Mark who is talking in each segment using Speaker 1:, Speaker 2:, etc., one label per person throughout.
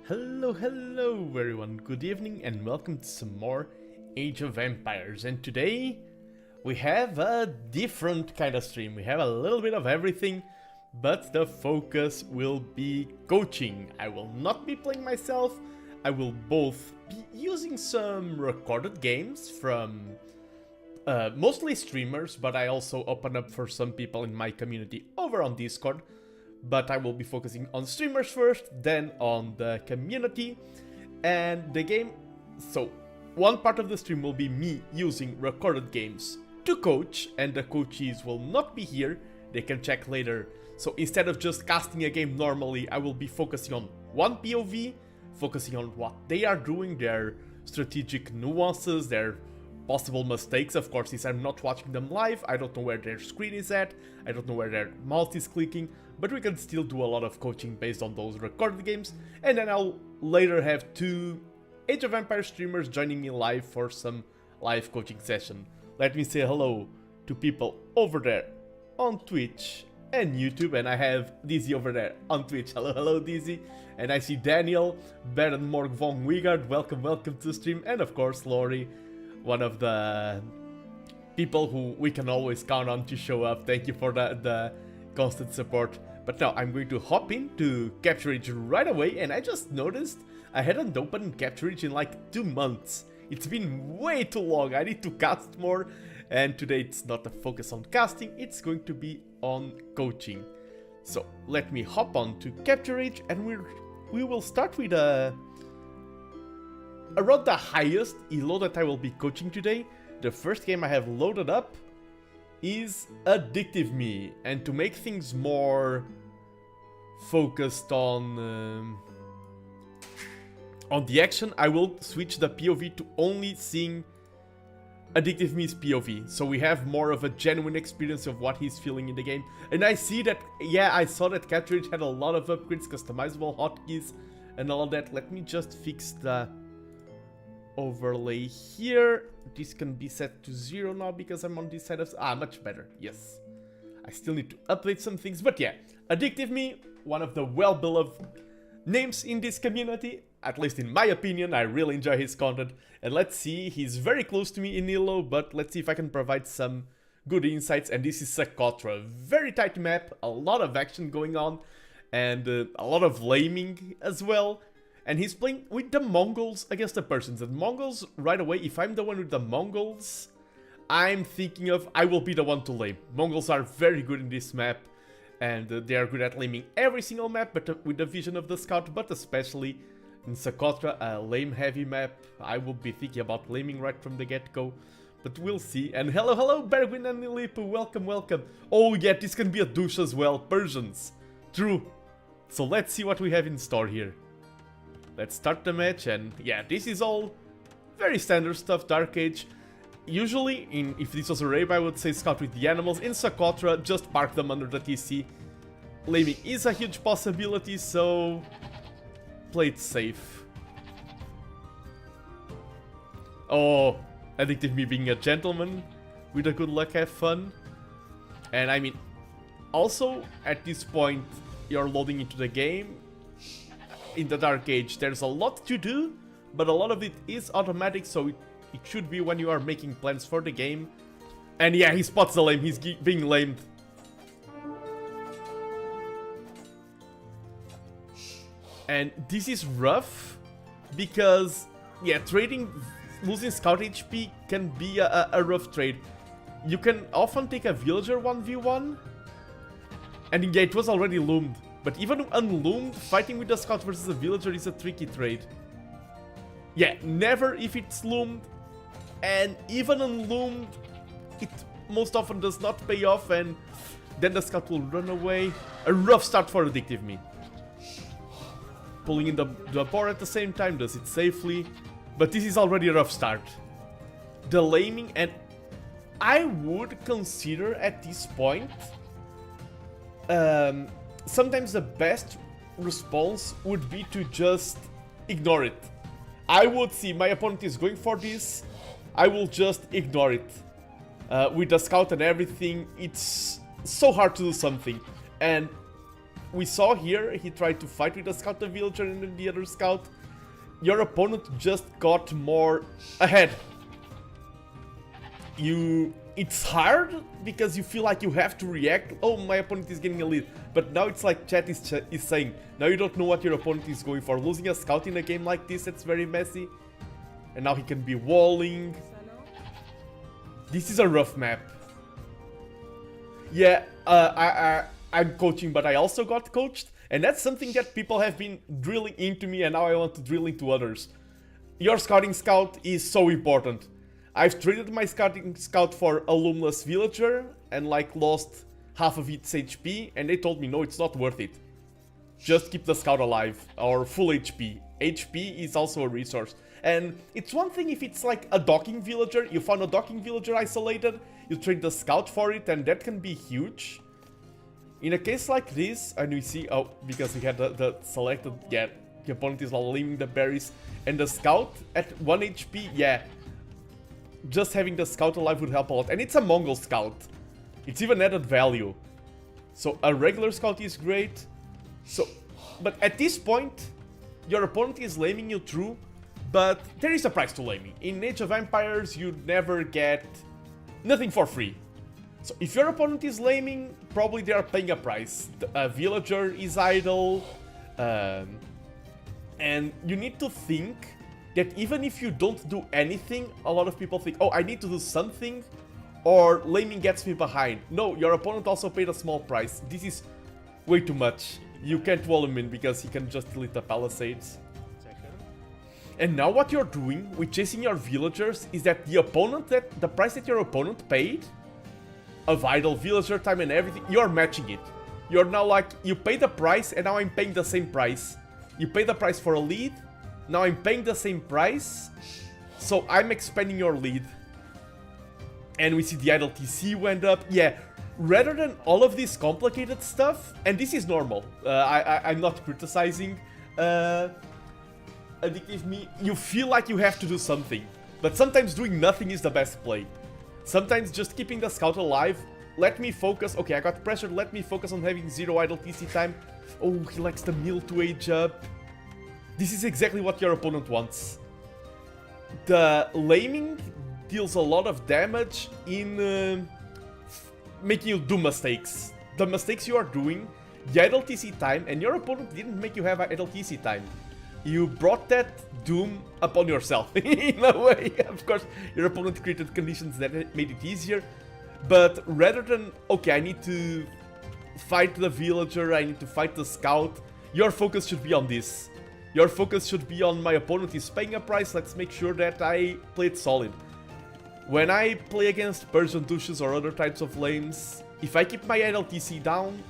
Speaker 1: Hello everyone, good evening and welcome to some more Age of Empires. And today we have a different kind of stream. We have a little bit of everything, but the focus will be coaching. I will not be playing myself. I will both be using some recorded games from mostly streamers, but I also open up for some people in my community over on Discord. But I will be focusing on streamers first, then on the community and the game. So one part of the stream will be me using recorded games to coach, and the coaches will not be here, they can check later. So instead of just casting a game normally, I will be focusing on one POV, focusing on what they are doing, their strategic nuances, their possible mistakes. Of course, since I'm not watching them live, I don't know where their screen is at, I don't know where their mouse is clicking, but we can still do a lot of coaching based on those recorded games. And then I'll later have two Age of Empires streamers joining me live for some live coaching session. Let me say hello to people over there on Twitch and YouTube, and I have Dizzy over there on Twitch. Hello Dizzy. And I see Daniel, Baron Morg von Wigard, welcome to the stream, and of course Lori, one of the people who we can always count on to show up. Thank you for the constant support. But now I'm going to hop into Capturage right away, and I just noticed I hadn't opened Capturage in like 2 months. It's been way too long, I need to cast more, and today it's not a focus on casting, it's going to be on coaching. So let me hop on to Capturage, and we will start with around the highest ELO that I will be coaching today. The first game I have loaded up is Addictive Me, and to make things more focused on the action, I will switch the POV to only seeing Addictive Me's POV, so we have more of a genuine experience of what he's feeling in the game. And I see that, yeah, I saw that Capturage had a lot of upgrades, customizable hotkeys and all that. Let me just fix the overlay here. This can be set to 0 now because I'm on this side of... much better, yes. I still need to update some things, but yeah. Addictive Me, one of the well-beloved names in this community, at least in my opinion. I really enjoy his content. And let's see, he's very close to me in ELO, but let's see if I can provide some good insights. And this is Socotra, very tight map, a lot of action going on, and a lot of laming as well. And he's playing with the Mongols against the Persians. And Mongols, right away, if I'm the one with the Mongols, I'm thinking of I will be the one to lame. Mongols are very good in this map, and they are good at laming every single map, but with the vision of the scout, but especially in Socotra, a lame-heavy map. I will be thinking about laming right from the get-go, but we'll see. And hello, Bergwin and Nilipu, welcome. Oh yeah, this can be a douche as well, Persians. True. So let's see what we have in store here. Let's start the match, and yeah, this is all very standard stuff, Dark Age. Usually, if this was a raid, I would say scout with the animals. In Socotra, just park them under the TC. Laming is a huge possibility, so play it safe. Oh, Addictive Me being a gentleman. With a good luck, have fun. And I mean, also, at this point, you're loading into the game. In the Dark Age, there's a lot to do, but a lot of it is automatic, so it should be when you are making plans for the game. And yeah, he spots the lame, he's being lamed. And this is rough, because, yeah, losing scout HP can be a rough trade. You can often take a villager 1v1, and yeah, it was already loomed. But even unloomed, fighting with the scout versus a villager is a tricky trade. Yeah, never if it's loomed, and even unloomed, it most often does not pay off, and then the scout will run away. A rough start for Addictive Me. Pulling in the board at the same time, does it safely, but this is already a rough start. The laming, and I would consider at this point, sometimes the best response would be to just ignore it. I would see my opponent is going for this, I will just ignore it. With the scout and everything, it's so hard to do something. And we saw here, he tried to fight with the scout, the villager, and then the other scout. Your opponent just got more ahead. It's hard because you feel like you have to react. Oh, my opponent is getting a lead. But now it's like chat is saying, now you don't know what your opponent is going for. Losing a scout in a game like this, it's very messy. And now he can be walling. This is a rough map. Yeah, I'm coaching, but I also got coached. And that's something that people have been drilling into me, and now I want to drill into others. Your scouting scout is so important. I've traded my scouting scout for a luminous villager and like lost half of its HP, and they told me no, it's not worth it. Just keep the scout alive, or full HP. HP is also a resource. And it's one thing if it's like a docking villager, you found a docking villager isolated, you trade the scout for it, and that can be huge. In a case like this, and we see, oh, because he had the selected, yeah, the opponent is leaving the berries, and the scout at 1 HP, yeah, just having the scout alive would help a lot. And it's a Mongol scout. It's even added value. So a regular scout is great. So, but at this point, your opponent is laming you through, but there is a price to laming. In Age of Empires, you never get nothing for free. So if your opponent is laming, probably they are paying a price. A villager is idle, and you need to think that even if you don't do anything, a lot of people think, oh, I need to do something, or laming gets me behind. No, your opponent also paid a small price. This is way too much. You can't wall him in because he can just delete the palisades. And now what you're doing with chasing your villagers is that the price that your opponent paid, of idle villager time and everything, you're matching it. You're now like, you pay the price and now I'm paying the same price. You pay the price for a lead, now I'm paying the same price, so I'm expanding your lead. And we see the idle TC went up. Yeah, rather than all of this complicated stuff, and this is normal, I'm not criticizing Addictive Me, you feel like you have to do something, but sometimes doing nothing is the best play. Sometimes just keeping the scout alive, let me focus, okay, I got pressured, let me focus on having 0 idle TC time. Oh, he likes the mill to age up. This is exactly what your opponent wants. The laming deals a lot of damage in making you do mistakes. The mistakes you are doing, the idle TC time, and your opponent didn't make you have idle TC time. You brought that doom upon yourself, in a way. Of course, your opponent created conditions that made it easier, but rather than, okay, I need to fight the villager, I need to fight the scout, your focus should be on this. Your focus should be on my opponent is paying a price, let's make sure that I play it solid. When I play against Persian douches or other types of lanes, if I keep my idle TC down,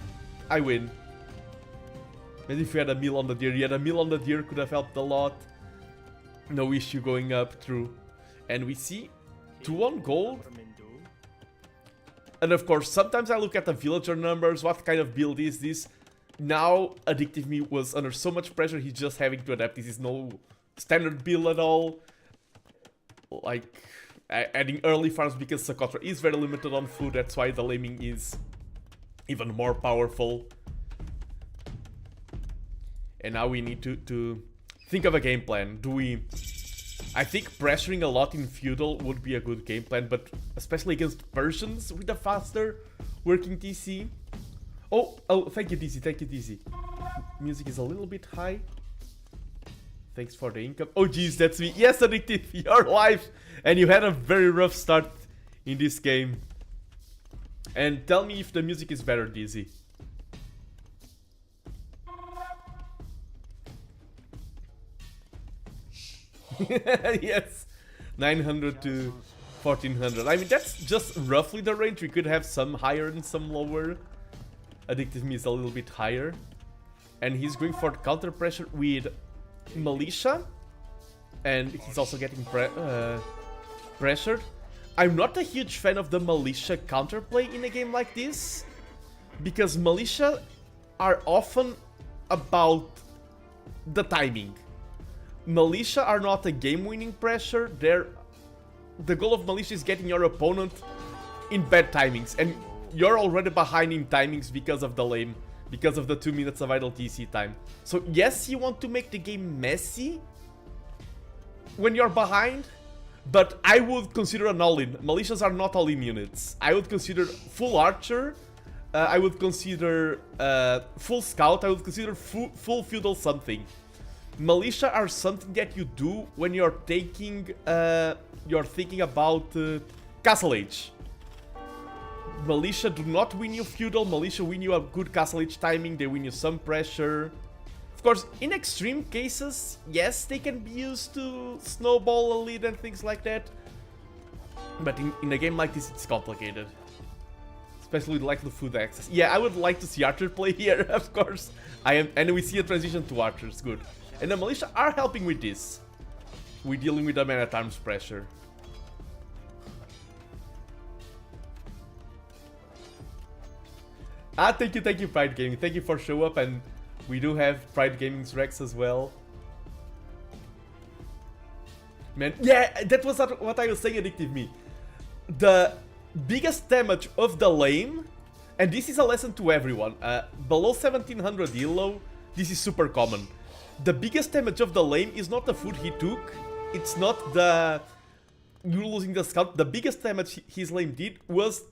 Speaker 1: I win. And if you had a mill on the deer, a mill on the deer could have helped a lot. No issue going up through. And we see 2 on gold. And of course, sometimes I look at the villager numbers, what kind of build is this? Now, Addictive Me was under so much pressure, he's just having to adapt. This is no standard build at all. Like, adding early farms because Socotra is very limited on food, that's why the laming is even more powerful. And now we need to think of a game plan. I think pressuring a lot in feudal would be a good game plan, but especially against Persians with a faster working TC. Oh, thank you, DC, thank you, DC. Music is a little bit high. Thanks for the income. Oh, geez, that's me. Yes, Addictive, you're live. And you had a very rough start in this game. And tell me if the music is better, DC. Yes, 900 to 1400. I mean, that's just roughly the range. We could have some higher and some lower. Addictive Me is a little bit higher. And he's going for counter pressure with Militia. And he's also getting pressured. I'm not a huge fan of the Militia counterplay in a game like this. Because Militia are often about the timing. Militia are not a game-winning pressure. The goal of Militia is getting your opponent in bad timings, and you're already behind in timings because of the lame. because of the 2 minutes of idle TC time. So yes, you want to make the game messy when you're behind, but I would consider an all-in. Militias are not all-in units. I would consider full archer, I would consider full scout, I would consider full feudal something. Militia are something that you do when you're thinking about castle age. Militia do not win you feudal, militia win you a good castle age timing, they win you some pressure. Of course, in extreme cases, yes, they can be used to snowball a lead and things like that. But in a game like this, it's complicated. Especially with like the food access. Yeah, I would like to see Archer play here, of course. And we see a transition to Archers, good. And the militia are helping with this. We're dealing with the man at arms pressure. Thank you, Pride Gaming. Thank you for show up, and we do have Pride Gaming's Rex as well. Man, yeah, that was what I was saying, Addictive Me. The biggest damage of the lane, and this is a lesson to everyone, below 1700 ELO, this is super common. The biggest damage of the lane is not the food he took, it's not the... you're losing the scout, the biggest damage his lane did was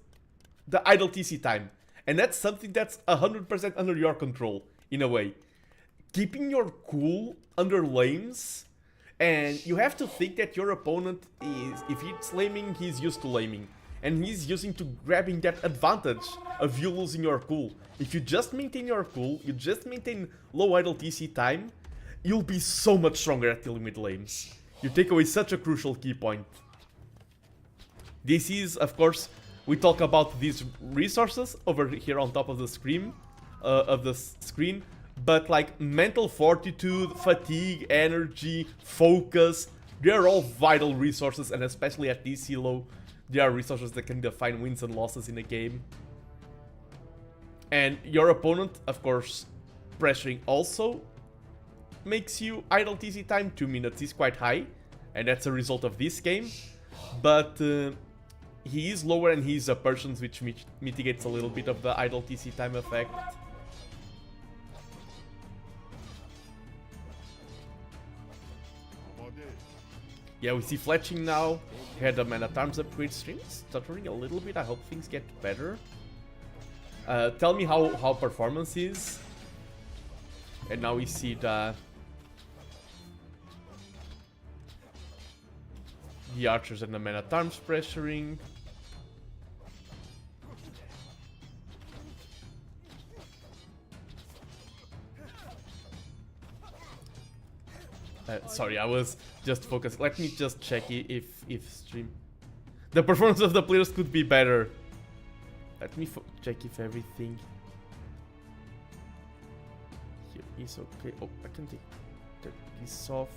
Speaker 1: the idle TC time. And that's something that's 100% under your control, in a way. Keeping your cool under lanes, and you have to think that your opponent is, if he's laming, he's used to laming. And he's using to grabbing that advantage of you losing your cool. If you just maintain your cool, you just maintain low idle TC time, you'll be so much stronger at dealing with lanes. You take away such a crucial key point. This is, of course, we talk about these resources over here on top of the screen, but like mental fortitude, fatigue, energy, focus, they're all vital resources, and especially at this ELO, they are resources that can define wins and losses in a game. And your opponent, of course, pressuring also makes you idle TC time. 2 minutes is quite high, and that's a result of this game, but he is lower and he's a Persians, which mitigates a little bit of the idle TC time effect. Yeah, we see Fletching now. Had a man-at-arms upgrade stream, stuttering a little bit. I hope things get better. Tell me how performance is. And now we see the archers and the man-at-arms pressuring. Sorry, I was just focused. Let me just check if stream... The performance of the players could be better. Let me check if everything here is okay. Oh, I can take this off.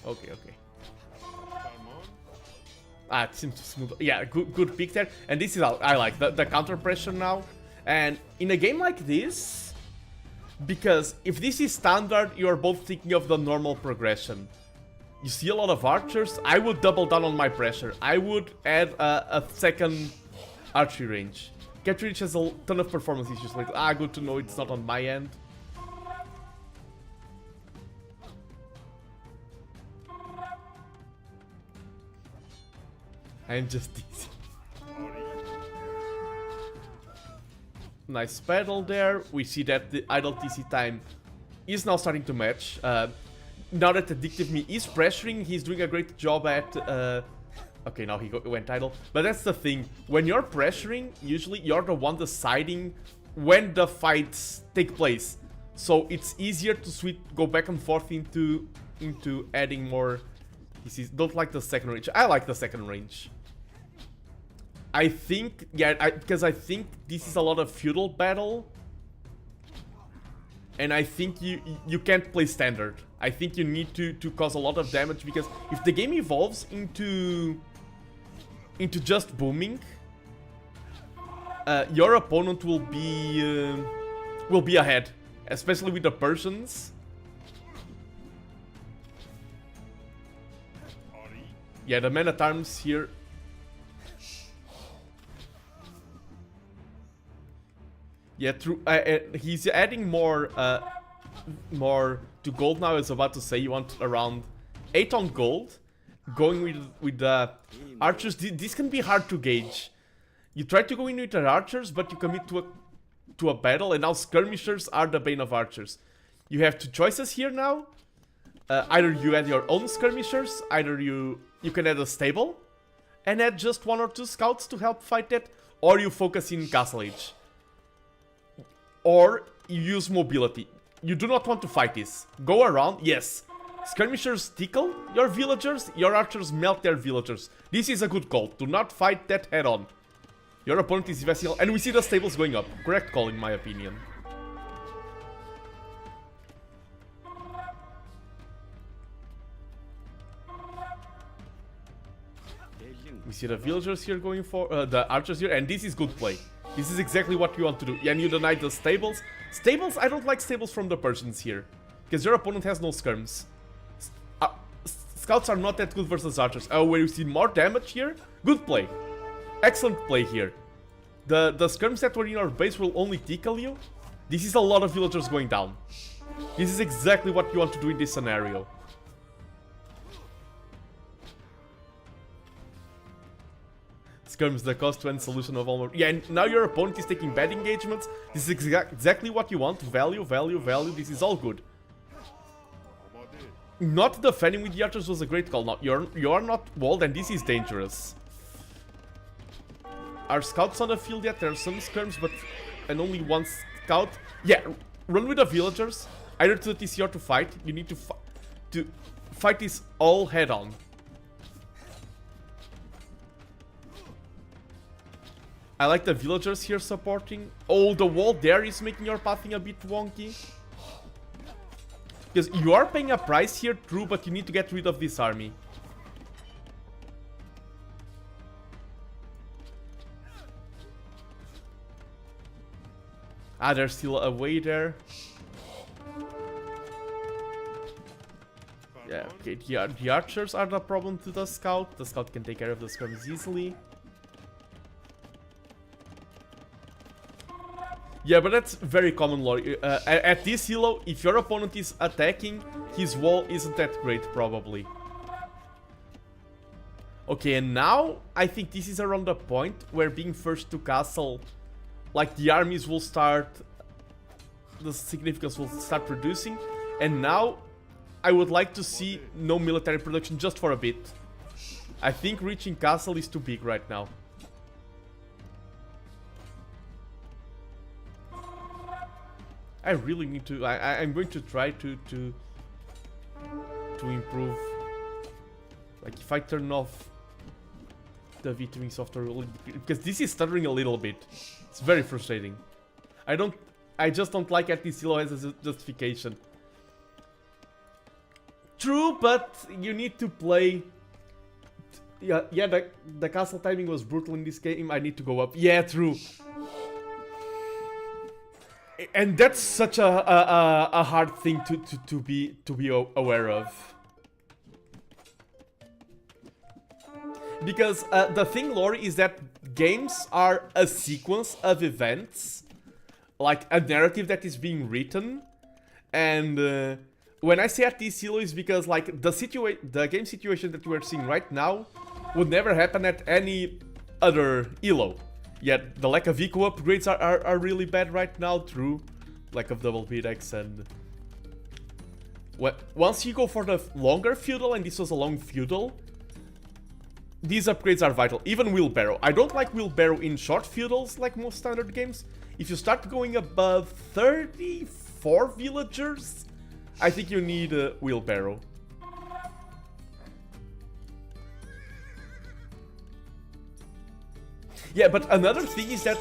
Speaker 1: Okay. It seems smooth. Yeah, good pick there. And this is how I like the counter pressure now. And in a game like this, because if this is standard, you're both thinking of the normal progression. You see a lot of archers. I would double down on my pressure. I would add a second archery range. Catch has a ton of performance issues. Like, good to know it's not on my end. I'm just easy. Nice battle there. We see that the idle TC time is now starting to match. Now that Addictive Me is pressuring, he's doing a great job at... okay, now he went idle. But that's the thing. When you're pressuring, usually you're the one deciding when the fights take place. So it's easier to go back and forth into adding more... Don't like the second range. I like the second range. I think, yeah, because I think this is a lot of feudal battle, and I think you can't play standard. I think you need to cause a lot of damage, because if the game evolves into just booming, your opponent will be ahead, especially with the Persians. Yeah, the man-at-arms here. Yeah, true. He's adding more to gold now. I was about to say you want around 8 on gold. Going with the archers, this can be hard to gauge. You try to go in with the archers, but you commit to a battle, and now skirmishers are the bane of archers. You have 2 choices here now. Either you add your own skirmishers, either you can add a stable and add just 1 or 2 scouts to help fight that, or you focus in Castle Age. Or you use mobility. You do not want to fight this. Go around, yes. Skirmishers tickle your villagers, your archers melt their villagers. This is a good call. Do not fight that head on. Your opponent is investing, and we see the stables going up. Correct call in my opinion. We see the villagers here going for the archers here, and this is good play. This is exactly what you want to do. And you deny the stables. Stables, I don't like stables from the Persians here, because your opponent has no skirms. Scouts are not that good versus archers. Oh, where you see more damage here? Good play. Excellent play here. The skirms that were in our base will only tickle you. This is a lot of villagers going down. This is exactly what you want to do in this scenario. Skirms, the cost to end solution of all. Yeah, and now your opponent is taking bad engagements. This is exactly what you want. Value, value, value. This is all good. Not defending with the archers was a great call. Now you are not walled, and this is dangerous. Are scouts on the field yet? There are some skirms, but and only 1 scout. Yeah, run with the villagers. Either to the TC or to fight. You need to fight this all head on. I like the villagers here supporting. Oh, the wall there is making your pathing a bit wonky. Because you are paying a price here, true, but you need to get rid of this army. Ah, there's still a way there. Yeah, okay, the archers are the problem to the scout. The scout can take care of the skirms easily. Yeah, but that's very common lore. At this ELO, if your opponent is attacking, his wall isn't that great, probably. Okay, and now I think this is around the point where being first to castle, like the armies will start, the significance will start reducing. And now I would like to see no military production just for a bit. I think reaching castle is too big right now. I really need to. I'm going to try to improve. Like if I turn off the VTubing software, because this is stuttering a little bit. It's very frustrating. I just don't like at this ELO as a justification. True, but you need to play. Yeah, the castle timing was brutal in this game. I need to go up. Yeah, true. And that's such a hard thing to be aware of. Because the thing, Lori, is that games are a sequence of events, like a narrative that is being written. And when I say at this ELO is because like the game situation that we're seeing right now would never happen at any other ELO. Yet the lack of eco upgrades are really bad right now, true. Lack of double beatx, and once you go for the longer feudal, and this was a long feudal, these upgrades are vital. Even wheelbarrow. I don't like wheelbarrow in short feudals like most standard games. If you start going above 34 villagers, I think you need a wheelbarrow. Yeah, but another thing is that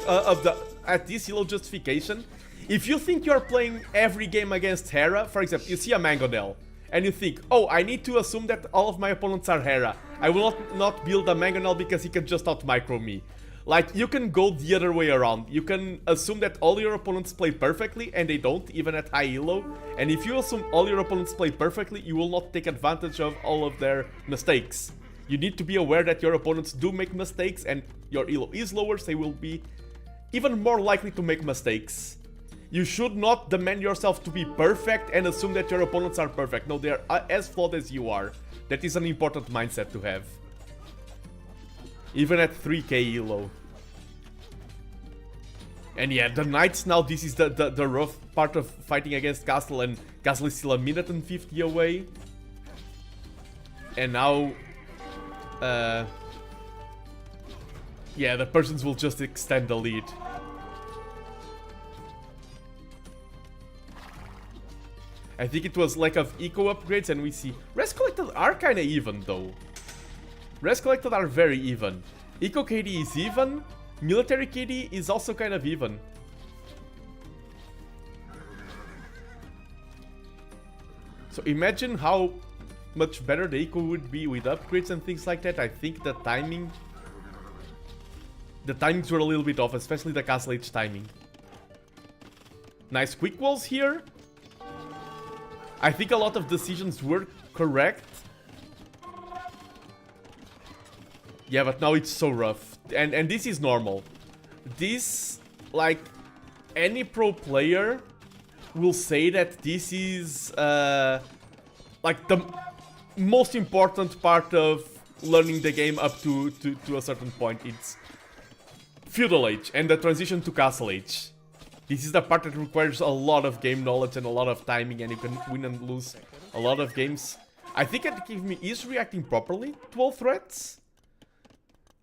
Speaker 1: at this ELO justification, if you think you're playing every game against Hera, for example, you see a Mangonel, and you think, oh, I need to assume that all of my opponents are Hera. I will not build a Mangonel because he can just out-micro me. Like, you can go the other way around. You can assume that all your opponents play perfectly, and they don't, even at high elo. And if you assume all your opponents play perfectly, you will not take advantage of all of their mistakes. You need to be aware that your opponents do make mistakes, and your elo is lower, so they will be even more likely to make mistakes. You should not demand yourself to be perfect and assume that your opponents are perfect. No, they are as flawed as you are. That is an important mindset to have. Even at 3k elo. And yeah, the Knights now, this is the rough part of fighting against Castle, and Castle is still 1:50 away. And now... yeah, the Persians will just extend the lead. I think it was lack of eco upgrades, and we see... Res Collected are kinda even, though. Res Collected are very even. Eco KD is even. Military KD is also kind of even. So imagine how much better the eco would be with upgrades and things like that. I think the timing... The timings were a little bit off, especially the Castle Age timing. Nice quick walls here. I think a lot of decisions were correct. Yeah, but now it's so rough. And this is normal. This, like, any pro player will say that this is, like, the most important part of learning the game up to a certain point. It's Feudal Age and the transition to Castle Age. This is the part that requires a lot of game knowledge and a lot of timing, and you can win and lose a lot of games. I think Active is reacting properly to all threats.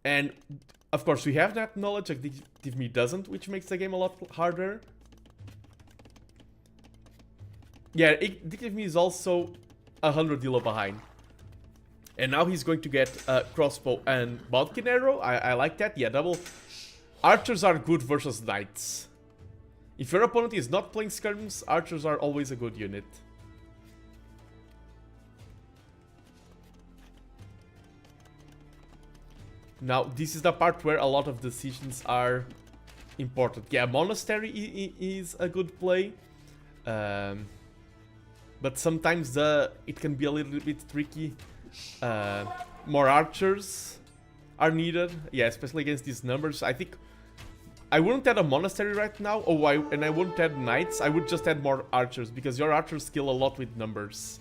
Speaker 1: And, of course, we have that knowledge, Active doesn't, which makes the game a lot harder. Yeah, Active is also 100 elo behind. And now he's going to get crossbow and bodkin arrow. I like that. Yeah, double. Archers are good versus knights. If your opponent is not playing skirms, archers are always a good unit. Now, this is the part where a lot of decisions are important. Yeah, Monastery is a good play. But sometimes it can be a little bit tricky. More archers are needed. Yeah, especially against these numbers. I think I wouldn't add a monastery right now. And I wouldn't add knights. I would just add more archers, because your archers kill a lot with numbers.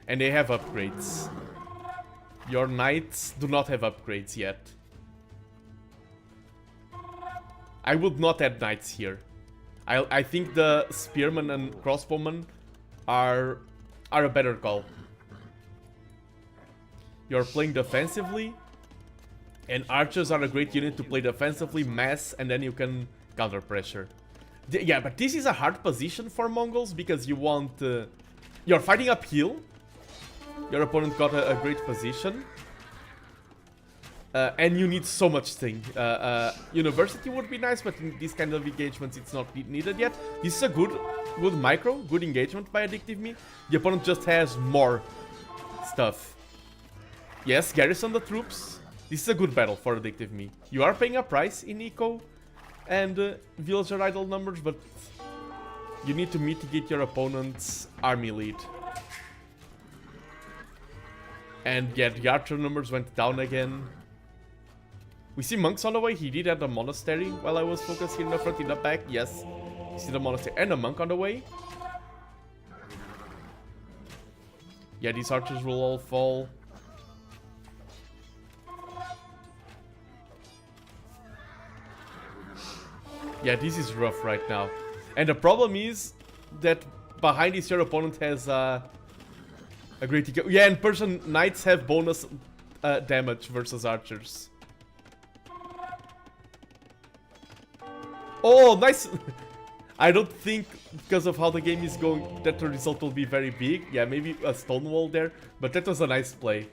Speaker 1: And they have upgrades. Your knights do not have upgrades yet. I would not add knights here. I think the spearmen and crossbowmen are a better call. You're playing defensively, and archers are a great unit to play defensively, mass, and then you can counter pressure. Yeah, but this is a hard position for Mongols, because you want... you're fighting uphill. Your opponent got a great position. And you need so much thing. University would be nice, but in these kind of engagements it's not needed yet. This is a good micro, good engagement by Addictive Me. The opponent just has more stuff. Yes, garrison the troops. This is a good battle for Addictive Me. You are paying a price in eco and villager idle numbers, but you need to mitigate your opponent's army lead. And yeah, the archer numbers went down again. We see monks on the way. He did add a monastery while I was focused here in the front, in the back. Yes, you see the monastery and a monk on the way. Yeah, these archers will all fall. Yeah, this is rough right now. And the problem is that behind this, your opponent has a great eco. Yeah, and Persian knights have bonus damage versus archers. Oh, nice! I don't think, because of how the game is going, that the result will be very big. Yeah, maybe a stone wall there, but that was a nice play.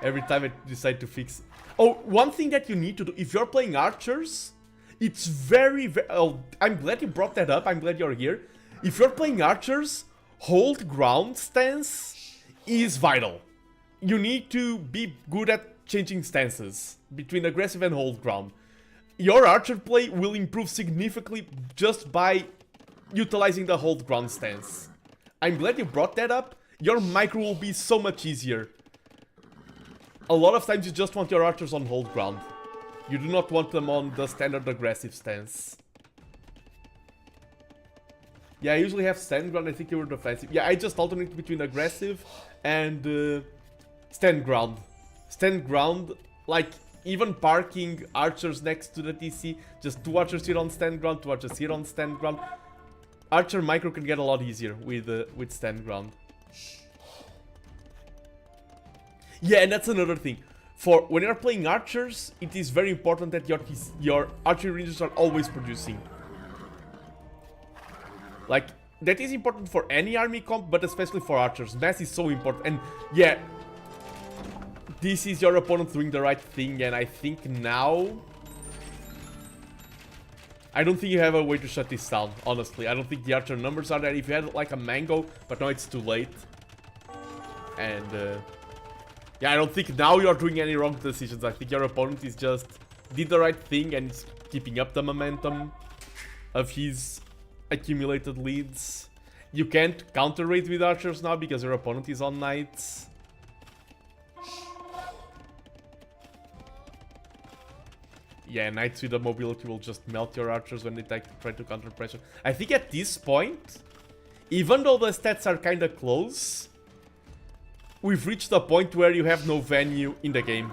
Speaker 1: Every time I decide to fix... Oh, one thing that you need to do, if you're playing archers, it's very... Oh, I'm glad you brought that up, I'm glad you're here. If you're playing archers, hold ground stance is vital. You need to be good at changing stances between aggressive and hold ground, your archer play will improve significantly just by utilizing the hold ground stance. I'm glad you brought that up. Your micro will be so much easier. A lot of times you just want your archers on hold ground. You do not want them on the standard aggressive stance. Yeah, I usually have stand ground. I think you were defensive. Yeah, I just alternate between aggressive and stand ground. Stand ground, like even parking archers next to the TC. Just 2 archers here on stand ground, 2 archers here on stand ground. Archer micro can get a lot easier with stand ground. Yeah, and that's another thing. For when you're playing archers, it is very important that your archery ranges are always producing. Like, that is important for any army comp, but especially for archers. Mass is so important. And yeah, this is your opponent doing the right thing, and I think now... I don't think you have a way to shut this down, honestly. I don't think the archer numbers are there. If you had like a mango, but now it's too late. And yeah, I don't think now you're doing any wrong decisions. I think your opponent is just did the right thing and is keeping up the momentum of his accumulated leads. You can't counter raid with archers now because your opponent is on knights. Yeah, knights with the mobility will just melt your archers when they try to counter pressure. I think at this point, even though the stats are kinda close, we've reached a point where you have no venue in the game.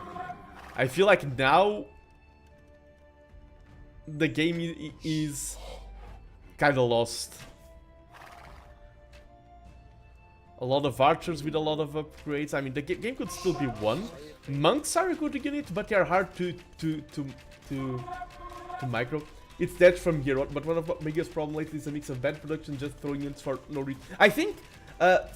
Speaker 1: I feel like now the game is kinda lost. A lot of archers with a lot of upgrades. I mean, the game could still be won. Monks are a good unit, but they are hard to micro. It's dead from here on, but one of the biggest problem lately is a mix of bad production, just throwing units for no reason. I think,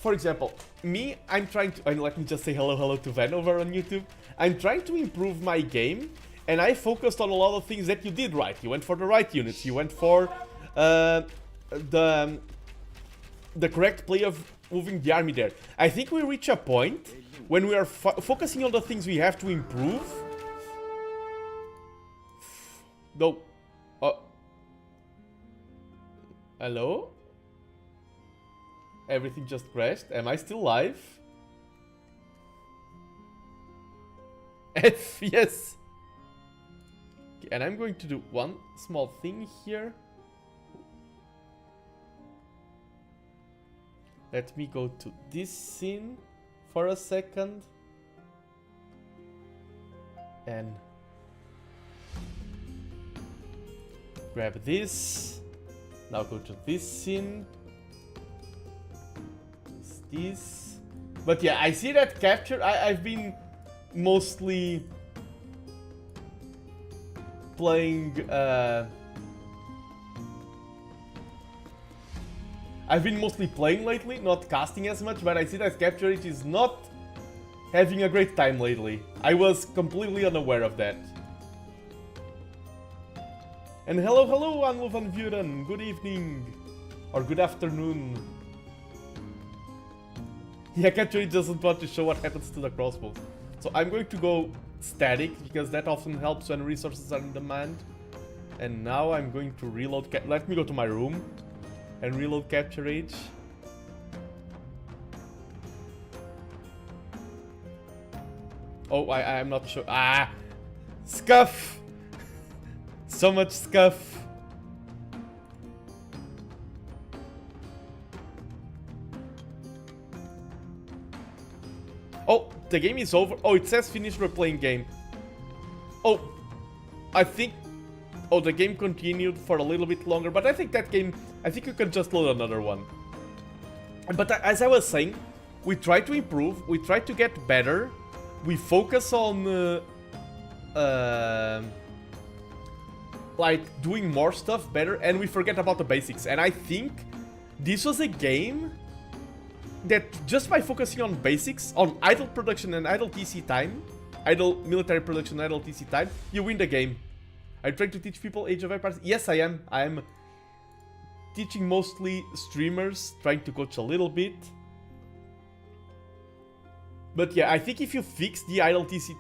Speaker 1: for example, I'm trying to, and let me just say hello to Van over on YouTube. I'm trying to improve my game, and I focused on a lot of things that you did right. You went for the right units. You went for the correct play of moving the army there. I think we reach a point when we are focusing on the things we have to improve. No. Hello? Everything just crashed. Am I still live? F, yes. Okay, and I'm going to do one small thing here. Let me go to this scene for a second. And grab this. Now go to this scene. This. But yeah, I see that capture. I've been mostly playing I've been mostly playing lately, not casting as much, but I see that capture rate is not having a great time lately. I was completely unaware of that. And hello, Anlo van Vuren. Good evening. Or good afternoon. Yeah, capture rate doesn't want to show what happens to the crossbows. So I'm going to go static, because that often helps when resources are in demand. And now I'm going to reload. Let me go to my room and reload capture rage. Oh, I'm not sure. Ah! Scuff! So much scuff. Oh, the game is over. Oh, it says finish replaying game. Oh, I think... Oh, the game continued for a little bit longer, but I think that game... I think you can just load another one. But as I was saying, we try to improve, we try to get better, we focus on... like, doing more stuff better, and we forget about the basics. And I think this was a game that just by focusing on basics, on idle production and idle TC time, idle military production, idle TC time, you win the game. I'm trying to teach people Age of Empires. Yes, I am. I'm teaching mostly streamers, trying to coach a little bit. But yeah, I think if you fix the idle TC,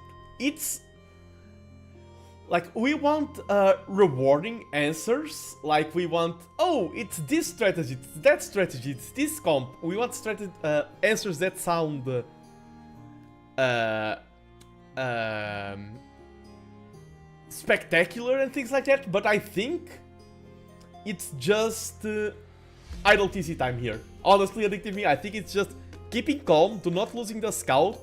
Speaker 1: it's like we want rewarding answers. Like we want, oh, it's this strategy, it's that strategy, it's this comp. We want answers that sound spectacular and things like that. But I think it's just idle TC time here. Honestly, Addictive Me, I think it's just keeping calm, do not losing the scout,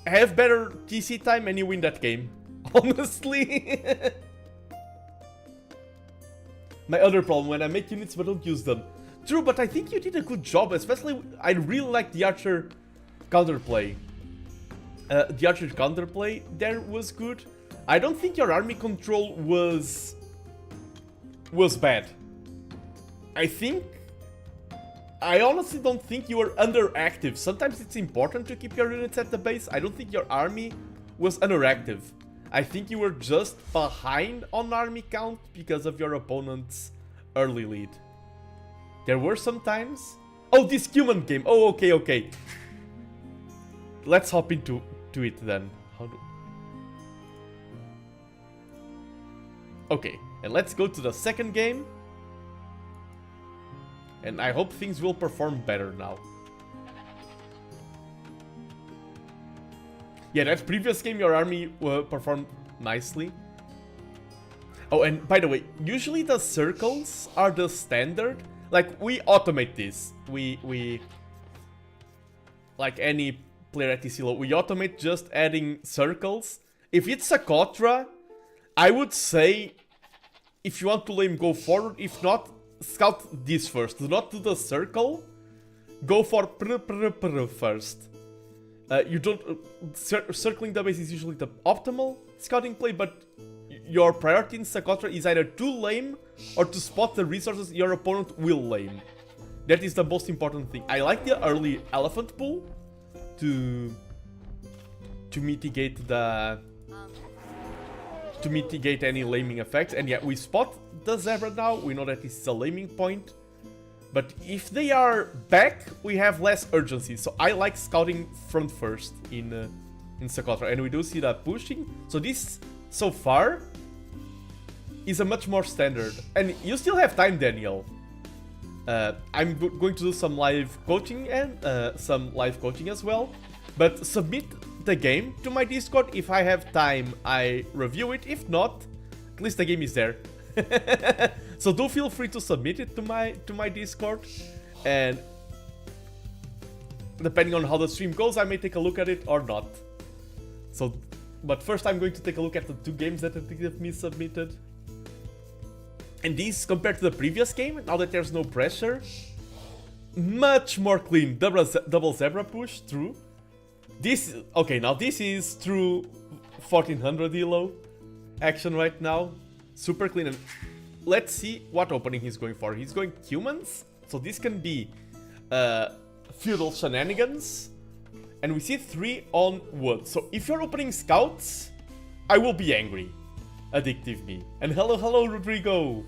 Speaker 1: have better TC time, and you win that game. Honestly. My other problem, when I make units but don't use them. True, but I think you did a good job, especially I really like the archer counterplay. The archer counterplay there was good. I don't think your army control was bad. I honestly don't think you were underactive. Sometimes it's important to keep your units at the base. I don't think your army was underactive. I think you were just behind on army count because of your opponent's early lead. There were some times... Oh, this human game. Oh, okay. Let's hop into it then. Okay, and let's go to the second game. And I hope things will perform better now. Yeah, that previous game, your army performed nicely. Oh, and by the way, usually the circles are the standard. Like, we automate this. We like any player at ELO, we automate just adding circles. If it's a Kotra, I would say, if you want to lame, go forward. If not, scout this first. Do not do the circle. Go for first. You don't... circling the base is usually the optimal scouting play, but your priority in Sakotra is either to lame or to spot the resources your opponent will lame. That is the most important thing. I like the early elephant pull to mitigate the... to mitigate any laming effects. And yeah, we spot the zebra now. We know that this is a laming point. But if they are back, we have less urgency. So I like scouting front first in Sakotra. And we do see that pushing. So this, so far, is a much more standard. And you still have time, Daniel. I'm going to do some live coaching and some live coaching as well. But submit the game to my Discord. If I have time, I review it. If not, at least the game is there. So do feel free to submit it to my Discord, and depending on how the stream goes, I may take a look at it or not. So, but first I'm going to take a look at the two games that me submitted. And these, compared to the previous game, now that there's no pressure, much more clean. Double zebra push, true. This, okay, now this is true 1400 ELO action right now. Super clean. And let's see what opening he's going for. He's going humans, so this can be feudal shenanigans. And we see 3 on wood. So if you're opening scouts, I will be angry. Addictive Me. And hello Rodrigo.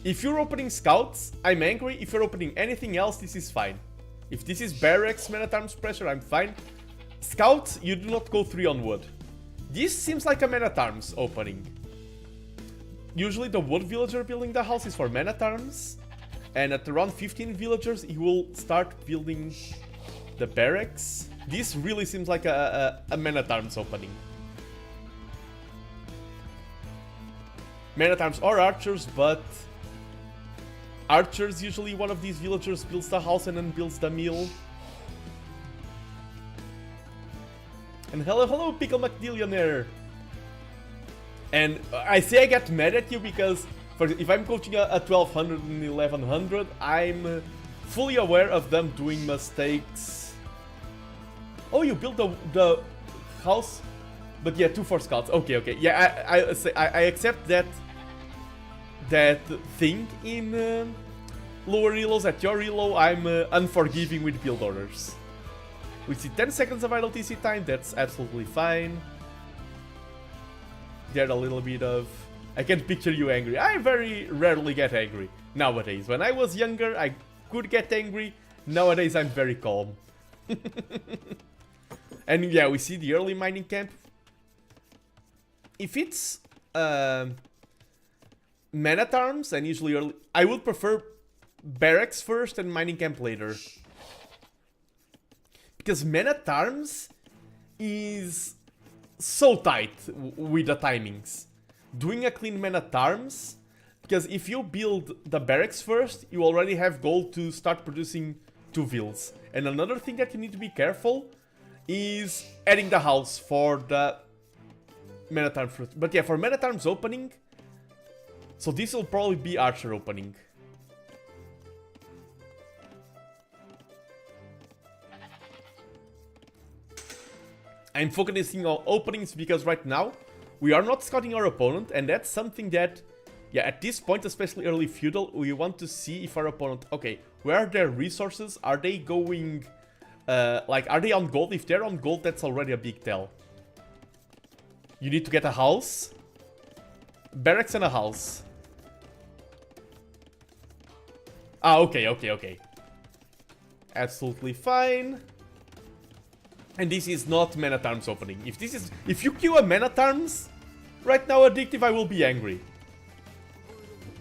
Speaker 1: If you're opening scouts, I'm angry. If you're opening anything else, this is fine. If this is barracks, man at arms pressure, I'm fine. Scouts, you do not go 3 on wood. This seems like a man at arms opening. Usually the wood villager building the house is for man at arms, and at around 15 villagers he will start building the barracks. This really seems like a man at arms opening. Man at arms or archers, but archers, usually one of these villagers builds the house and then builds the mill. And hello Pickle McDillionaire. And I say I get mad at you because if I'm coaching a 1200 and 1100, I'm fully aware of them doing mistakes. Oh, you built the house, but yeah, 2 for scouts. Okay. Yeah, I accept that thing in lower elos. At your elo, I'm unforgiving with build orders. We see 10 seconds of idle TC time. That's absolutely fine. Get a little bit of... I can picture you angry. I very rarely get angry nowadays. When I was younger, I could get angry. Nowadays, I'm very calm. And yeah, we see the early mining camp. if it's Man-at-Arms, and usually early, I would prefer barracks first and mining camp later. Because Man-at-Arms is so tight with the timings. Doing a clean Man-at-Arms, because if you build the barracks first, you already have gold to start producing 2 vills. And another thing that you need to be careful is adding the house for the Man-at-Arms first. But yeah, for Man-at-Arms opening, so this will probably be Archer opening. I'm focusing on openings because right now we are not scouting our opponent, and that's something that, yeah, at this point, especially early feudal, we want to see if our opponent, okay, where are their resources? Are they going, like, are they on gold? If they're on gold, that's already a big tell. You need to get a house, barracks and a house. Ah, okay. Absolutely fine. And this is not Man-at-Arms opening. If you queue a Man-at-Arms right now, Addictive, I will be angry.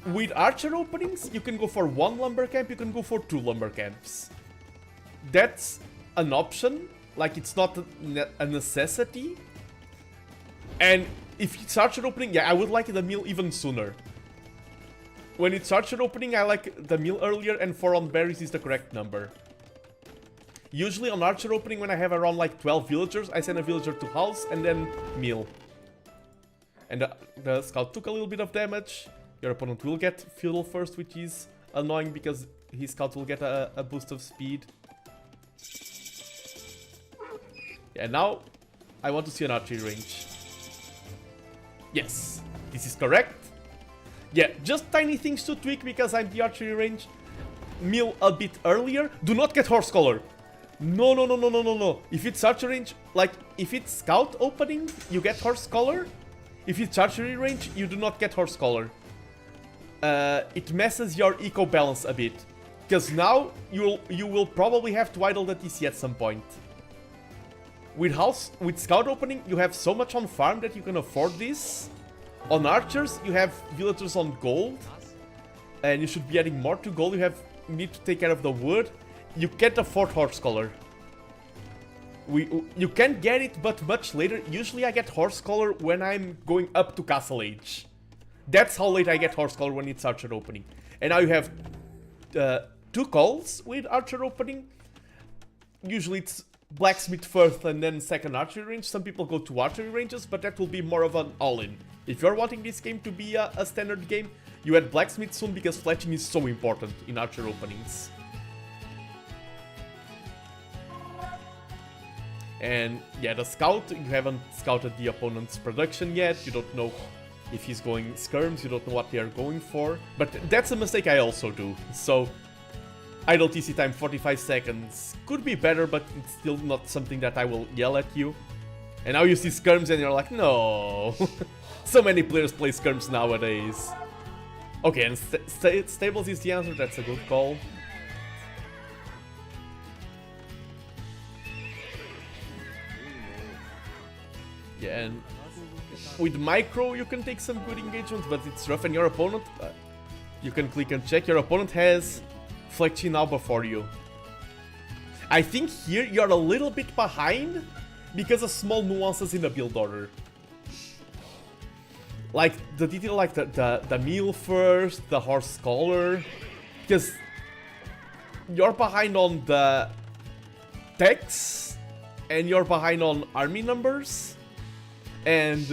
Speaker 1: With Archer openings, you can go for 1 lumber camp, you can go for 2 lumber camps. That's an option, like it's not a necessity. And if it's Archer opening, yeah, I would like the meal even sooner. When it's Archer opening, I like the meal earlier, and 4 on berries is the correct number. Usually on Archer opening, when I have around like 12 villagers, I send a villager to house and then meal. And the scout took a little bit of damage. Your opponent will get feudal first, which is annoying because his scout will get a boost of speed. Yeah, now I want to see an archery range. Yes, this is correct. Yeah, just tiny things to tweak because I'm the archery range. Meal a bit earlier. Do not get horse collar. No. If it's archery range, like if it's scout opening, you get horse collar. If it's archery range, you do not get horse collar. It messes your eco balance a bit, because now you will probably have to idle the TC at some point. With scout opening, you have so much on farm that you can afford this. On archers, you have villagers on gold, and you should be adding more to gold. You need to take care of the wood. You can't afford horse collar. You can get it, but much later. Usually I get horse collar when I'm going up to castle age. That's how late I get horse collar, when it's archer opening. And now you have 2 calls with archer opening. Usually it's blacksmith first and then second archery range. Some people go to archery ranges, but that will be more of an all-in. If you're wanting this game to be a standard game, you add blacksmith soon, because fletching is so important in archer openings. And yeah, the scout, you haven't scouted the opponent's production yet. You don't know if he's going skirms, you don't know what they are going for. But that's a mistake I also do. So idle TC time 45 seconds could be better, but it's still not something that I will yell at you. And now you see skirms and you're like, no. So many players play skirms nowadays. Okay, and stables is the answer, that's a good call. Yeah, and with micro you can take some good engagements, but it's rough. And your opponent, you can click and check, your opponent has Fletching now before you. I think here you're a little bit behind because of small nuances in the build order. Like the detail, like the meal first, the horse collar, because you're behind on the techs and you're behind on army numbers. And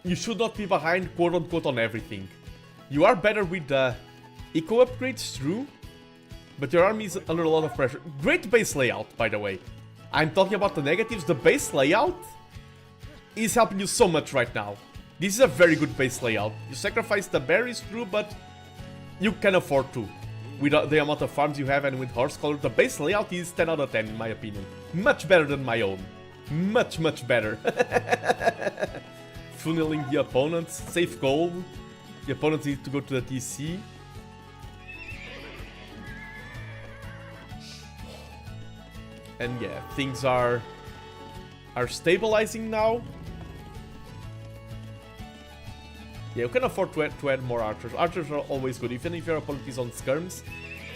Speaker 1: you should not be behind, quote-unquote, on everything. You are better with the eco upgrades, true, but your army is under a lot of pressure. Great base layout, by the way. I'm talking about the negatives. The base layout is helping you so much right now. This is a very good base layout. You sacrifice the berries, true, but you can afford to. With the amount of farms you have and with horse collar, the base layout is 10 out of 10 in my opinion. Much better than my own. Much better. Funneling the opponents, safe goal. The opponents need to go to the TC. And yeah, things are stabilizing now. Yeah, you can afford to add more archers. Archers are always good, even if your opponent is on skirms.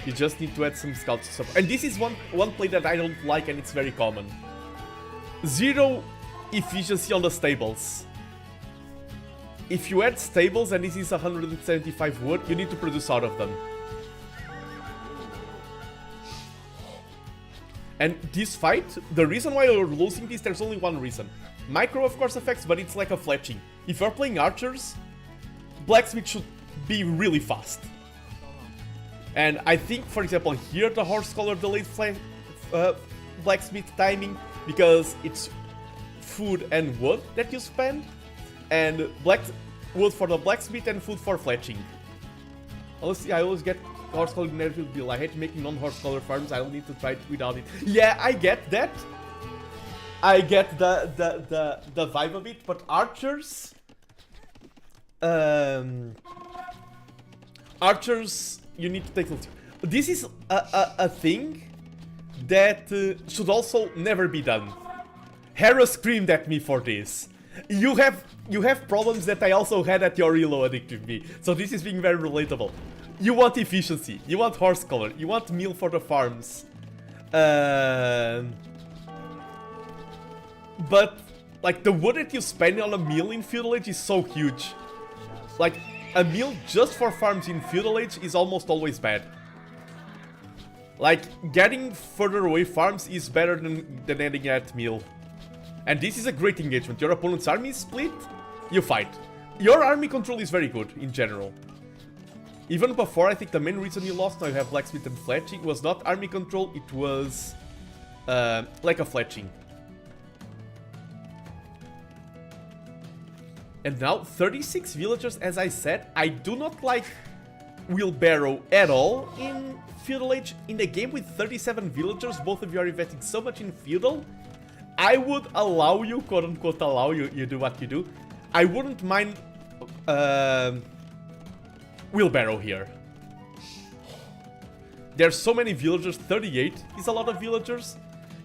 Speaker 1: You just need to add some scouts to support. And this is one play that I don't like, and it's very common. 0 efficiency on the stables. If you add stables and this is 175 wood, you need to produce out of them. And this fight, the reason why you're losing this, there's only one reason. Micro, of course, affects, but it's like a fletching. If you're playing archers, blacksmith should be really fast. And I think, for example, here the horse collar delayed blacksmith timing, because it's food and wood that you spend, and wood for the blacksmith and food for fletching. Honestly, I always get horse collar negative deal. I hate making non-horse collar farms. I don't need to try it without it. Yeah, I get that. I get the vibe of it, but archers, you need to take note. This is a thing that should also never be done. Hera screamed at me for this. You have problems that I also had at your ELO addictive me. So this is being very relatable. You want efficiency, you want horse color, you want meal for the farms. But like the wood that you spend on a meal in Feudal Age is so huge. Like a meal just for farms in Feudal Age is almost always bad. Like getting further away farms is better than adding that meal. And this is a great engagement. Your opponent's army is split, you fight. Your army control is very good in general. Even before, I think the main reason you lost, now you have blacksmith and fletching, was not army control, it was like a fletching. And now 36 villagers, as I said. I do not like wheelbarrow at all in Feudal Age. In a game with 37 villagers, both of you are investing so much in Feudal, I would allow you, quote unquote allow you, you do what you do. I wouldn't mind wheelbarrow here. There's so many villagers, 38 is a lot of villagers.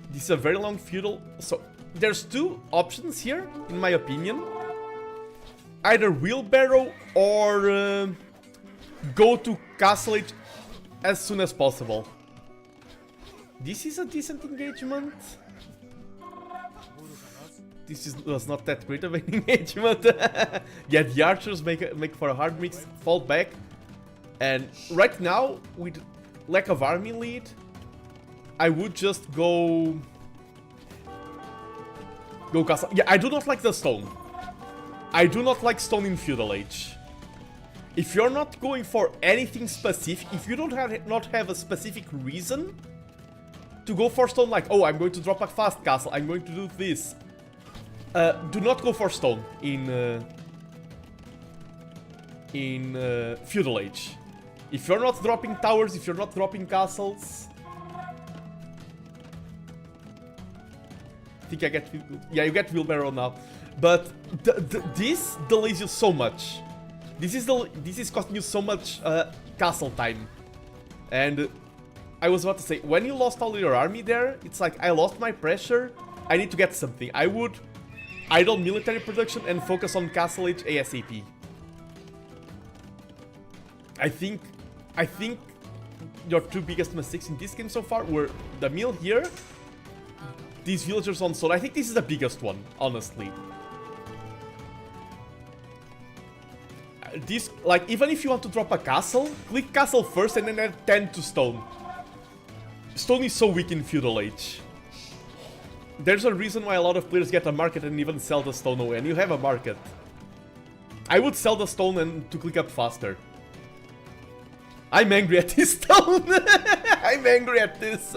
Speaker 1: This is a very long feudal, so there's two options here, in my opinion. Either wheelbarrow or go to Castle Age as soon as possible. This is a decent engagement. This was not that great of an engagement. Yeah, the archers make for a hard mix, fall back. And right now, with lack of army lead, I would just go castle. Yeah, I do not like the stone. I do not like stone in Feudal Age. If you're not going for anything specific, if you don't have a specific reason to go for stone, like, oh, I'm going to drop a fast castle, I'm going to do this. Do not go for stone in Feudal Age. If you're not dropping towers, if you're not dropping castles, I think I get, yeah, you get wheelbarrow now, but this delays you so much. This is costing you so much castle time, and I was about to say, when you lost all your army there, it's like I lost my pressure. I need to get something. I would idle military production and focus on Castle Age ASAP. I think your two biggest mistakes in this game so far were the mill here, these villagers on soul. I think this is the biggest one, honestly. This, like, even if you want to drop a castle, click castle first and then add 10 to stone. Stone is so weak in Feudal Age. There's a reason why a lot of players get a market and even sell the stone away, and you have a market. I would sell the stone and to click up faster. I'm angry at this stone. I'm angry at this.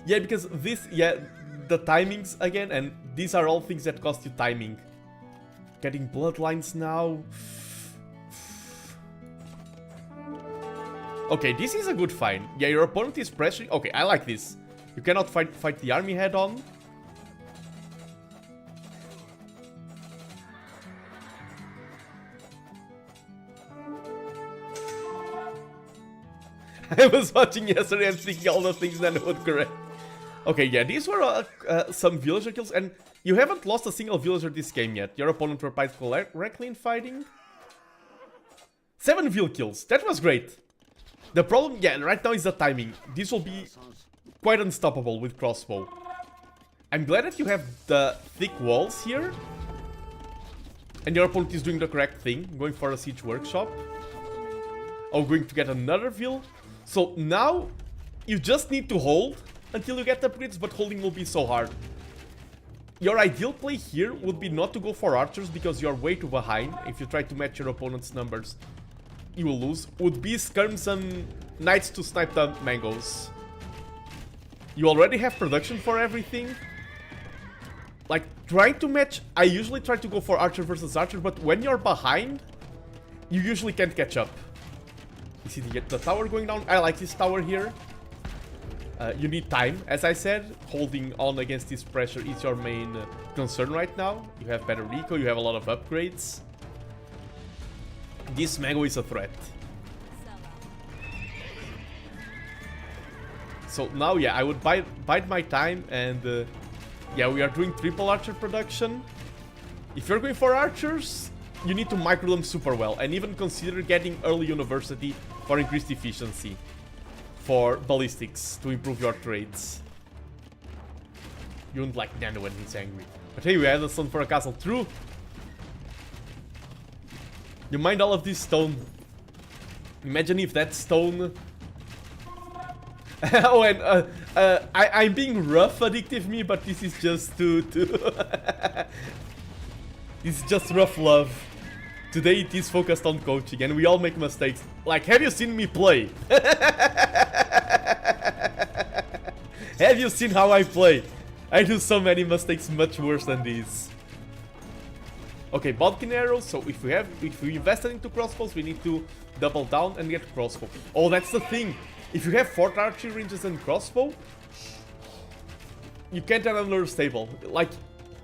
Speaker 1: Yeah, because this, yeah, the timings again, and these are all things that cost you timing. Getting bloodlines now. Okay, this is a good fight. Yeah, your opponent is pressuring. Okay, I like this. You cannot fight the army head on. I was watching yesterday and thinking all the things Nando would correct. Okay, yeah, these were some villager kills, and you haven't lost a single villager this game yet. Your opponent replied correctly in fighting. 7 vill kills, that was great. The problem, yeah, right now is the timing. This will be quite unstoppable with crossbow. I'm glad that you have the thick walls here. And your opponent is doing the correct thing, going for a siege workshop. Oh, going to get another vill. So now, you just need to hold until you get the upgrades, but holding will be so hard. Your ideal play here would be not to go for archers because you're way too behind. If you try to match your opponent's numbers, you will lose. Would be skirms and knights to snipe the mangoes. You already have production for everything. Like, trying to match, I usually try to go for archer versus archer, but when you're behind, you usually can't catch up. You see the tower going down? I like this tower here. You need time, as I said. Holding on against this pressure is your main concern right now. You have better recall, you have a lot of upgrades. This mango is a threat. So now, yeah, I would bide my time and... yeah, we are doing triple archer production. If you're going for archers, you need to micro them super well. And even consider getting early university for increased efficiency. For ballistics, to improve your trades. You won't like Nando when he's angry. But hey, we had a stone for a castle. True. You mind all of this stone. Imagine if that stone... oh, and I'm being rough, addictive me, but this is just too... This is just rough love. Today it is focused on coaching, and we all make mistakes. Like, have you seen me play? Have you seen how I play? I do so many mistakes much worse than these. Okay, Bodkin arrows. So if we invested into crossbows, we need to double down and get crossbow. Oh, that's the thing. If you have 4 archery ranges and crossbow, you can't have another stable. Like,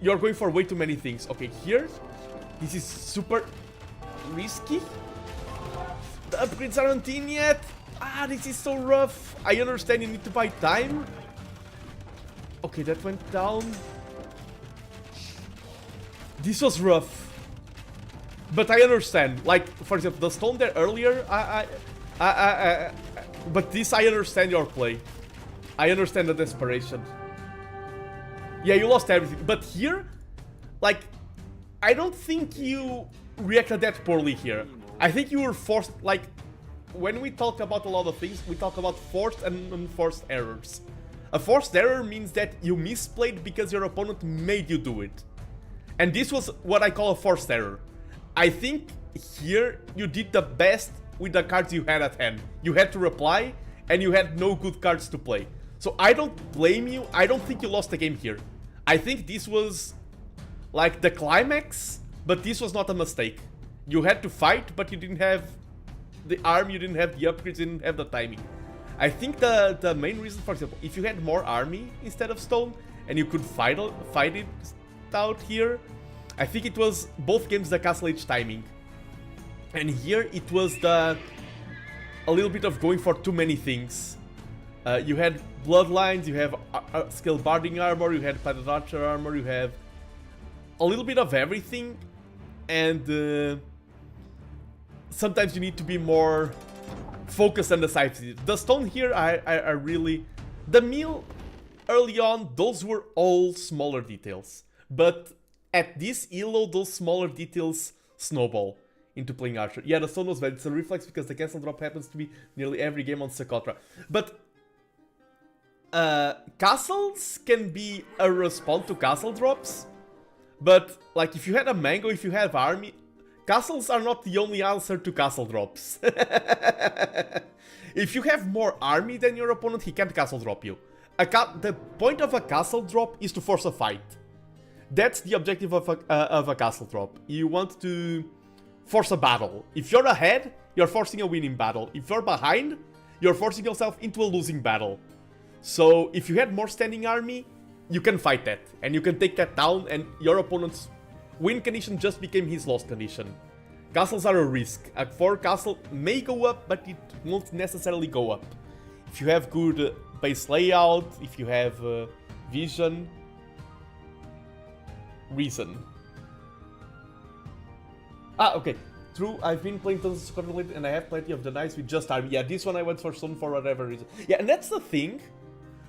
Speaker 1: you're going for way too many things. Okay, here, this is super risky. The upgrades aren't in yet. Ah, this is so rough. I understand you need to buy time. Okay, that went down. This was rough. But I understand. Like, for example, the stone there earlier, but this, I understand your play. I understand the desperation. Yeah, you lost everything. But here, like, I don't think you reacted that poorly here. I think you were forced, like, when we talk about a lot of things, we talk about forced and unforced errors. A forced error means that you misplayed because your opponent made you do it. And this was what I call a forced error. I think here you did the best with the cards you had at hand. You had to reply, and you had no good cards to play. So I don't blame you. I don't think you lost the game here. I think this was like the climax, but this was not a mistake. You had to fight, but you didn't have the arm, you didn't have the upgrades, you didn't have the timing. I think the main reason, for example, if you had more army instead of stone, and you could fight it out here, I think it was both games the castle age timing. And here it was a little bit of going for too many things. You had bloodlines, you have skill barding armor, you had plated archer armor, you have a little bit of everything, and sometimes you need to be more focused and decisive. The stone here are really... The meal early on, those were all smaller details. But at this ELO, those smaller details snowball into playing archer. Yeah, the stone was bad. It's a reflex because the castle drop happens to be nearly every game on Socotra. But castles can be a response to castle drops. But like if you had a mango, if you have army, castles are not the only answer to castle drops. If you have more army than your opponent, he can't castle drop you. The point of a castle drop is to force a fight. That's the objective of a castle drop. You want to force a battle. If you're ahead, you're forcing a winning battle. If you're behind, you're forcing yourself into a losing battle. So if you had more standing army, you can fight that. And you can take that down, and your opponent's win condition just became his loss condition. Castles are a risk. A 4 castle may go up, but it won't necessarily go up. if you have good base layout, if you have vision, reason. Ah, okay. True, I've been playing tons of Squadron lately, and I have plenty of the knights with just army. Yeah, this one I went for stone for whatever reason. Yeah, and that's the thing.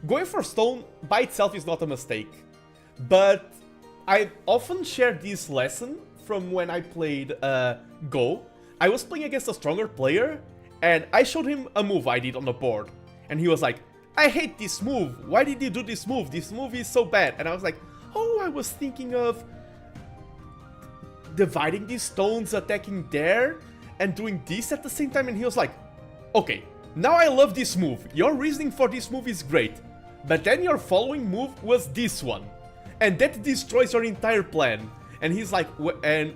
Speaker 1: Going for stone by itself is not a mistake. But I often share this lesson from when I played Go. I was playing against a stronger player, and I showed him a move I did on the board. And he was like, I hate this move. Why did you do this move? This move is so bad. And I was like, oh, I was thinking of dividing these stones, attacking there, and doing this at the same time. And he was like, okay, now I love this move. Your reasoning for this move is great. But then your following move was this one. And that destroys your entire plan. And he's like, and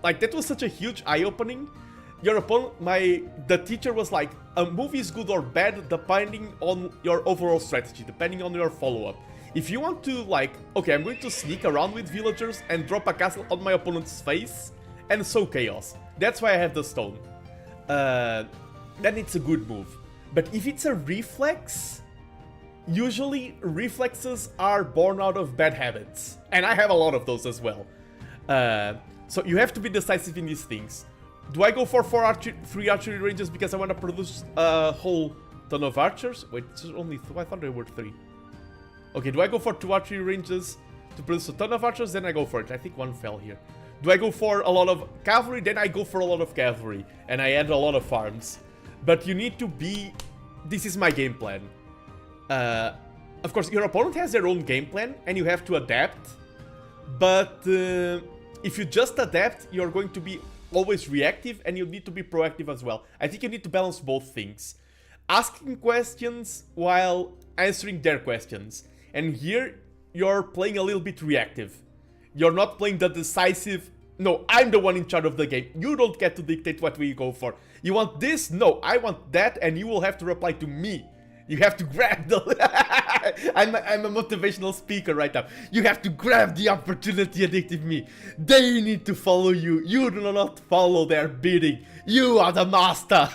Speaker 1: like that was such a huge eye-opening. Your opponent, the teacher was like, a move is good or bad depending on your overall strategy, depending on your follow-up. If you want to, like, okay, I'm going to sneak around with villagers and drop a castle on my opponent's face and sow chaos. That's why I have the stone. Then it's a good move. But if it's a reflex, usually reflexes are born out of bad habits. And I have a lot of those as well. So you have to be decisive in these things. Do I go for 3 archery ranges because I want to produce a whole ton of archers? Wait, it's only 2? I thought there were 3. Okay, do I go for 2 archery ranges to produce a ton of archers? Then I go for it. I think one fell here. Do I go for a lot of cavalry? Then I go for a lot of cavalry. And I add a lot of farms. But you need to be... This is my game plan. Of course, your opponent has their own game plan, and you have to adapt. But if you just adapt, you're going to be always reactive, and you need to be proactive as well. I think you need to balance both things. Asking questions while answering their questions. And here, you're playing a little bit reactive. You're not playing the decisive, no, I'm the one in charge of the game. You don't get to dictate what we go for. You want this? No, I want that, and you will have to reply to me. You have to grab the... I'm a motivational speaker right now. You have to grab the opportunity, addictive me. They need to follow you. You do not follow their bidding. You are the master.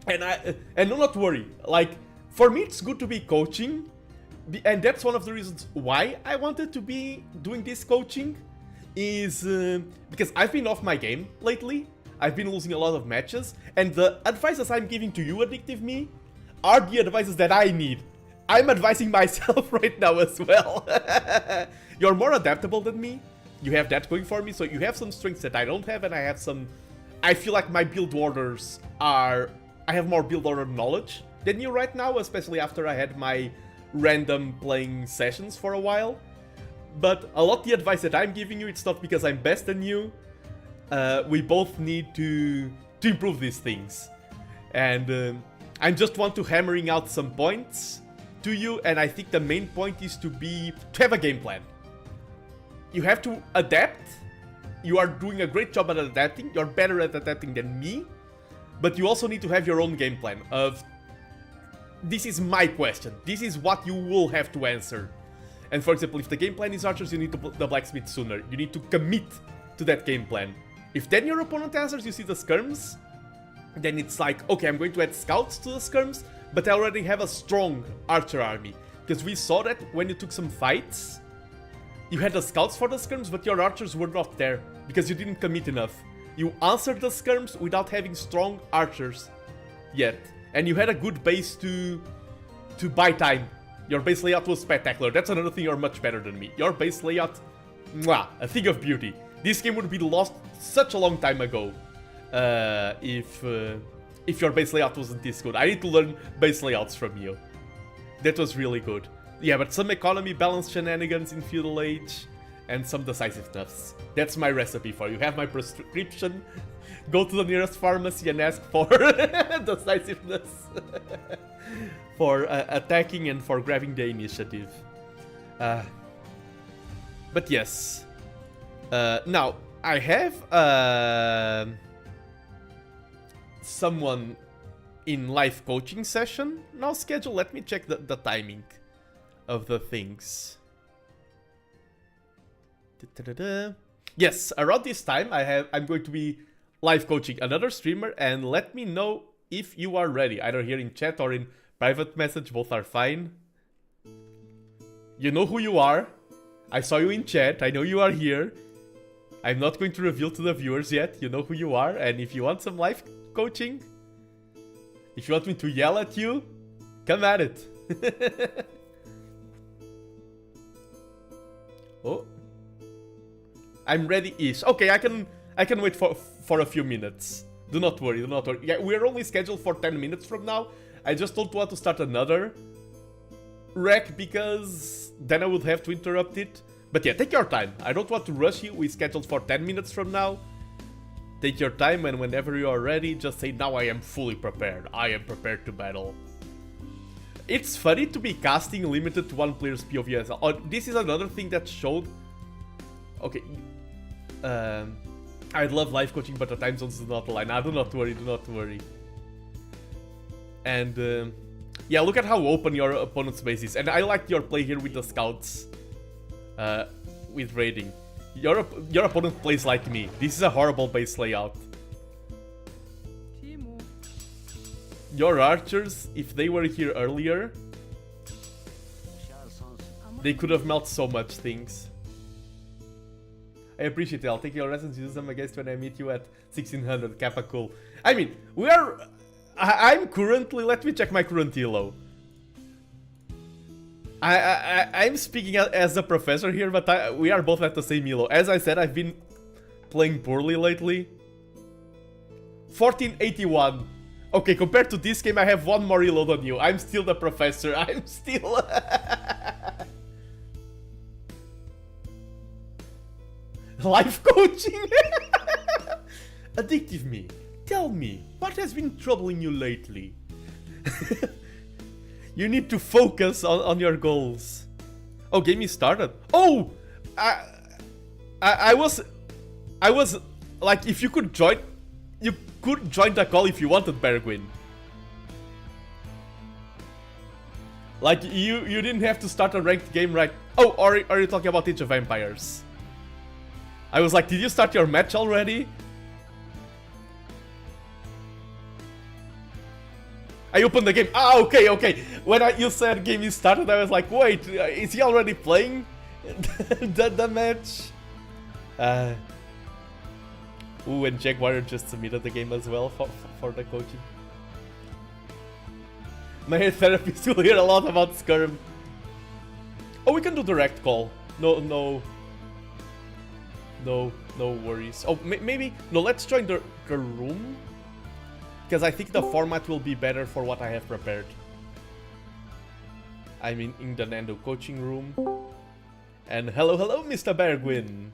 Speaker 1: And do not worry. Like, for me, it's good to be coaching. And that's one of the reasons why I wanted to be doing this coaching. Is because I've been off my game lately. I've been losing a lot of matches, and the advices I'm giving to you, addictive me, are the advices that I need. I'm advising myself right now as well. You're more adaptable than me. You have that going for me, so you have some strengths that I don't have, and I have some... I feel like my build orders are... I have more build order knowledge than you right now, especially after I had my random playing sessions for a while. But a lot of the advice that I'm giving you, it's not because I'm best than you. We both need to improve these things. And I just want to hammering out some points to you, and I think the main point is to have a game plan. You have to adapt. You are doing a great job at adapting. You're better at adapting than me. But you also need to have your own game plan of, this is my question. This is what you will have to answer. And for example, if the game plan is archers, you need to put the blacksmith sooner. You need to commit to that game plan. If then your opponent answers, you see the skirms, then it's like, okay, I'm going to add scouts to the skirms, but I already have a strong archer army. Because we saw that when you took some fights, you had the scouts for the skirms, but your archers were not there, because you didn't commit enough. You answered the skirms without having strong archers yet. And you had a good base to buy time. Your base layout was spectacular. That's another thing, you're much better than me. Your base layout, mwah, a thing of beauty. This game would be lost such a long time ago if your base layout wasn't this good. I need to learn base layouts from you. That was really good. Yeah, but some economy balance shenanigans in feudal age and some decisiveness. That's my recipe for you. Have my prescription. Go to the nearest pharmacy and ask for decisiveness. For attacking and for grabbing the initiative. But yes. Now, I have someone in live coaching session now scheduled. Let me check the timing of the things. Yes, around this time I'm going to be live coaching another streamer and let me know if you are ready, either here in chat or in private message, both are fine. You know who you are. I saw you in chat, I know you are here. I'm not going to reveal to the viewers yet, you know who you are, and if you want some live coaching, if you want me to yell at you, come at it. Oh. I'm ready-ish. Okay, I can wait for a few minutes. Do not worry, do not worry. Yeah, we're only scheduled for 10 minutes from now. I just don't want to start another rec because then I would have to interrupt it. But yeah, take your time. I don't want to rush you. We scheduled for 10 minutes from now. Take your time, and whenever you are ready, just say, now I am fully prepared. I am prepared to battle. It's funny to be casting limited to one player's POV as well. Oh, this is another thing that showed... Okay. I'd love live coaching, but the time zones do not align. Do not worry, do not worry. And yeah, look at how open your opponent's base is. And I like your play here with the scouts. With raiding. Your opponent plays like me. This is a horrible base layout. Your archers, if they were here earlier, they could have melted so much things. I appreciate it. I'll take your lessons, use them against when I meet you at 1600 Kappa cool. I mean, I'm currently, let me check my current ELO. I'm speaking as a professor here, but we are both at the same ELO. As I said, I've been playing poorly lately. 1481. Okay, compared to this game, I have one more ELO than you. I'm still the professor. I'm still... Life coaching? Addictive me. Tell me, what has been troubling you lately? You need to focus on your goals. Oh, game is started. Oh! I was like, if you could join the call if you wanted, Bergwin. Like, you didn't have to start a ranked game, right? Oh, or are you talking about Age of Empires? I was like, did you start your match already? I opened the game. Ah, okay, okay. When you said game is started, I was like, wait, is he already playing the match? Ooh, and Jaguar just submitted the game as well for the coaching. My therapist will hear a lot about Skirm. Oh, we can do direct call. No worries. Oh, maybe... No, let's join the room. Because I think the format will be better for what I have prepared. I'm in the Nando coaching room. And hello, Mr. Bergwin.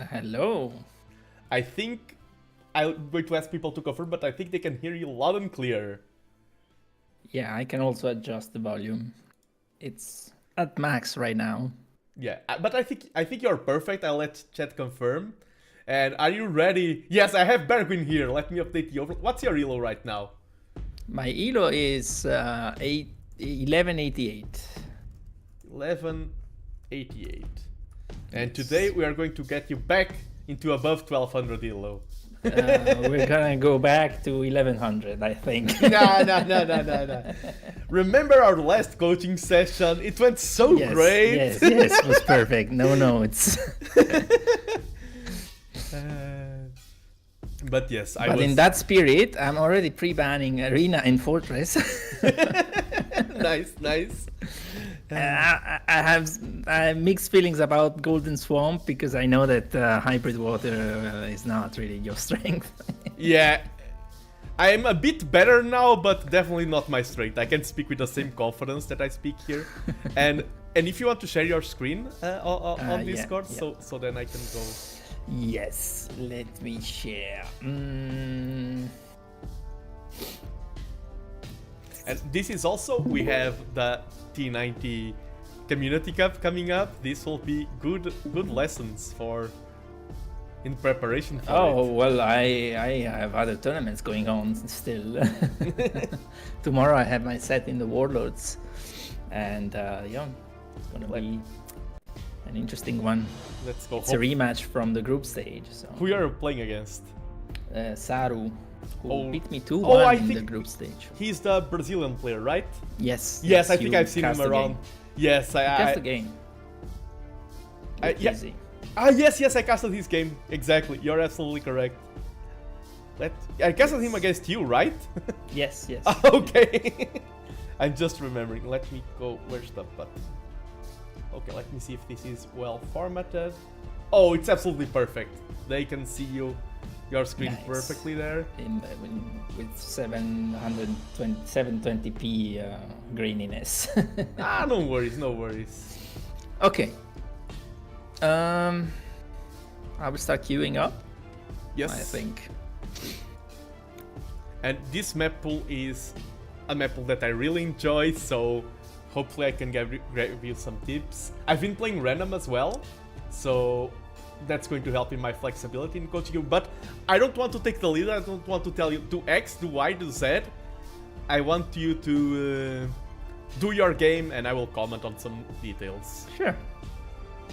Speaker 2: Hello.
Speaker 1: I think I'm going to ask people to confirm, but I think they can hear you loud and clear.
Speaker 2: Yeah, I can also adjust the volume. It's at max right now.
Speaker 1: Yeah, but I think you're perfect. I'll let chat confirm. And are you ready? Yes, I have Bergwin here. Let me update the overlay. What's your ELO right now?
Speaker 2: My ELO is 1188.
Speaker 1: 1188. And today we are going to get you back into above 1200 ELO.
Speaker 2: We're gonna go back to 1100, I think.
Speaker 1: No. Remember our last coaching session? It went so great.
Speaker 2: Yes, it was perfect. No, it's...
Speaker 1: But yes,
Speaker 2: But in that spirit, I'm already pre-banning Arena and Fortress.
Speaker 1: Nice.
Speaker 2: I have mixed feelings about Golden Swamp because I know that hybrid water is not really your strength.
Speaker 1: Yeah, I'm a bit better now, but definitely not my strength. I can speak with the same confidence that I speak here. And if you want to share your screen on Discord,
Speaker 2: yeah.
Speaker 1: So then I can go.
Speaker 2: Yes, let me share.
Speaker 1: And this is also, we have the T90 Community Cup coming up. This will be good lessons in preparation for it.
Speaker 2: Well, I have other tournaments going on still. Tomorrow I have my set in the Warlords, and it's gonna be an interesting one.
Speaker 1: Let's go.
Speaker 2: It's a rematch from the group stage. So.
Speaker 1: Who are you playing against?
Speaker 2: Saru, who beat me 2-1
Speaker 1: Oh, I
Speaker 2: in the
Speaker 1: think
Speaker 2: group stage.
Speaker 1: he's the Brazilian player, right?
Speaker 2: Yes.
Speaker 1: Yes, I think I've seen him
Speaker 2: cast the
Speaker 1: around.
Speaker 2: game.
Speaker 1: Yes,
Speaker 2: Cast the game.
Speaker 1: yeah.
Speaker 2: Easy.
Speaker 1: Yes, I casted his game. Exactly, you're absolutely correct. I casted him against you, right?
Speaker 2: Yes.
Speaker 1: Okay. I'm just remembering. Let me go. Where's the button? Okay, let me see if this is well formatted. Oh, it's absolutely perfect. They can see your screen
Speaker 2: Nice.
Speaker 1: perfectly there.
Speaker 2: With 720p graininess.
Speaker 1: No worries, no worries.
Speaker 2: Okay. I will start queuing up.
Speaker 1: Yes.
Speaker 2: I think.
Speaker 1: And this map pool is a map pool that I really enjoy, so hopefully I can give you some tips. I've been playing random as well, so that's going to help in my flexibility in coaching you. But I don't want to take the lead. I don't want to tell you do X, do Y, do Z. I want you to do your game, and I will comment on some details.
Speaker 2: Sure.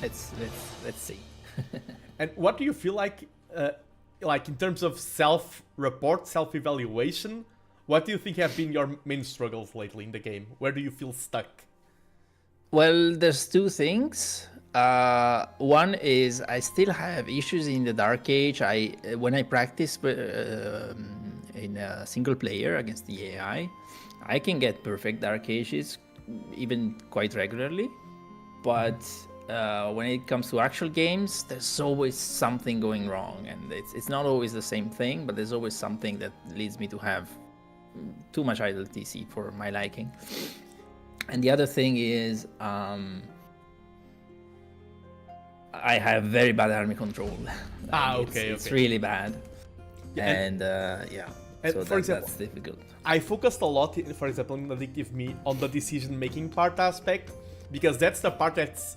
Speaker 2: Let's see.
Speaker 1: And what do you feel like in terms of self-report, self-evaluation? What do you think have been your main struggles lately in the game? Where do you feel stuck?
Speaker 2: Well, there's two things. One is I still have issues in the Dark Age. When I practice in a single player against the AI, I can get perfect Dark Ages even quite regularly. But when it comes to actual games, there's always something going wrong, and it's not always the same thing, but there's always something that leads me to have too much idle TC for my liking. And the other thing is I have very bad army control. It's really bad.
Speaker 1: Yeah,
Speaker 2: and so
Speaker 1: for example,
Speaker 2: that's difficult.
Speaker 1: I focused a lot, for example, in Addictive Me on the decision-making part aspect, because that's the part that's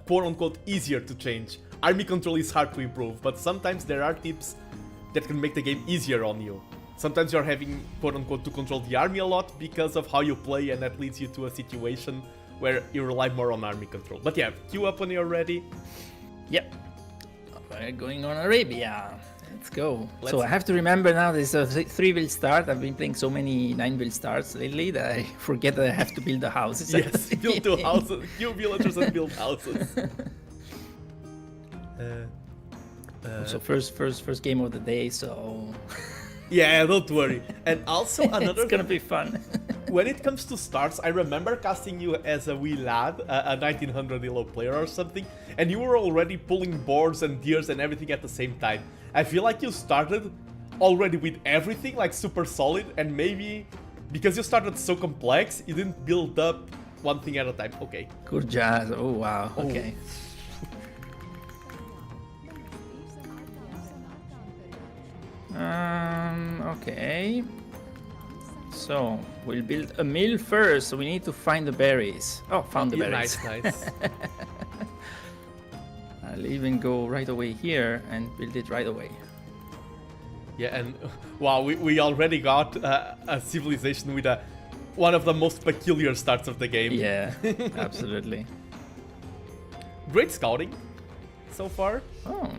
Speaker 1: quote-unquote easier to change. Army control is hard to improve, but sometimes there are tips that can make the game easier on you. Sometimes you're having quote-unquote to control the army a lot because of how you play, and that leads you to a situation where you rely more on army control. But yeah, queue up when you're ready.
Speaker 2: Yep. We're going on Arabia. Let's go. So I have to remember now this is a 3-wheel start. I've been playing so many 9-wheel starts lately that I forget that I have to build the houses.
Speaker 1: Yes, build 2 houses, kill villagers and build houses.
Speaker 2: So first game of the day, so...
Speaker 1: Yeah, don't worry. And also another...
Speaker 2: It's gonna be fun.
Speaker 1: When it comes to starts, I remember casting you as a wee lad, a 1900 ELO player or something, and you were already pulling boards and deers and everything at the same time. I feel like you started already with everything, like super solid, and maybe because you started so complex, you didn't build up one thing at a time. Okay.
Speaker 2: Good jazz. Oh, wow. Okay. Okay. So, we'll build a mill first, so we need to find the berries. Oh, found the berries.
Speaker 1: Nice.
Speaker 2: I'll even go right away here and build it right away.
Speaker 1: Yeah, and wow, we already got a civilization with one of the most peculiar starts of the game.
Speaker 2: Yeah, absolutely.
Speaker 1: Great scouting so far.
Speaker 2: Oh,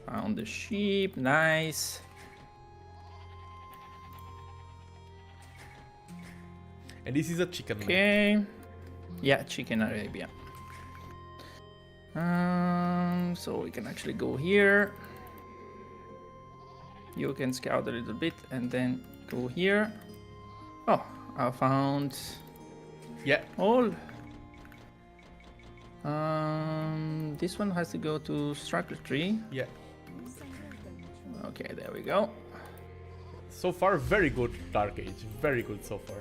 Speaker 2: found the sheep, nice.
Speaker 1: And this is a chicken.
Speaker 2: Okay. Yeah, chicken Arabia. So we can actually go here. You can scout a little bit and then go here. Oh, I found all. This one has to go to structure tree.
Speaker 1: Yeah.
Speaker 2: Okay, there we go.
Speaker 1: So far, very good Dark Age. Very good so far.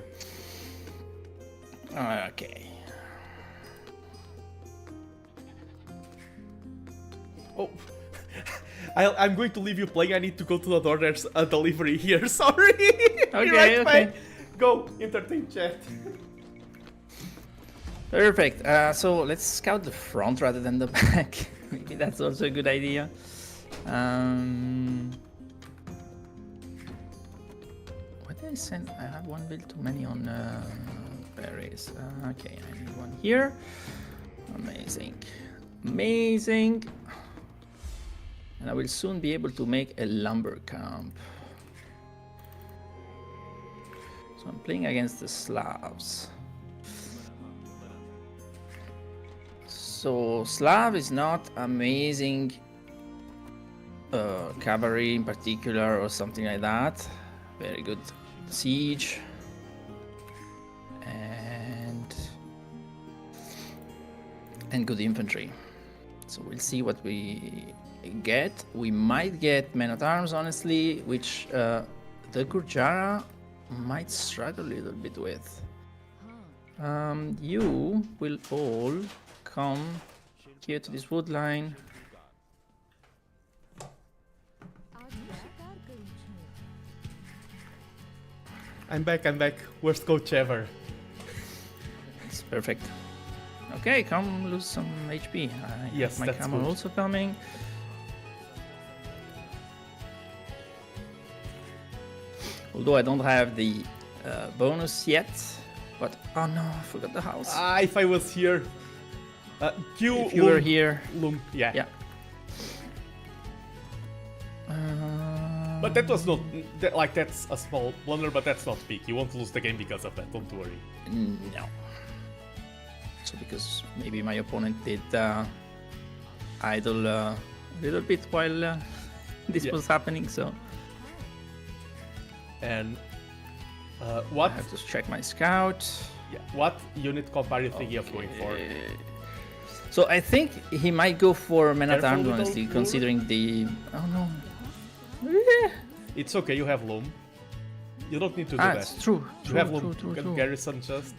Speaker 2: Okay.
Speaker 1: Oh, I'm going to leave you playing. I need to go to the door. There's a delivery here. Sorry.
Speaker 2: Okay, okay.
Speaker 1: Go entertain chat.
Speaker 2: Perfect. So let's scout the front rather than the back. Maybe that's also a good idea. What did I send? I have one build too many on berries. Okay, I need one here. Amazing. Amazing. And I will soon be able to make a lumber camp. So I'm playing against the Slavs. So Slav is not amazing cavalry in particular or something like that. Very good siege. And good infantry. So we'll see what we get. We might get men-at-arms, honestly, which the Gurjara might struggle a little bit with. You will all come here to this wood line.
Speaker 1: I'm back. Worst coach ever.
Speaker 2: It's perfect. Okay, come lose some HP.
Speaker 1: Yes,
Speaker 2: my
Speaker 1: that's
Speaker 2: camel
Speaker 1: good.
Speaker 2: also coming. Although I don't have the bonus yet, but oh no, I forgot the house.
Speaker 1: If I was here,
Speaker 2: If you were here,
Speaker 1: Loom, yeah.
Speaker 2: yeah.
Speaker 1: But that was not like that's a small blunder, but that's not big. You won't lose the game because of that. Don't worry.
Speaker 2: No. So because maybe my opponent did idle a little bit while this was happening, so
Speaker 1: and what?
Speaker 2: I have to check my scout.
Speaker 1: Yeah, what unit comp are you thinking of going for?
Speaker 2: So I think he might go for men-at-arms,
Speaker 1: Careful,
Speaker 2: honestly,
Speaker 1: little
Speaker 2: considering the... Oh no.
Speaker 1: It's okay, you have Loom. You don't need to do that.
Speaker 2: It's true.
Speaker 1: You have Loom.
Speaker 2: True,
Speaker 1: You can
Speaker 2: true.
Speaker 1: garrison just.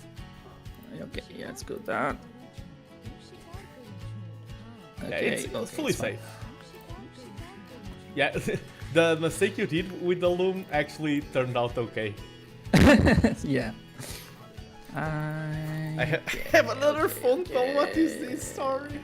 Speaker 2: Okay, yeah, let's go that.
Speaker 1: Yeah,
Speaker 2: Okay,
Speaker 1: it's fully
Speaker 2: fine.
Speaker 1: safe. Yeah, the mistake you did with the Loom actually turned out okay.
Speaker 2: Yeah.
Speaker 1: I have another phone call. What is this? Sorry.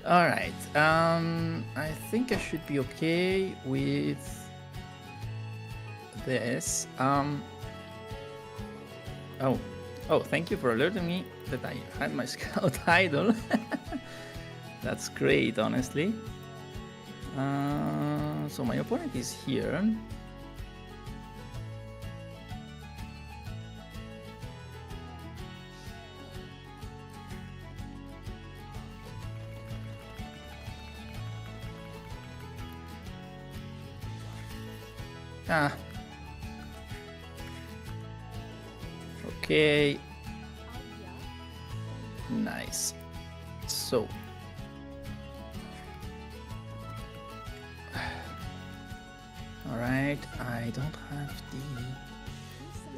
Speaker 2: All right. I think I should be okay with this. Oh, thank you for alerting me that I had my scout idle. That's great, honestly. So my opponent is here. Okay. Nice. So. All right. I don't have the.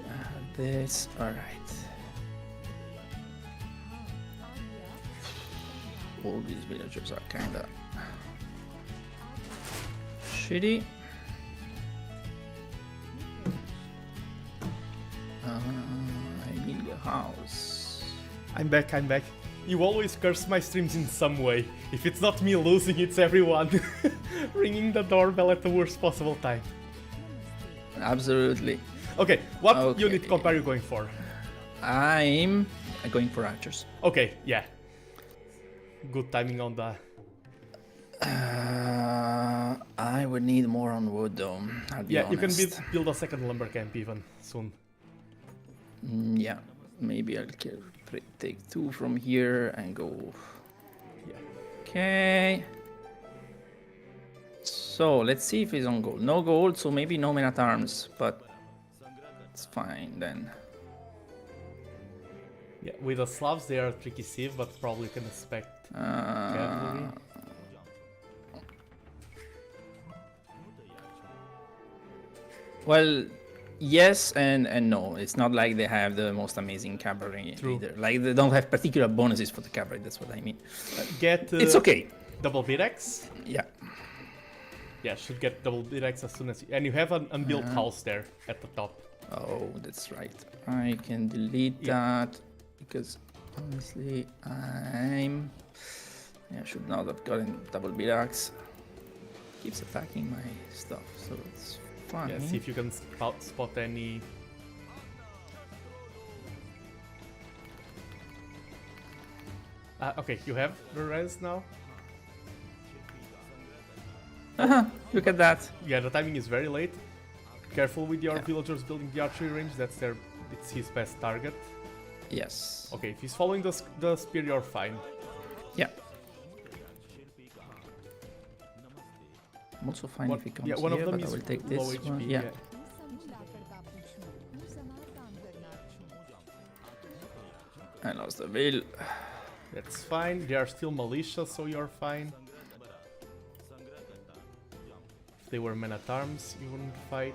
Speaker 2: I have this. All right. All these villagers are kinda shitty. I need a house.
Speaker 1: I'm back. You always curse my streams in some way. If it's not me losing, it's everyone ringing the doorbell at the worst possible time.
Speaker 2: Absolutely.
Speaker 1: Okay, what unit comp are you going for?
Speaker 2: I'm going for archers.
Speaker 1: Okay, yeah. Good timing on the...
Speaker 2: I would need more on wood though, I'll be
Speaker 1: yeah, you can
Speaker 2: honest.
Speaker 1: build a second lumber camp even soon.
Speaker 2: Yeah, maybe I'll take 2 from here and go.
Speaker 1: Yeah.
Speaker 2: Okay. So let's see if he's on gold. No gold, so maybe no men at arms, but it's fine then.
Speaker 1: Yeah, with the Slavs they are tricky sieve, but probably can expect cavalry.
Speaker 2: Well, yes and no. It's not like they have the most amazing cavalry either. Like they don't have particular bonuses for the cavalry. That's what I mean. It's okay.
Speaker 1: Double B-Rex?
Speaker 2: Yeah.
Speaker 1: Yeah, should get double B-Rex as soon as and you have an unbuilt house there at the top.
Speaker 2: Oh, that's right. I can delete that because honestly, I should not have gotten double B-Rex. Keeps attacking my stuff, so it's fine.
Speaker 1: Yeah, see if you can spot any. Okay, you have the res now.
Speaker 2: Look at that.
Speaker 1: Yeah, the timing is very late. Careful with your villagers building the archery range. It's his best target.
Speaker 2: Yes.
Speaker 1: Okay, if he's following the spear, you're fine.
Speaker 2: Yeah. I'm also fine if he comes
Speaker 1: one
Speaker 2: here,
Speaker 1: of them
Speaker 2: but I
Speaker 1: is
Speaker 2: will take
Speaker 1: low
Speaker 2: this
Speaker 1: HP.
Speaker 2: one. Yeah. I lost the wheel.
Speaker 1: That's fine. They are still malicious, so you're fine. If they were men at arms, you wouldn't fight.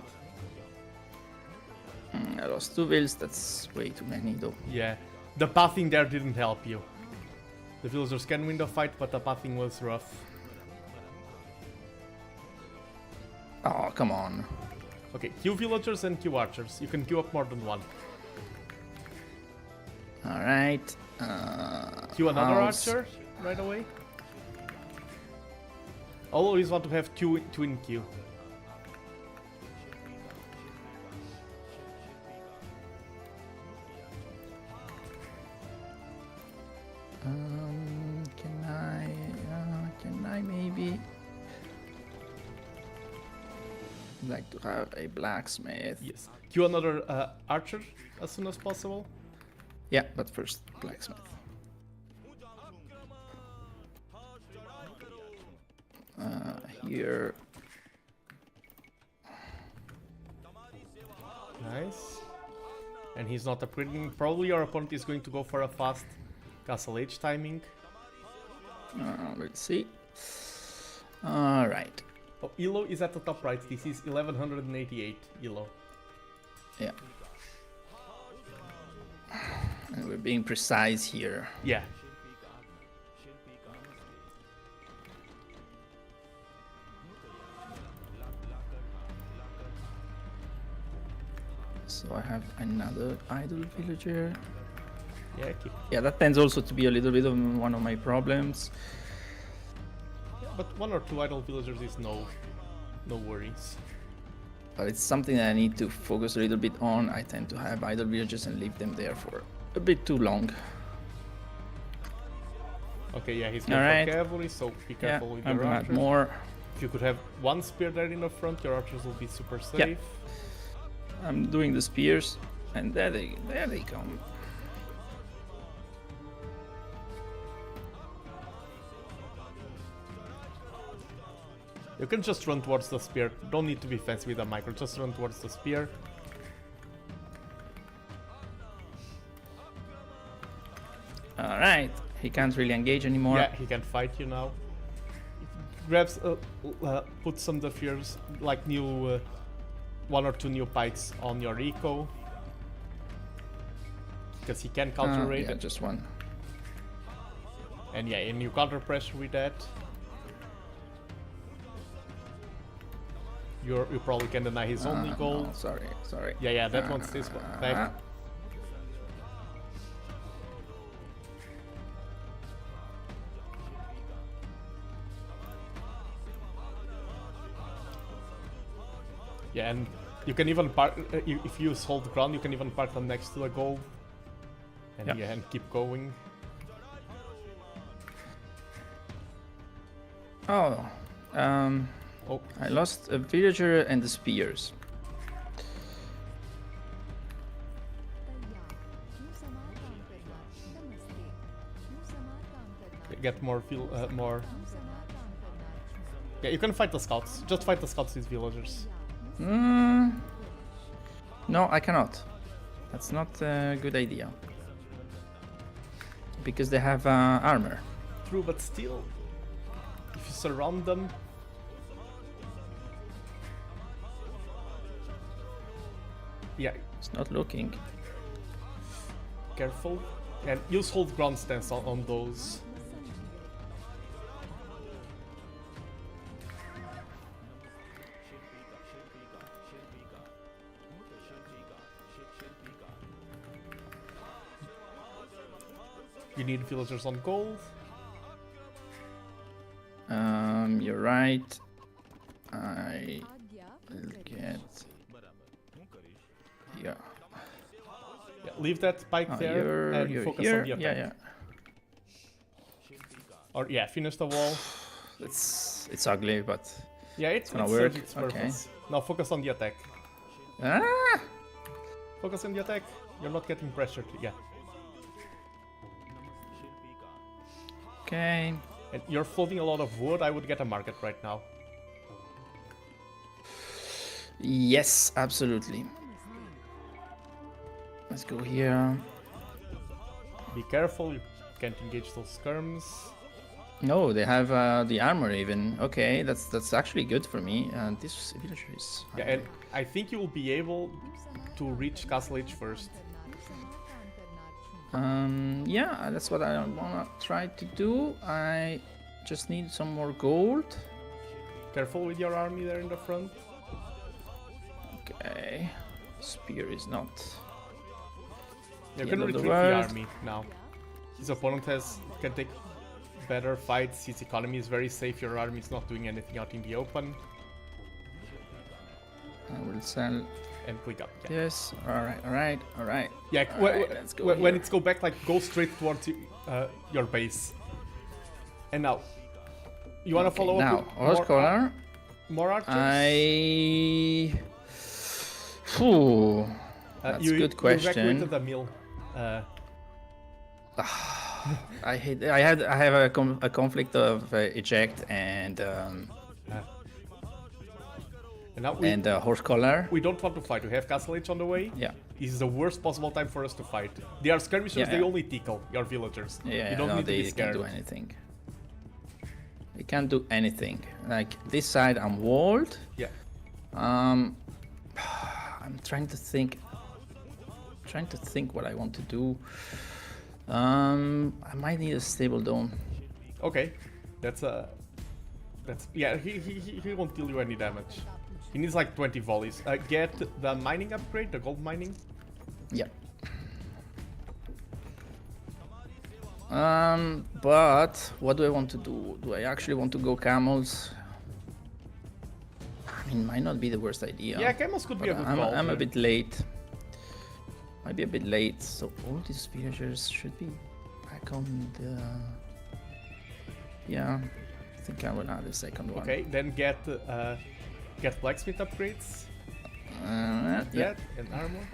Speaker 2: I lost 2 wheels. That's way too many, though.
Speaker 1: Yeah, the pathing there didn't help you. The villagers can win the fight, but the pathing was rough.
Speaker 2: Oh, come on.
Speaker 1: Okay, queue villagers and queue archers. You can queue up more than one.
Speaker 2: Alright.
Speaker 1: Queue another archer right away. Always want to have two in queue.
Speaker 2: Can I maybe... I'd like to have a blacksmith.
Speaker 1: Yes. Queue another archer as soon as possible.
Speaker 2: Yeah, but first blacksmith. Here.
Speaker 1: Nice. And he's not upgrading. Probably your opponent is going to go for a fast Castle Age timing.
Speaker 2: Let's see. Alright.
Speaker 1: Oh, ELO is at the top right. This is 1188 ELO.
Speaker 2: Yeah. And we're being precise here.
Speaker 1: Yeah.
Speaker 2: So I have another idle villager.
Speaker 1: Yeah, keep.
Speaker 2: Yeah, that tends also to be a little bit of one of my problems.
Speaker 1: But 1 or 2 idle villagers is no worries.
Speaker 2: But it's something that I need to focus a little bit on. I tend to have idle villagers and leave them there for a bit too long.
Speaker 1: Okay, yeah, he's going for cavalry, so be careful with your archers.
Speaker 2: More.
Speaker 1: If you could have 1 spear there in the front, your archers will be super safe.
Speaker 2: Yeah. I'm doing the spears, and there they come.
Speaker 1: You can just run towards the spear. Don't need to be fancy with a micro. Just run towards the spear.
Speaker 2: Alright, he can't really engage anymore.
Speaker 1: Yeah, he can fight you now. Grabs, put some defeaters, like new, 1 or 2 new pikes on your eco. Because he can counter raid.
Speaker 2: Yeah, just 1.
Speaker 1: And yeah, and you counter pressure with that. You probably can deny his only goal.
Speaker 2: No, sorry.
Speaker 1: Yeah, that one stays back. Yeah, and you can even park, if you use hold ground, you can even park them next to the goal. And yeah, and keep going.
Speaker 2: Oh, I lost a villager and the spears.
Speaker 1: Get more more. Yeah, you can fight the scouts. Just fight the scouts with villagers.
Speaker 2: No, I cannot. That's not a good idea. Because they have armor.
Speaker 1: True, but still, if you surround them. Yeah.
Speaker 2: It's not looking.
Speaker 1: Careful. And use hold ground stance on those. You need villagers on gold.
Speaker 2: You're right. I will get... Yeah.
Speaker 1: Yeah, leave that pike there and focus on the attack.
Speaker 2: Yeah.
Speaker 1: Or yeah, finish the wall.
Speaker 2: It's ugly, but
Speaker 1: Yeah, it
Speaker 2: gonna
Speaker 1: serves
Speaker 2: work.
Speaker 1: its purpose. Now focus on the attack.
Speaker 2: ah!
Speaker 1: Focus on the attack. You're not getting pressured. Yeah.
Speaker 2: Okay.
Speaker 1: And you're floating a lot of wood. I would get a market right now.
Speaker 2: Yes, absolutely. Let's go here.
Speaker 1: Be careful. You can't engage those skirms.
Speaker 2: No, they have the armor even. Okay, that's actually good for me. And this villager is.
Speaker 1: Yeah, and I think you will be able to reach Castle Age first.
Speaker 2: Yeah, that's what I wanna try to do. I just need some more gold.
Speaker 1: Careful with your army there in the front.
Speaker 2: Okay, spear is not.
Speaker 1: You
Speaker 2: the
Speaker 1: can
Speaker 2: end of the
Speaker 1: retreat the
Speaker 2: world.
Speaker 1: army now. His opponent can take better fights. His economy is very safe. Your army is not doing anything out in the open.
Speaker 2: I will sell
Speaker 1: And click up. Yeah.
Speaker 2: this. Alright.
Speaker 1: Yeah,
Speaker 2: Alright, let's go
Speaker 1: when
Speaker 2: here.
Speaker 1: it's go back, like go straight towards your base. And now, you wanna follow
Speaker 2: now,
Speaker 1: up with
Speaker 2: horse collar.
Speaker 1: more archers?
Speaker 2: Phew, that's a good
Speaker 1: You
Speaker 2: question.
Speaker 1: evacuated the mill.
Speaker 2: I have a conflict of eject and
Speaker 1: now
Speaker 2: horse collar.
Speaker 1: we don't want to fight. We have Castle Age on the way.
Speaker 2: Yeah.
Speaker 1: This is the worst possible time for us to fight. They are skirmishers.
Speaker 2: Yeah,
Speaker 1: they
Speaker 2: yeah.
Speaker 1: only tickle your villagers.
Speaker 2: Yeah,
Speaker 1: you don't
Speaker 2: no,
Speaker 1: need to
Speaker 2: they
Speaker 1: be scared.
Speaker 2: can't do anything. They can't do anything. Like this side, I'm walled.
Speaker 1: Yeah.
Speaker 2: I'm trying to think. What I want to do. I might need a stable dome.
Speaker 1: Okay, that's yeah. He won't deal you any damage. He needs like 20 volleys. Get the mining upgrade, the gold mining.
Speaker 2: Yeah. But what do I want to do? Do I actually want to go camels? I mean, might not be the worst idea.
Speaker 1: Yeah, camels could be a
Speaker 2: But
Speaker 1: good call.
Speaker 2: I'm a bit late. Might be a bit late. So all these villagers should be back on the. Yeah, I think I will add a second one.
Speaker 1: Okay, then get blacksmith upgrades.
Speaker 2: Yeah.
Speaker 1: That and armor.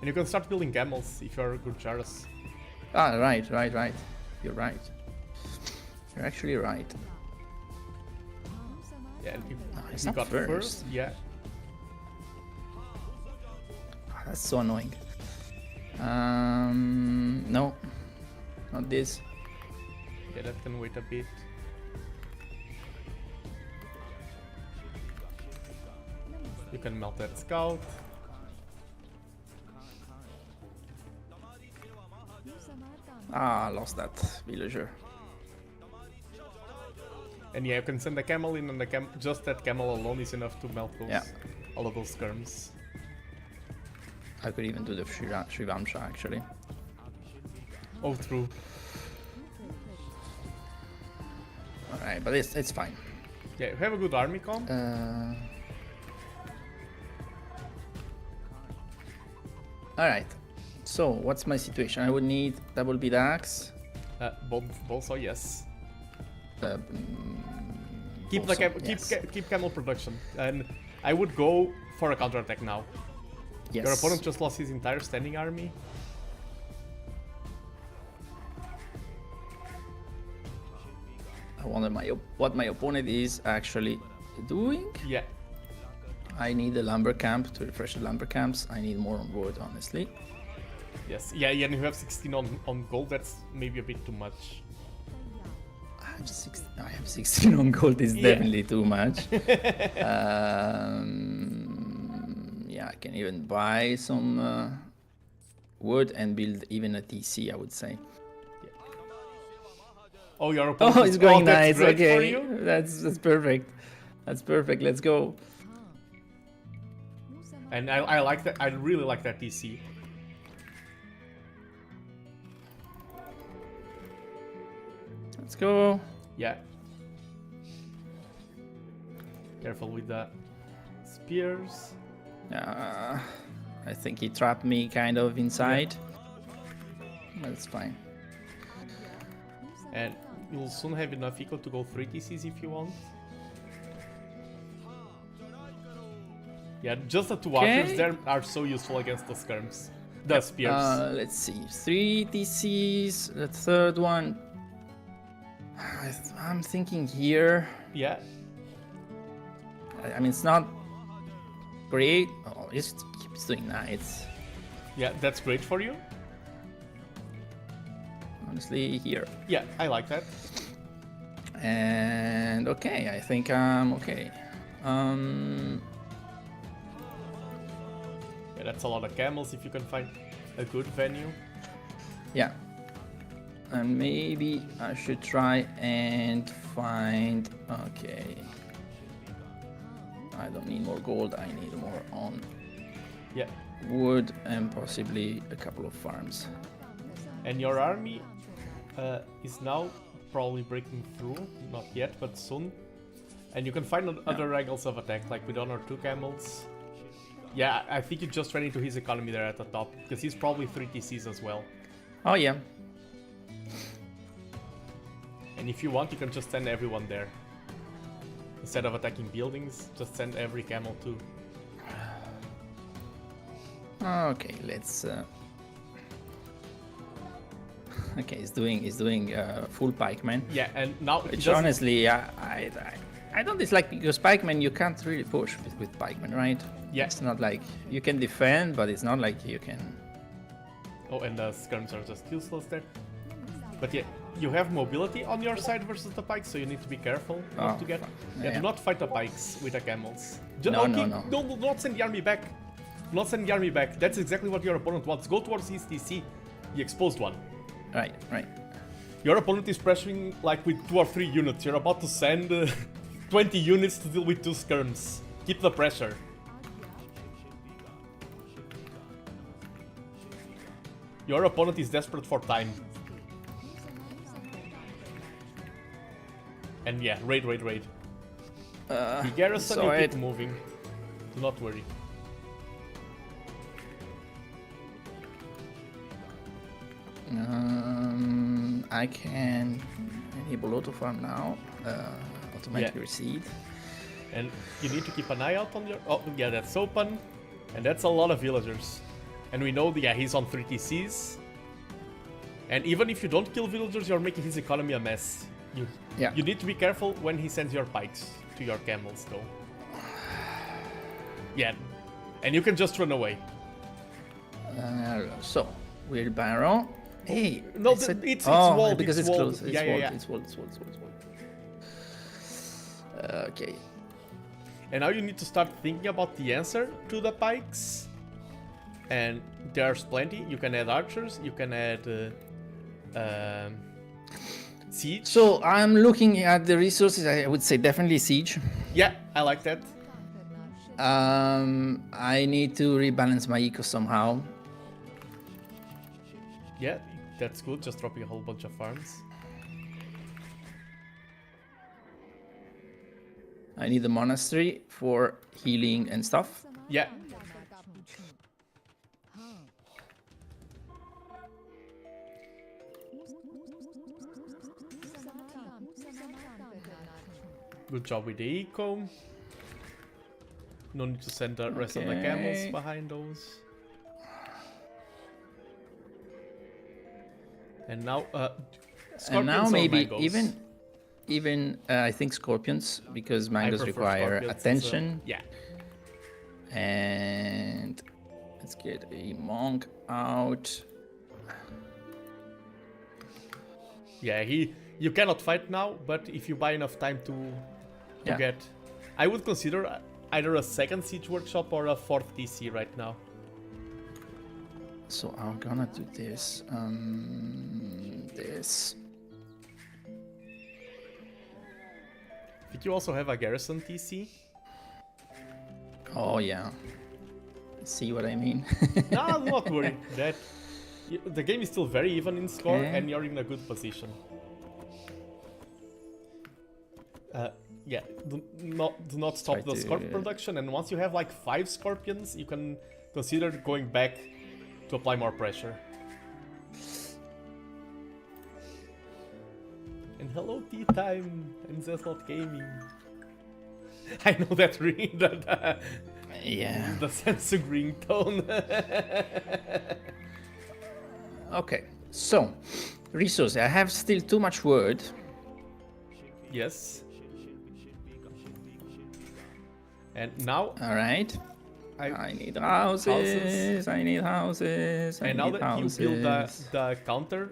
Speaker 1: And you can start building camels if you're good Jairus.
Speaker 2: Ah, right. You're right. You're actually right.
Speaker 1: Yeah, and
Speaker 2: No, it's
Speaker 1: you
Speaker 2: not
Speaker 1: got
Speaker 2: first.
Speaker 1: Yeah.
Speaker 2: Ah, that's so annoying. No, not this.
Speaker 1: Yeah, that can wait a bit. You can melt that scout.
Speaker 2: Ah, lost that villager.
Speaker 1: And yeah, you can send the camel in, and just that camel alone is enough to melt those,
Speaker 2: Yeah.
Speaker 1: all of those skirms.
Speaker 2: I could even do the Shrivamsha actually.
Speaker 1: Oh, true.
Speaker 2: Alright, but it's fine.
Speaker 1: Yeah, you have a good army comp.
Speaker 2: Alright, so what's my situation? I would need double beat axe.
Speaker 1: Both also yes.
Speaker 2: Uh,
Speaker 1: Keep
Speaker 2: also,
Speaker 1: the keep camel production, and I would go for a counterattack now.
Speaker 2: yes.
Speaker 1: Your opponent just lost his entire standing army.
Speaker 2: I wonder what my opponent is actually doing.
Speaker 1: Yeah.
Speaker 2: I need a lumber camp to refresh the lumber camps. I need more on wood, honestly.
Speaker 1: Yes. Yeah. Yeah. And you have 16 on gold. That's maybe a bit too much.
Speaker 2: I have 16 on gold. Is
Speaker 1: Yeah.
Speaker 2: definitely too much. Yeah, I can even buy some wood and build even a TC, I would say.
Speaker 1: Oh, your opponent.
Speaker 2: Oh, it's going
Speaker 1: that's
Speaker 2: nice.
Speaker 1: great for
Speaker 2: Okay,
Speaker 1: you.
Speaker 2: that's perfect. That's perfect. Let's go.
Speaker 1: And I like that. I really like that DC.
Speaker 2: Let's go.
Speaker 1: Yeah. Careful with the spears.
Speaker 2: I think he trapped me kind of inside. That's fine.
Speaker 1: And you'll soon have enough eco to go 3 TCs if you want. Yeah, just the 2 archers there are so useful against the skirms. The spears.
Speaker 2: Let's see. 3 DCs. The third one. I'm thinking here.
Speaker 1: Yeah.
Speaker 2: I mean, it's not great. Oh, it keeps doing nice.
Speaker 1: Yeah, that's great for you.
Speaker 2: Honestly, here.
Speaker 1: Yeah, I like that.
Speaker 2: And okay, I think I'm okay.
Speaker 1: Yeah, that's a lot of camels if you can find a good venue.
Speaker 2: Yeah. And maybe I should try and find... Okay. I don't need more gold, I need more on
Speaker 1: Yeah.
Speaker 2: wood and possibly a couple of farms.
Speaker 1: And your army is now probably breaking through. Not yet, but soon. And you can find other angles of attack, like with 1 or 2 camels. Yeah, I think you just ran into his economy there at the top, because he's probably 3 TCs as well.
Speaker 2: Oh yeah.
Speaker 1: And if you want, you can just send everyone there. Instead of attacking buildings, just send every camel too.
Speaker 2: Okay, let's... Okay, he's doing full pikeman.
Speaker 1: Yeah, and now...
Speaker 2: Which honestly, I don't dislike, because pikeman you can't really push with pikeman, right?
Speaker 1: Yeah.
Speaker 2: It's not like you can defend, but it's not like you can...
Speaker 1: Oh, and the skirms are just useless there. But yeah, you have mobility on your side versus the pikes, so you need to be careful not to get... Yeah, do not fight the pikes with the camels.
Speaker 2: No.
Speaker 1: Do not send the army back. Do not send the army back. That's exactly what your opponent wants. Go towards his TC, the exposed one.
Speaker 2: Right.
Speaker 1: Your opponent is pressuring like with 2 or 3 units. You're about to send 20 units to deal with 2 skirms. Keep the pressure. Your opponent is desperate for time. And yeah, raid. The garrison will keep moving. Do not worry.
Speaker 2: I can enable auto farm now. Automatic reseed.
Speaker 1: And you need to keep an eye out on your... Oh, yeah, that's open. And that's a lot of villagers. And we know, yeah, he's on 3 TCs. And even if you don't kill villagers, you're making his economy a mess. You need to be careful when he sends your pikes to your camels, though. Yeah, and you can just run away.
Speaker 2: So, wheelbarrow. Hey,
Speaker 1: no, it's walled.
Speaker 2: Because it's
Speaker 1: walled.
Speaker 2: close.
Speaker 1: Yeah.
Speaker 2: It's walled. Okay.
Speaker 1: And now you need to start thinking about the answer to the pikes. And there's plenty. You can add archers. You can add siege.
Speaker 2: So I'm looking at the resources. I would say definitely siege.
Speaker 1: Yeah, I like that.
Speaker 2: I need to rebalance my eco somehow.
Speaker 1: Yeah, that's good. Just dropping a whole bunch of farms.
Speaker 2: I need the monastery for healing and stuff.
Speaker 1: Yeah. Good job with the eco. No need to send the rest of the camels behind those. And now, scorpions
Speaker 2: maybe
Speaker 1: mangoes?
Speaker 2: even I think scorpions, because mangoes require attention.
Speaker 1: Yeah.
Speaker 2: And let's get a monk out.
Speaker 1: Yeah, you cannot fight now, but if you buy enough time to get, I would consider either a second siege workshop or a 4th DC right now.
Speaker 2: So I'm gonna do this. This.
Speaker 1: I think you also have a garrison TC.
Speaker 2: Oh yeah. See what I mean?
Speaker 1: No, do not worry. The game is still very even in score, and you're in a good position. Yeah, do not stop the scorpion production, and once you have like 5 scorpions, you can consider going back to apply more pressure. And tea time and Zeslot Gaming. I know that ring,
Speaker 2: Yeah.
Speaker 1: the Samsung ringtone.
Speaker 2: Okay, so resources. I have still too much wood.
Speaker 1: Yes. And now
Speaker 2: All right. I need houses. I need houses.
Speaker 1: and now that you build the counter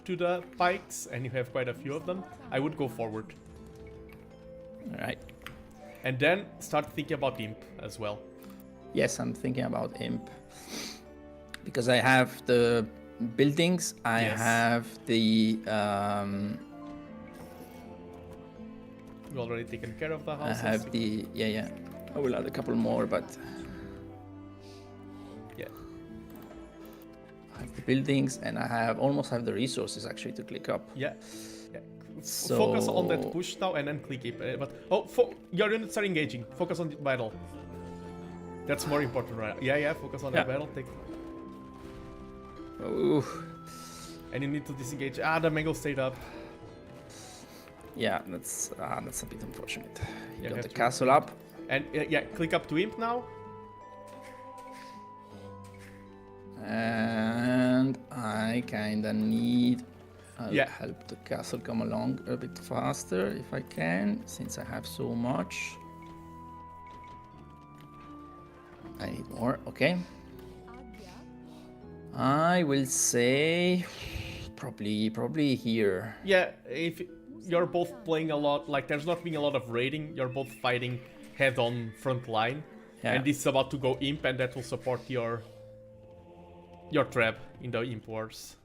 Speaker 1: to the pikes and you have quite a few of them, I would go forward.
Speaker 2: All right.
Speaker 1: And then start thinking about imp as well.
Speaker 2: Yes, I'm thinking about imp because I have the buildings. I
Speaker 1: Yes.
Speaker 2: have the.
Speaker 1: You already taken care of the
Speaker 2: I
Speaker 1: houses.
Speaker 2: have the. Yeah. I will add a couple more, but
Speaker 1: Yeah.
Speaker 2: I have the buildings and I have almost have the resources actually to click up.
Speaker 1: Yeah.
Speaker 2: So
Speaker 1: Focus on that push now and then click it. But your units are engaging. Focus on the battle. That's more important right now. Yeah. Focus on the battle.
Speaker 2: Ooh.
Speaker 1: And you need to disengage. Ah, the mango stayed up.
Speaker 2: Yeah, that's a bit unfortunate. You
Speaker 1: Yeah,
Speaker 2: got
Speaker 1: have
Speaker 2: the
Speaker 1: to-
Speaker 2: castle up.
Speaker 1: And yeah, click up to imp now.
Speaker 2: And I kinda need
Speaker 1: Yeah.
Speaker 2: help the castle come along a bit faster if I can, since I have so much. I need more, okay. I will say probably here.
Speaker 1: Yeah, if you're both playing a lot, like there's not being a lot of raiding, you're both fighting head-on front line.
Speaker 2: Yeah.
Speaker 1: And this is about to go imp and that will support your trap in the imp wars.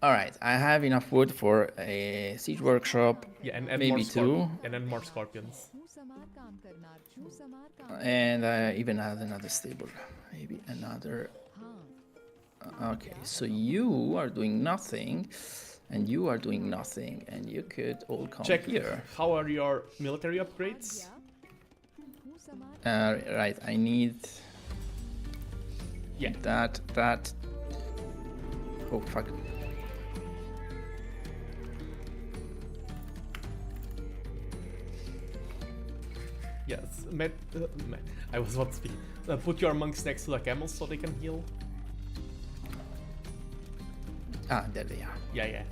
Speaker 2: All right, I have enough wood for a siege workshop.
Speaker 1: Yeah, and
Speaker 2: maybe
Speaker 1: more
Speaker 2: two.
Speaker 1: And then more scorpions.
Speaker 2: And I even have another stable. Maybe another. Okay, so you are doing nothing, and you are doing nothing, and you could all come
Speaker 1: Check
Speaker 2: here.
Speaker 1: how are your military upgrades?
Speaker 2: Right, I need.
Speaker 1: Yeah.
Speaker 2: That. Oh fuck.
Speaker 1: Yes, I was about to speak. Put your monks next to the camels so they can heal.
Speaker 2: Ah, there they are.
Speaker 1: Yeah.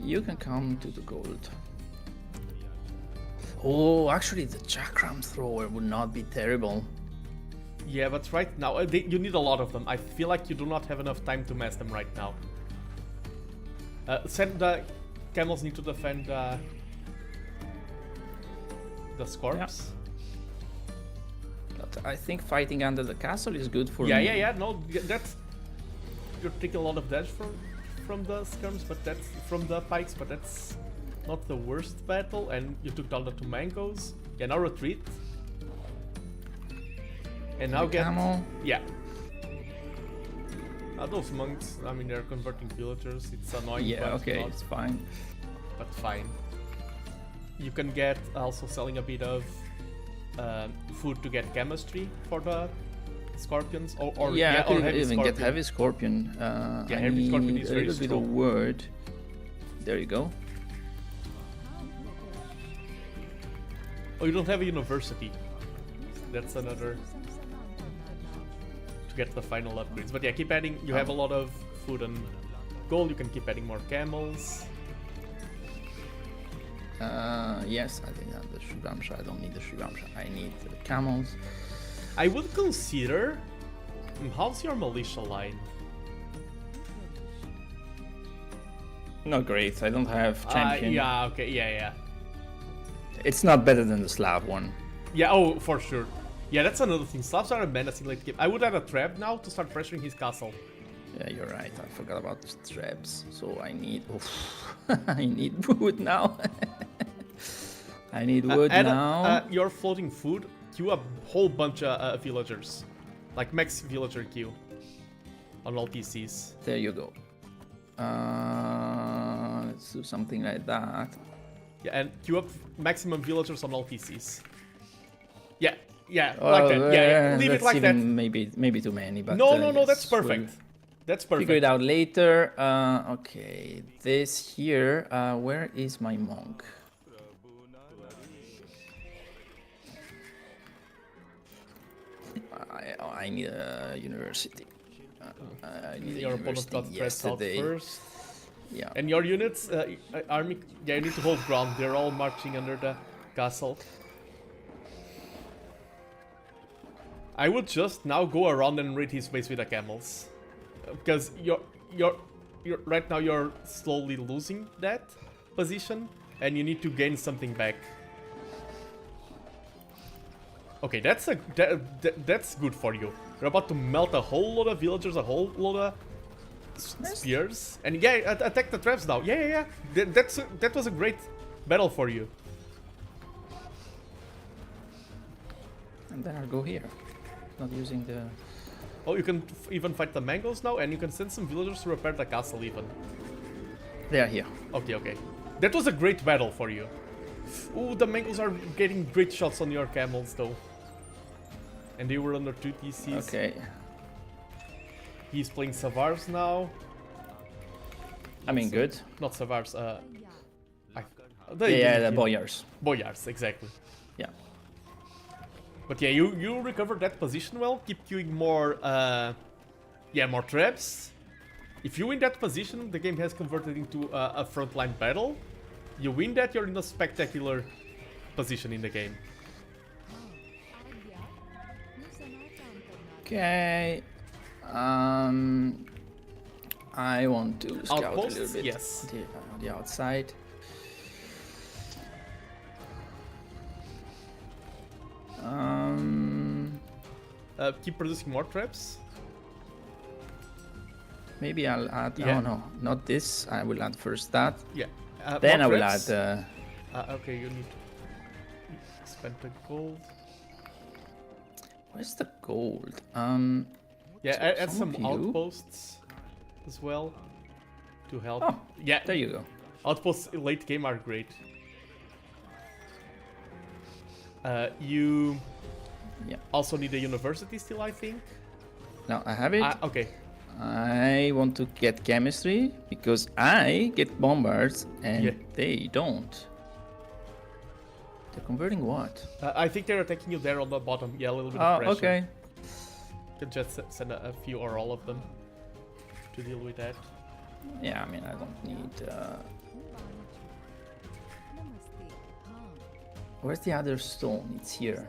Speaker 2: You can come to the gold. Oh, actually, the chakram thrower would not be terrible.
Speaker 1: Yeah, but right now, you need a lot of them. I feel like you do not have enough time to mess them right now. Send the camels need to defend the scorps.
Speaker 2: Yeah. But I think fighting under the castle is good for me.
Speaker 1: Yeah. No, that's you're taking a lot of damage from the skirms, but that's from the pikes, but that's not the worst battle. And you took down the two mangoes. Yeah, now retreat. And now get
Speaker 2: camel.
Speaker 1: yeah. Those monks, I mean, they're converting villagers. It's annoying.
Speaker 2: Yeah,
Speaker 1: but
Speaker 2: okay,
Speaker 1: not,
Speaker 2: it's fine.
Speaker 1: but fine. You can get also selling a bit of food to get chemistry for the scorpions, or
Speaker 2: I
Speaker 1: or
Speaker 2: could
Speaker 1: heavy
Speaker 2: even
Speaker 1: scorpion.
Speaker 2: get heavy scorpion.
Speaker 1: Yeah,
Speaker 2: I
Speaker 1: heavy scorpion
Speaker 2: need
Speaker 1: is
Speaker 2: a
Speaker 1: very
Speaker 2: little bit
Speaker 1: strong.
Speaker 2: of word. There you go.
Speaker 1: Oh, you don't have a university. That's another to get the final upgrades. But yeah, keep adding. You have a lot of food and gold. You can keep adding more camels.
Speaker 2: Yes, I think the Shivamsha. I don't need the Shivamsha. I need the camels.
Speaker 1: I would consider. How's your militia line?
Speaker 2: Not great. I don't have champion.
Speaker 1: Yeah. Okay. Yeah.
Speaker 2: It's not better than the Slav one.
Speaker 1: Yeah. Oh, for sure. Yeah, that's another thing. Slavs are a menacing late game. I would add a trap now to start pressuring his castle.
Speaker 2: Yeah, you're right. I forgot about the traps. So I need. I need wood now. I need wood now.
Speaker 1: Your floating food. Queue a whole bunch of villagers, like max villager queue on all PCs.
Speaker 2: There you go. Let's do something like that.
Speaker 1: Yeah, and queue up maximum villagers on all PCs. Yeah,
Speaker 2: Oh,
Speaker 1: like that. Yeah, leave it
Speaker 2: that's
Speaker 1: like that.
Speaker 2: even maybe too many. But
Speaker 1: No, that's
Speaker 2: yes,
Speaker 1: perfect. That's perfect.
Speaker 2: Figure it out later. Okay, this here. Where is my monk? I need a university. I need
Speaker 1: Your
Speaker 2: a
Speaker 1: opponent
Speaker 2: university
Speaker 1: got pressed out
Speaker 2: yesterday.
Speaker 1: first.
Speaker 2: Yeah.
Speaker 1: And your units, army, yeah, you need to hold ground. They're all marching under the castle. I would just now go around and raid his base with the camels, because right now you're slowly losing that position, and you need to gain something back. Okay, that's that's good for you. You're about to melt a whole lot of villagers, a whole lot of spears, and yeah, attack the traps now. Yeah. That was a great battle for you.
Speaker 2: And then I'll go here. Not using the...
Speaker 1: Oh, you can even fight the mangoes now, and you can send some villagers to repair the castle even.
Speaker 2: They are here.
Speaker 1: Okay. That was a great battle for you. Ooh, the mangoes are getting great shots on your camels though. And they were under 2 TCs.
Speaker 2: Okay.
Speaker 1: He's playing Savars now.
Speaker 2: I mean, good.
Speaker 1: Not Savars,
Speaker 2: The boyars.
Speaker 1: Boyars, exactly.
Speaker 2: Yeah.
Speaker 1: But yeah, you recovered that position well. Keep queuing more, more traps. If you win that position, the game has converted into a frontline battle. You win that, you're in a spectacular position in the game.
Speaker 2: Okay. I want to scout
Speaker 1: Outposts?
Speaker 2: a little bit.
Speaker 1: Yes.
Speaker 2: The outside.
Speaker 1: Keep producing more traps.
Speaker 2: Maybe I'll add.
Speaker 1: Yeah.
Speaker 2: Oh no, not this. I will add first that.
Speaker 1: Yeah.
Speaker 2: Then
Speaker 1: more
Speaker 2: I will
Speaker 1: traps.
Speaker 2: add.
Speaker 1: Okay, you need to spend the gold.
Speaker 2: Where's the gold?
Speaker 1: Yeah,
Speaker 2: So
Speaker 1: add some
Speaker 2: some of you-
Speaker 1: outposts as well to help.
Speaker 2: Oh,
Speaker 1: yeah,
Speaker 2: there you go.
Speaker 1: outposts late game are great. You
Speaker 2: Yeah.
Speaker 1: also need a university still, I think.
Speaker 2: Now I have it.
Speaker 1: Okay.
Speaker 2: I want to get chemistry because I get bombards and
Speaker 1: Yeah.
Speaker 2: they don't. They're converting what?
Speaker 1: I think they're attacking you there on the bottom. Yeah, a little bit of
Speaker 2: Oh,
Speaker 1: pressure.
Speaker 2: okay.
Speaker 1: You can just send a few or all of them to deal with that.
Speaker 2: Yeah, I mean, I don't need. Where's the other stone? It's here.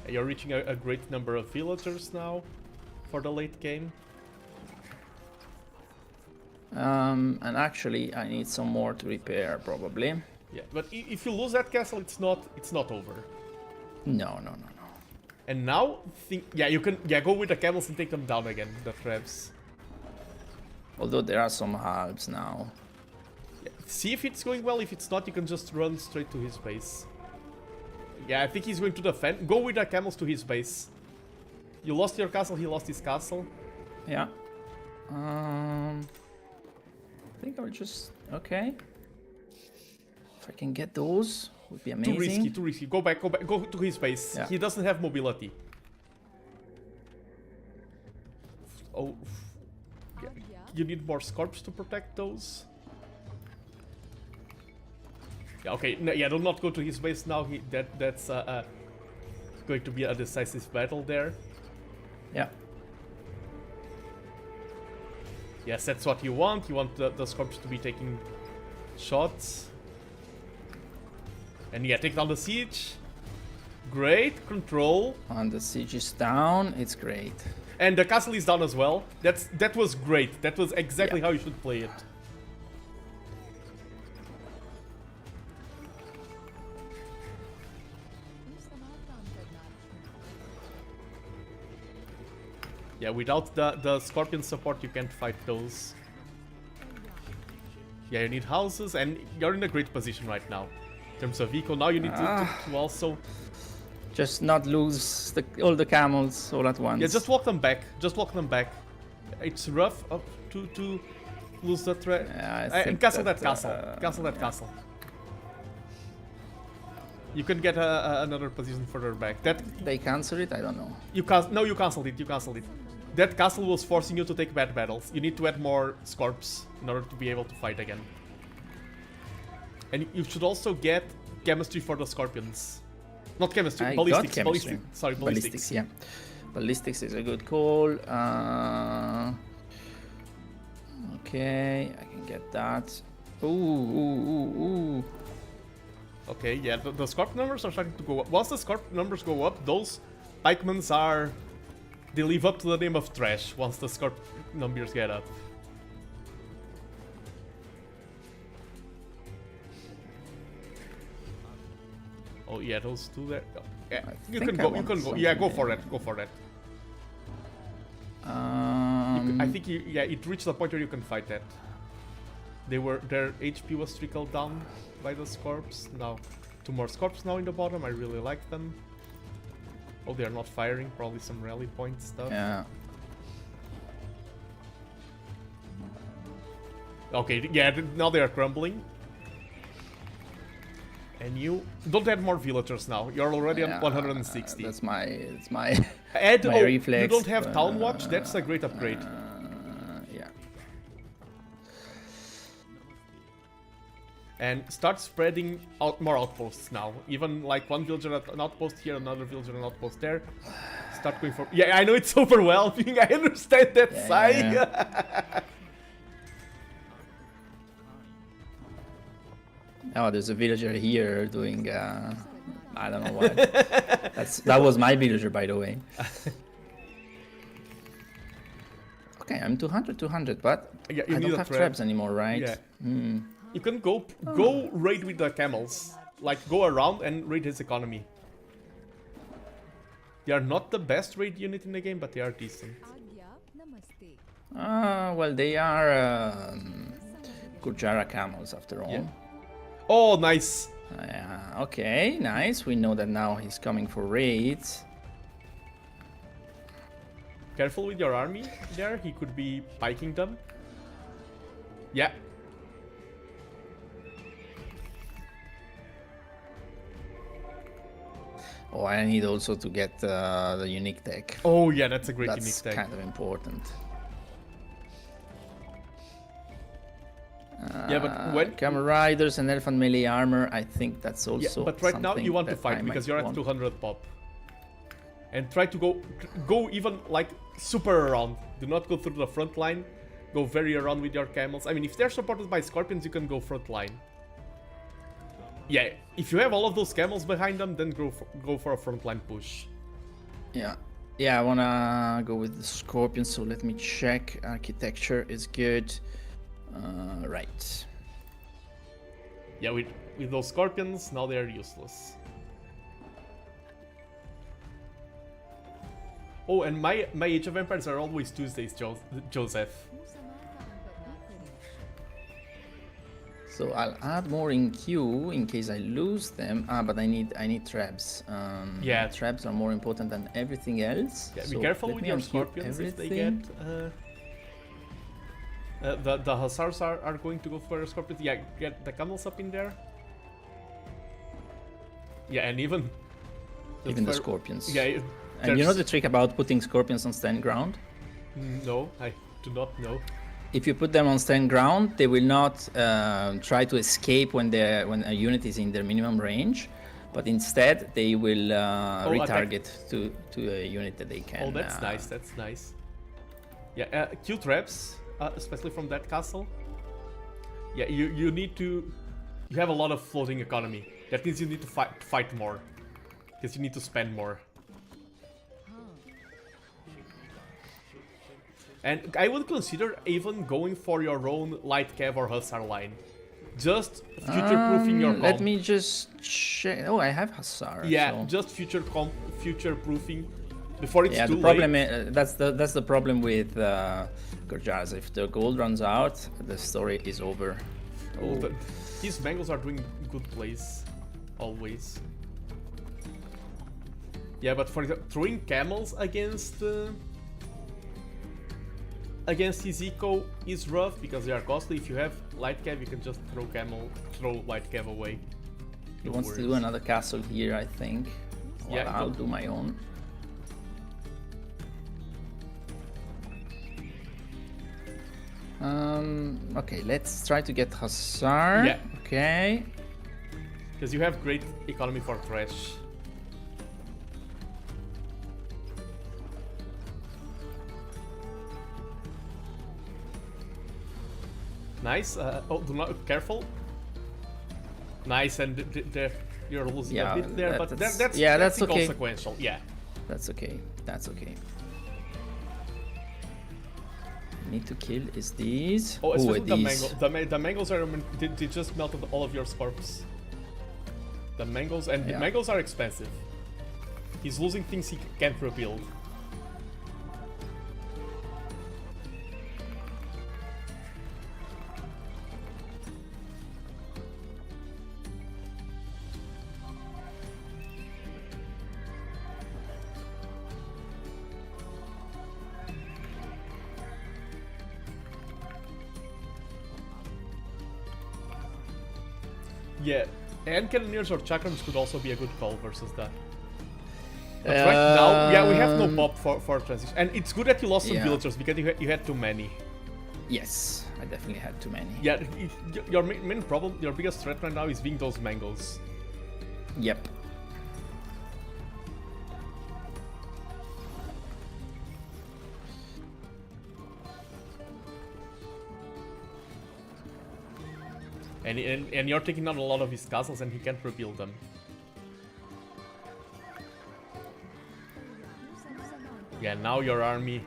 Speaker 1: You're reaching a great number of villagers now for the late game.
Speaker 2: And actually, I need some more to repair, probably.
Speaker 1: Yeah, but if you lose that castle, it's not over.
Speaker 2: No.
Speaker 1: And now, you can go with the camels and take them down again, the traps.
Speaker 2: Although there are some halves now.
Speaker 1: Yeah. See if it's going well. If it's not, you can just run straight to his base. Yeah, I think he's going to defend. Go with the camels to his base. You lost your castle, he lost his castle.
Speaker 2: Yeah. I think I'll just... Okay. If I can get those, would be amazing.
Speaker 1: Too risky. Go back, go to his base.
Speaker 2: Yeah.
Speaker 1: He doesn't have mobility. Oh. Yeah. You need more scorps to protect those. Yeah, okay. No, yeah, do not go to his base now. That's going to be a decisive battle there.
Speaker 2: Yeah.
Speaker 1: Yes, that's what you want. You want the scorps to be taking shots. And yeah, take down the siege. Great control.
Speaker 2: And the siege is down. It's great.
Speaker 1: And the castle is down as well. That was great. That was exactly how you should play it. Yeah, without the scorpion support, you can't fight those. Yeah, you need houses, and you're in a great position right now. In terms of eco, now you need to also...
Speaker 2: Just not lose all the camels all at once.
Speaker 1: Yeah, just walk them back. Just walk them back. It's rough to lose the threat.
Speaker 2: Yeah, I
Speaker 1: And
Speaker 2: think
Speaker 1: castle that
Speaker 2: that,
Speaker 1: castle. Castle that
Speaker 2: yeah.
Speaker 1: castle. You can get another position further back. That
Speaker 2: They cancel it? I don't know.
Speaker 1: you can't. No, you canceled it. You canceled it. That castle was forcing you to take bad battles. You need to add more scorps in order to be able to fight again. And you should also get chemistry for the scorpions. Not chemistry,
Speaker 2: I
Speaker 1: ballistics.
Speaker 2: got chemistry.
Speaker 1: Ballistics. Sorry, ballistics.
Speaker 2: Yeah. Ballistics is a good call. Okay, I can get that. Ooh.
Speaker 1: Okay, yeah, the scorp numbers are starting to go up. Once the scorp numbers go up, those pikemen are... They live up to the name of trash once the scorp numbers get up. Oh yeah, those two there. Oh, yeah, you can go. Yeah, go for it. Go for it. I think it reached the point where you can fight that. Their HP was trickled down by the scorps. Now, 2 more scorps now in the bottom. I really like them. Oh, they are not firing. Probably some rally point stuff.
Speaker 2: Yeah.
Speaker 1: Okay, yeah, now they are crumbling. And you don't add more villagers now. You're already on 160.
Speaker 2: That's my
Speaker 1: Add
Speaker 2: my reflex.
Speaker 1: You don't have town watch. That's a great upgrade.
Speaker 2: Yeah.
Speaker 1: And start spreading out more outposts now. Even like 1 villager at an outpost here, another villager at an outpost there. Start going for... Yeah, I know it's overwhelming. I understand that sigh.
Speaker 2: Yeah. Oh, there's a villager here doing... I don't know what. That was my villager, by the way. Okay, I'm 200, but
Speaker 1: Yeah,
Speaker 2: I don't have traps anymore, right?
Speaker 1: Yeah.
Speaker 2: Hmm.
Speaker 1: You can go raid with the camels. Like, go around and raid his economy. They are not the best raid unit in the game, but they are decent.
Speaker 2: Well, they are Gurjara camels, after all.
Speaker 1: Yeah. Oh, nice.
Speaker 2: Okay, nice. We know that now he's coming for raids.
Speaker 1: Careful with your army there. He could be piking them. Yeah.
Speaker 2: Oh, I need also to get the unique tech.
Speaker 1: Oh, yeah, that's a great unique
Speaker 2: That's
Speaker 1: tech.
Speaker 2: kind of important.
Speaker 1: Yeah, but when...
Speaker 2: Camel riders and elephant melee armor, I think that's also.
Speaker 1: Yeah, but right now you want to fight because you're at 200 pop. And try to go even like super around. Do not go through the front line. Go very around with your camels. I mean, if they're supported by scorpions, you can go front line. Yeah, if you have all of those camels behind them, then go for a front line push.
Speaker 2: Yeah. Yeah, I wanna go with the scorpion, so let me check. Architecture is good. Right.
Speaker 1: Yeah, with those scorpions, now they are useless. Oh, and my Age of Empires are always Tuesdays, Joseph.
Speaker 2: So I'll add more in queue in case I lose them. But I need traps.
Speaker 1: Yeah,
Speaker 2: traps are more important than everything else.
Speaker 1: Yeah,
Speaker 2: so
Speaker 1: be careful
Speaker 2: let
Speaker 1: with
Speaker 2: me
Speaker 1: your
Speaker 2: unqueue
Speaker 1: scorpions if they get. The hussars are going to go for a scorpions. Yeah, get the camels up in there. Yeah, and even
Speaker 2: the scorpions.
Speaker 1: Yeah.
Speaker 2: And you know the trick about putting scorpions on stand ground?
Speaker 1: No, I do not know.
Speaker 2: If you put them on stand ground, they will not try to escape when a unit is in their minimum range, but instead they will retarget to a unit that they can.
Speaker 1: Oh, that's nice. That's nice. Yeah, kill traps, especially from that castle. Yeah, you need to. You have a lot of floating economy. That means you need to fight more, because you need to spend more. And I would consider even going for your own light cav or hussar line. Just future-proofing your comp.
Speaker 2: Let me just check. Oh, I have hussar.
Speaker 1: Yeah,
Speaker 2: so.
Speaker 1: just future-proofing before it's too late.
Speaker 2: Yeah, the problem is, that's the problem with Gurjaras. If the gold runs out, the story is over.
Speaker 1: Oh. His Bengals are doing good plays, always. Yeah, but for example, throwing camels against his eco is rough because they are costly. If you have light cav, you can just throw light cav away.
Speaker 2: He wants to do another castle here, I think. Well,
Speaker 1: Yeah,
Speaker 2: I'll do my own. Okay, let's try to get Hussar.
Speaker 1: Yeah.
Speaker 2: Okay.
Speaker 1: Because you have great economy for trash. Nice. Oh, do not careful. Nice, and you're losing a bit there, but that's
Speaker 2: okay.
Speaker 1: Consequential. Yeah.
Speaker 2: That's okay. That's okay. Need to kill is these.
Speaker 1: Oh, especially the
Speaker 2: these.
Speaker 1: mango. The mangoes are they just melted all of your sparks. The mangoes and the mangoes are expensive. He's losing things he can't rebuild. Yeah, and cannoneers or chakrams could also be a good call versus that. But right now, yeah, we have no pop for transition. And it's good that you lost some villagers because you had too many.
Speaker 2: Yes, I definitely had too many.
Speaker 1: Yeah, your main problem, your biggest threat right now is being those mangoes.
Speaker 2: Yep.
Speaker 1: And you're taking down a lot of his castles and he can't rebuild them. Yeah, now your army...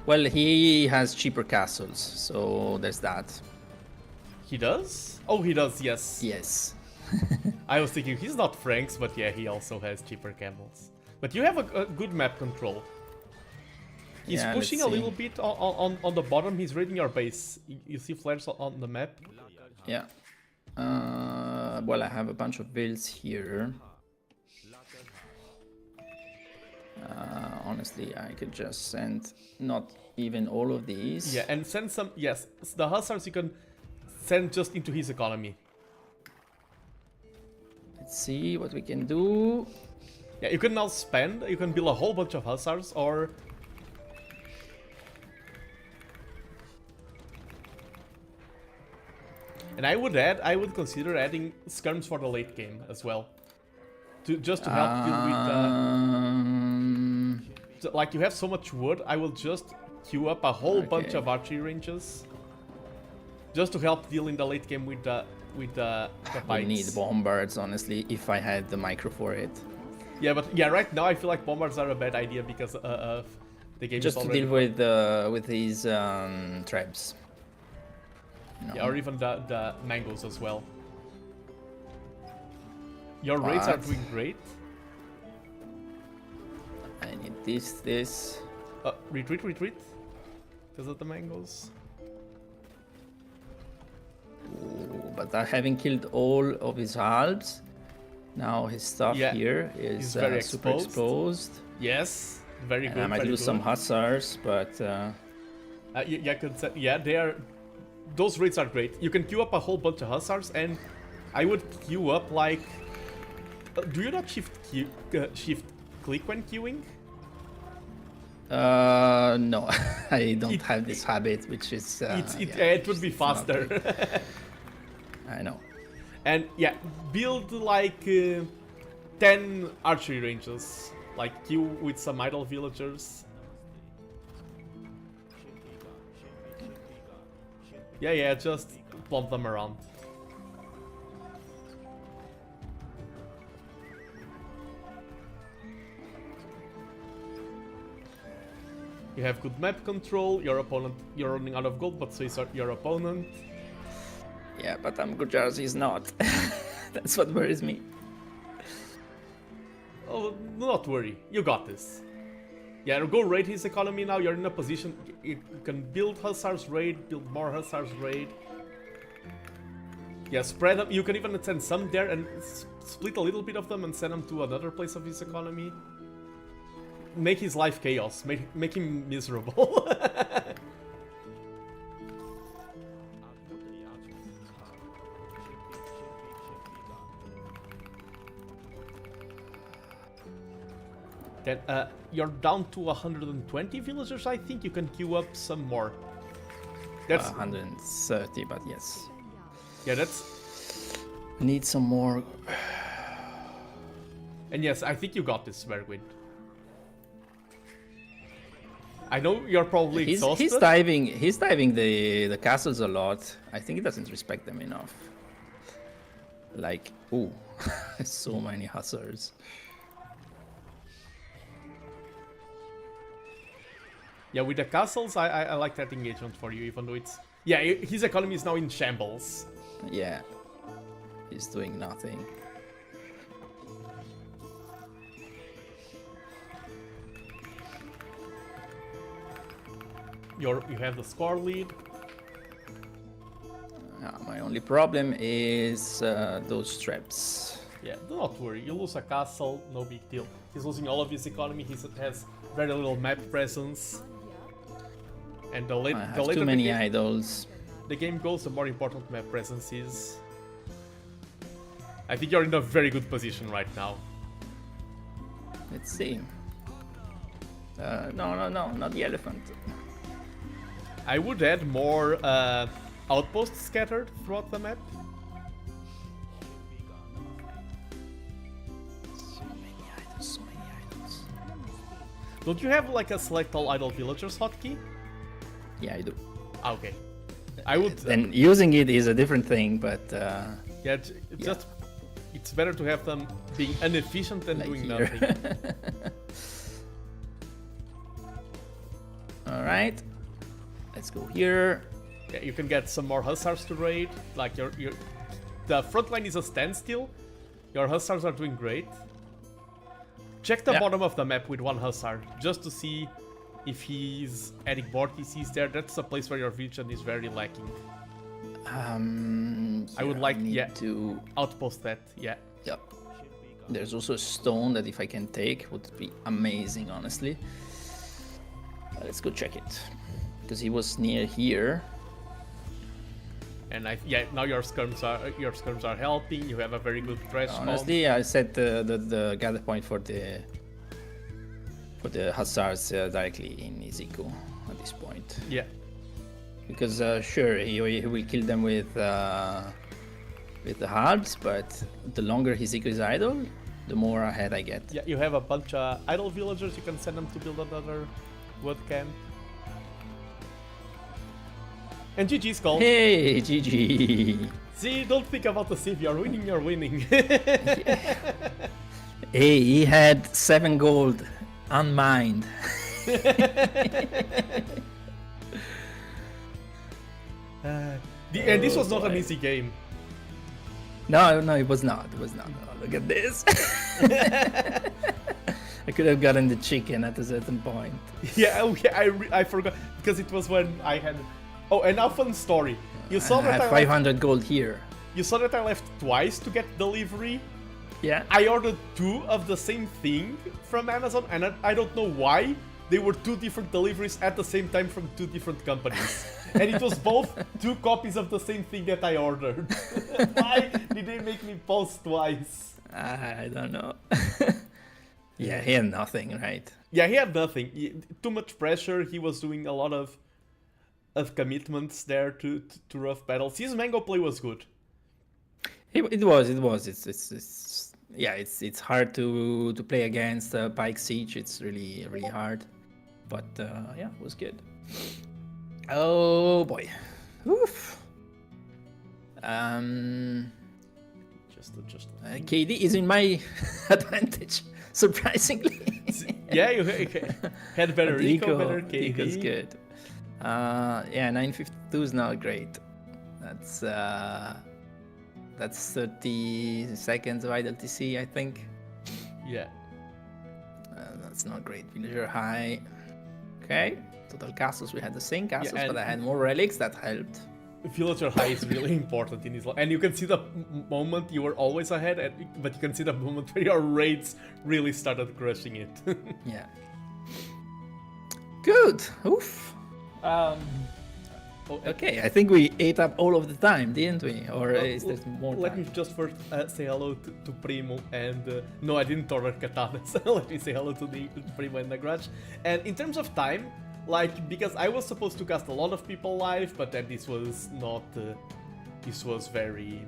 Speaker 2: Well, he has cheaper castles, so there's that.
Speaker 1: He does? Oh, he does, yes.
Speaker 2: Yes.
Speaker 1: I was thinking, he's not Frank's, but yeah, he also has cheaper camels. But you have a good map control. He's pushing a little bit on the bottom, he's raiding your base. You see flares on the map?
Speaker 2: Yeah. Well, I have a bunch of builds here. Honestly, I could just send not even all of these.
Speaker 1: Yeah, and send some... Yes, the hussars you can send just into his economy.
Speaker 2: Let's see what we can do.
Speaker 1: Yeah, you can now spend, you can build a whole bunch of hussars, or... And I would consider adding skirms for the late game as well. Just to help deal with like you have so much wood, I will just queue up a whole bunch of archery ranges. Just to help deal in the late game with the pikes.
Speaker 2: I need bombards, honestly, if I had the micro for it.
Speaker 1: Yeah, but yeah, right now I feel like bombards are a bad idea because of the game.
Speaker 2: Just to deal with these trebs. No.
Speaker 1: Yeah, or even the mangoes as well. Your raids are doing great.
Speaker 2: I need this.
Speaker 1: Retreat. Because of the mangoes.
Speaker 2: Ooh, but having killed all of his halves, now his stuff here is
Speaker 1: very
Speaker 2: super exposed.
Speaker 1: Yes, very good.
Speaker 2: I might lose some hussars, but...
Speaker 1: they are... Those raids are great. You can queue up a whole bunch of hussars, and I would queue up like... do you not shift click when queuing?
Speaker 2: No, I don't have this habit, which is...
Speaker 1: it would be faster.
Speaker 2: I know.
Speaker 1: And yeah, build like 10 archery ranges. Like queue with some idle villagers. Yeah, just plump them around. You have good map control, your opponent, you're running out of gold, but so is your opponent.
Speaker 2: Yeah, but Gujarzi is not. That's what worries me.
Speaker 1: Oh, do not worry, you got this. Yeah, go raid his economy now, you're in a position, you can build hussars raid, build more hussars raid. Yeah, spread them, you can even send some there and split a little bit of them and send them to another place of his economy. Make his life chaos, make him miserable. Then, you're down to 120 villagers, I think. You can queue up some more. That's
Speaker 2: 130, but yes.
Speaker 1: Yeah, that's...
Speaker 2: Need some more.
Speaker 1: And yes, I think you got this, Vergwin. I know you're probably exhausted.
Speaker 2: He's diving the castles a lot. I think he doesn't respect them enough. Like, ooh, so many hussars.
Speaker 1: Yeah, with the castles, I like that engagement for you, even though it's... Yeah, his economy is now in shambles.
Speaker 2: Yeah, he's doing nothing.
Speaker 1: You have the score lead.
Speaker 2: My only problem is those traps.
Speaker 1: Yeah, do not worry. You lose a castle, no big deal. He's losing all of his economy. He has very little map presence. And the later
Speaker 2: too many idols.
Speaker 1: The game goes, the more important map presence is. I think you're in a very good position right now.
Speaker 2: Let's see. No, not the elephant.
Speaker 1: I would add more outposts scattered throughout the map.
Speaker 2: So many idols.
Speaker 1: Don't you have like a select all idle villagers hotkey?
Speaker 2: Yeah, I do.
Speaker 1: Ah, okay. I would.
Speaker 2: Then using it is a different thing, but
Speaker 1: yeah, just it's better to have them being inefficient than
Speaker 2: like
Speaker 1: doing
Speaker 2: here.
Speaker 1: nothing.
Speaker 2: All right, let's go here.
Speaker 1: Yeah, you can get some more hussars to raid. Like the front line is a standstill. Your hussars are doing great. Check the bottom of the map with one hussar just to see if he's adding more TCs there. That's a place where your vision is very lacking. I would like to outpost that. Yeah.
Speaker 2: Yep. There's also a stone that if I can take would be amazing, honestly. Let's go check it because he was near here.
Speaker 1: And now your skirms are helping. You have a very good threshold.
Speaker 2: Honestly, I set the gather point for the hussars directly in Izuku at this point.
Speaker 1: Yeah.
Speaker 2: Because sure, he will kill them with the halves, but the longer Izuku is idle, the more ahead I get.
Speaker 1: Yeah, you have a bunch of idle villagers. You can send them to build another wood camp. And GG's called.
Speaker 2: Hey, GG.
Speaker 1: See, don't think about the save. You're winning, you're winning.
Speaker 2: Hey, he had 7 gold unmined.
Speaker 1: And this was not an easy game.
Speaker 2: No, it was not. It was not. Oh, look at this. I could have gotten the chicken at a certain point.
Speaker 1: Yeah, okay, I forgot because it was when I had. Oh, and a fun story. You saw that
Speaker 2: I have 500 gold here.
Speaker 1: You saw that I left twice to get delivery.
Speaker 2: Yeah.
Speaker 1: I ordered 2 of the same thing from Amazon, and I don't know why they were 2 different deliveries at the same time from 2 different companies. And it was both 2 copies of the same thing that I ordered. Why did they make me post twice?
Speaker 2: I don't know. Yeah, he had nothing, right?
Speaker 1: Yeah, he had nothing. Too much pressure. He was doing a lot of commitments there to rough battles. His mango play was good.
Speaker 2: It was. It's hard to play against Pike Siege. It's really hard, but yeah, it was good. Oh boy, oof. KD is in my advantage, surprisingly.
Speaker 1: Yeah, you had better eco, better KD.
Speaker 2: Eco's good. Yeah, 952 is not great. That's 30 seconds of idle TC, I think.
Speaker 1: Yeah.
Speaker 2: That's not great. Villager high. Okay. Total castles, we had the same castles,
Speaker 1: yeah,
Speaker 2: but I had more relics, that helped.
Speaker 1: Villager high is really important in this life. And you can see the moment you were always ahead, but you can see the moment where your raids really started crushing it.
Speaker 2: Yeah. Good. Oof.
Speaker 1: Oh,
Speaker 2: Okay, I think we ate up all of the time, didn't we? Or is there more
Speaker 1: let
Speaker 2: time?
Speaker 1: me just first say hello to Primo and... no, I didn't order katanas. Let me say hello to the Primo and Nagraj. And in terms of time, like, because I was supposed to cast a lot of people live, but then this was not... this was very...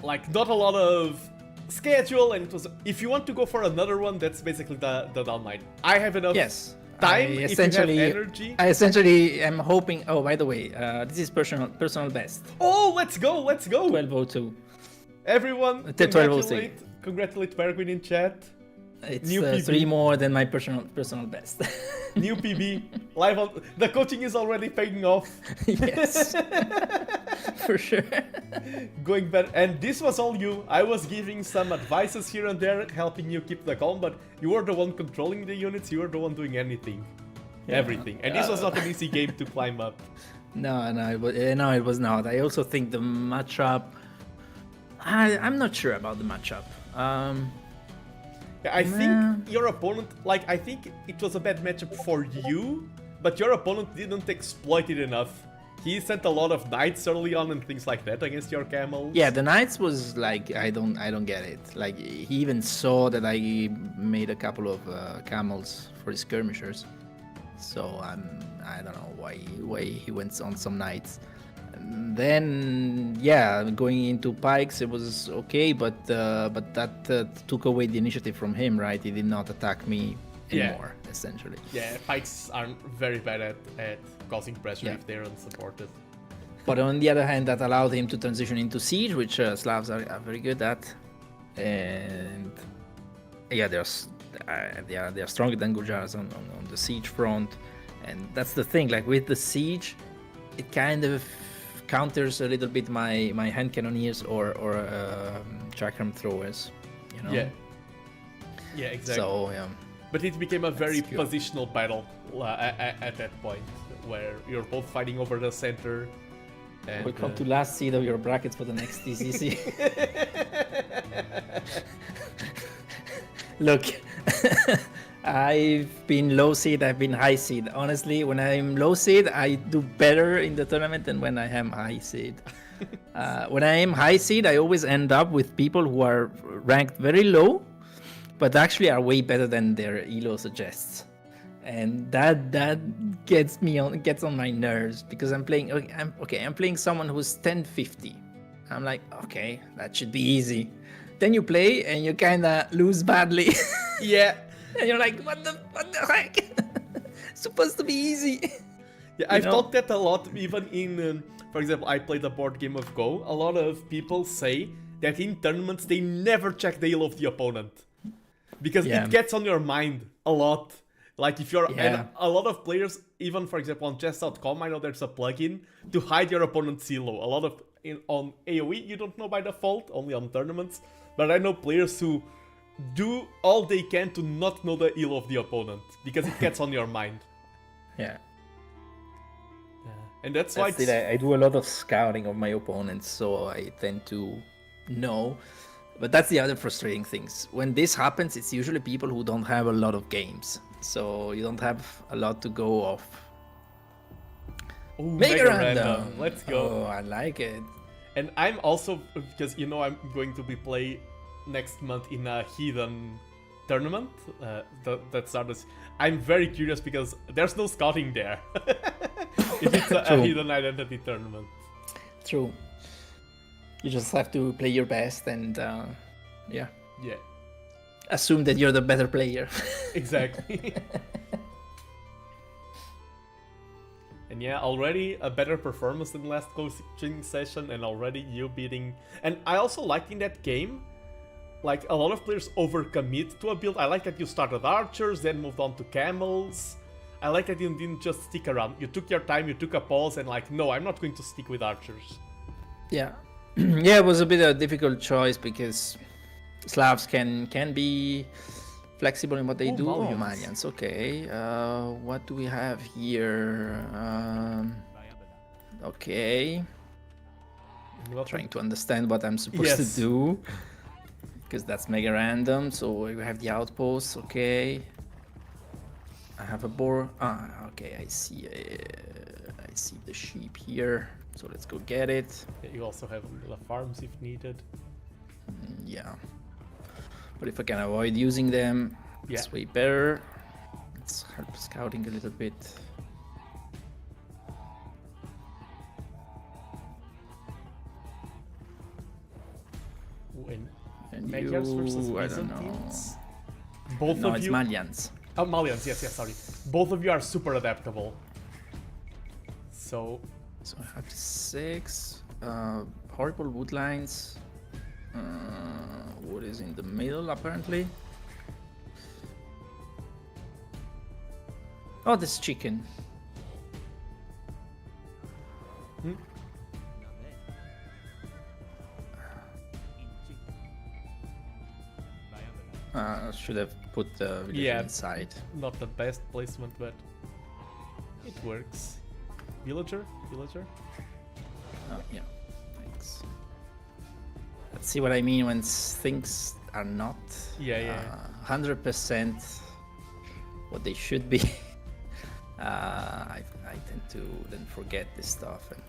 Speaker 1: like, not a lot of schedule, and it was... if you want to go for another one, that's basically the downline. I have enough...
Speaker 2: Yes.
Speaker 1: time, if you have energy.
Speaker 2: I essentially am hoping. Oh, by the way, this is personal best.
Speaker 1: Oh, let's go, let's go.
Speaker 2: 1202.
Speaker 1: Everyone, congratulate Bergwin in chat.
Speaker 2: It's
Speaker 1: New PB.
Speaker 2: 3 more than my personal best.
Speaker 1: New PB, live on. The coaching is already paying off.
Speaker 2: Yes, for sure.
Speaker 1: Going better, and this was all you. I was giving some advices here and there, helping you keep the calm, but you were the one controlling the units. You were the one doing anything, everything, and this was not an easy game to climb up.
Speaker 2: No, it was not. I also think the matchup. I'm not sure about the matchup.
Speaker 1: I think your opponent, like, I think it was a bad matchup for you, but your opponent didn't exploit it enough. He sent a lot of knights early on and things like that against your camels.
Speaker 2: Yeah, the knights was like, I don't get it. Like, he even saw that I made a couple of camels for his skirmishers. So I don't know why he went on some knights. And then yeah, going into pikes it was okay, but that took away the initiative from him, right? He did not attack me anymore, essentially.
Speaker 1: Yeah, pikes are very bad at causing pressure if they're unsupported.
Speaker 2: But on the other hand, that allowed him to transition into siege, which Slavs are very good at. And yeah, they're stronger than Gujars on the siege front. And that's the thing, like with the siege, it kind of counters a little bit my hand cannoneers or chakram throwers, you know?
Speaker 1: Yeah, exactly.
Speaker 2: So yeah.
Speaker 1: But it became a very positional battle at that point, where you're both fighting over the center. And,
Speaker 2: welcome to last seed of your brackets for the next TCC. Look, I've been low seed, I've been high seed. Honestly, when I'm low seed, I do better in the tournament than when I am high seed. When I am high seed, I always end up with people who are ranked very low, but actually are way better than their ELO suggests. And that gets on my nerves, because I'm playing someone who's 1050. I'm like, okay, that should be easy. Then you play and you kinda lose badly.
Speaker 1: Yeah.
Speaker 2: And you're like, what the heck? It's supposed to be easy.
Speaker 1: Yeah, I've thought that a lot, even in, for example, I played a board game of Go. A lot of people say that in tournaments they never check the ELO of the opponent, because it gets on your mind a lot. Like if you're, and a lot of players, even for example on chess.com, I know there's a plugin to hide your opponent's ELO. A lot of, on AOE, you don't know by default, only on tournaments. But I know players who do all they can to not know the ELO of the opponent, because it gets on your mind.
Speaker 2: Yeah.
Speaker 1: And that's why
Speaker 2: I do a lot of scouting of my opponents, so I tend to know. But that's the other frustrating things. When this happens, it's usually people who don't have a lot of games, so you don't have a lot to go off.
Speaker 1: Ooh, mega random. Let's go.
Speaker 2: Oh, I like it.
Speaker 1: And I'm also, because you know I'm going to be playing next month in a hidden tournament that starts. I'm very curious because there's no scouting there. If it's a hidden identity tournament.
Speaker 2: True. You just have to play your best and yeah. Assume that you're the better player. Exactly.
Speaker 1: And yeah, already a better performance than last coaching session, and already you beating. And I also liked in that game, like a lot of players overcommit to a build. I like that you started archers, then moved on to camels. I like that you didn't just stick around. You took your time, you took a pause, and like, no, I'm not going to stick with archers.
Speaker 2: Yeah. Yeah, it was a bit of a difficult choice because Slavs can be flexible in what they do. Oh, Malians, okay. What do we have here? Okay. Trying to understand what I'm supposed to do, because that's mega random. So we have the outposts, okay. I have a boar. Okay, I see. I I see the sheep here, so let's go get it.
Speaker 1: Yeah, you also have the farms if needed.
Speaker 2: Yeah. But if I can avoid using them, it's way better. Let's help scouting a little bit.
Speaker 1: And Magyars versus
Speaker 2: I don't know.
Speaker 1: Byzantines? Both
Speaker 2: No,
Speaker 1: of
Speaker 2: it's
Speaker 1: you...
Speaker 2: Malians.
Speaker 1: Oh, Malians, yes, sorry. Both of you are super adaptable. So
Speaker 2: I have 6 horrible woodlines. Wood is in the middle, apparently. Oh, this chicken. Should have put the villager inside.
Speaker 1: Not the best placement, but it works. Villager?
Speaker 2: Oh, yeah, thanks. Let's see what I mean when things are not 100% what they should be. I tend to then forget this stuff. And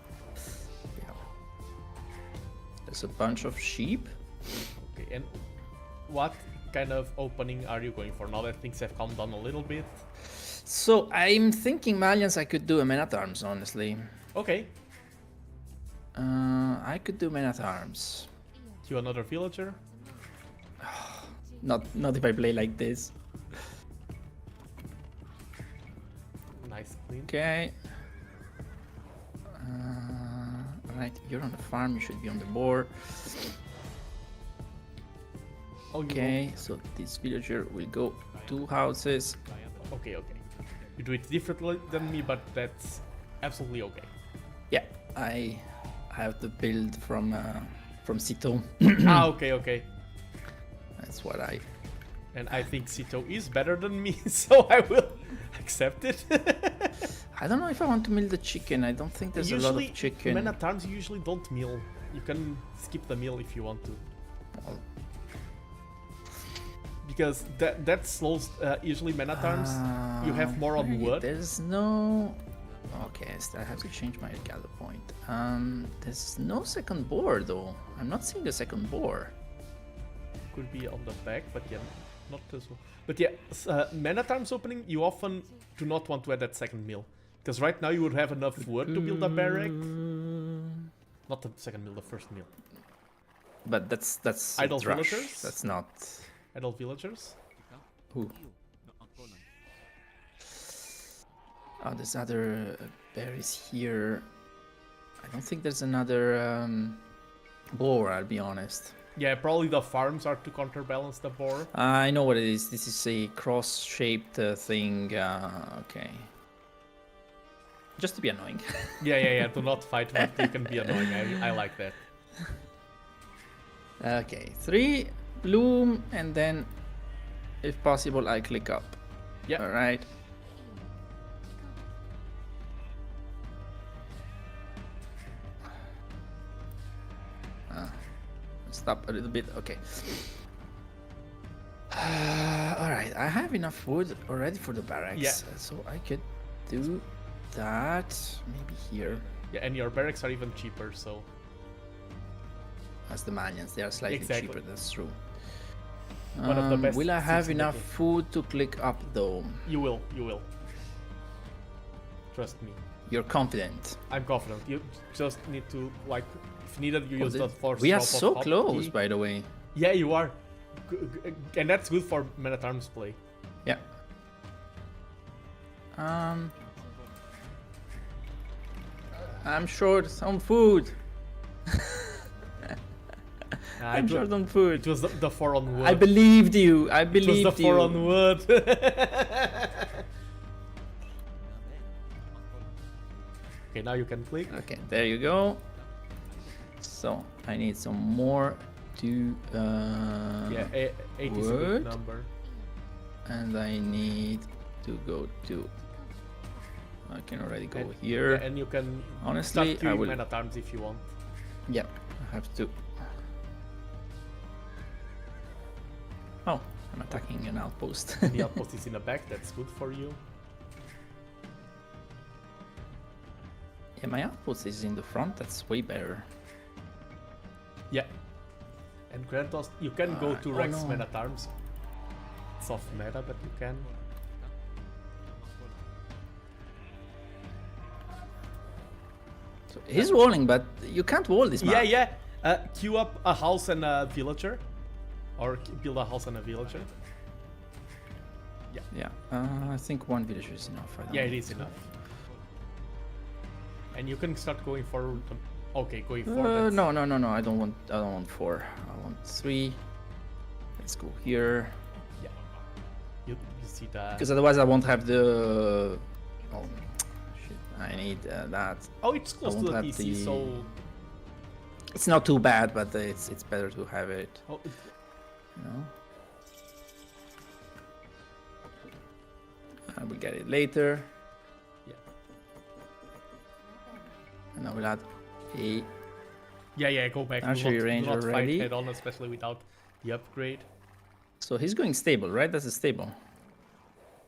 Speaker 2: there's a bunch of sheep.
Speaker 1: Okay, and what kind of opening are you going for now that things have calmed down a little bit?
Speaker 2: So I'm thinking Malians I could do a men-at-arms, honestly.
Speaker 1: Okay.
Speaker 2: I could do men-at-arms.
Speaker 1: You another villager?
Speaker 2: Not if I play like this.
Speaker 1: Nice clean.
Speaker 2: Okay. Right, you're on the farm, you should be on the board. Okay, so this villager will go 2 houses.
Speaker 1: Okay. You do it differently than me, but that's absolutely okay.
Speaker 2: Yeah, I have the build from Sito.
Speaker 1: Okay.
Speaker 2: That's what I...
Speaker 1: And I think Sito is better than me, so I will accept it.
Speaker 2: I don't know if I want to mill the chicken. I don't think there's a lot of chicken.
Speaker 1: Men-at-arms usually don't mill. You can skip the mill if you want to.
Speaker 2: Well,
Speaker 1: because that slows usually men-at-arms. You have more on wood.
Speaker 2: There's no... Okay, I have to change my gather point. There's no second boar though. I'm not seeing the second boar.
Speaker 1: Could be on the back, but yeah, not as well. But yeah, men-at-arms opening, you often do not want to add that second mill. Because right now you would have enough wood to build a barrack. Not the second mill, the first mill.
Speaker 2: But that's
Speaker 1: idle villagers?
Speaker 2: That's not...
Speaker 1: Idle villagers?
Speaker 2: Who? Oh, there's other berries here. I don't think there's another boar, I'll be honest.
Speaker 1: Yeah, probably the farms are to counterbalance the boar.
Speaker 2: I know what it is. This is a cross-shaped thing. Okay. Just to be annoying.
Speaker 1: Yeah. Do not fight, but you can be annoying. I like that.
Speaker 2: Okay, 3 bloom, and then, if possible, I click up.
Speaker 1: Yeah.
Speaker 2: All right. Stop a little bit. Okay. All right. I have enough wood already for the barracks, so I could do that. Maybe here.
Speaker 1: Yeah, and your barracks are even cheaper, so.
Speaker 2: As the Malians, they are slightly cheaper. That's true.
Speaker 1: One of the best.
Speaker 2: Will I have enough food to click up though?
Speaker 1: You will. Trust me.
Speaker 2: You're confident.
Speaker 1: I'm confident. You just need to, like, if needed, you use that force.
Speaker 2: We are so close, by the way.
Speaker 1: Yeah, you are. And that's good for men-at-arms play.
Speaker 2: Yeah. I'm short on food. I'm short on food.
Speaker 1: It was the 4 on wood.
Speaker 2: I believed you. I believed you.
Speaker 1: It was the 4 on wood. Okay, now you can click.
Speaker 2: Okay, there you go. So I need some more to
Speaker 1: yeah, 8 is a good number.
Speaker 2: And I need to go to... I can already go here.
Speaker 1: Yeah, and you can
Speaker 2: honestly,
Speaker 1: start doing men-at-arms if you want.
Speaker 2: Yeah, I have to. Oh, I'm attacking an outpost.
Speaker 1: The outpost is in the back, that's good for you.
Speaker 2: Yeah, my output is in the front. That's way better.
Speaker 1: Yeah. And Kratos, you can go to
Speaker 2: oh
Speaker 1: Rex
Speaker 2: no.
Speaker 1: meta terms. It's off meta, but you can.
Speaker 2: So he's walling, but you can't wall this map.
Speaker 1: Yeah. Queue up a house and a villager. Or build a house and a villager.
Speaker 2: Yeah. I think one villager is enough. I don't
Speaker 1: Yeah,
Speaker 2: know.
Speaker 1: it is enough. And you can start going forward. Okay, going forward.
Speaker 2: No. I don't want 4. I want 3. Let's go here.
Speaker 1: Yeah. You see that.
Speaker 2: Because otherwise I won't have the. Oh shit! I need that.
Speaker 1: Oh, it's close to the
Speaker 2: have
Speaker 1: PC, so.
Speaker 2: It's not too bad, but it's better to have it.
Speaker 1: Oh,
Speaker 2: You know. I will get it later.
Speaker 1: yeah.
Speaker 2: And I will add a.
Speaker 1: Yeah, go back.
Speaker 2: Archery range
Speaker 1: do not
Speaker 2: already.
Speaker 1: fight head on, especially without the upgrade.
Speaker 2: So he's going stable, right? That's a stable.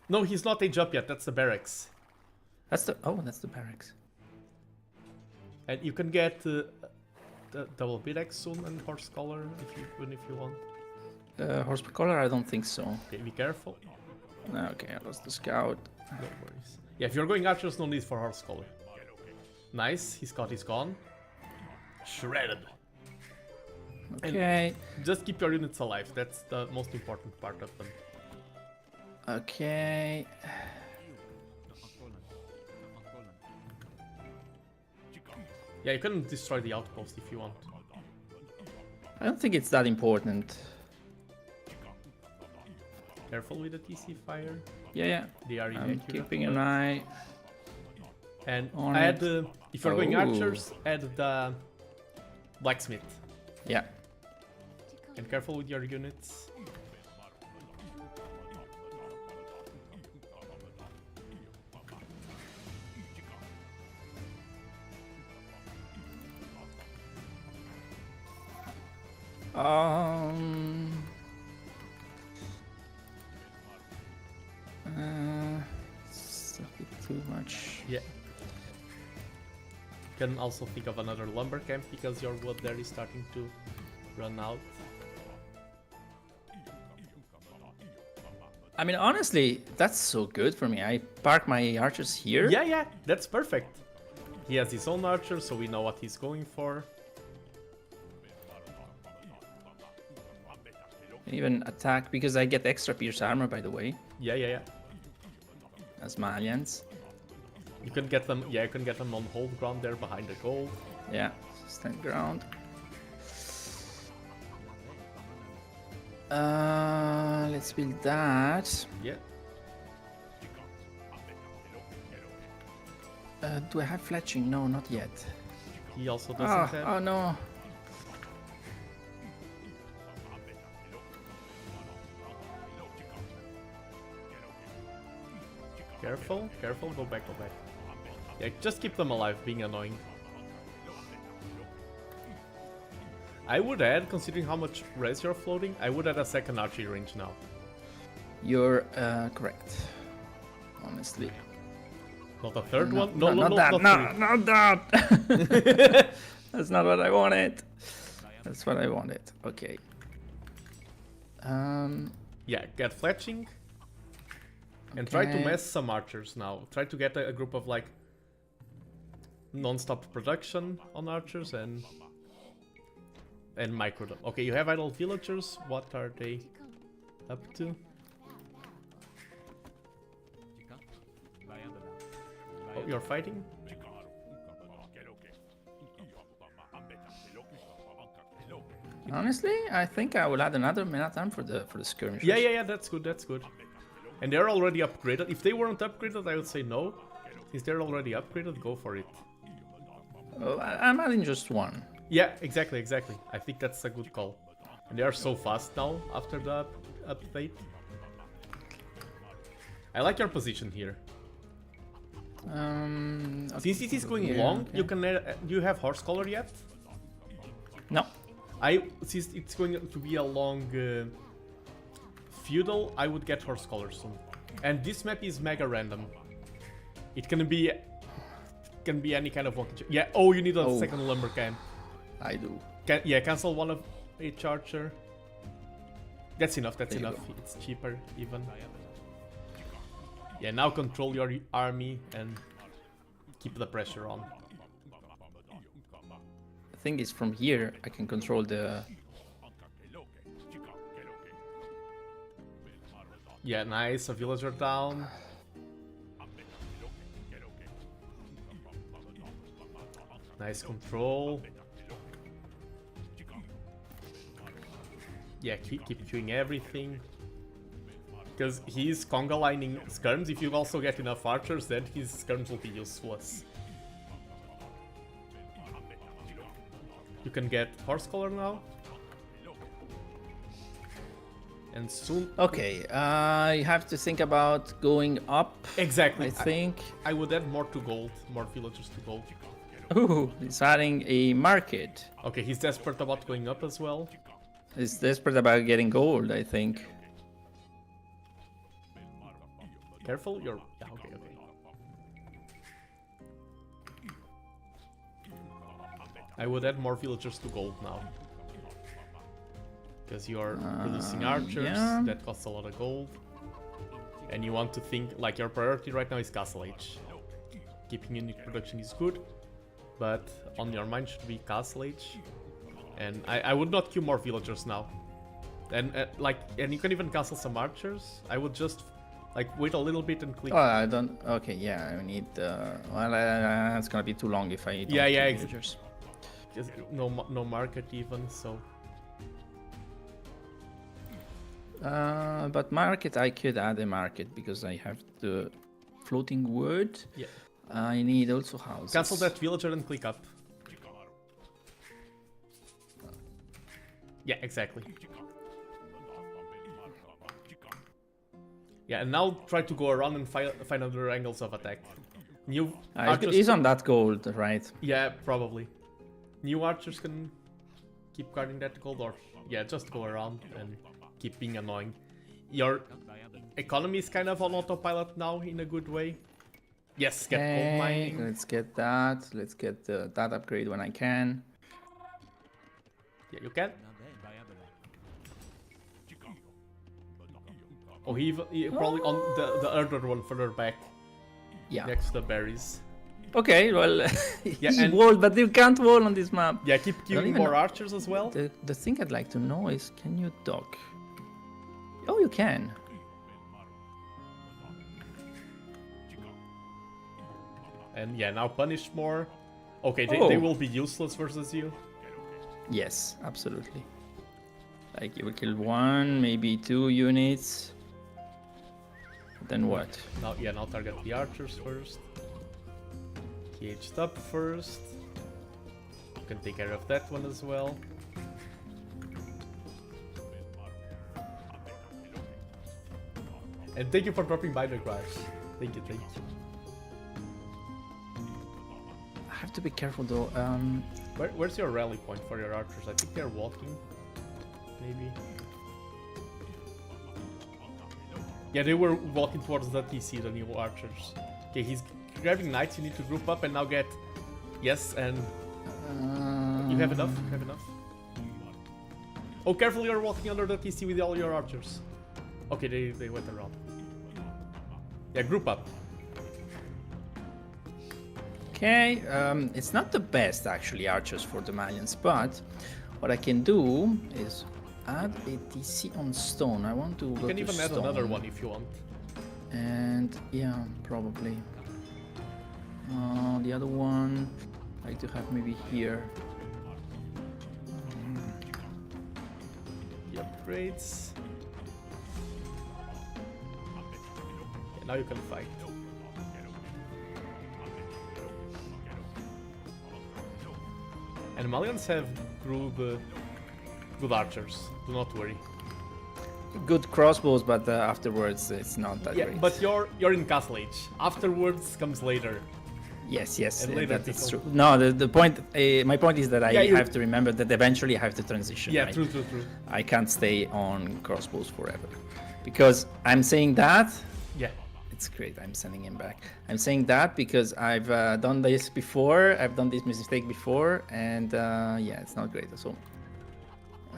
Speaker 1: No, he's not age up yet. That's the barracks.
Speaker 2: That's the barracks.
Speaker 1: And you can get the double bidex soon and horse collar if you want.
Speaker 2: Horse collar? I don't think so.
Speaker 1: Okay, be careful.
Speaker 2: Okay, I lost the scout.
Speaker 1: No worries. Yeah, if you're going archers, no need for horse collar. Nice, his Scott is gone. Shredded.
Speaker 2: Okay.
Speaker 1: And just keep your units alive. That's the most important part of them.
Speaker 2: Okay.
Speaker 1: Yeah, you can destroy the outpost if you want.
Speaker 2: I don't think it's that important.
Speaker 1: Careful with the TC fire.
Speaker 2: Yeah.
Speaker 1: They are
Speaker 2: I'm
Speaker 1: inaccurate.
Speaker 2: keeping an eye.
Speaker 1: And
Speaker 2: on
Speaker 1: add
Speaker 2: it.
Speaker 1: if you're going
Speaker 2: Oh.
Speaker 1: archers, add the blacksmith.
Speaker 2: Yeah.
Speaker 1: And careful with your units.
Speaker 2: It's a bit too much.
Speaker 1: Yeah. You can also think of another lumber camp because your wood there is starting to run out.
Speaker 2: I mean, honestly, that's so good for me. I park my archers here.
Speaker 1: Yeah, that's perfect. He has his own archer, so we know what he's going for.
Speaker 2: Even attack because I get extra pierce armor, by the way,
Speaker 1: Yeah.
Speaker 2: as my alliance.
Speaker 1: You can get them. Yeah, you can get them on hold ground there behind the gold.
Speaker 2: Yeah, stand ground. Let's build that.
Speaker 1: Yeah.
Speaker 2: Do I have fletching? No, not yet.
Speaker 1: He also doesn't have.
Speaker 2: Oh no.
Speaker 1: Careful, go back. Yeah, just keep them alive, being annoying. I would add, considering how much res you're floating, I would add a second archery range now.
Speaker 2: You're correct. Honestly.
Speaker 1: Not a third
Speaker 2: No,
Speaker 1: one? No,
Speaker 2: not that.
Speaker 1: not
Speaker 2: Not that. That's not what I wanted. That's what I wanted. Okay.
Speaker 1: Yeah, get fletching. And try to
Speaker 2: Okay.
Speaker 1: mess some archers now. Try to get a group of like non-stop production on archers and micro them. Okay, you have idle villagers. What are they up to? Oh, you're fighting?
Speaker 2: Honestly, I think I will add another Menatam for the skirmishers.
Speaker 1: Yeah, that's good. And they're already upgraded. If they weren't upgraded, I would say no. Since they're already upgraded, go for it.
Speaker 2: Oh, I'm adding just one.
Speaker 1: Yeah, exactly. I think that's a good call. And they are so fast now after the update. I like your position here.
Speaker 2: Okay,
Speaker 1: Since it is going
Speaker 2: here,
Speaker 1: long,
Speaker 2: okay.
Speaker 1: you can. Do you have horse collar yet?
Speaker 2: No.
Speaker 1: Since it's going to be a long feudal, I would get horse collar soon. And this map is mega random. It can be can be any kind of one. Yeah. Oh, you need a
Speaker 2: Oh.
Speaker 1: second lumber can.
Speaker 2: I do.
Speaker 1: Yeah, cancel one of a charger. That's enough. That's
Speaker 2: There you
Speaker 1: enough. It's cheaper even. Yeah. Now control your army and keep the pressure on.
Speaker 2: The thing is, from here I can control the.
Speaker 1: Yeah, nice. A villager down. Nice control. Yeah, keep queuing everything. Because he's conga lining skirms. If you also get enough archers, then his skirms will be useless. You can get horse collar now. And soon...
Speaker 2: Okay, I have to think about going up.
Speaker 1: Exactly.
Speaker 2: I think.
Speaker 1: I would add more to gold. More villagers to gold.
Speaker 2: Ooh, he's adding a market.
Speaker 1: Okay, he's desperate about going up as well.
Speaker 2: He's desperate about getting gold, I think.
Speaker 1: Careful, you're... Yeah, okay. I would add more villagers to gold now. Because you're producing archers,
Speaker 2: yeah.
Speaker 1: that costs a lot of gold. And you want to think, like, your priority right now is Castle Age. Keeping unit production is good, but on your mind should be Castle Age. And I would not queue more villagers now. And and you can even castle some archers. I would just like wait a little bit and click.
Speaker 2: Oh, I don't. Okay, yeah, I need. Well, it's gonna be too long if I don't
Speaker 1: Yeah,
Speaker 2: keep villagers.
Speaker 1: Just no market even, so.
Speaker 2: But market, I could add a market because I have the floating wood.
Speaker 1: Yeah.
Speaker 2: I need also houses.
Speaker 1: Cancel that villager and click up. Yeah, exactly. Yeah, and now try to go around and find other angles of attack. New archers...
Speaker 2: He's on that gold, right?
Speaker 1: Yeah, probably. New archers can keep guarding that gold, or yeah, just go around and keep being annoying. Your economy is kind of on autopilot now in a good way. Yes, get gold mining.
Speaker 2: Let's get that. Let's get that upgrade when I can.
Speaker 1: Yeah, you can. Oh, he probably on the other one further back.
Speaker 2: Yeah.
Speaker 1: Next to the berries.
Speaker 2: Okay, well,
Speaker 1: Yeah,
Speaker 2: he
Speaker 1: and-
Speaker 2: walled, but you can't wall on this map.
Speaker 1: Yeah, keep queuing
Speaker 2: even
Speaker 1: more
Speaker 2: know.
Speaker 1: archers as well.
Speaker 2: The thing I'd like to know is, can you dock? Oh, you can.
Speaker 1: And yeah, now punish more. Okay, they will be useless versus you.
Speaker 2: Yes, absolutely. Like you will kill one, maybe 2 units. Then what?
Speaker 1: Now target the archers first. KH'd up first. You can take care of that one as well. And thank you for dropping by the crash. Thank you.
Speaker 2: I have to be careful though.
Speaker 1: Where's your rally point for your archers? I think they're walking. Maybe. Yeah, they were walking towards the TC, the new archers. Okay, he's grabbing knights. You need to group up and now get... Yes, and... You have enough? You have enough? Oh, careful, you're walking under the TC with all your archers. Okay, they went around. Yeah, group up.
Speaker 2: Okay, it's not the best actually archers for the Malians, but what I can do is add a TC on stone. I want to
Speaker 1: You
Speaker 2: go
Speaker 1: can
Speaker 2: to
Speaker 1: even add
Speaker 2: stone.
Speaker 1: another one if you want.
Speaker 2: And yeah, probably. The other one I like to have maybe here.
Speaker 1: The upgrades. Yeah, now you can fight. And Malians have good archers. Do not worry.
Speaker 2: Good crossbows, but afterwards it's not that
Speaker 1: Yeah,
Speaker 2: great.
Speaker 1: but you're in Castle Age. Afterwards comes later.
Speaker 2: Yes,
Speaker 1: And later
Speaker 2: that is
Speaker 1: people-
Speaker 2: true. No, the point, my point is that I
Speaker 1: Yeah, you-
Speaker 2: have to remember that eventually I have to transition.
Speaker 1: Yeah,
Speaker 2: right?
Speaker 1: true.
Speaker 2: I can't stay on crossbows forever, because I'm saying that
Speaker 1: Yeah.
Speaker 2: It's great. I'm sending him back. I'm saying that because I've done this before. I've done this mistake before, and yeah, it's not great. So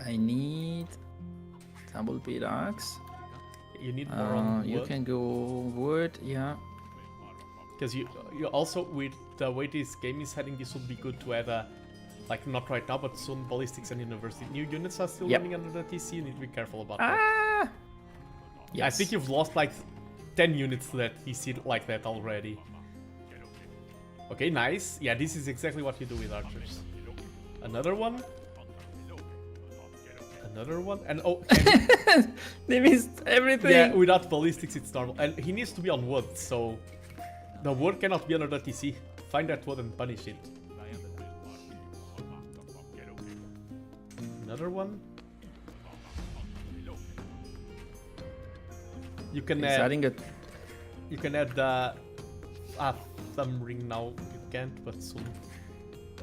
Speaker 2: I need double pickaxe.
Speaker 1: You need more on wood.
Speaker 2: You can go wood, yeah.
Speaker 1: Because you also, with the way this game is heading, this would be good to add a, like not right now, but soon ballistics and university. New units are still running under the TC. You need to be careful about that.
Speaker 2: Yes.
Speaker 1: I think you've lost like 10 units to that TC like that already. Okay, nice. Yeah, this is exactly what you do with archers. Another one. Another one. And oh, and
Speaker 2: they missed everything.
Speaker 1: yeah, without ballistics it's normal. And he needs to be on wood, so the wood cannot be under the TC. Find that wood and punish it. Another one. You can add. You can add the thumb ring now. You can't, but soon.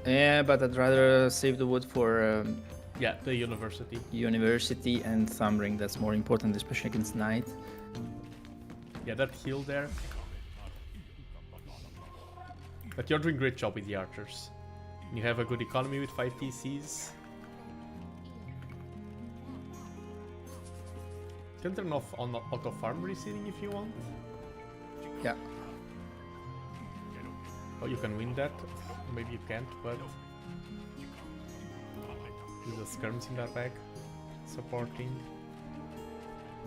Speaker 2: Yeah, but I'd rather save the wood for
Speaker 1: yeah, the university.
Speaker 2: University and thumb ring. That's more important, especially against knight.
Speaker 1: Yeah, that heal there. But you're doing a great job with the archers. You have a good economy with 5 TCs. You can turn off on auto farm reseeding if you want.
Speaker 2: Yeah.
Speaker 1: Oh, you can win that. Maybe you can't, but use the skirms in that back. Supporting.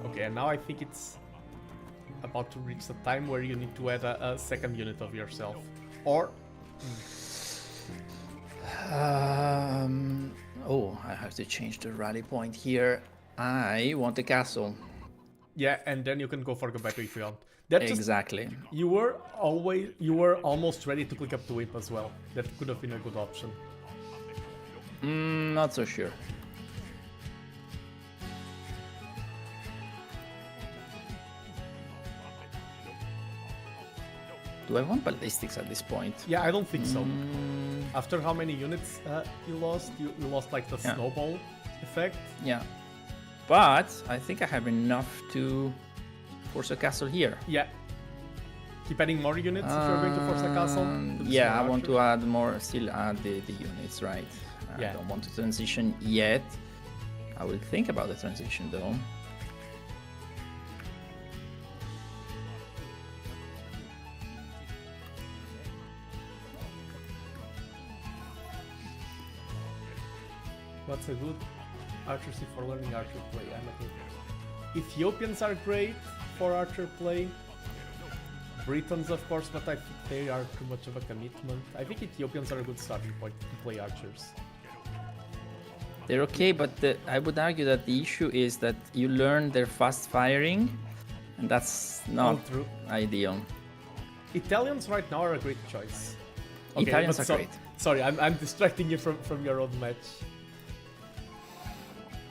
Speaker 1: Okay, and now I think it's about to reach the time where you need to add a second unit of yourself. Or...
Speaker 2: oh, I have to change the rally point here. I want a castle.
Speaker 1: Yeah, and then you can go for Gabeto if you want. That
Speaker 2: exactly.
Speaker 1: Just, you were almost ready to click up to whip as well. That could have been a good option.
Speaker 2: Not so sure. Do I want ballistics at this point?
Speaker 1: Yeah, I don't think so. After how many units you lost? You lost like the snowball effect.
Speaker 2: Yeah. But I think I have enough to force a castle here.
Speaker 1: Yeah. Keep adding more units if you're going to force a castle.
Speaker 2: Yeah, I want to add more, still add the units, right?
Speaker 1: Yeah.
Speaker 2: I don't want to transition yet. I will think about the transition though.
Speaker 1: What's a good archery for learning archer play? I'm not good. Ethiopians are great for archer play. Britons, of course, but I think they are too much of a commitment. I think Ethiopians are a good starting point to play archers.
Speaker 2: They're okay, but I would argue that the issue is that you learn their fast firing, and that's not ideal.
Speaker 1: Italians right now are a great choice. Okay,
Speaker 2: Italians are great.
Speaker 1: Sorry, I'm distracting you from your own match.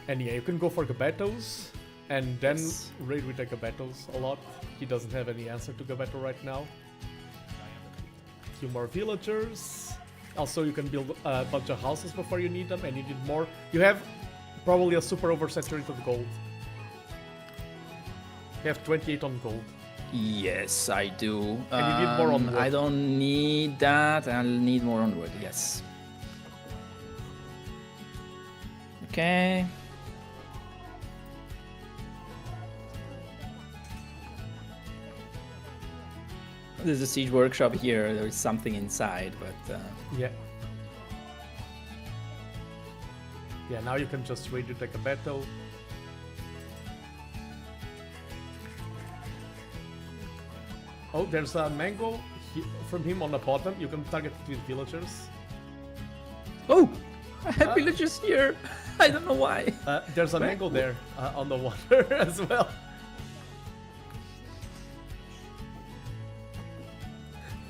Speaker 1: And yeah, you can go for Gabetos, and then raid with the Gabetos a lot. He doesn't have any answer to Gabeto right now. A few more villagers. Also, you can build a bunch of houses before you need them, and you need more. You have probably a super oversaturated gold. You have 28 on gold.
Speaker 2: Yes, I do.
Speaker 1: And you need more on wood.
Speaker 2: I don't need that. I'll need more on wood, yes. Okay. There's a siege workshop here. There's something inside, but
Speaker 1: yeah. Yeah, now you can just raid with the Gabeto. Oh, there's a mango from him on the bottom. You can target it with villagers.
Speaker 2: Oh, I have villagers here. I don't know why.
Speaker 1: There's a mango there on the water as well.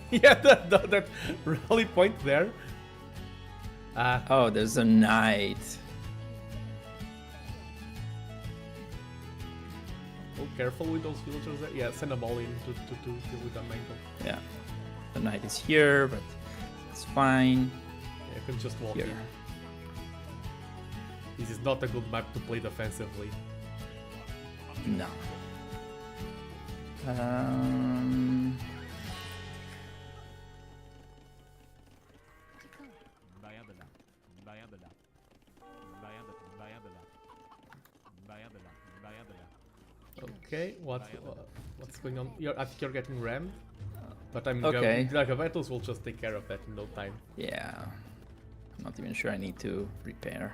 Speaker 1: Yeah, that rally point there.
Speaker 2: Oh, there's a knight.
Speaker 1: Oh, careful with those villagers there. Yeah, send them all in to deal with that mango.
Speaker 2: Yeah, the knight is here, but it's fine.
Speaker 1: Yeah, you can just walk
Speaker 2: here.
Speaker 1: in. This is not a good map to play defensively.
Speaker 2: No. Um,
Speaker 1: Okay, what's going on? I think you're getting rammed, but I'm
Speaker 2: Okay.
Speaker 1: like battles will just take care of that in no time.
Speaker 2: yeah. I'm not even sure I need to repair.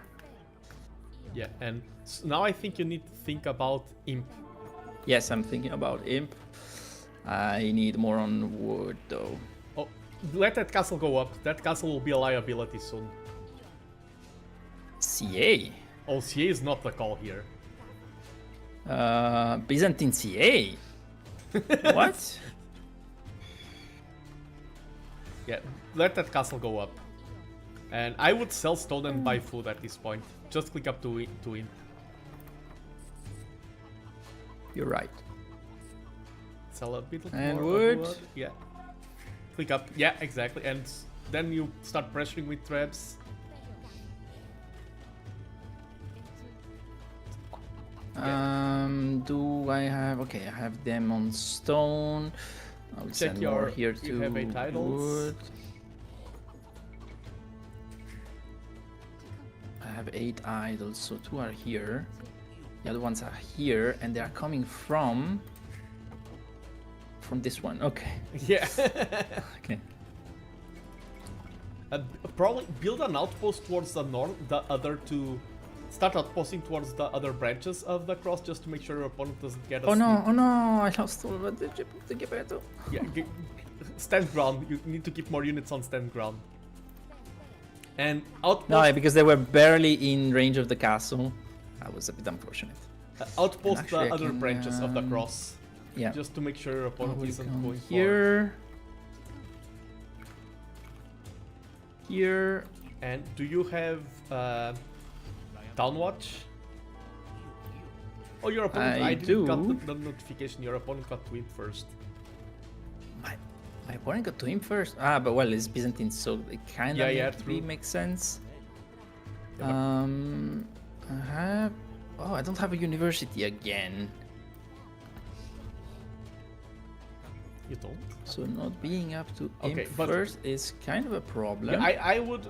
Speaker 1: Yeah, and now I think you need to think about imp.
Speaker 2: Yes, I'm thinking about imp. I need more on wood though.
Speaker 1: Oh, let that castle go up. That castle will be a liability soon.
Speaker 2: CA?
Speaker 1: Oh, CA is not the call here.
Speaker 2: Byzantine CA? What?
Speaker 1: Yeah, let that castle go up. And I would sell stone and buy food at this point. Just click up to imp.
Speaker 2: You're right.
Speaker 1: Sell a bit
Speaker 2: And
Speaker 1: more
Speaker 2: wood.
Speaker 1: of wood. Yeah. Click up. Yeah, exactly. And then you start pressuring with traps.
Speaker 2: Do I have... Okay, I have them on stone. I'll
Speaker 1: Check
Speaker 2: send more here
Speaker 1: you
Speaker 2: to
Speaker 1: have 8 idols.
Speaker 2: wood. I have 8 idols, so 2 are here. The other ones are here, and they are coming from this one. Okay.
Speaker 1: Yeah.
Speaker 2: Okay.
Speaker 1: Probably build an outpost towards the north, the other two. Start outposting towards the other branches of the cross just to make sure your opponent doesn't get a
Speaker 2: Oh no,
Speaker 1: sneak.
Speaker 2: oh no, I lost all of the Gepetto.
Speaker 1: Yeah, stand ground. You need to keep more units on stand ground. And outpost,
Speaker 2: No, because they were barely in range of the castle. That was a bit unfortunate.
Speaker 1: outpost
Speaker 2: And actually
Speaker 1: the
Speaker 2: I
Speaker 1: other
Speaker 2: can,
Speaker 1: branches of the cross.
Speaker 2: Yeah.
Speaker 1: Just to make sure your
Speaker 2: I
Speaker 1: opponent
Speaker 2: will
Speaker 1: isn't
Speaker 2: come
Speaker 1: going
Speaker 2: here. Here.
Speaker 1: for. And do you have Downwatch? Oh, your opponent.
Speaker 2: I
Speaker 1: didn't got
Speaker 2: do.
Speaker 1: the notification. Your opponent got to it first.
Speaker 2: My opponent got to him first. Ah, but well, it's Byzantine, so it kind of
Speaker 1: true.
Speaker 2: makes sense.
Speaker 1: Yeah,
Speaker 2: I have. Oh, I don't have a university again.
Speaker 1: You don't?
Speaker 2: So not being up to
Speaker 1: Okay,
Speaker 2: imp
Speaker 1: but-
Speaker 2: first is kind of a problem.
Speaker 1: Yeah, I would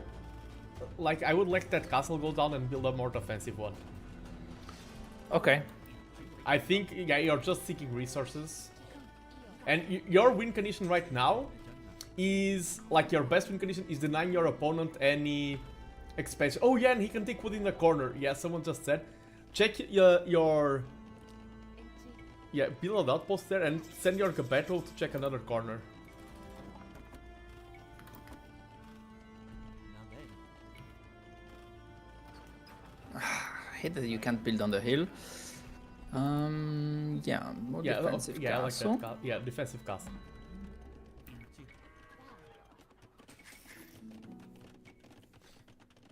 Speaker 1: let that castle go down and build a more defensive one.
Speaker 2: Okay.
Speaker 1: I think you're just seeking resources, and your win condition right now is like your best win condition is denying your opponent any expansion. Oh yeah, and he can take wood in the corner. Yeah, someone just said. Check your build an outpost there and send your Gepetto to check another corner.
Speaker 2: I hate that you can't build on the hill. Yeah, more defensive
Speaker 1: yeah,
Speaker 2: castle.
Speaker 1: I like that. Yeah, defensive castle.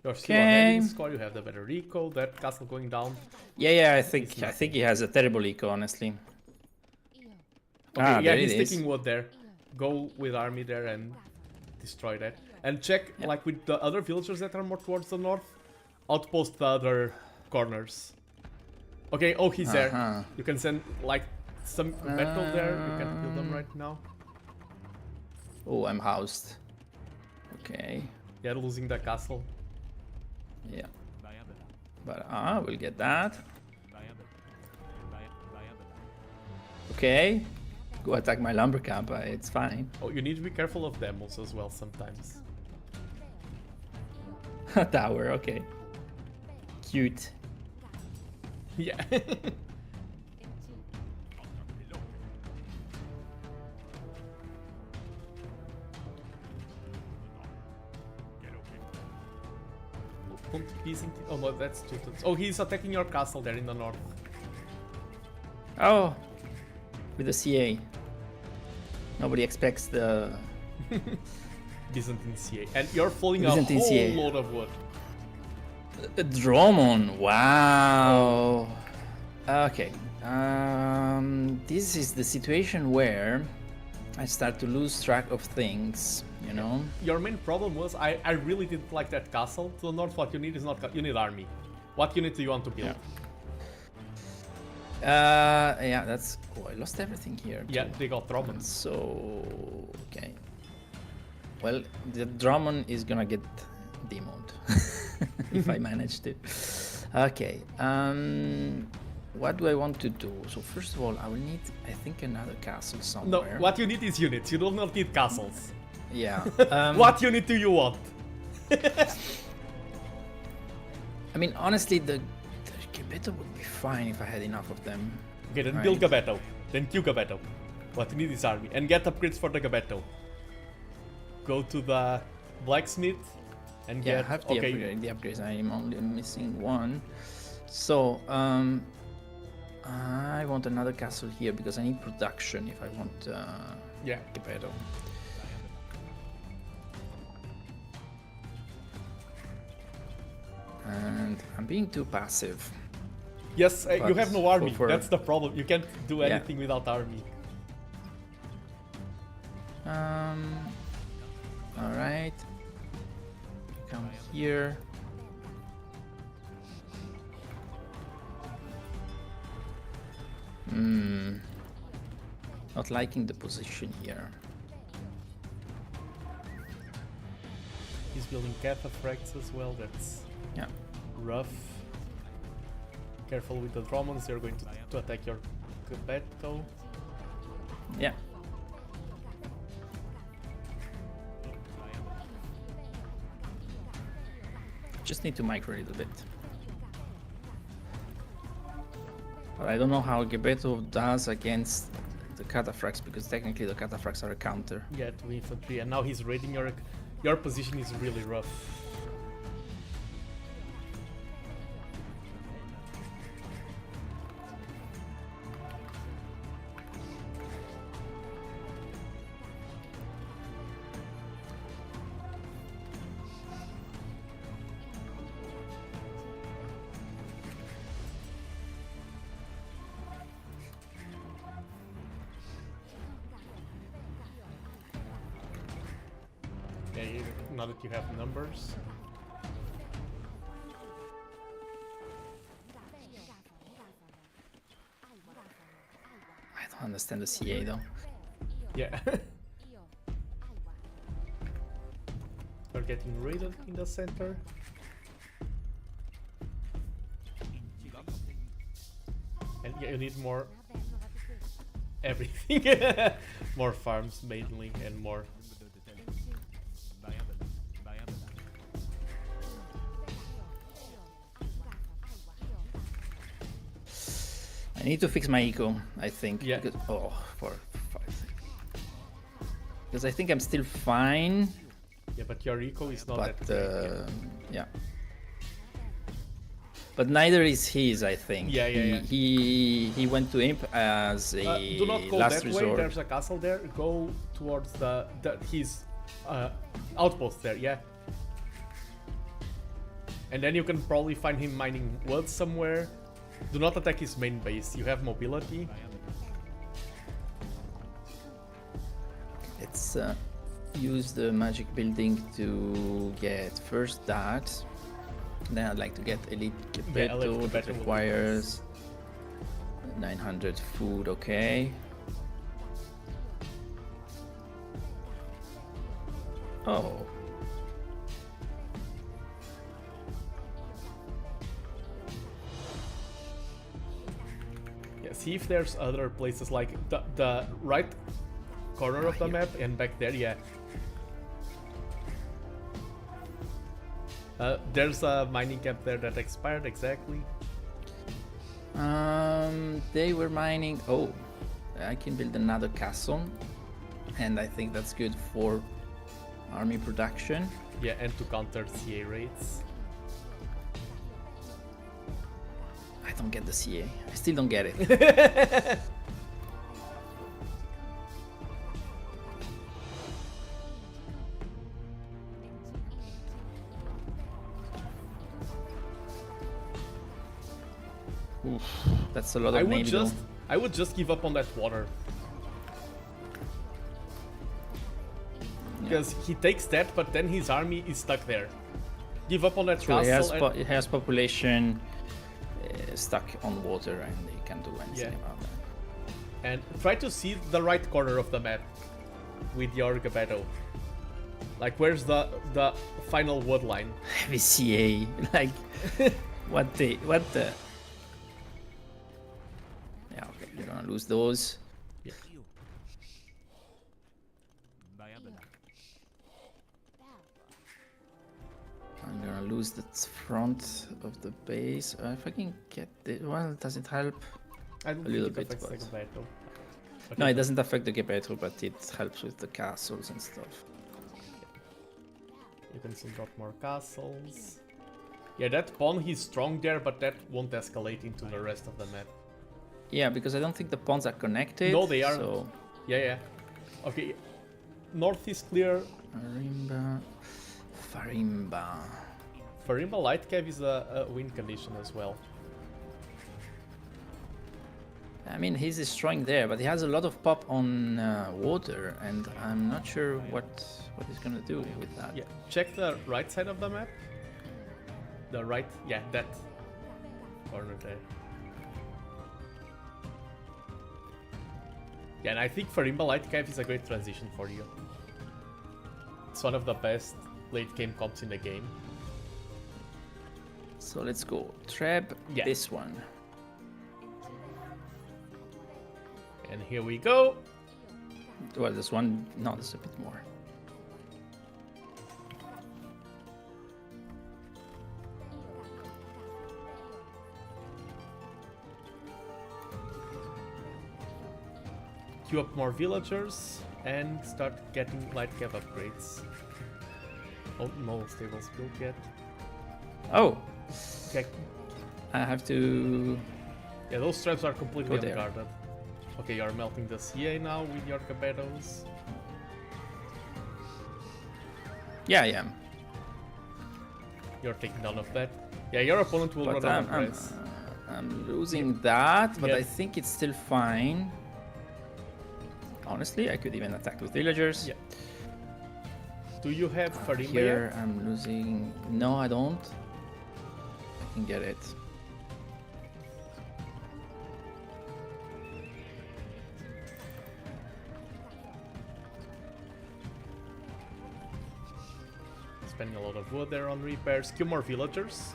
Speaker 1: You're still ahead in score. You have the better recall. That castle going down.
Speaker 2: Yeah, I think he has a terrible eco, honestly.
Speaker 1: Okay, yeah,
Speaker 2: there
Speaker 1: he's
Speaker 2: it is.
Speaker 1: taking wood there. Go with army there and destroy that. And check, like with the other villagers that are more towards the north, outpost the other corners. Okay, oh, he's there. You can send, like, some battle there. You can kill them right now.
Speaker 2: Oh, I'm housed. Okay.
Speaker 1: Yeah, losing the castle.
Speaker 2: Yeah. But we'll get that. Okay. Go attack my lumber camp. It's fine.
Speaker 1: Oh, you need to be careful of demos as well sometimes.
Speaker 2: Tower, okay. Cute.
Speaker 1: Yeah. Oh no, that's Teutons. Oh, he's attacking your castle there in the north.
Speaker 2: Oh, with the CA. Nobody expects the
Speaker 1: Byzantine CA. And you're falling a
Speaker 2: Byzantine
Speaker 1: whole
Speaker 2: CA.
Speaker 1: load of wood.
Speaker 2: Dromon. Wow. Okay. This is the situation where I start to lose track of things, you know?
Speaker 1: Your main problem was I really didn't like that castle. To the north, what you need is not you need army. What unit do you want to build?
Speaker 2: Yeah, that's... Oh, I lost everything here.
Speaker 1: Yeah,
Speaker 2: too.
Speaker 1: they got Drummond.
Speaker 2: So... Okay. Well, the Drummond is gonna get demoed. if I manage to. Okay. What do I want to do? So first of all, I will need, I think, another castle
Speaker 1: No,
Speaker 2: somewhere.
Speaker 1: what you need is units. You do not need castles.
Speaker 2: Yeah.
Speaker 1: What unit do you want?
Speaker 2: I mean, honestly, the Gabetto would be fine if I had enough of them.
Speaker 1: Okay, then
Speaker 2: Right.
Speaker 1: build Gabetto. Then queue Gabetto. What you need is army. And get upgrades for the Gabetto. Go to the blacksmith and
Speaker 2: Yeah,
Speaker 1: get...
Speaker 2: I have the, the upgrades. I am only missing one. So, I want another castle here because I need production if I want
Speaker 1: Yeah.
Speaker 2: Gabetto. And I'm being too passive.
Speaker 1: Yes, you
Speaker 2: But
Speaker 1: have no army.
Speaker 2: for-
Speaker 1: That's the problem. You can't do
Speaker 2: Yeah.
Speaker 1: anything without army.
Speaker 2: All right. Come here. Not liking the position here.
Speaker 1: He's building cataphracts as well. That's
Speaker 2: Yeah.
Speaker 1: rough. Careful with the Dromons. They're going to attack your Gabetto.
Speaker 2: Yeah. Just need to micro a little bit. But I don't know how Gabetto does against the cataphracts because technically the cataphracts are a counter.
Speaker 1: Yeah, to infantry. And now he's raiding your position is really rough. Now that you have numbers.
Speaker 2: I don't understand the CA though.
Speaker 1: Yeah. They're getting raided in the center. And yeah, you need more everything. More farms mainly and more.
Speaker 2: I need to fix my eco, I think.
Speaker 1: Yeah.
Speaker 2: Because, oh, for fuck's sake. Because I think I'm still fine,
Speaker 1: Yeah, but your eco is not
Speaker 2: but
Speaker 1: that great.
Speaker 2: yeah. But neither is his, I think.
Speaker 1: Yeah, yeah,
Speaker 2: He went to imp as a
Speaker 1: Do not go
Speaker 2: last
Speaker 1: that way.
Speaker 2: resort.
Speaker 1: There's a castle there. Go towards his outpost there. Yeah. And then you can probably find him mining wood somewhere. Do not attack his main base. You have mobility.
Speaker 2: Let's use the magic building to get first that. Then I'd like to get elite
Speaker 1: Yeah, elite
Speaker 2: Gabetto that
Speaker 1: Gabetto would be
Speaker 2: requires 900 food, okay. Oh.
Speaker 1: Yeah, see if there's other places like the right corner of the
Speaker 2: here.
Speaker 1: map and back there. Yeah. There's a mining camp there that expired exactly.
Speaker 2: They were mining. Oh, I can build another castle, and I think that's good for army production.
Speaker 1: Yeah, and to counter CA raids.
Speaker 2: I don't get the CA. I still don't get it. Oof, that's a lot of navy though.
Speaker 1: I would just give up on that water. Because he takes that, but then his army is stuck there. Give up on that
Speaker 2: True,
Speaker 1: castle.
Speaker 2: it has population stuck on water, and they can't do anything about that.
Speaker 1: And try to see the right corner of the map with your Geppetto. Like, where's the final wood line?
Speaker 2: VCA, like, what the? Yeah, okay, you're gonna lose those.
Speaker 1: Yeah.
Speaker 2: I'm gonna lose the front of the base. If I can get it, well, does it help?
Speaker 1: I don't
Speaker 2: A little
Speaker 1: think it
Speaker 2: bit,
Speaker 1: affects
Speaker 2: but-
Speaker 1: the Geppetto. But
Speaker 2: No, it doesn't affect the Geppetto, but it helps with the castles and stuff.
Speaker 1: You can still drop more castles. Yeah, that pawn, he's strong there, but that won't escalate into the rest of the map.
Speaker 2: Yeah, because I don't think the pawns are connected.
Speaker 1: No, they are.
Speaker 2: So,
Speaker 1: Yeah. Okay, north is clear.
Speaker 2: Farimba.
Speaker 1: Farimba Light Cave is a win condition as well.
Speaker 2: I mean, he's destroying there, but he has a lot of pop on water, and I'm not sure what he's gonna do with that.
Speaker 1: Yeah, check the right side of the map. The right, yeah, that corner there. Yeah, and I think Farimba Light Cave is a great transition for you. It's one of the best late game comps in the game.
Speaker 2: So let's go. Trap
Speaker 1: Yeah.
Speaker 2: this one.
Speaker 1: And here we go.
Speaker 2: Well, there's one. No, there's a bit more.
Speaker 1: Queue up more villagers and start getting light cave upgrades. Oh, no stables built yet.
Speaker 2: Oh,
Speaker 1: Okay.
Speaker 2: I have to.
Speaker 1: Yeah, those traps are completely
Speaker 2: Go there.
Speaker 1: unguarded. Okay, you're melting the CA now with your Geppettos.
Speaker 2: Yeah, I am.
Speaker 1: You're taking none of that. Yeah, your opponent will
Speaker 2: But
Speaker 1: run out of press.
Speaker 2: I'm losing that, but
Speaker 1: Yeah.
Speaker 2: I think it's still fine. Honestly, I could even attack with villagers.
Speaker 1: Yeah. Do you have Farimba
Speaker 2: Here,
Speaker 1: yet?
Speaker 2: I'm losing. No, I don't. I can get it.
Speaker 1: Spending a lot of wood there on repairs. Kill more villagers.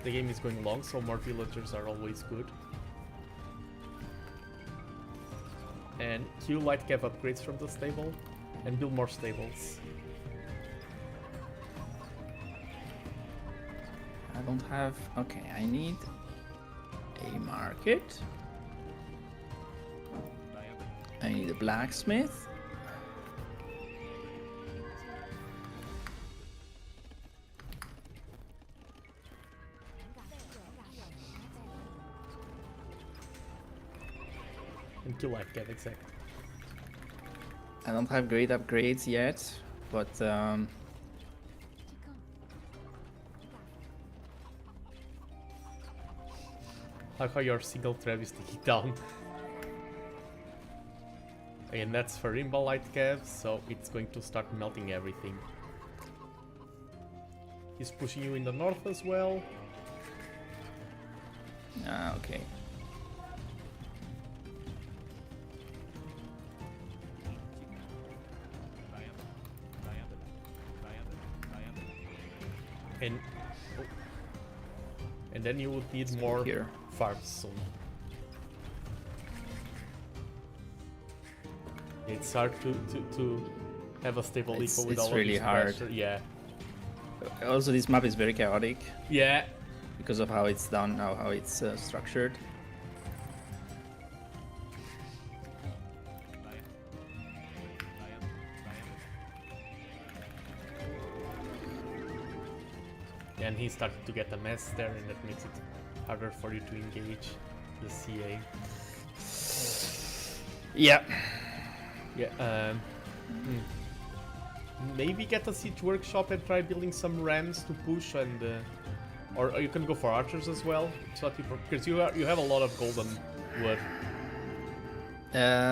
Speaker 1: The game is going long, so more villagers are always good. And queue light cave upgrades from the stable. And build more stables.
Speaker 2: I don't have. Okay, I need a market. I need a blacksmith.
Speaker 1: And kill light cave, exactly.
Speaker 2: I don't have great upgrades yet, but
Speaker 1: Like how your single trap is taking down. And that's Farimba light cave, so it's going to start melting everything. He's pushing you in the north as well.
Speaker 2: okay.
Speaker 1: And and then you would need more
Speaker 2: here.
Speaker 1: farms soon. It's hard to have a stable eco with
Speaker 2: It's
Speaker 1: all of
Speaker 2: really
Speaker 1: this
Speaker 2: hard.
Speaker 1: pressure. Yeah.
Speaker 2: Also, this map is very chaotic
Speaker 1: Yeah.
Speaker 2: because of how it's done, how it's structured.
Speaker 1: And he started to get a mess there, and that makes it harder for you to engage the CA.
Speaker 2: Yeah.
Speaker 1: Yeah. Maybe get a siege workshop and try building some rams to push, and or you can go for archers as well. So that because you have a lot of golden wood.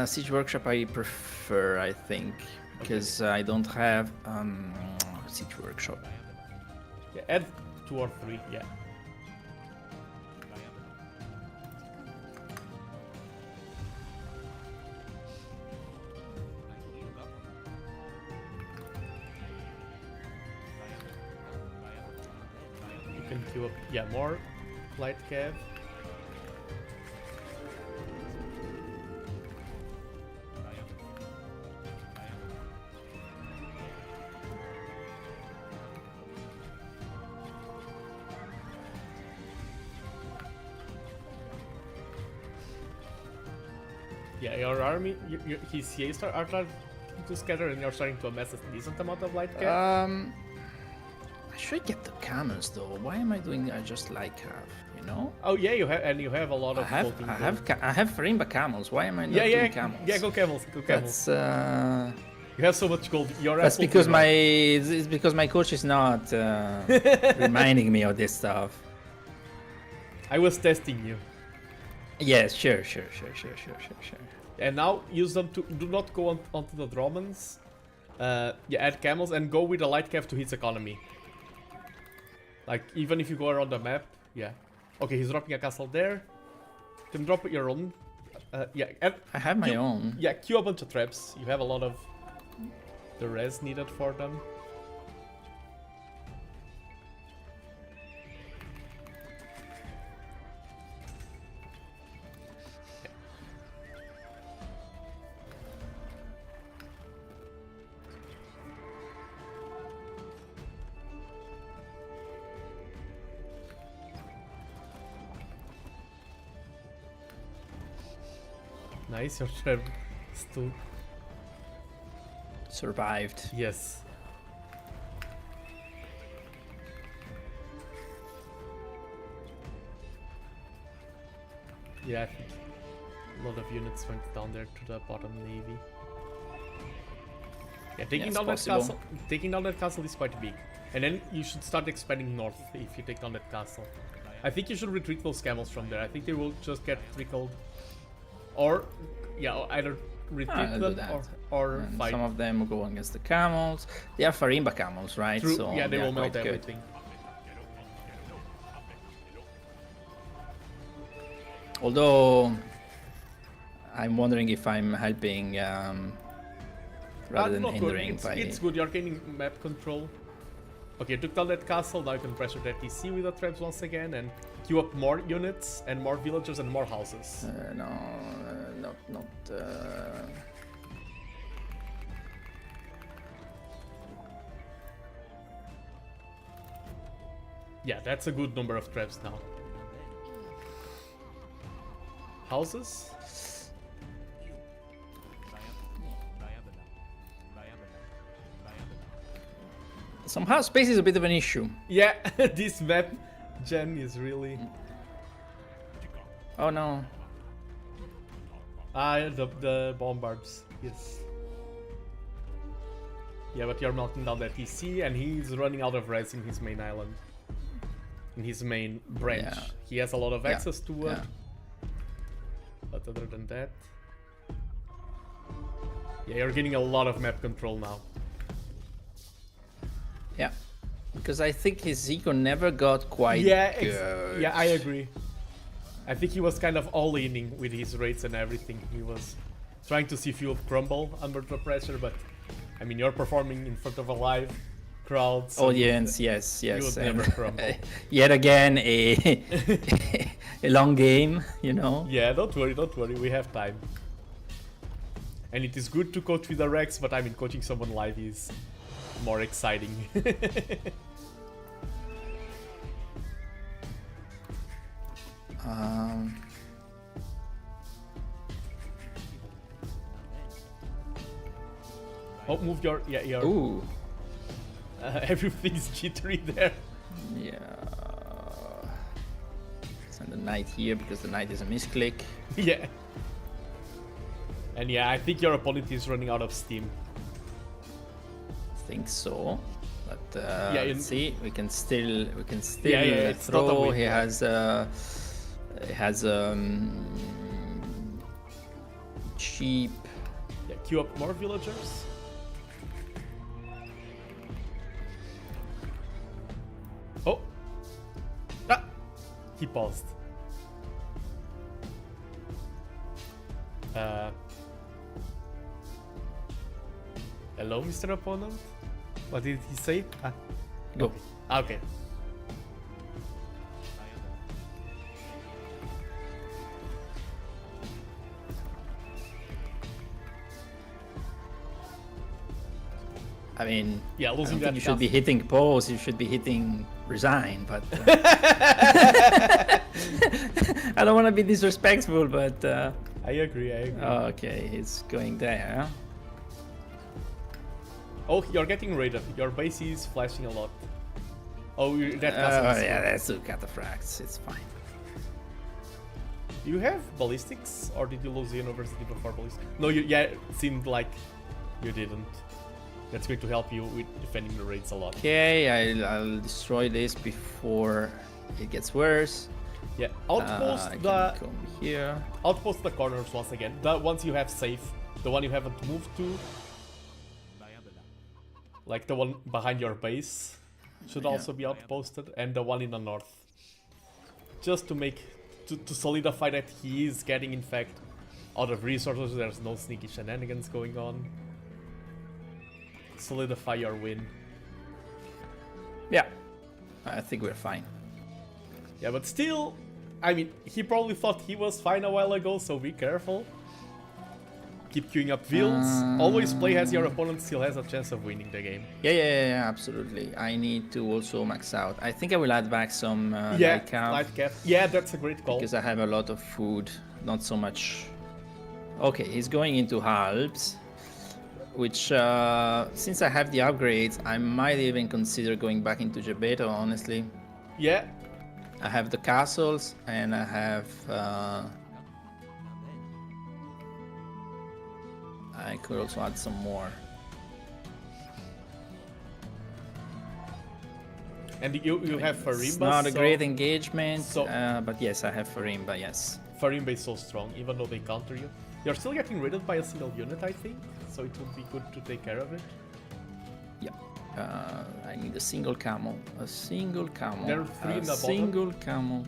Speaker 2: Siege Workshop I prefer, I think, because I don't have Siege Workshop.
Speaker 1: Yeah, add 2 or 3. Yeah. can queue up, yeah, more light cav. Yeah, your army, his CAs are starting to scatter, and you're starting to amass a decent amount of light cav.
Speaker 2: I should get the camels though. Why am I doing just light cav? You know?
Speaker 1: Oh yeah, you have a lot of.
Speaker 2: I have Farimba camels. Why am I not doing camels?
Speaker 1: Yeah, go camels, go camels.
Speaker 2: That's
Speaker 1: you have so much gold.
Speaker 2: that's because it's because my coach is not reminding me of this stuff.
Speaker 1: I was testing you.
Speaker 2: Yes, sure.
Speaker 1: And now use them to do not go onto the Dromans. Yeah, add camels and go with a light cav to his economy. Like even if you go around the map, yeah. Okay, he's dropping a castle there. You can drop your own. Yeah,
Speaker 2: I have my own.
Speaker 1: Yeah, queue a bunch of traps. You have a lot of the res needed for them. Nice, your trap still
Speaker 2: Survived.
Speaker 1: yes. Yeah, I think a lot of units went down there to the bottom navy. Yeah, taking down that castle is quite big. And then you should start expanding north if you take down that castle. I think you should retreat those camels from there. I think they will just get trickled. Or, yeah, either retreat them or fight.
Speaker 2: Some of them go against the camels. They are Farimba camels, right?
Speaker 1: True.
Speaker 2: So
Speaker 1: yeah, they will
Speaker 2: quite
Speaker 1: melt everything.
Speaker 2: Although, I'm wondering if I'm helping rather than hindering.
Speaker 1: It's good, you're gaining map control. Okay, took down that castle, now you can pressure that TC with the traps once again and queue up more units and more villagers and more houses.
Speaker 2: Not.
Speaker 1: Yeah, that's a good number of traps now. Houses?
Speaker 2: Somehow space is a bit of an issue.
Speaker 1: Yeah, this map gen is really...
Speaker 2: Oh no.
Speaker 1: Ah, the bombards, yes. Yeah, but you're melting down that TC and he's running out of res in his main island. In his main branch.
Speaker 2: Yeah.
Speaker 1: He has a lot of access to it.
Speaker 2: Yeah.
Speaker 1: But other than that... Yeah, you're getting a lot of map control now.
Speaker 2: Yeah. Because I think his eco never got quite good.
Speaker 1: Yeah, I agree. I think he was kind of all-inning with his rates and everything. He was trying to see if you would crumble under the pressure, but I mean, you're performing in front of a live crowd. So
Speaker 2: audience, yes.
Speaker 1: You would never crumble.
Speaker 2: Yet again, a a long game, you know.
Speaker 1: Yeah, don't worry, we have time. And it is good to coach with the Rex, but I mean, coaching someone live is more exciting. Oh, move your... Yeah, your...
Speaker 2: Ooh.
Speaker 1: Everything's jittery there.
Speaker 2: Yeah. Send the knight here because the knight is a misclick.
Speaker 1: Yeah. And yeah, I think your opponent is running out of steam.
Speaker 2: I think so. But
Speaker 1: yeah,
Speaker 2: let's see, we can still
Speaker 1: yeah,
Speaker 2: throw. He has cheap.
Speaker 1: Yeah, queue up more villagers. Oh, he paused. Hello, Mr. Opponent. What did he say?
Speaker 2: Go.
Speaker 1: Okay.
Speaker 2: I mean,
Speaker 1: Yeah,
Speaker 2: I
Speaker 1: losing
Speaker 2: don't think
Speaker 1: that
Speaker 2: you should be hitting pause. You should be hitting resign. But I don't want to be disrespectful. But
Speaker 1: I agree.
Speaker 2: okay, he's going there.
Speaker 1: Oh, you're getting raided. Your base is flashing a lot. Oh, that
Speaker 2: Oh
Speaker 1: castle is
Speaker 2: yeah,
Speaker 1: good.
Speaker 2: that's two cataphracts. It's fine.
Speaker 1: Do you have ballistics, or did you lose the university before ballistics? No, yeah, it seemed like you didn't. That's going to help you with defending the raids a lot.
Speaker 2: Okay, I'll destroy this before it gets worse.
Speaker 1: Yeah, outpost
Speaker 2: I
Speaker 1: the
Speaker 2: can come here.
Speaker 1: outpost the corners once again. The ones you have safe, the one you haven't moved to, like the one behind your base, should also be outposted, and the one in the north, just to make to solidify that he is getting in fact out of resources. There's no sneaky shenanigans going on. Solidify your win.
Speaker 2: Yeah, I think we're fine.
Speaker 1: Yeah, but still, I mean, he probably thought he was fine a while ago, so be careful. Keep queuing up builds. Always play as your opponent still has a chance of winning the game.
Speaker 2: Yeah, absolutely. I need to also max out. I think I will add back some light cap,
Speaker 1: light cap. Yeah, that's a great call.
Speaker 2: because I have a lot of food, not so much. Okay, he's going into halves, which since I have the upgrades, I might even consider going back into Gebeto, honestly.
Speaker 1: Yeah.
Speaker 2: I have the castles, and I have I could also add some more.
Speaker 1: And you have Farimba.
Speaker 2: It's not a great engagement,
Speaker 1: so-
Speaker 2: but yes, I have Farimba, yes.
Speaker 1: Farimba is so strong, even though they counter you. You're still getting raided by a single unit, I think, so it would be good to take care of it.
Speaker 2: Yeah. I need a single camel. A single camel.
Speaker 1: There are three in the bottom.
Speaker 2: single camel.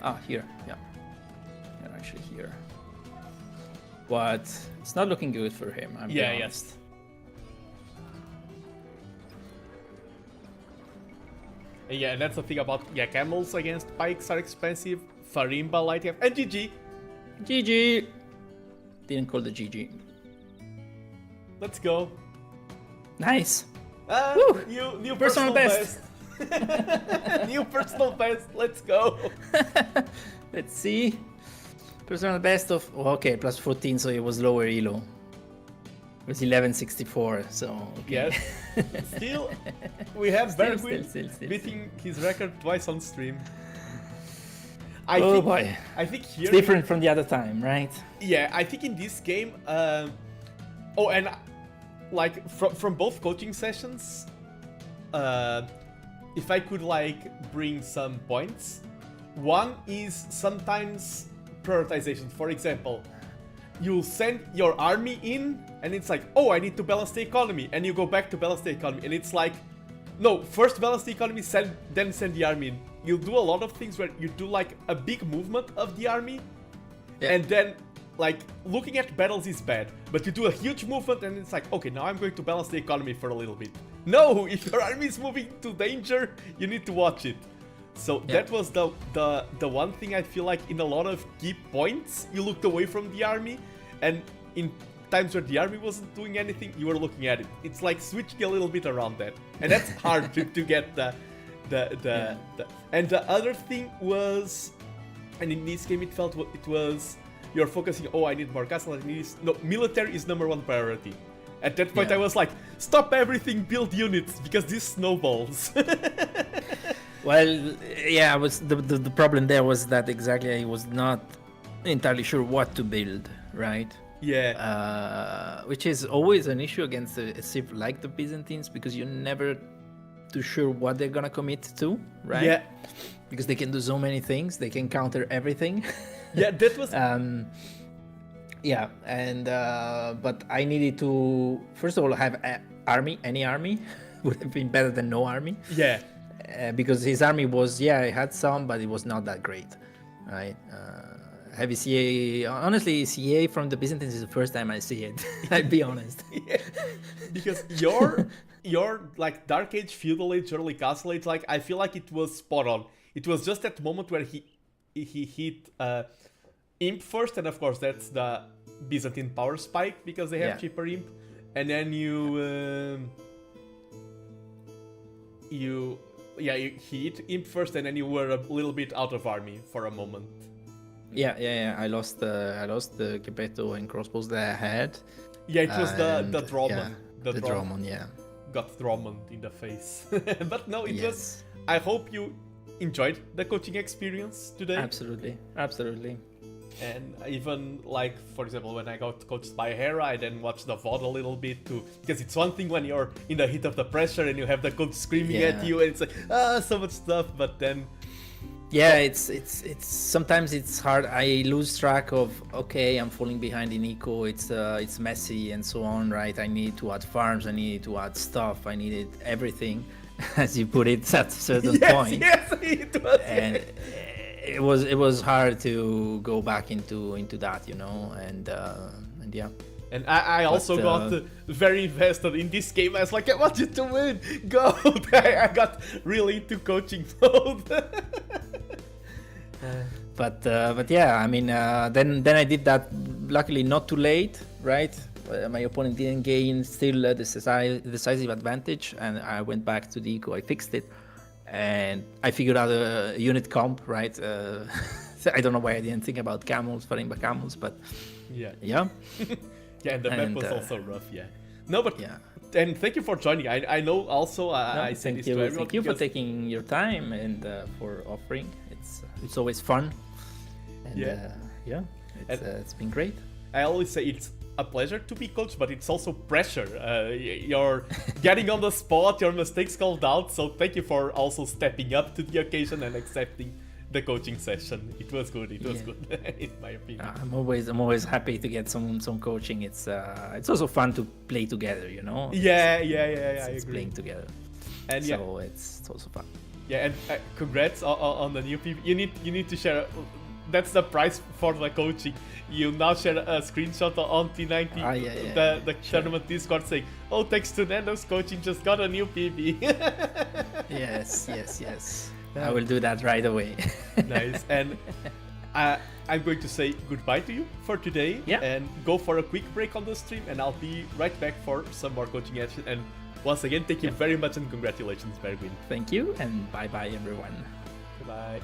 Speaker 2: Ah, here. Yeah. They're actually here. But it's not looking good for him, I'm being honest.
Speaker 1: Yeah, and that's the thing about camels against pikes are expensive. Farimba light cap and GG.
Speaker 2: GG! Didn't call the GG.
Speaker 1: Let's go.
Speaker 2: Nice!
Speaker 1: New
Speaker 2: Personal best.
Speaker 1: New personal best. Let's go.
Speaker 2: Let's see. Personal best of... okay, plus 14, so it was lower ELO. It was 1164, so... okay.
Speaker 1: Yes. Still, we have Bergwin
Speaker 2: still.
Speaker 1: beating his record twice on stream.
Speaker 2: Boy.
Speaker 1: I think here...
Speaker 2: It's different from the other time, right?
Speaker 1: Yeah, I think in this game... oh, and like from both coaching sessions, if I could like bring some points, one is sometimes prioritization. For example, you'll send your army in and it's like, oh, I need to balance the economy, and you go back to balance the economy, and it's like, no, first balance the economy, then send the army in. You'll do a lot of things where you do like a big movement of the army, and then like looking at battles is bad, but you do a huge movement and it's like, okay, now I'm going to balance the economy for a little bit. No, if your army is moving to danger, you need to watch it. So that was the one thing I feel like in a lot of key points, you looked away from the army, and in times where the army wasn't doing anything, you were looking at it. It's like switching a little bit around that, and that's hard to get and the other thing was, and in this game it felt it was you're focusing, oh, I need more castle, no, military is #1 priority. At that point I was like, stop everything, build units, because this snowballs.
Speaker 2: Well, yeah, the problem there was that exactly I was not entirely sure what to build, right?
Speaker 1: Yeah.
Speaker 2: Which is always an issue against a civ like the Byzantines, because you're never too sure what they're gonna commit to, right?
Speaker 1: Yeah.
Speaker 2: Because they can do so many things, they can counter everything.
Speaker 1: Yeah, that was...
Speaker 2: yeah, and but I needed to first of all have any army would have been better than no army.
Speaker 1: Yeah.
Speaker 2: Because his army was, it had some, but it was not that great, right? Heavy CA, honestly, CA from the Byzantines is the first time I see it. I'll be honest.
Speaker 1: Yeah. Because your like Dark Age, Feudal Age, early Castle Age, like I feel like it was spot on. It was just that moment where he hit imp first, and of course that's the Byzantine power spike because they have cheaper imp, and then you hit imp first, and then you were a little bit out of army for a moment.
Speaker 2: Yeah. I lost the Gepetto and crossbows that I had.
Speaker 1: Yeah, it was the Drummond.
Speaker 2: The Drummond, yeah.
Speaker 1: Got Drummond in the face. But no, it was... I hope you enjoyed the coaching experience today.
Speaker 2: Absolutely.
Speaker 1: And even, like, for example, when I got coached by Hera, I then watched the VOD a little bit too. Because it's one thing when you're in the heat of the pressure and you have the coach screaming at you and it's like, so much stuff, but then...
Speaker 2: Yeah, it's sometimes it's hard. I lose track of, okay, I'm falling behind in eco, it's messy and so on, right? I need to add farms, I need to add stuff, I needed everything, as you put it at a certain point.
Speaker 1: Yes, it was.
Speaker 2: And it was hard to go back into that, you know, and yeah.
Speaker 1: And I also got very invested in this game. I was like, I want you to win, go! I got really into coaching mode.
Speaker 2: But yeah, I mean, then I did that. Luckily, not too late, right? My opponent didn't gain still the decisive advantage, and I went back to the eco. I fixed it, and I figured out a unit comp, right? I don't know why I didn't think about camels, Farimba camels, but yeah.
Speaker 1: Yeah, and the map was also rough, yeah. No, but and thank you for joining. I know also I say this to everyone.
Speaker 2: Thank you for taking your time and for offering. It's always fun. And it's been great.
Speaker 1: I always say it's a pleasure to be coached, but it's also pressure. You're getting on the spot, your mistakes called out. So thank you for also stepping up to the occasion and accepting the coaching session. It was good. It was good, in my opinion.
Speaker 2: I'm always happy to get some coaching. It's also fun to play together, you know.
Speaker 1: Yeah, I
Speaker 2: it's
Speaker 1: agree.
Speaker 2: Playing together,
Speaker 1: and
Speaker 2: so it's also fun.
Speaker 1: Yeah, and congrats on the new PV. You need to share. That's the price for the coaching. You now share a screenshot on T90, the tournament Discord saying, "Oh, thanks to Nando's coaching, just got a new PV."
Speaker 2: Yes. I will do that right away.
Speaker 1: Nice. And I'm going to say goodbye to you for today and go for a quick break on the stream, and I'll be right back for some more coaching action. And once again, thank you very much and congratulations, Bergwin.
Speaker 2: Thank you, and bye-bye, everyone.
Speaker 1: Goodbye.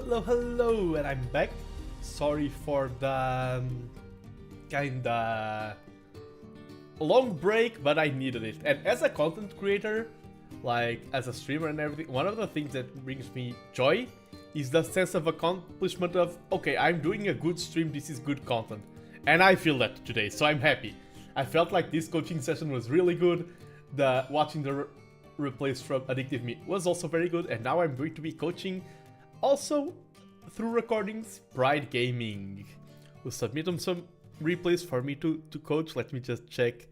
Speaker 1: hello, and I'm back. Sorry for the kinda long break, but I needed it. And as a content creator, like as a streamer and everything, one of the things that brings me joy is the sense of accomplishment of, okay, I'm doing a good stream, this is good content. And I feel that today, so I'm happy. I felt like this coaching session was really good. Watching the replays from Addictive Me was also very good, and now I'm going to be coaching also through recordings Pride Gaming. We'll submit them some replays for me to coach. Let me just check.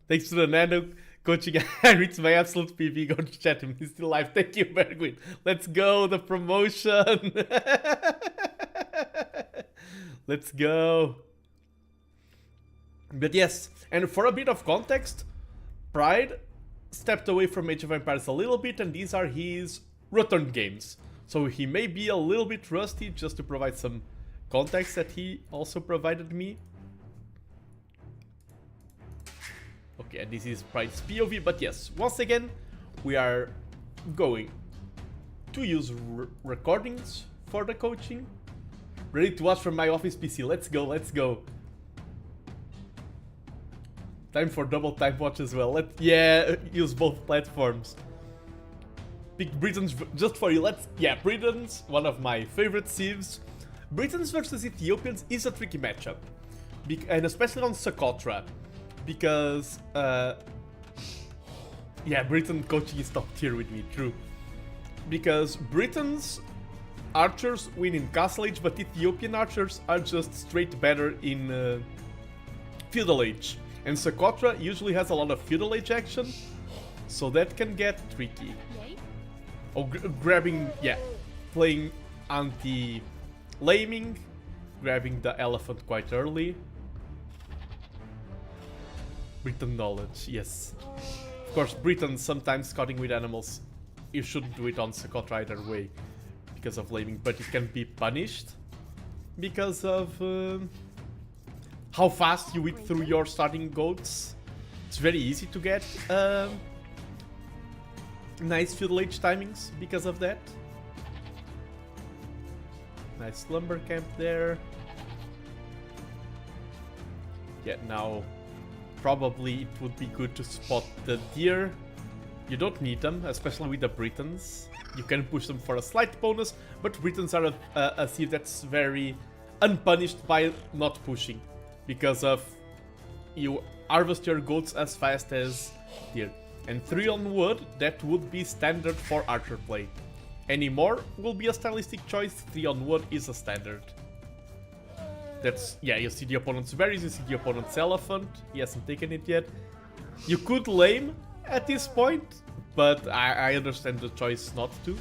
Speaker 1: Thanks to the Nando coaching. I reached my absolute PV. Go to chat him. He's still alive. Thank you, Bergwin. Let's go. The promotion. Let's go. But yes, and for a bit of context, Pride stepped away from Age of Empires a little bit, and these are his return games. So he may be a little bit rusty, just to provide some context that he also provided me. Okay, and this is Pride's POV, but yes, once again, we are going to use recordings for the coaching. Ready to watch from my office PC. Let's go, let's go. Time for double time watch as well. Yeah, use both platforms. Pick Britons just for you. Britons, one of my favorite civs. Britons versus Ethiopians is a tricky matchup. And especially on Socotra. Because, Briton coaching is top tier with me, true. Because Britons archers win in Castle Age, but Ethiopian archers are just straight better in Feudal Age. And Socotra usually has a lot of Feudal Age action, so that can get tricky. Oh, playing anti-laming, grabbing the elephant quite early. Briton knowledge, yes. Of course, Britons sometimes scouting with animals. You shouldn't do it on Socotra either way, because of laming, but it can be punished because of how fast you whip through your starting goats. It's very easy to get nice Feudal Age timings because of that. Nice lumber camp there. Yeah, now probably it would be good to spot the deer. You don't need them, especially with the Britons. You can push them for a slight bonus, but Britons are a civ that's very unpunished by not pushing. Because of you harvest your goats as fast as deer. And 3 on wood, that would be standard for archer play. Any more will be a stylistic choice, 3 on wood is a standard. That's, yeah, you see the opponent's berries, you see the opponent's elephant, he hasn't taken it yet. You could lame at this point, but I understand the choice not to.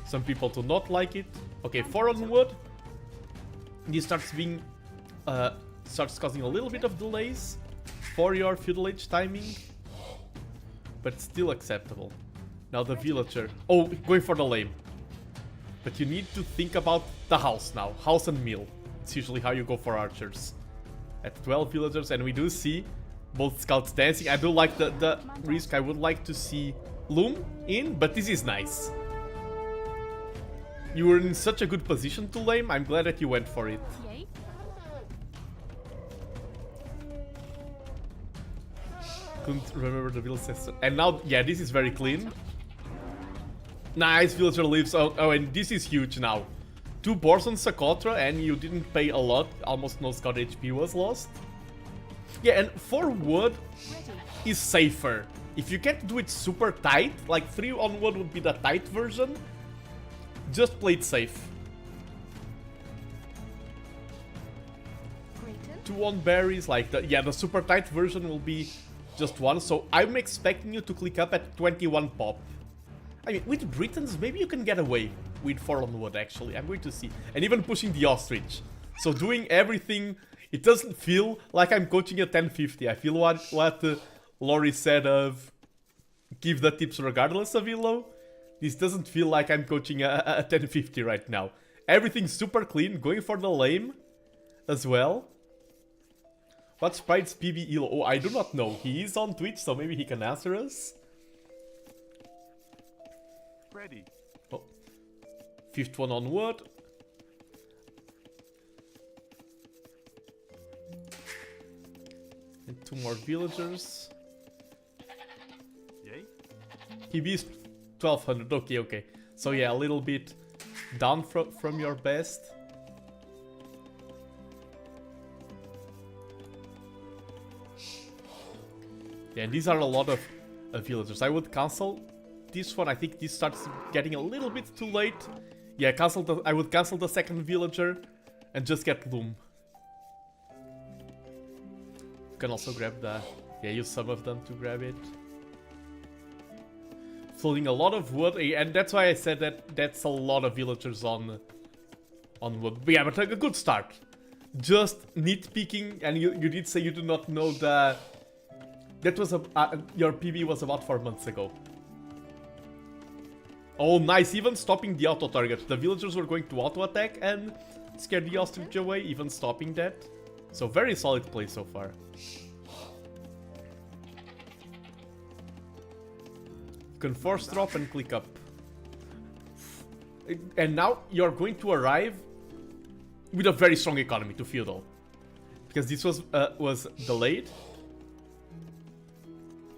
Speaker 1: Some people do not like it. Okay, 4 on wood. This starts being... starts causing a little bit of delays for your Feudal Age timing, but still acceptable. Now the villager. Oh, going for the lame. But you need to think about the house now. House and mill. It's usually how you go for archers. At 12 villagers, and we do see both scouts dancing. I do like the risk. I would like to see Loom in, but this is nice. You were in such a good position to lame. I'm glad that you went for it. Couldn't remember the villager. And now, yeah, this is very clean. Nice, villager lives. Oh, and this is huge now. 2 boars on Socotra, and you didn't pay a lot. Almost no scout HP was lost. Yeah, and 4 wood is safer. If you can't do it super tight, like 3 on wood would be the tight version, just play it safe. 2 on berries, like the super tight version will be just 1, so I'm expecting you to click up at 21 pop. I mean, with Britons, maybe you can get away with 4 on wood, actually. I'm going to see. And even pushing the ostrich. So doing everything, it doesn't feel like I'm coaching a 1050. I feel what Laurie said of give the tips regardless of ELO. This doesn't feel like I'm coaching a 1050 right now. Everything's super clean, going for the lame as well. What's Pride's PB ELO? Oh, I do not know. He is on Twitch, so maybe he can answer us.
Speaker 3: Ready.
Speaker 1: Oh. 5th one on wood. 2 more villagers.
Speaker 3: Yay.
Speaker 1: He beats 1200. Okay, okay. So yeah, a little bit down from your best. Yeah, and these are a lot of villagers. I would cancel this one. I think this starts getting a little bit too late. Yeah, I would cancel the second villager and just get Loom. You can also grab the... Yeah, use some of them to grab it. Floating a lot of wood, and that's why I said that that's a lot of villagers on wood. But yeah, but like a good start. Just nitpicking, and you did say you do not know the... That was your PB was about 4 months ago. Oh, nice. Even stopping the auto target. The villagers were going to auto attack and scare the ostrich away, even stopping that. So very solid play so far. You can force drop and click up. And now you're going to arrive with a very strong economy to feudal. Because this was delayed.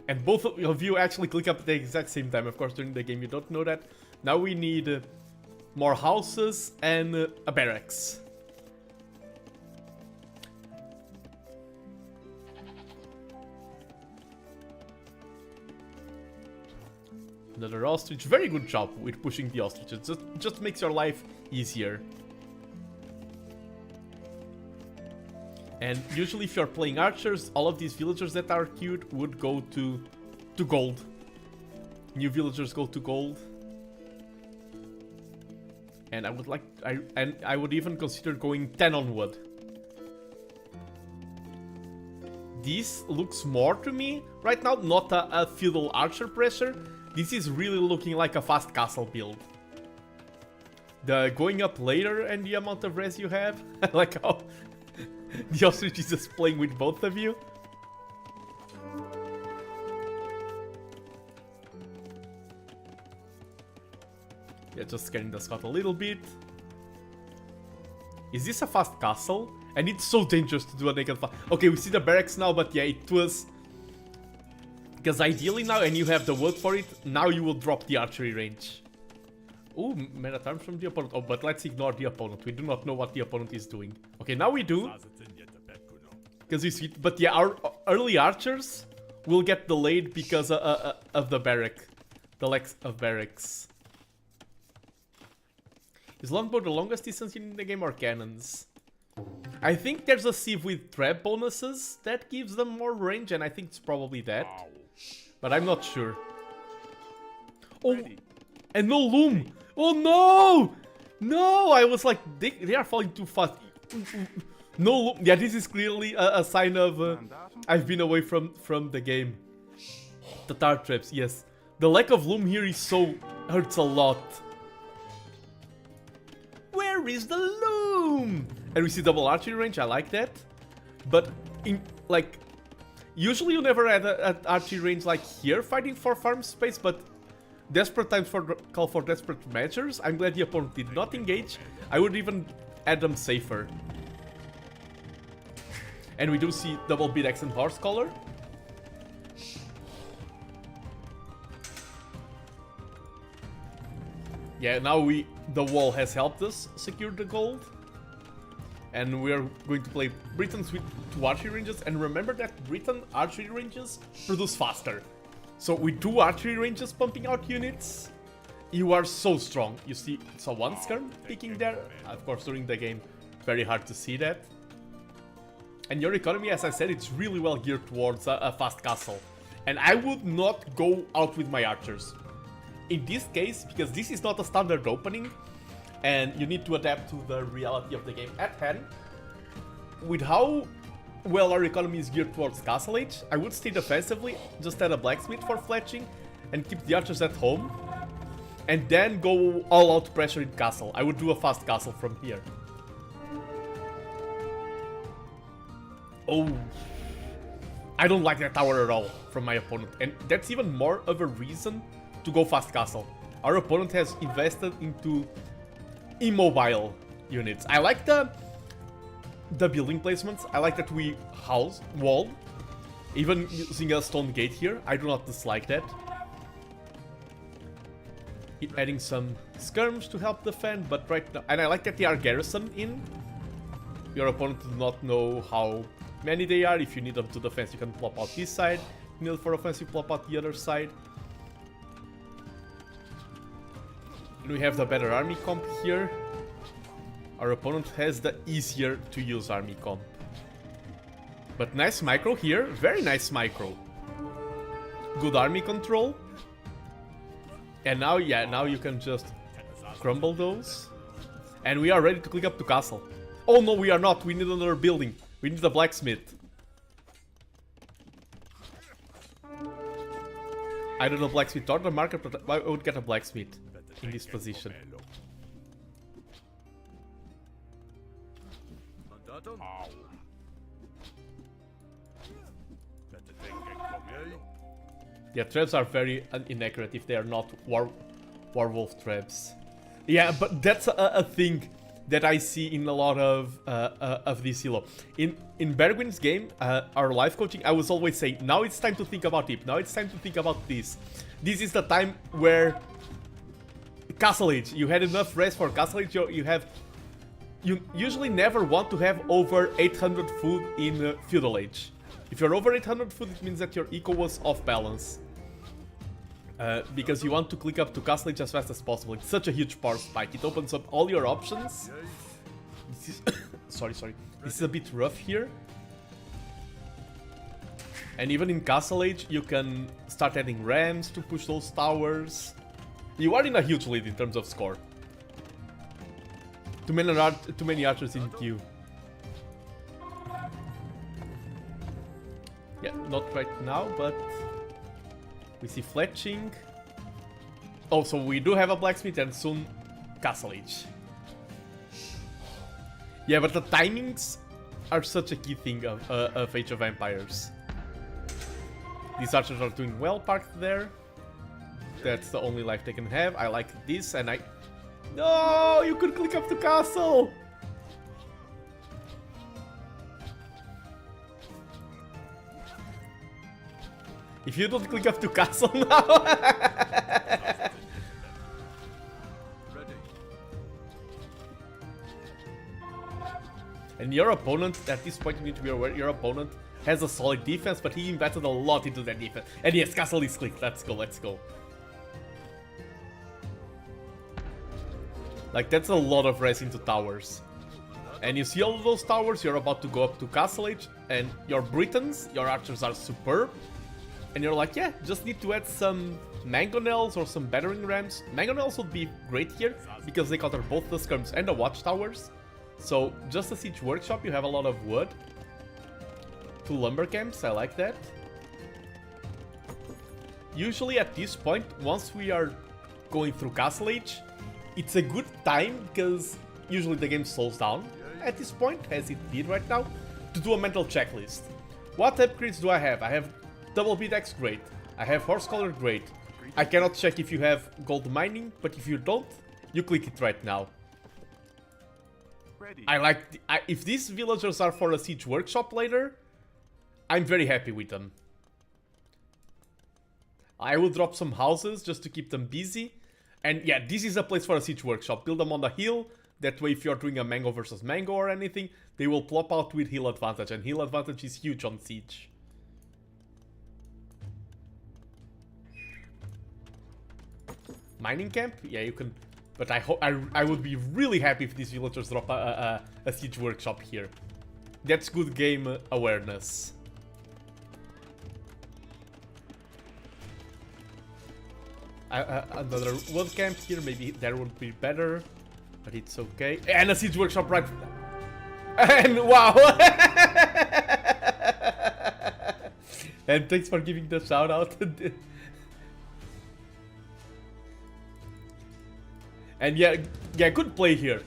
Speaker 1: And both of you actually click up at the exact same time. Of course, during the game you don't know that. Now we need more houses and a barracks. Another ostrich. Very good job with pushing the ostriches. It just makes your life easier. And usually if you're playing archers, all of these villagers that are queued would go to gold. New villagers go to gold. And I would even consider going 10 on wood. This looks more to me right now, not a feudal archer pressure. This is really looking like a fast castle build. The going up later and the amount of res you have, I like how the ostrich is just playing with both of you. Yeah, just scaring the scout a little bit. Is this a fast castle? And it's so dangerous to do a naked fast. Okay, we see the barracks now, but yeah, it was... Because ideally now, and you have the wood for it, now you will drop the archery range. Ooh, meta arms from the opponent. Oh, but let's ignore the opponent. We do not know what the opponent is doing. Okay, now we do. Because we see it. But yeah, our early archers will get delayed because of the barrack. The lack of barracks. Is longbow the longest distance in the game or cannons? I think there's a sieve with trap bonuses that gives them more range, and I think it's probably that. But I'm not sure. Oh, and no loom! Oh no! No, I was like, they are falling too fast. No loom. Yeah, this is clearly a sign of I've been away from the game. The tar traps, yes. The lack of loom here is so... hurts a lot. Where is the loom? And we see double archery range, I like that. But, like, usually you never had an archery range like here fighting for farm space, but desperate times call for desperate measures. I'm glad the opponent did not engage. I would even add them safer. And we do see double beat-axe and horse collar. Yeah, now the wall has helped us secure the gold. And we are going to play Britons with 2 archery ranges. And remember that Briton archery ranges produce faster. So with 2 archery ranges pumping out units, you are so strong. You see, so one skirm peeking there. Of course, during the game, very hard to see that. And your economy, as I said, it's really well geared towards a fast castle. And I would not go out with my archers. In this case, because this is not a standard opening, and you need to adapt to the reality of the game at hand, with how well our economy is geared towards Castle Age, I would stay defensively, just add a blacksmith for fletching, and keep the archers at home, and then go all out pressure in castle. I would do a fast castle from here. Oh, I don't like that tower at all from my opponent, and that's even more of a reason to go fast castle. Our opponent has invested into immobile units. I like the building placements. I like that we wall. Even using a stone gate here, I do not dislike that. Adding some skirms to help defend, but right now... And I like that they are garrisoned in. Your opponent does not know how many they are. If you need them to defense, you can plop out this side. If you need for offense, you plop out the other side. And we have the better army comp here. Our opponent has the easier to use army comp. But nice micro here. Very nice micro. Good army control. And now, yeah, now you can just crumble those. And we are ready to click up to castle. Oh no, we are not. We need another building. We need a blacksmith. Either the blacksmith or the market, but I would get a blacksmith in this position. Yeah, traps are very inaccurate if they are not werewolf traps. Yeah, but that's a thing that I see in a lot of this ELO. In Bergwin's game, our life coaching, I was always saying, now it's time to think about it. Now it's time to think about this. This is the time where Castle Age, you had enough rest for Castle Age. You usually never want to have over 800 food in Feudal Age. If you're over 800 food, it means that your eco was off balance. Because you want to click up to Castle Age as fast as possible. It's such a huge power spike. It opens up all your options. This is sorry. This is a bit rough here. And even in Castle Age, you can start adding rams to push those towers. You are in a huge lead in terms of score. Too many archers in queue. Yeah, not right now, but we see fletching. Oh, so we do have a blacksmith and soon Castle Age. Yeah, but the timings are such a key thing of Age of Empires. These archers are doing well parked there. That's the only life they can have. I like this and I... No, you could click up to castle! If you don't click up to castle now... And your opponent, at this point you need to be aware, your opponent has a solid defense, but he invested a lot into that defense. And yes, castle is clicked. Let's go, let's go. Like, that's a lot of rest into towers. And you see all of those towers, you're about to go up to Castle Age, and your Britons, your archers are superb. And you're like, yeah, just need to add some mangonels or some battering rams. Mangonels would be great here, because they counter both the skirms and the watchtowers. So, just a siege workshop, you have a lot of wood. 2 lumber camps, I like that. Usually at this point, once we are going through Castle Age, it's a good time, because usually the game slows down at this point, as it did right now, to do a mental checklist. What upgrades do I have? I have double B-Dex, great. I have horse collar, great. I cannot check if you have gold mining, but if you don't, you click it right now. I like... if these villagers are for a siege workshop later, I'm very happy with them. I will drop some houses just to keep them busy. And yeah, this is a place for a siege workshop. Build them on the hill. That way, if you're doing a mango versus mango or anything, they will plop out with hill advantage. And hill advantage is huge on siege. Mining camp? Yeah, you can... But I would be really happy if these villagers drop a siege workshop here. That's good game awareness. Another wood camp here, maybe that would be better, but it's okay. And a siege workshop right... And wow! And thanks for giving the shout out. And yeah, good play here.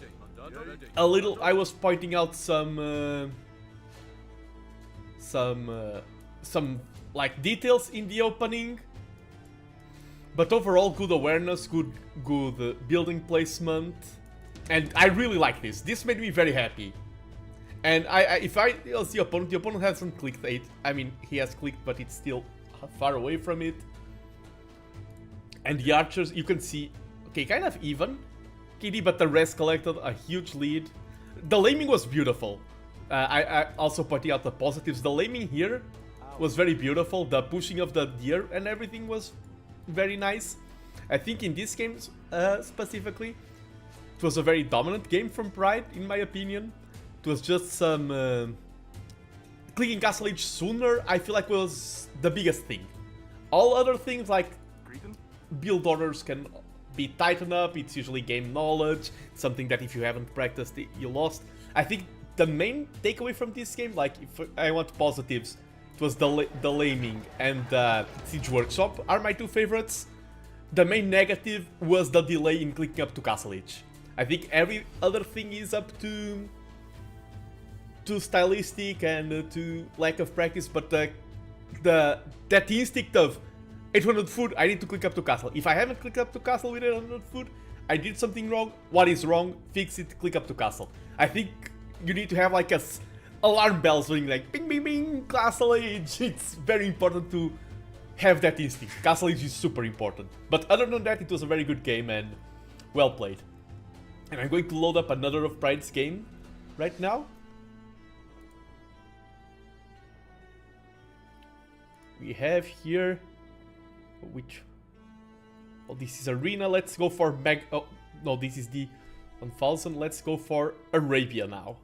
Speaker 1: A little, I was pointing out some like details in the opening. But overall, good awareness, good building placement. And I really like this. This made me very happy. And if I was the opponent hasn't clicked 8. I mean, he has clicked, but it's still far away from it. And the archers, you can see, okay, kind of even, KD, but the rest collected a huge lead. The laming was beautiful. I also pointing out the positives. The laming here was very beautiful. The pushing of the deer and everything was very nice. I think in this game specifically, it was a very dominant game from Pride, in my opinion. It was just some clicking Castle Age sooner, I feel like was the biggest thing. All other things like build orders can be tightened up, it's usually game knowledge, something that if you haven't practiced you lost. I think the main takeaway from this game, like if I want positives, it was the laming and Siege Workshop are my two favorites. The main negative was the delay in clicking up to Castle Age. I think every other thing is up to stylistic and to lack of practice, but that instinct of 800 food, I need to click up to castle. If I haven't clicked up to castle with 800 food, I did something wrong. What is wrong? Fix it, click up to castle. I think you need to have like alarm bells ring like bing bing bing, Castle Age. It's very important to have that instinct. Castle Age is super important. But other than that, it was a very good game and well played. And I'm going to load up another of Pride's game right now. We have here, which, oh, this is Arena. Let's go for oh no, this is the 1000. Let's go for Arabia now.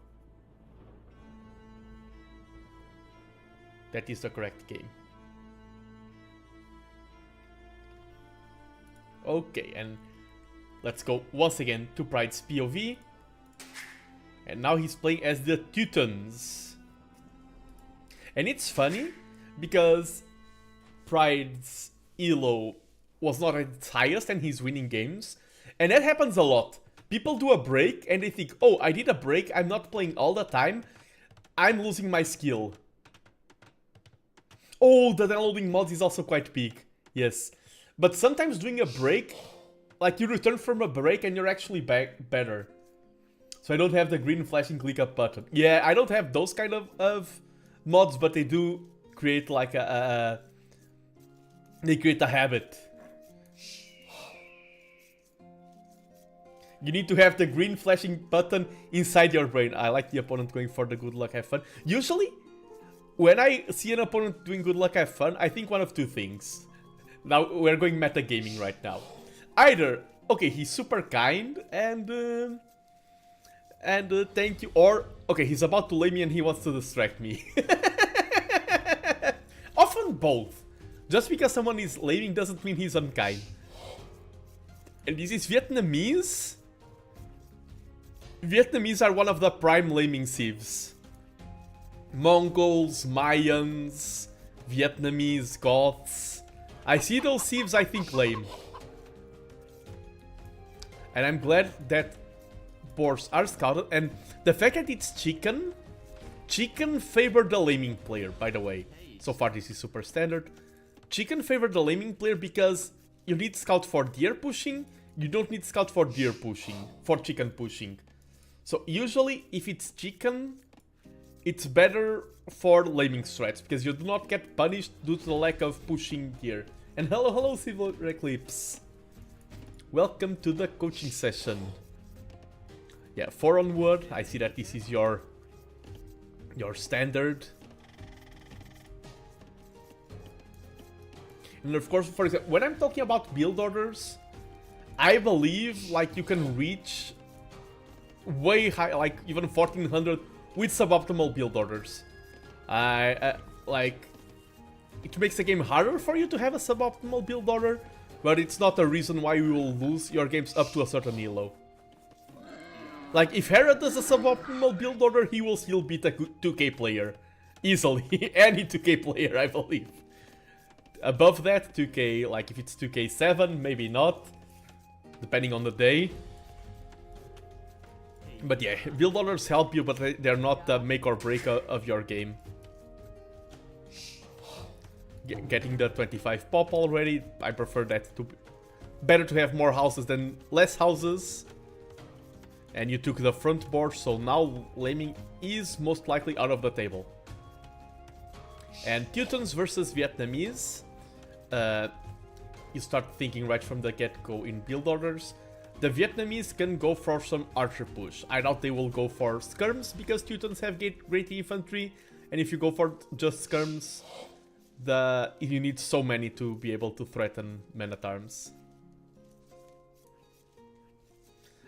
Speaker 1: That is the correct game. Okay, and let's go once again to Pride's POV. And now he's playing as the Teutons. And it's funny because Pride's ELO was not at its highest and he's winning games. And that happens a lot. People do a break and they think, oh, I did a break, I'm not playing all the time, I'm losing my skill. Oh, the downloading mods is also quite big. Yes. But sometimes doing a break, like you return from a break and you're actually back better. So I don't have the green flashing click up button. Yeah, I don't have those kind of mods, but they do create like they create a habit. You need to have the green flashing button inside your brain. I like the opponent going for the good luck, have fun. Usually, when I see an opponent doing good luck, have fun, I think one of two things. Now, we're going metagaming right now. Either, okay, he's super kind and thank you, or, okay, he's about to lay me and he wants to distract me. Often both. Just because someone is laming doesn't mean he's unkind. And this is Vietnamese. Vietnamese are one of the prime laming civs. Mongols, Mayans, Vietnamese, Goths. I see those civs, I think lame. And I'm glad that boars are scouted. And the fact that it's chicken favored the laming player, by the way. So far this is super standard. Chicken favored the laming player because you need scout for deer pushing, you don't need scout for deer pushing, for chicken pushing. So usually if it's chicken, it's better for laming strats because you do not get punished due to the lack of pushing deer. And hello Civil Eclipse. Welcome to the coaching session. Yeah, 4 on wood. I see that this is your standard. And of course, for example, when I'm talking about build orders, I believe like you can reach way high, like even 1400 with suboptimal build orders. Like it makes the game harder for you to have a suboptimal build order, but it's not a reason why you will lose your games up to a certain ELO. Like if Hera does a suboptimal build order, he will still beat a 2k player easily. Any 2k player, I believe. Above that, 2k, like if it's 2k7, maybe not, depending on the day. But yeah, build orders help you, but they're not the make or break of your game. Getting the 25 pop already, I prefer that to... Better to have more houses than less houses. And you took the front board, so now Laming is most likely out of the table. And Teutons versus Vietnamese. You start thinking right from the get-go in build orders. The Vietnamese can go for some archer push. I doubt they will go for skirms because Teutons have great infantry. And if you go for just skirms, you need so many to be able to threaten men-at-arms.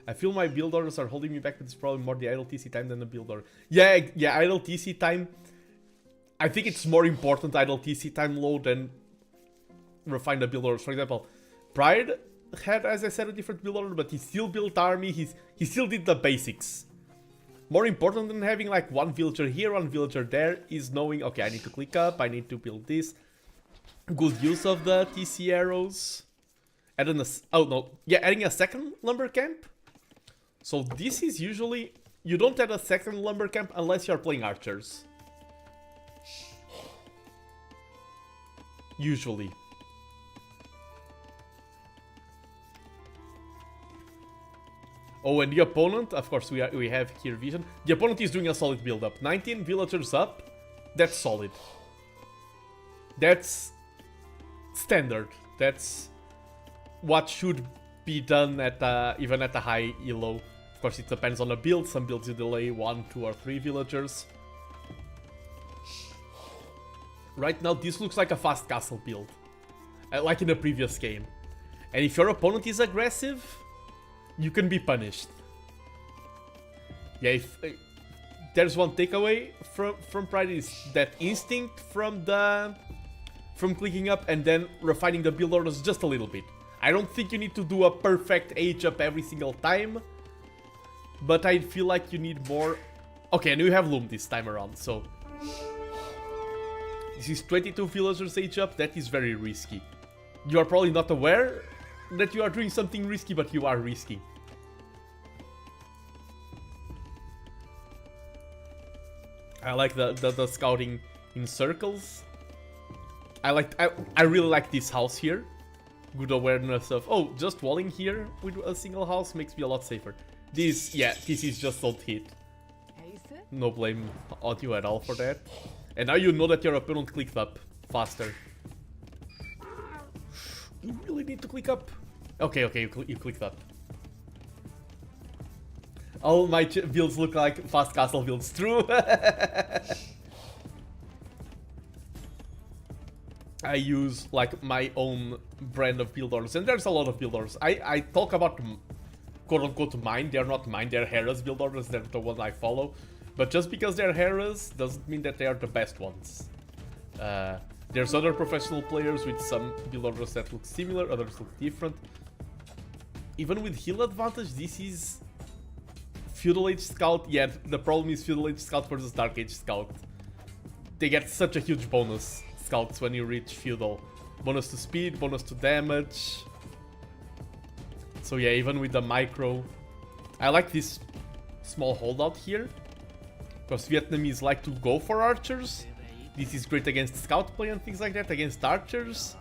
Speaker 1: I feel my build orders are holding me back, but it's probably more the idle TC time than the build order. Yeah, idle TC time. I think it's more important idle TC time low than refine the build orders. For example, Pride had, as I said, a different build order, but he still built army, he still did the basics. More important than having like one villager here, one villager there, is knowing, okay, I need to click up, I need to build this. Good use of the TC arrows. Adding a second lumber camp. So this is usually, you don't add a second lumber camp unless you're playing archers. Usually. Oh, and the opponent, of course we have here vision. The opponent is doing a solid build up. 19 villagers up, that's solid. That's standard. That's what should be done at even at a high ELO. Of course, it depends on the build. Some builds you delay 1, 2, or 3 villagers. Right now, this looks like a fast castle build, like in the previous game. And if your opponent is aggressive, you can be punished. Yeah, if there's one takeaway from Pride is that instinct from clicking up and then refining the build orders just a little bit. I don't think you need to do a perfect age up every single time, but I feel like you need more. Okay, and you have Loom this time around, so this is 22 villagers age up. That is very risky. You are probably not aware that you are doing something risky, but you are risky. I like the scouting in circles. I really like this house here. Good awareness of, oh, just walling here with a single house makes me a lot safer. This is just don't hit. No blame on you at all for that. And now you know that your opponent clicked up faster. You really need to click up. Okay, you clicked up. All my builds look like fast castle builds. True. I use like my own brand of build orders, and there's a lot of build orders. I talk about quote-unquote mine. They're not mine, they're Hera's build orders, they're the ones I follow. But just because they're Hera's doesn't mean that they are the best ones. There's other professional players with some build orders that look similar, others look different. Even with heal advantage, this is Feudal Age Scout. Yeah, the problem is Feudal Age Scout versus Dark Age Scout. They get such a huge bonus, Scouts, when you reach Feudal. Bonus to speed, bonus to damage. So yeah, even with the micro, I like this small holdout here, because Vietnamese like to go for archers. This is great against scout play and things like that. Against archers,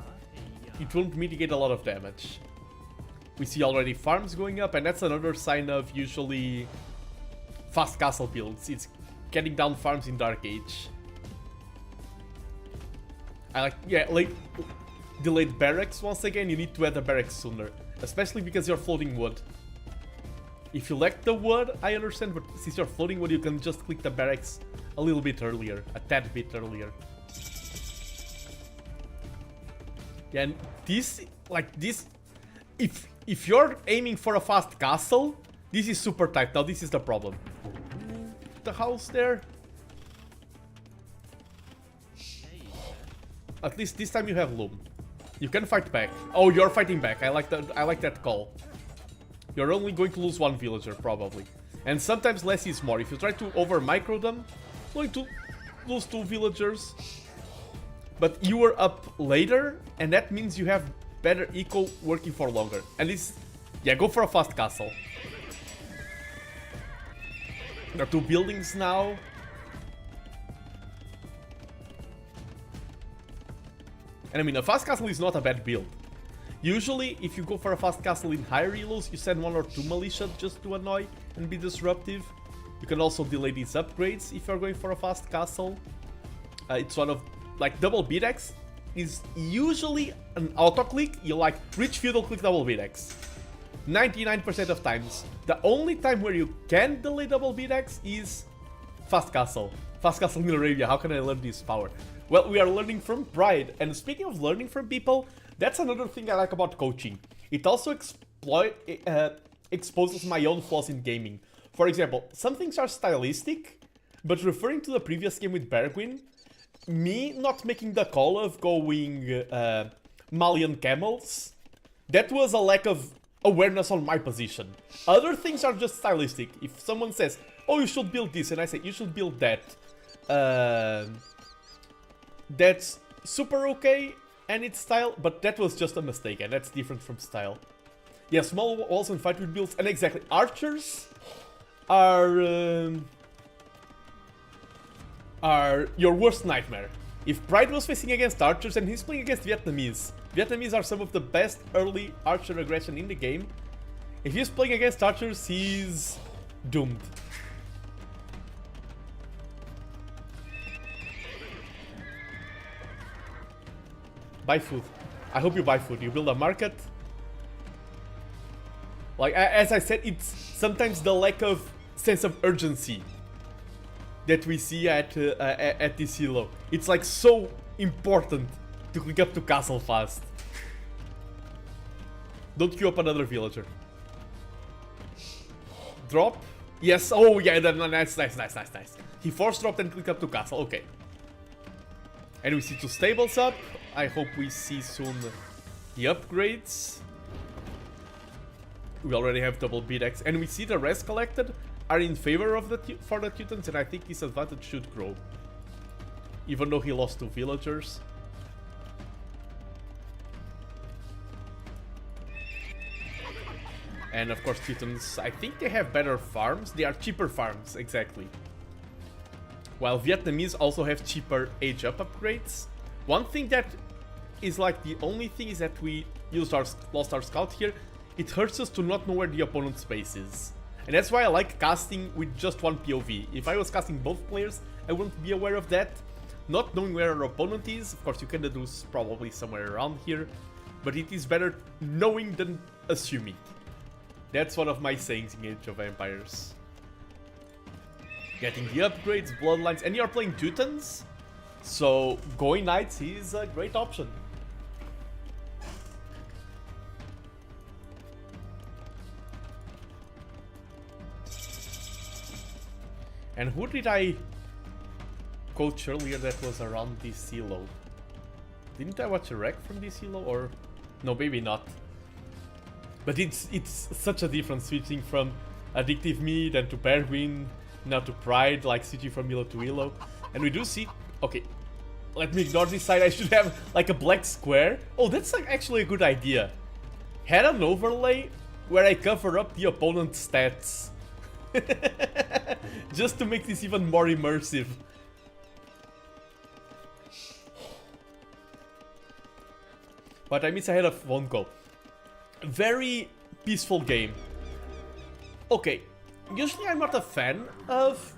Speaker 1: it won't mitigate a lot of damage. We see already farms going up, and that's another sign of usually fast castle builds. It's getting down farms in Dark Age. I like, yeah, like delayed barracks once again. You need to add the barracks sooner, especially because you're floating wood. If you lack the wood, I understand, but since you're floating wood, you can just click the barracks a little bit earlier, a tad bit earlier. Yeah, and this, like this, if you're aiming for a fast castle, this is super tight. Now this is the problem. The house there. At least this time you have Loom. You can fight back. Oh, you're fighting back. I like that call. You're only going to lose one villager, probably. And sometimes less is more. If you try to over-micro them, you're going to lose 2 villagers. But you were up later, and that means you have better eco working for longer. And this, yeah, go for a fast castle. There are 2 buildings now. And I mean, a fast castle is not a bad build. Usually, if you go for a fast castle in higher elos, you send 1 or 2 militia just to annoy and be disruptive. You can also delay these upgrades if you're going for a fast castle. It's one of, like, double beat-X is usually an auto-click. You like reach feudal click double beat-X. 99% of times. The only time where you can delay double beat-X is fast castle. Fast castle in Arabia. How can I learn this power? Well, we are learning from Pride. And speaking of learning from people, that's another thing I like about coaching. It also exposes my own flaws in gaming. For example, some things are stylistic, but referring to the previous game with Bergwin, me not making the call of going Malian camels, that was a lack of awareness on my position. Other things are just stylistic. If someone says, oh, you should build this, and I say, you should build that, that's super okay, and it's style, but that was just a mistake, and that's different from style. Yeah, small walls and fight with builds, and exactly, archers are your worst nightmare. If Pride was facing against archers and he's playing against Vietnamese, Vietnamese are some of the best early archer aggression in the game. If he's playing against archers, he's doomed. Buy food. I hope you buy food. You build a market. Like, as I said, it's sometimes the lack of sense of urgency that we see at this ELO. It's like so important to click up to castle fast. Don't queue up another villager. Drop. Yes, oh yeah, nice. He force dropped and clicked up to castle, okay. And we see 2 stables up. I hope we see soon the upgrades. We already have double beat-X, and we see the rest collected are in favor of the Teutons, and I think his advantage should grow. Even though he lost 2 villagers. And of course Teutons, I think they have better farms. They are cheaper farms, exactly. While Vietnamese also have cheaper age up upgrades. One thing that is like the only thing is that we lost our scout here. It hurts us to not know where the opponent's base is. And that's why I like casting with just one POV. If I was casting both players, I wouldn't be aware of that. Not knowing where our opponent is, of course you can deduce probably somewhere around here. But it is better knowing than assuming. That's one of my sayings in Age of Empires. Getting the upgrades, bloodlines, and you're playing Teutons, so going knights is a great option. And who did I coach earlier that was around this ELO? Didn't I watch a rec from this ELO, or no, maybe not. But it's such a difference switching from Addictive Me then to Bergwin, now to Pride, like switching from ELO to ELO. And we do see, okay, let me ignore this side. I should have like a black square. Oh, that's like actually a good idea. Had an overlay where I cover up the opponent's stats. Just to make this even more immersive. But I miss I had a phone call. Very peaceful game. Okay, usually I'm not a fan of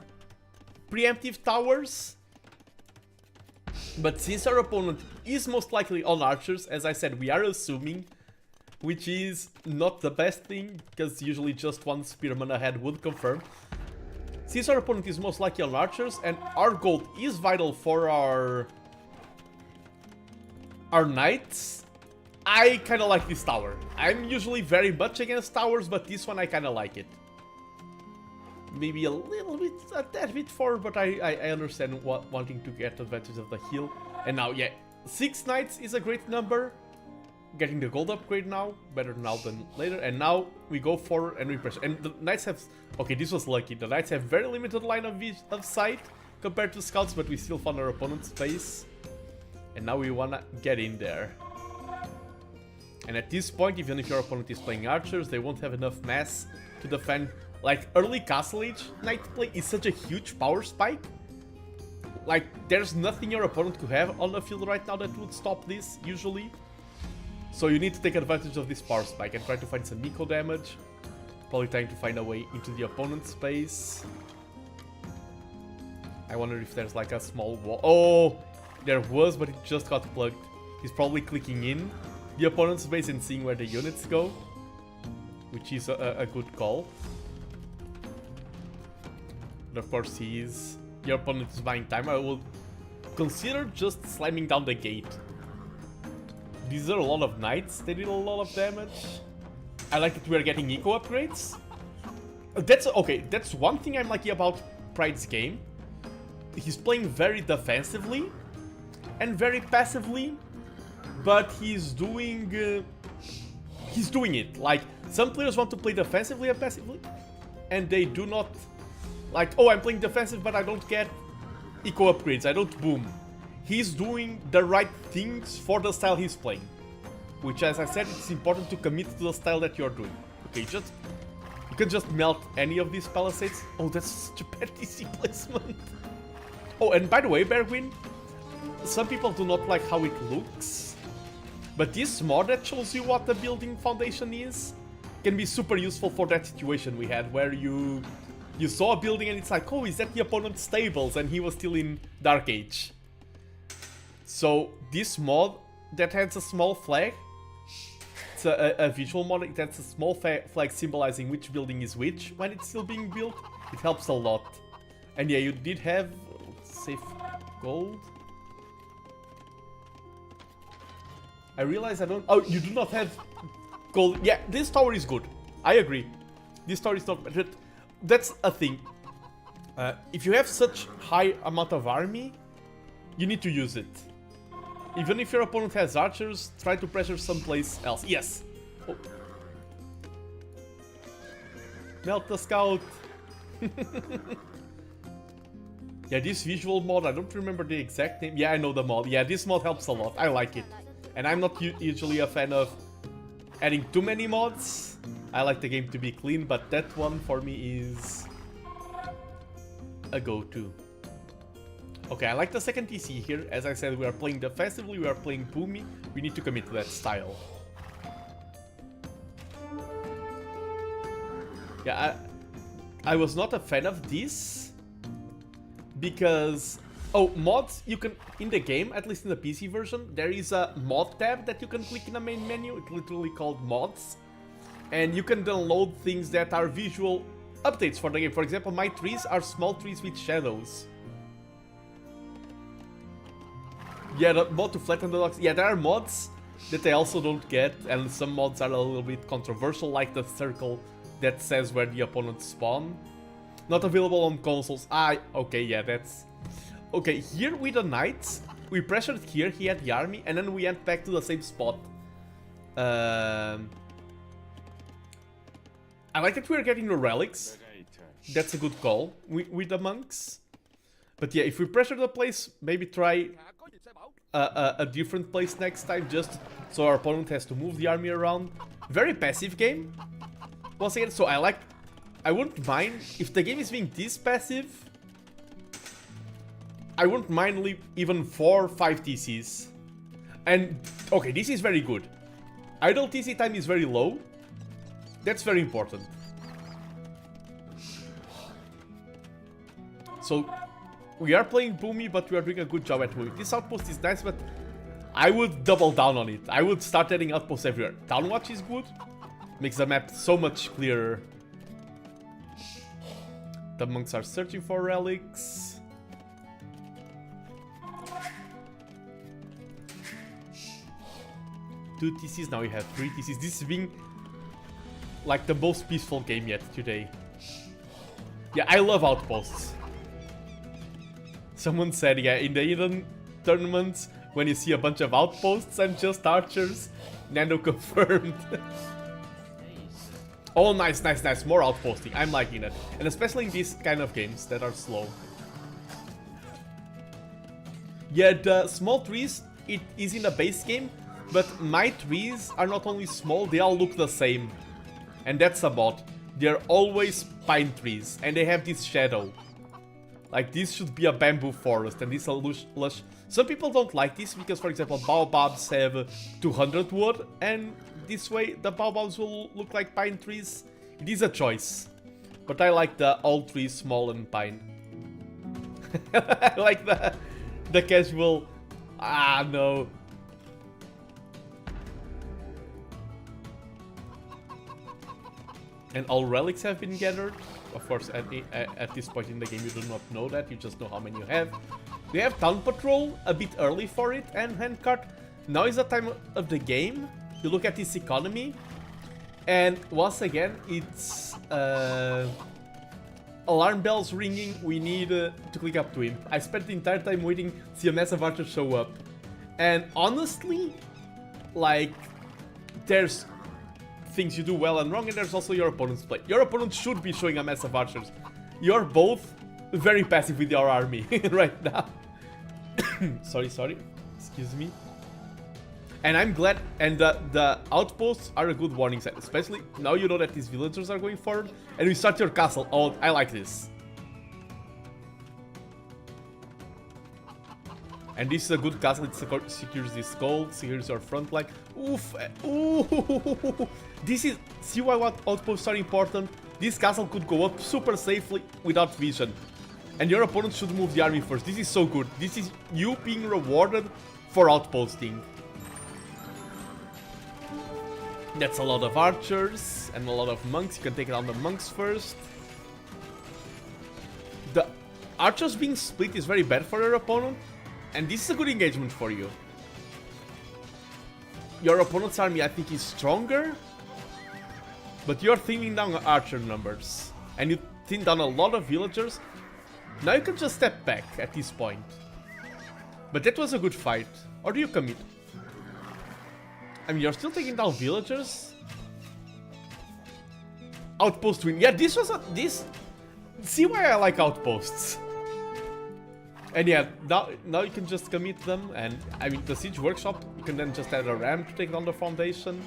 Speaker 1: preemptive towers. But since our opponent is most likely on archers, as I said, we are assuming, which is not the best thing, because usually just one spearman ahead would confirm. Since our opponent is most likely on archers, and our gold is vital for our knights, I kinda like this tower. I'm usually very much against towers, but this one I kinda like it. Maybe a tad bit forward, but I understand wanting to get advantage of the heal. And now, yeah, 6 knights is a great number. Getting the gold upgrade now, better now than later. And now we go forward and we press. And the knights have, okay, this was lucky. The knights have very limited line of sight compared to scouts, but we still found our opponent's base. And now we wanna get in there. And at this point, even if your opponent is playing archers, they won't have enough mass to defend. Like, early Castle Age knight play is such a huge power spike. Like, there's nothing your opponent could have on the field right now that would stop this, usually. So you need to take advantage of this power spike and try to find some eco damage. Probably trying to find a way into the opponent's space. I wonder if there's like a small wall. Oh, there was, but it just got plugged. He's probably clicking in the opponent's base and seeing where the units go, which is a good call. But of course, your opponent is buying time. I will consider just slamming down the gate. These are a lot of knights. They did a lot of damage. I like that we're getting eco upgrades. That's okay. That's one thing I'm liking about Pride's game. He's playing very defensively and very passively, but he's doing it. Like, some players want to play defensively and passively, and they do not like, oh, I'm playing defensive, but I don't get eco upgrades. I don't boom. He's doing the right things for the style he's playing, which, as I said, it's important to commit to the style that you're doing. Okay, you can just melt any of these palisades. Oh, that's such a bad DC placement. Oh, and by the way, Bearwin, some people do not like how it looks, but this mod that shows you what the building foundation is can be super useful for that situation we had, where you saw a building and it's like, oh, is that the opponent's stables? And he was still in Dark Age. So this mod that has a small flag, it's a visual mod that's a small flag symbolizing which building is which when it's still being built. It helps a lot. And yeah, you did have safe gold. I realize I don't... Oh, you do not have gold. Yeah, this tower is good. I agree. This tower is not... But that's a thing. If you have such high amount of army, you need to use it. Even if your opponent has archers, try to pressure someplace else. Yes! Oh. Melt the scout! Yeah, this visual mod, I don't remember the exact name. Yeah, I know the mod. Yeah, this mod helps a lot. I like it. And I'm not usually a fan of adding too many mods. I like the game to be clean, but that one for me is a go-to. Okay, I like the second TC here. As I said, we are playing defensively, we are playing boomy. We need to commit to that style. Yeah, I was not a fan of this. Because, oh, mods, you can, in the game, at least in the PC version, there is a mod tab that you can click in the main menu. It's literally called mods. And you can download things that are visual updates for the game. For example, my trees are small trees with shadows. Yeah, the mod to flatten the blocks. Yeah, there are mods that I also don't get. And some mods are a little bit controversial, like the circle that says where the opponents spawn. Not available on consoles. Okay, yeah, that's... Okay, here with the knights, we pressured here, he had the army, and then we went back to the same spot. I like that we're getting the relics. That's a good call with the monks. But yeah, if we pressure the place, maybe try a different place next time, just so our opponent has to move the army around. Very passive game. Once again, so I wouldn't mind, if the game is being this passive, I wouldn't mind leave even 4 or 5 TCs. And, okay, this is very good. Idle TC time is very low. That's very important. So, we are playing boomy, but we are doing a good job at moving. This outpost is nice, but I would double down on it. I would start adding outposts everywhere. Townwatch is good. Makes the map so much clearer. The monks are searching for relics. Two TCs, now we have 3 TCs. This is being like the most peaceful game yet today. Yeah, I love outposts. Someone said, yeah, in the Eden tournaments, when you see a bunch of outposts and just archers, Nando confirmed. Oh, nice, nice, nice. More outposting. I'm liking it. And especially in these kind of games that are slow. Yeah, the small trees, it is in the base game, but my trees are not only small, they all look the same. And that's a bot. They're always pine trees, and they have this shadow. Like, this should be a bamboo forest, and this is a lush Some people don't like this because, for example, baobabs have 200 wood, and this way the baobabs will look like pine trees. It is a choice, but I like the all trees small and pine. I like the casual. Ah, no. And all relics have been gathered. Of course, at this point in the game, you do not know that. You just know how many you have. We have Town Patrol, a bit early for it, and Handcart. Now is the time of the game. You look at this economy, and once again, it's alarm bells ringing. We need to click up to him. I spent the entire time waiting to see a massive archer show up. And honestly, like, there's things you do well and wrong, and there's also your opponent's play. Your opponent should be showing a mess of archers. You're both very passive with your army right now. sorry, excuse me. And I'm glad, and the outposts are a good warning sign, especially now you know that these villagers are going forward, and we start your castle. Oh, I like this. And this is a good castle. It secures this gold, secures your front line. Oof! Ooh! This is, see why what outposts are important? This castle could go up super safely without vision. And your opponent should move the army first. This is so good. This is you being rewarded for outposting. That's a lot of archers and a lot of monks. You can take down the monks first. The archers being split is very bad for your opponent. And this is a good engagement for you. Your opponent's army, I think, is stronger. But you're thinning down archer numbers. And you thin down a lot of villagers. Now you can just step back at this point. But that was a good fight. Or do you commit? I mean, you're still taking down villagers. Outpost win. Yeah, this was a... this... See why I like outposts. And yeah, now you can just commit them, and I mean the siege workshop, you can then just add a ram to take down the foundation.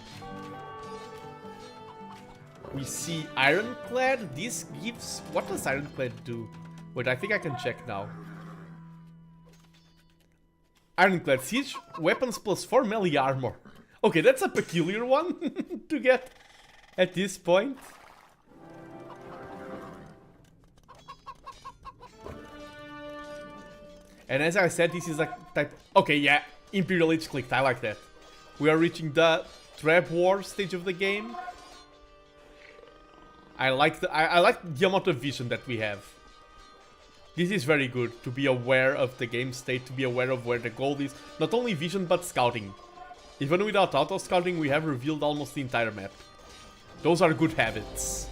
Speaker 1: We see Ironclad. This gives... what does Ironclad do? Wait, I think I can check now. Ironclad siege weapons plus 4 melee armor. Okay, that's a peculiar one to get at this point. And as I said, this is a type... okay, yeah, Imperial Age clicked, I like that. We are reaching the Trap War stage of the game. I like the amount of vision that we have. This is very good, to be aware of the game state, to be aware of where the gold is. Not only vision, but scouting. Even without auto-scouting, we have revealed almost the entire map. Those are good habits.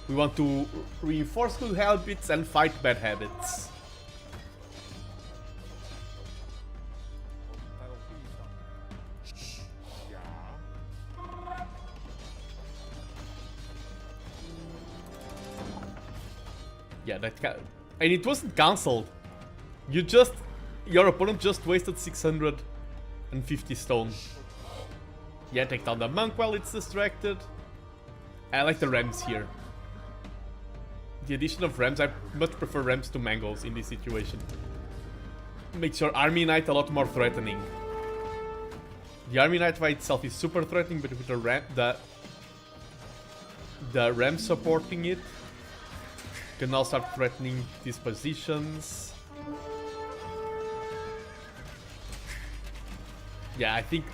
Speaker 1: We want to reinforce good habits and fight bad habits. Yeah, and it wasn't cancelled. Your opponent just wasted 650 stone. Yeah, take down the monk while it's distracted. I like the rams here. The addition of rams, I much prefer rams to mangoes in this situation. Makes your army knight a lot more threatening. The army knight by itself is super threatening, but with the ram supporting it, can now start threatening these positions. Yeah, I think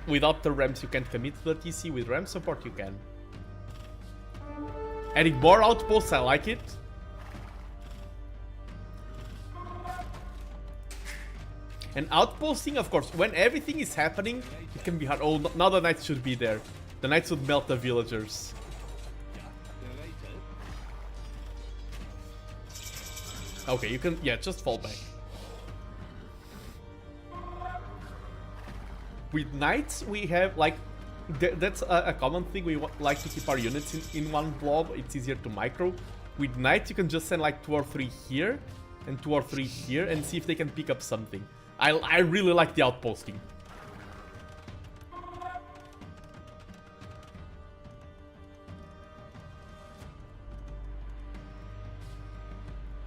Speaker 1: without the rams you can't commit to the TC. With ram support you can. Adding more outposts, I like it. And outposting, of course, when everything is happening, it can be hard. Oh, now the knights should be there. The knights would melt the villagers. Okay, you can, yeah, just fall back. With knights, we have, like, that's a common thing. We like to keep our units in one blob. It's easier to micro. With knights, you can just send, like, 2 or 3 here and 2 or 3 here and see if they can pick up something. I really like the outposting.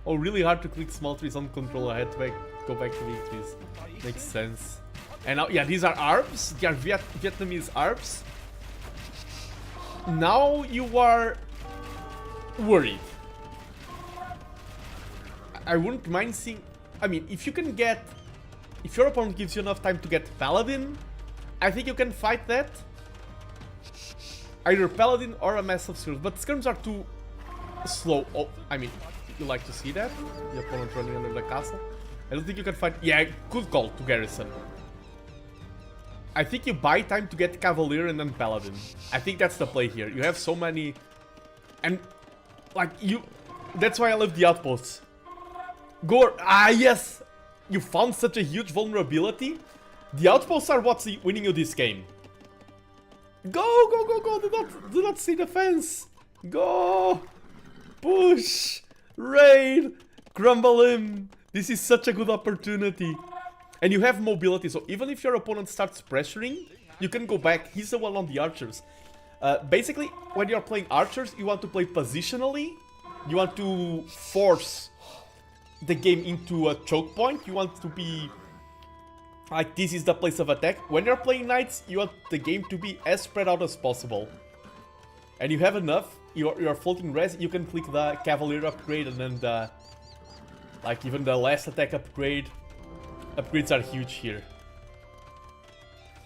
Speaker 1: Oh, really hard to click small trees on controller. I had to go back to big trees. Makes sense. And now, yeah, these are ARBs. They are Vietnamese ARBs. Now you are worried. I wouldn't mind seeing... I mean, if you can get... If your opponent gives you enough time to get Paladin, I think you can fight that. Either Paladin or a Massive Skirms. But Skirms are too slow. Oh, I mean, you like to see that? The opponent running under the castle. I don't think you can fight... Yeah, good call to Garrison. I think you buy time to get Cavalier and then Paladin. I think that's the play here. You have so many... And, like, you... That's why I love the outposts. Gore... Ah, yes! You found such a huge vulnerability. The outposts are what's winning you this game. Go, go, go, go! Do not see the fence! Go! Push! Raid! Crumble him! This is such a good opportunity. And you have mobility, so even if your opponent starts pressuring, you can go back. He's the one on the archers. Basically, when you're playing archers, you want to play positionally. You want to force the game into a choke point. You want to be like, this is the place of attack. When you're playing knights, you want the game to be as spread out as possible. And you have enough. You're floating res. You can click the Cavalier upgrade and then the... Like, even the last attack upgrade. Upgrades are huge here.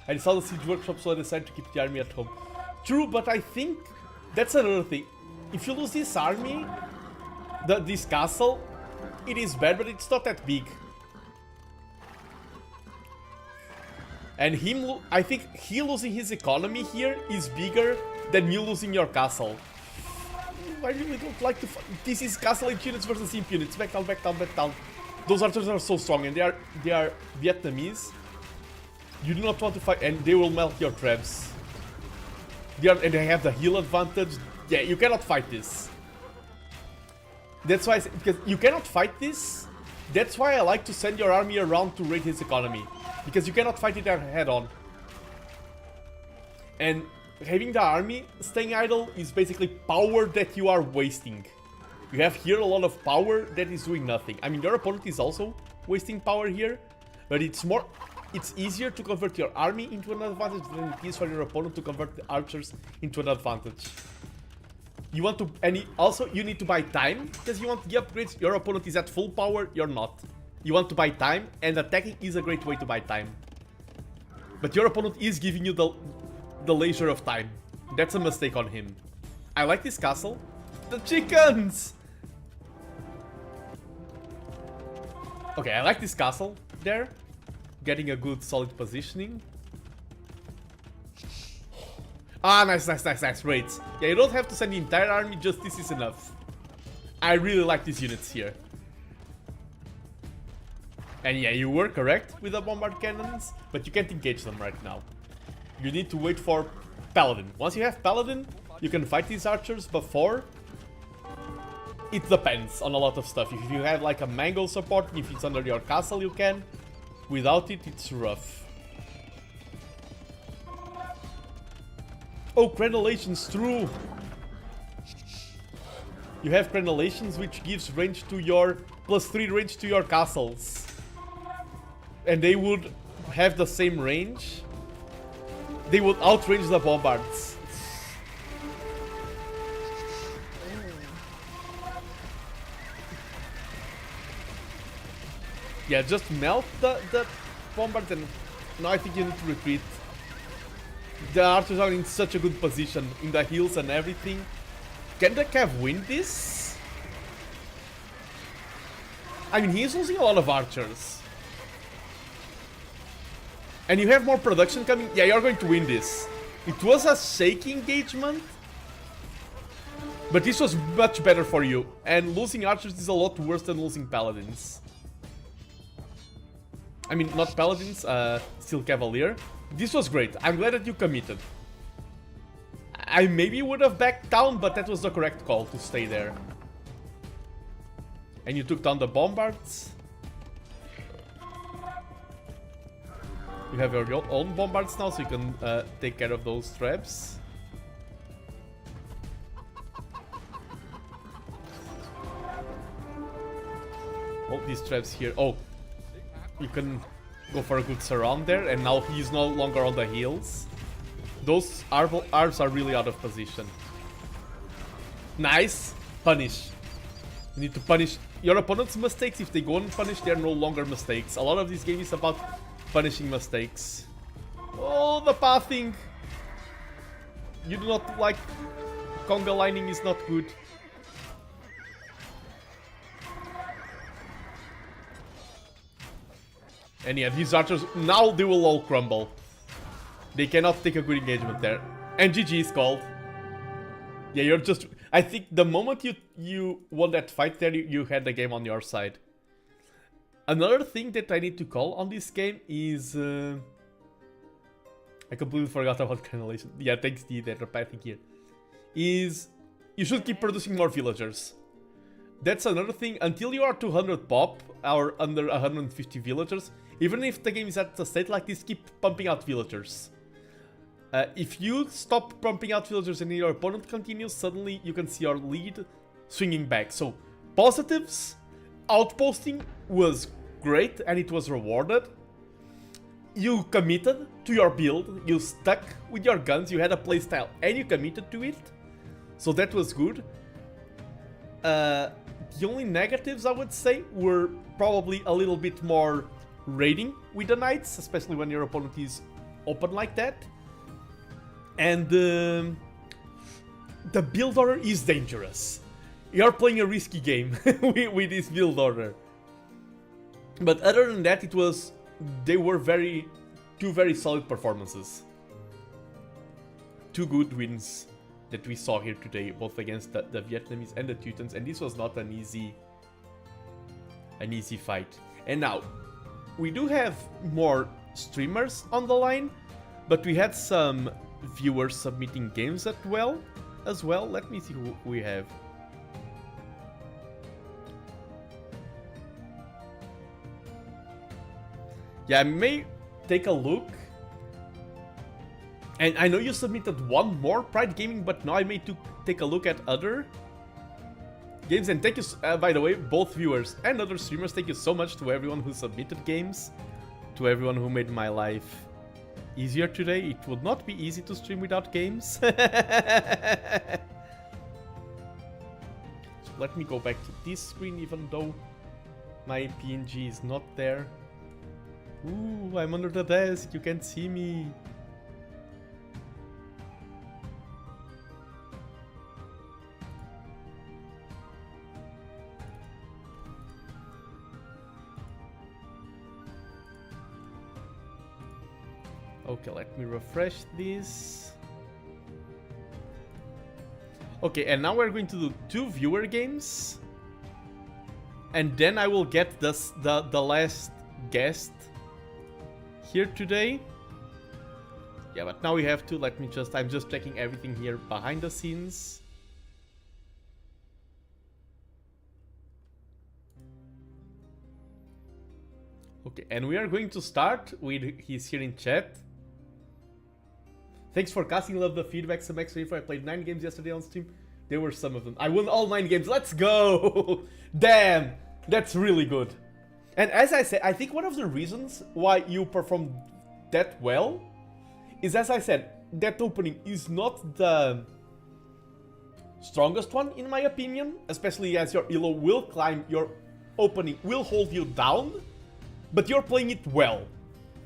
Speaker 1: I installed the siege workshop, so I decided to keep the army at home. True, but I think that's another thing. If you lose this army, this castle, it is bad, but it's not that big. And him, I think he losing his economy here is bigger than you losing your castle. I really don't like to fight. This is castle Age units versus imp units. Back down, back down, back down. Those archers are so strong, and they are Vietnamese. You do not want to fight, and they will melt your traps. And they have the heal advantage. Yeah, you cannot fight this. That's why, because you cannot fight this. That's why I like to send your army around to raid his economy, because you cannot fight it head on. And having the army staying idle is basically power that you are wasting. You have here a lot of power that is doing nothing. I mean, your opponent is also wasting power here, but it's easier to convert your army into an advantage than it is for your opponent to convert the archers into an advantage. You want to, and also you need to buy time, because you want the upgrades. Your opponent is at full power, you're not. You want to buy time, and attacking is a great way to buy time. But your opponent is giving you the leisure of time. That's a mistake on him. I like this castle. The chickens! Okay, I like this castle there. Getting a good solid positioning. Ah, nice, nice, nice, nice. Raids. Yeah, you don't have to send the entire army, just this is enough. I really like these units here. And yeah, you were correct with the bombard cannons, but you can't engage them right now. You need to wait for Paladin. Once you have Paladin, you can fight these archers. Before, it depends on a lot of stuff. If you have like a mango support, if it's under your castle, you can. Without it, it's rough. Oh, crenellations, true! You have crenellations, which gives range to your... +3 range to your castles. And they would have the same range. They would outrange the bombards. Yeah, just melt the bombards, and now I think you need to retreat. The archers are in such a good position in the hills and everything. Can the Cav win this? I mean, he's losing a lot of archers. And you have more production coming. Yeah, you're going to win this. It was a shaky engagement, but this was much better for you. And losing archers is a lot worse than losing paladins. I mean, not paladins, still cavalier. This was great. I'm glad that you committed. I maybe would have backed down, but that was the correct call to stay there. And you took down the bombards. You have your own bombards now, so you can take care of those traps. All these traps here. Oh, you can go for a good surround there, and now he's no longer on the heels. Those arbs are really out of position. Nice. Punish. You need to punish your opponent's mistakes. If they go unpunished, they're no longer mistakes. A lot of this game is about punishing mistakes. Oh, the pathing. You do not like... Conga lining is not good. And yeah, these archers, now they will all crumble. They cannot take a good engagement there. And GG is called. Yeah, you're just... I think the moment you won that fight there, you had the game on your side. Another thing that I need to call on this game is... I completely forgot about granulation. Yeah, thanks to that repeating here. Is... You should keep producing more villagers. That's another thing. Until you are 200 pop, or under 150 villagers, even if the game is at a state like this, keep pumping out villagers. If you stop pumping out villagers and your opponent continues, suddenly you can see your lead swinging back. So, positives, outposting was great and it was rewarded. You committed to your build, you stuck with your guns, you had a playstyle and you committed to it. So that was good. The only negatives I would say were probably a little bit more raiding with the knights, especially when your opponent is open like that. And the build order is dangerous. You're playing a risky game with this build order. But other than that, they were two very solid performances. Two good wins that we saw here today, both against the Vietnamese and the Teutons, and this was not an easy fight. And now, we do have more streamers on the line, but we had some viewers submitting games as well. Let me see who we have. Yeah, I may take a look. And I know you submitted one more, Pride Gaming, but now I may take a look at other games. And thank you, by the way, both viewers and other streamers, thank you so much to everyone who submitted games, to everyone who made my life easier today. It would not be easy to stream without games. So let me go back to this screen, even though my PNG is not there. Ooh, I'm under the desk, you can't see me. Okay, let me refresh this. Okay, and now we're going to do 2 viewer games. And then I will get the last guest here today. Yeah, but now we have to, I'm just checking everything here behind the scenes. Okay, and we are going to start with, he's here in chat. Thanks for casting, love the feedback, some extra info. I played 9 games yesterday on stream. There were some of them. I won all 9 games, let's go! Damn, that's really good. And as I said, I think one of the reasons why you performed that well is, as I said, that opening is not the strongest one in my opinion, especially as your ELO will climb, your opening will hold you down, but you're playing it well.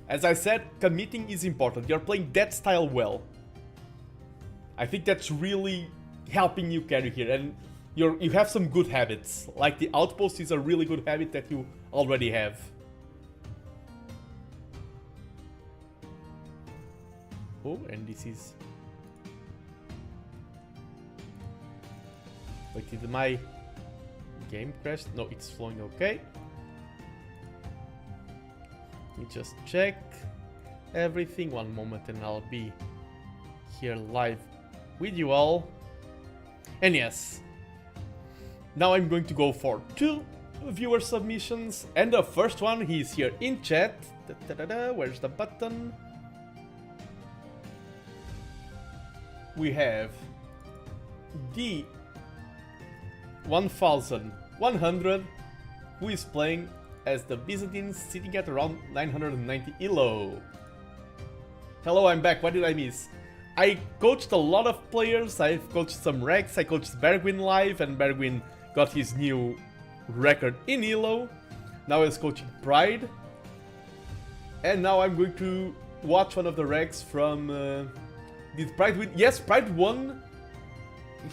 Speaker 1: As I said, committing is important. You're playing that style well. I think that's really helping you carry here, and you have some good habits. Like the outpost is a really good habit that you already have. Oh, and this is... Wait, did my game crash? No, it's flowing okay. Let me just check everything. One moment and I'll be here live with you all. And yes, now I'm going to go for 2 viewer submissions. And the first one, he's here in chat. Where's the button? We have the 1100 who is playing as the Byzantines, sitting at around 990 ELO. Hello, I'm back. What did I miss? I coached a lot of players. I've coached some Rex. I coached Bergwin live, and Bergwin got his new record in ELO. Now he's coaching Pride. And now I'm going to watch one of the Rex from... did Pride win? Yes, Pride won.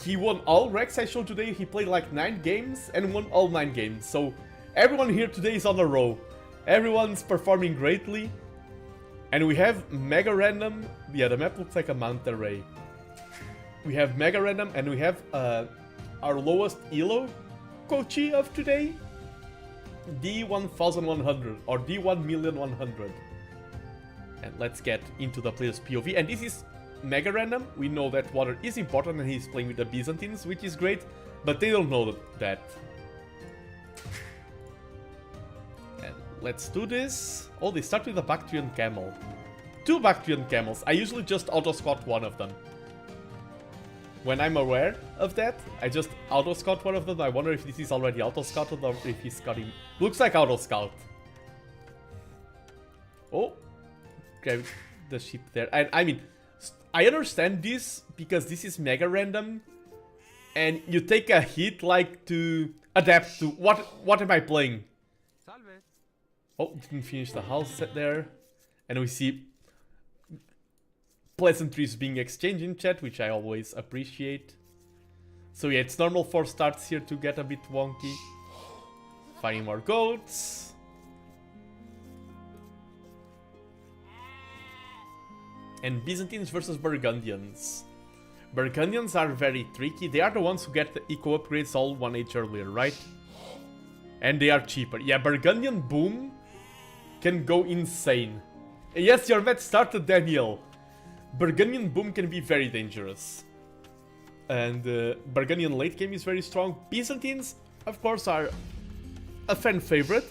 Speaker 1: He won all Rex I showed today. He played like 9 games and won all 9 games. So everyone here today is on a roll. Everyone's performing greatly. And we have Mega Random. Yeah, the map looks like a Manta Ray. We have Mega Random and we have our lowest ELO coachee of today. D1100 or D1,100,000. And let's get into the player's POV. And this is Mega Random. We know that water is important and he's playing with the Byzantines, which is great, but they don't know that. And let's do this. Oh, they start with a Bactrian Camel. 2 Bactrian Camels. I usually just auto-scout one of them. When I'm aware of that, I just auto-scout one of them. I wonder if this is already auto-scouted or if he's scouting. Looks like auto-scout. Oh, grab the ship there. And I mean, I understand this because this is Mega Random. And you take a hit like to adapt to what am I playing? Oh, didn't finish the house set there. And we see pleasantries being exchanged in chat, which I always appreciate. So yeah, it's normal for starts here to get a bit wonky. Finding more goats. And Byzantines versus Burgundians. Burgundians are very tricky. They are the ones who get the eco upgrades all 1 age earlier, right? And they are cheaper. Yeah, Burgundian Boom can go insane. Yes, your match started, Daniel. Burgundian Boom can be very dangerous. And Burgundian late game is very strong. Byzantines, of course, are a fan favorite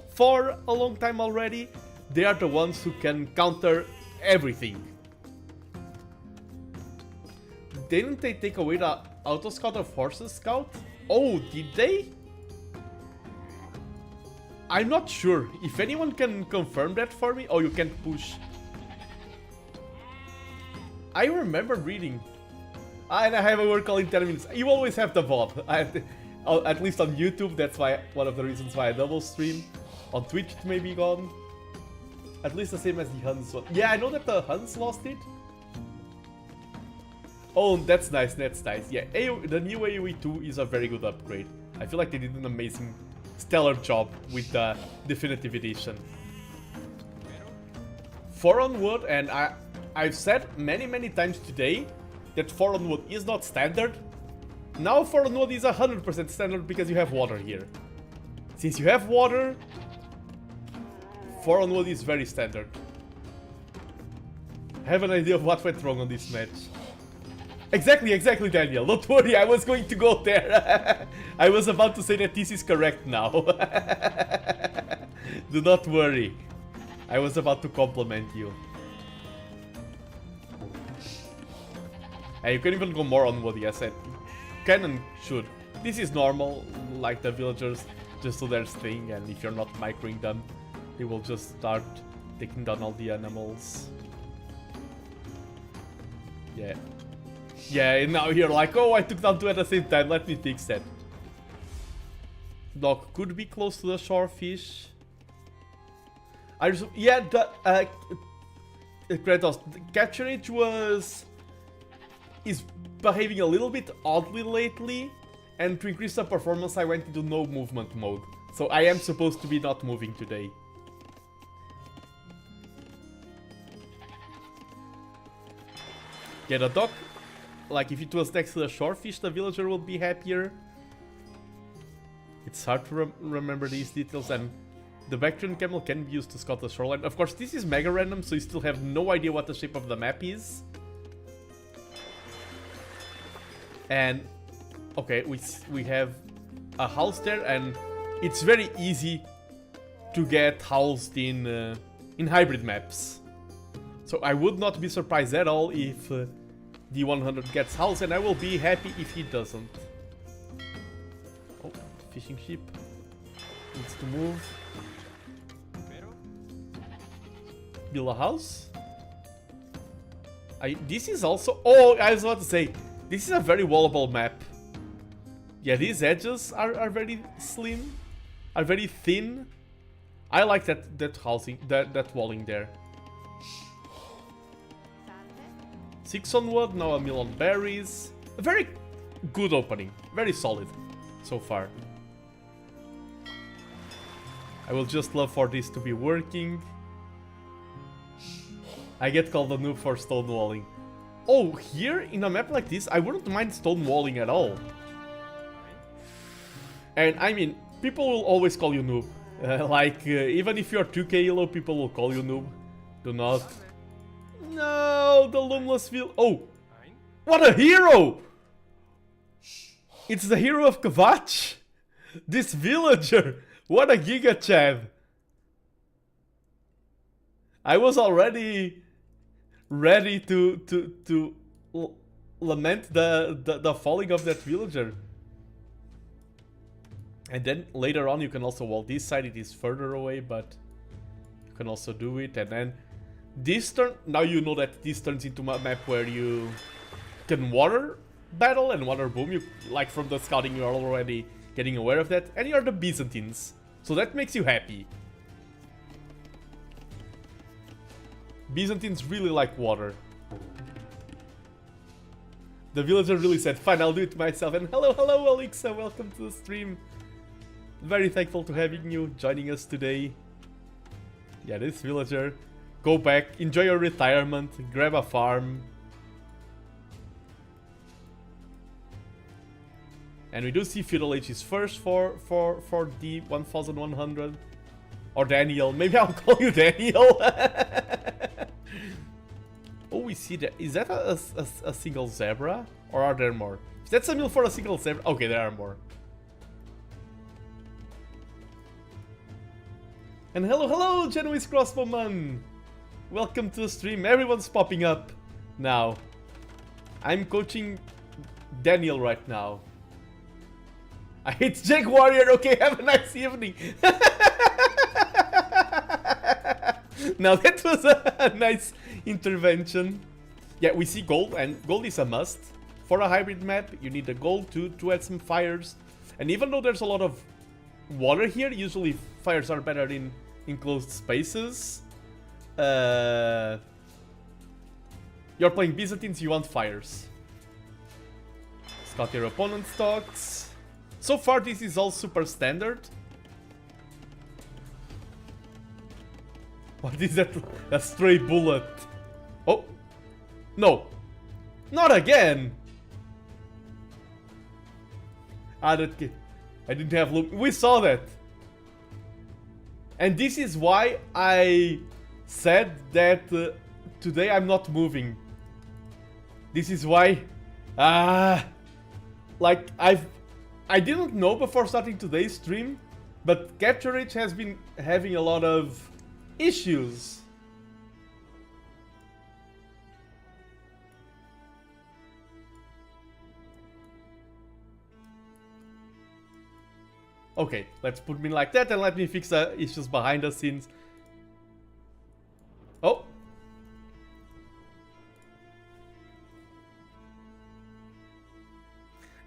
Speaker 1: for a long time already. They are the ones who can counter everything. Didn't they take away the auto scout of Horses Scout? Oh, did they? I'm not sure. If anyone can confirm that for me. Oh, you can't push. I remember reading. And I have a work call in 10 minutes. You always have the VOD. At least on YouTube. That's why one of the reasons why I double stream. On Twitch it may be gone. At least the same as the Huns one. Yeah, I know that the Huns lost it. Oh, that's nice, that's nice. Yeah, the new AOE2 is a very good upgrade. I feel like they did an amazing, stellar job with the Definitive Edition. 4 on wood, and I've said many times today that 4 on wood is not standard. Now 4 on wood is 100% standard because you have water here. Since you have water, 4 on wood is very standard. I have an idea of what went wrong on this match. Exactly, Daniel. Don't worry, I was going to go there. I was about to say that this is correct now. Do not worry. I was about to compliment you. And you can even go more on what I said. Can and should. This is normal, like the villagers just do their thing, and if you're not microing them, they will just start taking down all the animals. Yeah. Yeah, and now you're like, oh, I took down 2 at the same time, let me fix that. Dock could be close to the shorefish. Yeah, the Kratos, the capture age is behaving a little bit oddly lately, and to increase the performance I went into no movement mode. So I am supposed to be not moving today. Yeah, the dock, like if it was next to the shorefish, the villager will be happier. It's hard to remember these details, and the Bactrian camel can be used to scout the shoreline. Of course, this is mega random, so you still have no idea what the shape of the map is. And okay, we have a house there, and it's very easy to get housed in hybrid maps. So I would not be surprised at all if D100 gets housed, and I will be happy if he doesn't. Oh, fishing ship. Needs to move. Build a house. This is also... Oh, I was about to say, this is a very wallable map. Yeah, these edges are very slim, are very thin. I like that housing, that walling there. 6 on wood, now a mill on berries. A very good opening, very solid so far. I will just love for this to be working. I get called a noob for stonewalling. Oh, here in a map like this, I wouldn't mind stonewalling at all. And I mean, people will always call you noob. Even if you're 2k ELO, people will call you noob. Do not. No, the Lumeless Vil. Oh, what a hero! It's the hero of Kvatch. This villager. What a Giga Chav. I was already ready to lament the falling of that villager. And then later on you can also wall this side, it is further away, but you can also do it. And then this turn, now you know that this turns into a map where you can water battle and water boom. You, like from the scouting, you are already getting aware of that. And you're the Byzantines, so that makes you happy. Byzantines really like water. The villager really said, fine, I'll do it myself. And hello, Alexa, welcome to the stream. Very thankful to having you joining us today. Yeah, this villager. Go back, enjoy your retirement, grab a farm. And we do see Feudal Age is first for the 1100. Or Daniel, maybe I'll call you Daniel. Oh, we see that. Is that a single zebra? Or are there more? If that's a mill for a single zebra. Okay, there are more. And hello, Genoese Crossbowman! Welcome to the stream. Everyone's popping up now. I'm coaching Daniel right now. It's Jake Warrior. Okay, have a nice evening. Now that was a nice intervention. Yeah, we see gold, and gold is a must. For a hybrid map, you need the gold to add some fires. And even though there's a lot of water here, usually fires are better in enclosed spaces. You're playing Byzantines, you want fires. Scout your opponent's stocks. So far this is all super standard. What is that? A stray bullet. Oh. No. Not again. I didn't have look. We saw that. And this is why I said that today I'm not moving. This is why like I didn't know before starting today's stream, but Capture Rage has been having a lot of issues. Okay, let's put me like that and let me fix the issues behind the scenes. Oh.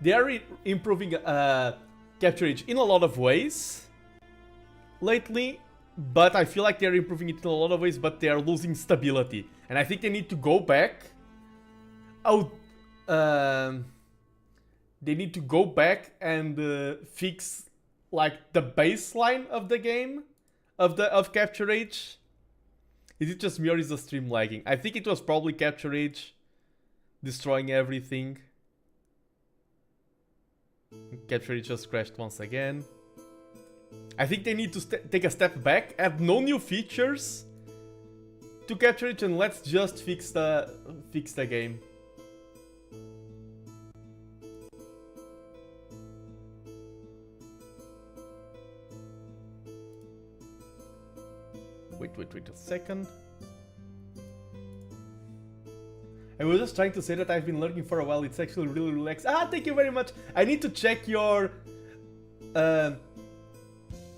Speaker 1: They are improving Capture Rage in a lot of ways lately, but I feel like they're improving it in a lot of ways, but they are losing stability. And I think they need to go back. Oh, they need to go back and fix like the baseline of the game, of Capture Rage. Is it just me or is the stream lagging? I think it was probably Capture Rage destroying everything. Capture Rage just crashed once again. I think they need to take a step back, add no new features to Capture Rage, and let's just fix the game. Wait a second. I was just trying to say that I've been lurking for a while. It's actually really relaxed. Ah, thank you very much. I need to check your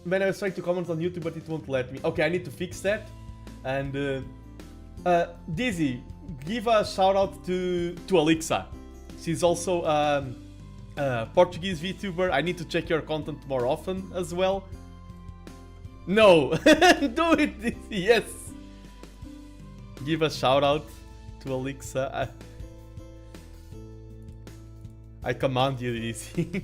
Speaker 1: when I was trying to comment on YouTube, but it won't let me. Okay, I need to fix that. And Dizzy, give a shout out to Alexa. She's also Portuguese VTuber. I need to check your content more often as well. No, do it, Dizzy. Yes. Give a shout out to Alexa. I command you, Dizzy.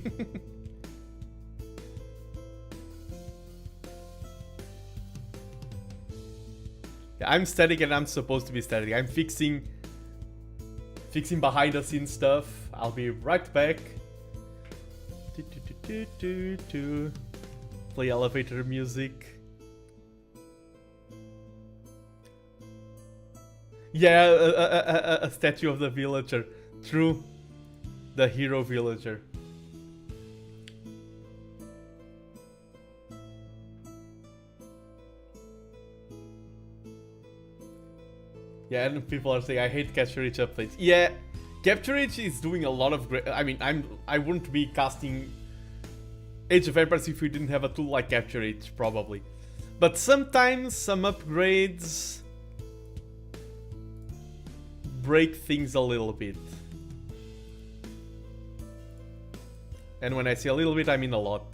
Speaker 1: I'm static and I'm supposed to be static. I'm fixing behind the scenes stuff. I'll be right back. Play elevator music. Yeah, a statue of the villager. True. The hero villager. Yeah, and people are saying I hate Capture Reach updates. Yeah, Capture Reach is doing a lot of great. I mean, I wouldn't be casting Age of Empires if we didn't have a tool like Capture Reach, probably. But sometimes some upgrades break things a little bit. And when I say a little bit, I mean a lot.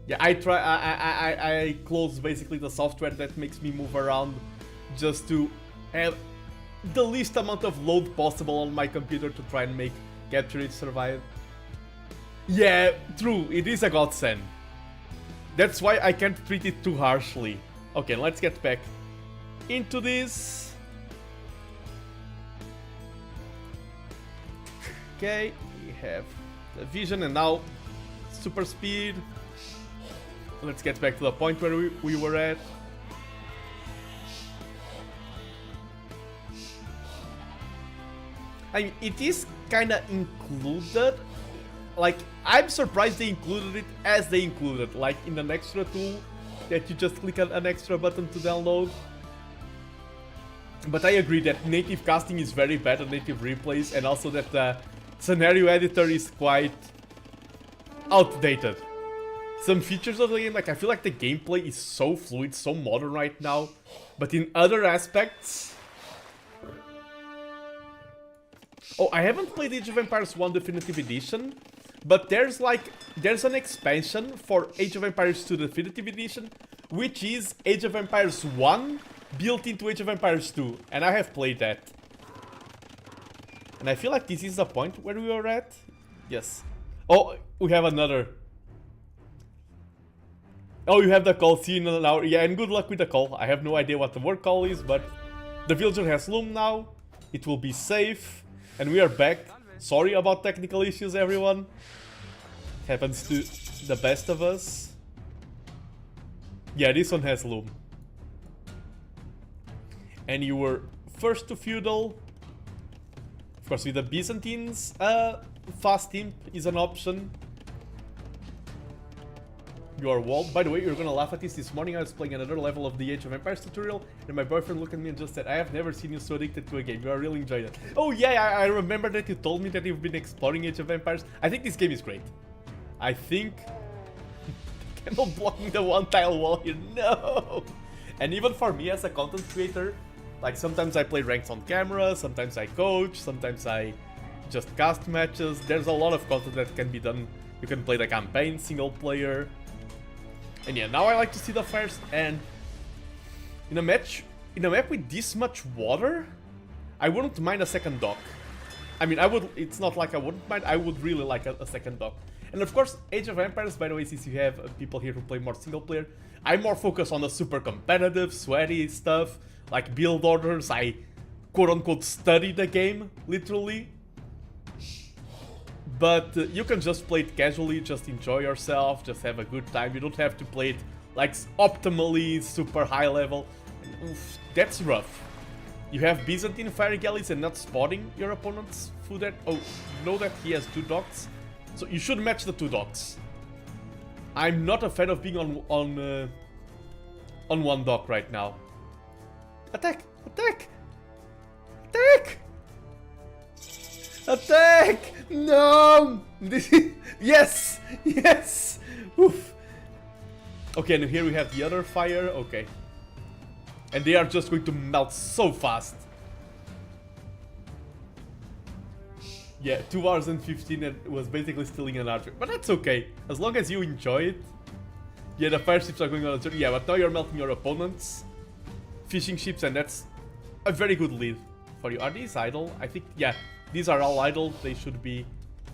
Speaker 1: Yeah, I close basically the software that makes me move around just to have the least amount of load possible on my computer to try and make Capture It survive. Yeah, true, it is a godsend. That's why I can't treat it too harshly. Okay, let's get back into this. Okay, we have the vision and now super speed. Let's get back to the point where we were at. I mean, it is kinda included. Like, I'm surprised they included it as they included, like in an extra tool that you just click on an extra button to download. But I agree that native casting is very bad at native replays, and also that the scenario editor is quite outdated. Some features of the game, like I feel like the gameplay is so fluid, so modern right now, but in other aspects... Oh, I haven't played Age of Empires 1 Definitive Edition, but there's an expansion for Age of Empires 2 Definitive Edition, which is Age of Empires 1 built into Age of Empires 2, and I have played that. And I feel like this is the point where we were at. Yes. Oh, we have another... Oh, you have the call, see you in an hour. Yeah, and good luck with the call. I have no idea what the work call is, but the villager has loom now. It will be safe. And we are back. Sorry about technical issues, everyone. Happens to the best of us. Yeah, this one has loom. And you were first to feudal. Of course, with the Byzantines, fast imp is an option. You are walled. By the way, you're gonna laugh at this morning. I was playing another level of the Age of Empires tutorial, and my boyfriend looked at me and just said, I have never seen you so addicted to a game. You are really enjoying it. Oh yeah, I remember that you told me that you've been exploring Age of Empires. I think this game is great. I think... Camel blocking the one tile wall here. No! And even for me as a content creator, like sometimes I play ranks on camera, sometimes I coach, sometimes I just cast matches. There's a lot of content that can be done. You can play the campaign, single player. And yeah, now I like to see the fires, and in a map with this much water, I wouldn't mind a second dock. I mean, it's not like I wouldn't mind, I would really like a second dock. And of course, Age of Empires, by the way, since you have people here who play more single player, I'm more focused on the super competitive, sweaty stuff, like build orders. I quote-unquote study the game, literally. But you can just play it casually, just enjoy yourself, just have a good time. You don't have to play it like optimally, super high level. Oof, that's rough. You have Byzantine fire galleys and not spotting your opponent's food at... Oh, you know that he has 2 docks? So you should match the 2 docks. I'm not a fan of being on one dock right now. Attack! Attack! Attack! Attack! No! Yes! Yes! Oof. Okay, and here we have the other fire. Okay. And they are just going to melt so fast. Yeah, 2 hours and 15 and it was basically stealing an archer. But that's okay, as long as you enjoy it. Yeah, the fire ships are going on a journey. Yeah, but now you're melting your opponents' fishing ships, and that's a very good lead for you. Are these idle? I think, yeah, these are all idle. They should be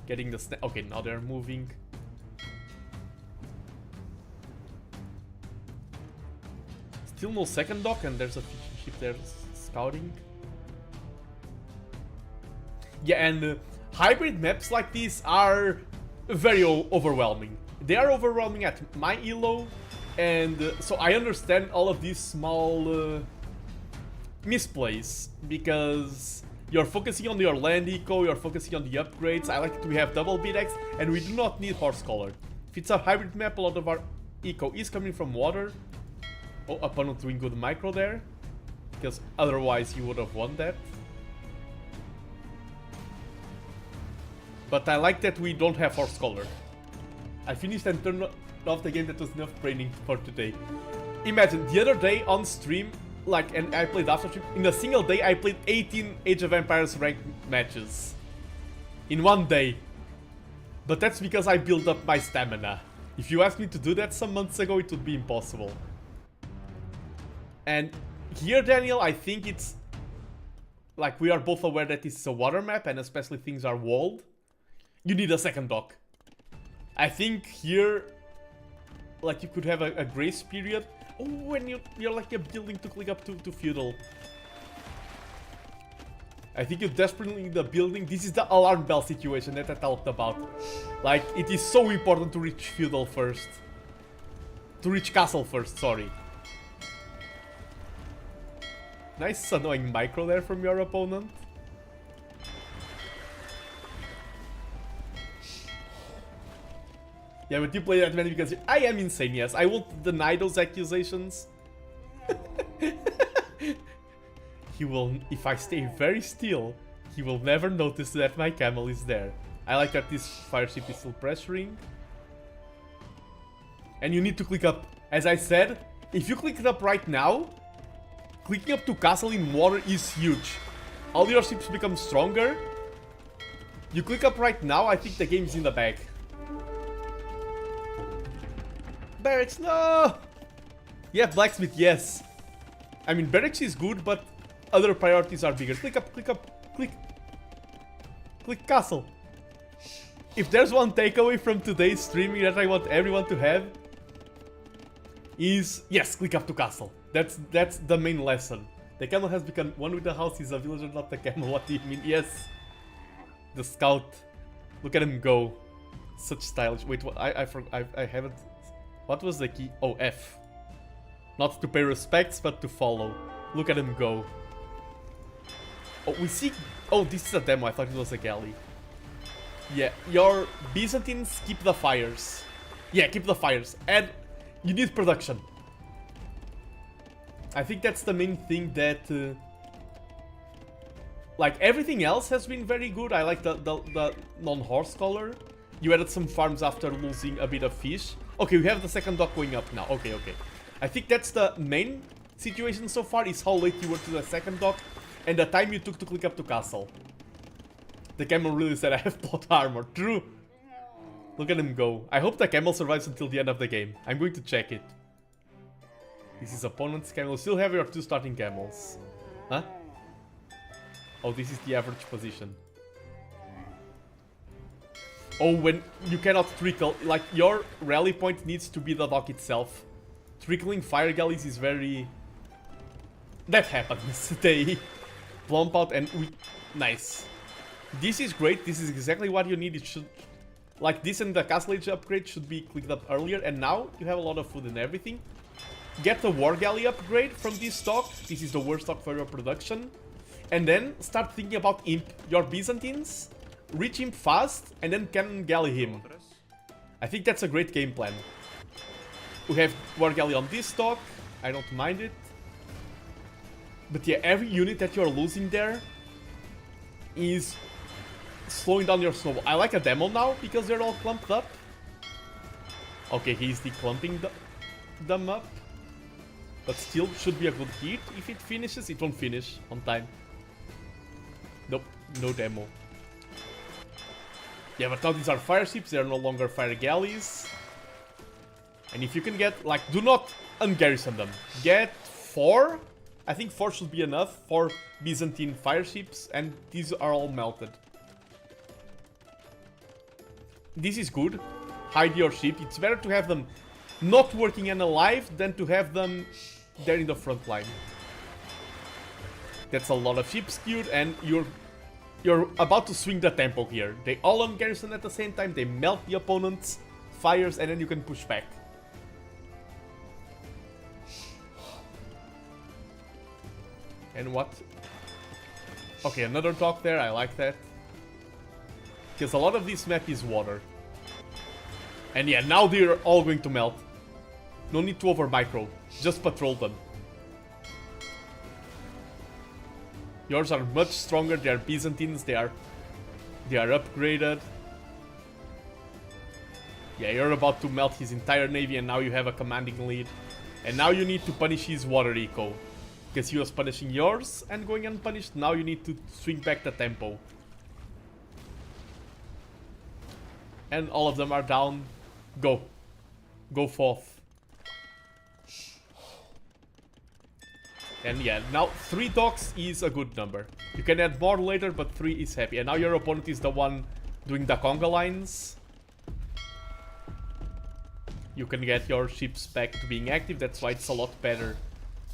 Speaker 1: getting the okay, now they're moving. Still no second dock, and there's a fishing ship there scouting. Yeah, and hybrid maps like these are very overwhelming. They are overwhelming at my ELO, and so I understand all of these small misplays, because you're focusing on your land eco, you're focusing on the upgrades. I like that we have double BDX, and we do not need horse color. If it's a hybrid map, a lot of our eco is coming from water. Oh, opponent doing good micro there, because otherwise you would have won that. But I like that we don't have horse color. I finished and turned off the game. That was enough training for today. Imagine, the other day on stream, and I played after stream, in a single day I played 18 Age of Empires ranked matches. In one day. But that's because I built up my stamina. If you asked me to do that some months ago, it would be impossible. And here, Daniel, I think it's... we are both aware that this is a water map, and especially things are walled. You need a second dock. I think here, you could have a grace period. Oh, when you're building to click up to feudal. I think you desperately need a building. This is the alarm bell situation that I talked about. It is so important to reach feudal first. To reach castle first, sorry. Nice annoying micro there from your opponent. Yeah, but you play that man because I am insane, yes. I will deny those accusations. He will, if I stay very still, he will never notice that my camel is there. I like that this fire ship is still pressuring. And you need to click up. As I said, if you click it up right now, clicking up to castle in water is huge. All your ships become stronger. You click up right now, I think the game is in the bag. Barracks, no! Yeah, blacksmith, yes. I mean, barracks is good, but other priorities are bigger. Click up, click up, click. Click castle. If there's one takeaway from today's streaming that I want everyone to have, is, yes, click up to castle. That's the main lesson. The camel has become one with the house. He's a villager, not the camel. What do you mean? Yes. The scout. Look at him go. Such stylish. Wait, what? I haven't... What was the key? Oh, F. Not to pay respects, but to follow. Look at him go. Oh, we see... Oh, this is a demo. I thought it was a galley. Yeah, your Byzantines keep the fires. Yeah, keep the fires. And you need production. I think that's the main thing that... everything else has been very good. I like the non-horse color. You added some farms after losing a bit of fish. Okay, we have the second dock going up now. Okay, okay. I think that's the main situation so far, is how late you were to the second dock and the time you took to click up to castle. The camel really said I have plot armor. True. Look at him go. I hope the camel survives until the end of the game. I'm going to check it. This is opponent's camel. Still have your 2 starting camels. Huh? Oh, this is the average position. Oh, when you cannot trickle, your rally point needs to be the dock itself. Trickling fire galleys is very... That happens. They plump out and we... Nice. This is great. This is exactly what you need. It should... this and the castle age upgrade should be clicked up earlier. And now you have a lot of food and everything. Get the war galley upgrade from this stock. This is the worst stock for your production. And then start thinking about imp your Byzantines. Reach him fast, and then cannon galley him. I think that's a great game plan. We have war galley on this stock. I don't mind it. But yeah, every unit that you're losing there is slowing down your snowball. I like a demo now, because they're all clumped up. Okay, he's declumping them up. But still should be a good hit. If it finishes, it won't finish on time. Nope, no demo. Yeah, but now these are fire ships, they are no longer fire galleys. And if you can get, like, do not ungarrison them. Get 4. I think 4 should be enough. 4 Byzantine fire ships, and these are all melted. This is good. Hide your ship. It's better to have them not working and alive than to have them there in the front line. That's a lot of ships queued, and you're about to swing the tempo here. They all ungarrison at the same time, they melt the opponent's fires, and then you can push back. And what? Okay, another dock there, I like that. Because a lot of this map is water. And yeah, now they're all going to melt. No need to over micro, just patrol them. Yours are much stronger, they are Byzantines, they are upgraded. Yeah, you're about to melt his entire navy and now you have a commanding lead. And now you need to punish his water eco. Because he was punishing yours and going unpunished, now you need to swing back the tempo. And all of them are down. Go. Go forth. And yeah, now 3 docks is a good number. You can add more later, but 3 is happy. And now your opponent is the one doing the conga lines. You can get your ships back to being active. That's why it's a lot better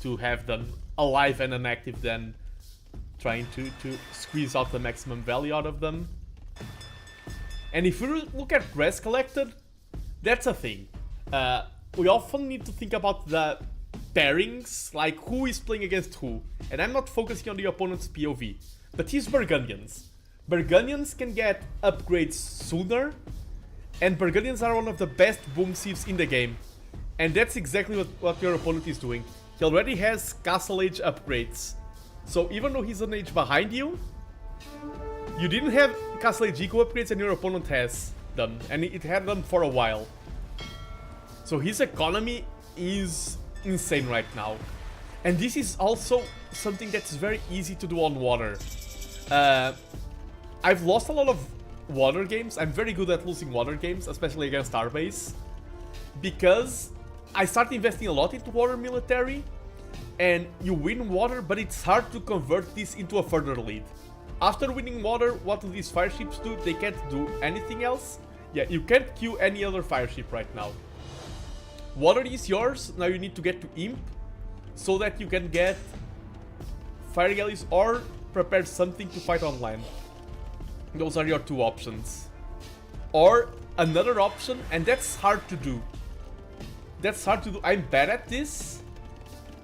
Speaker 1: to have them alive and inactive than trying to squeeze out the maximum value out of them. And if we look at res collected, that's a thing. We often need to think about the pairings, like who is playing against who. And I'm not focusing on the opponent's POV, but his Burgundians. Burgundians can get upgrades sooner, and Burgundians are one of the best boom sieves in the game. And that's exactly what your opponent is doing. He already has Castle Age upgrades. So even though he's an age behind you, you didn't have Castle Age eco upgrades and your opponent has them. And it had them for a while. So his economy is insane right now. And this is also something that's very easy to do on water. I've lost a lot of water games. I'm very good at losing water games, especially against our base, because I started investing a lot into water military, and you win water, but it's hard to convert this into a further lead. After winning water, what do these fire ships do? They can't do anything else. Yeah, you can't queue any other fire ship right now. Water is yours. Now you need to get to Imp so that you can get fire galleys or prepare something to fight online. Those are your 2 options. Or another option, and that's hard to do. I'm bad at this.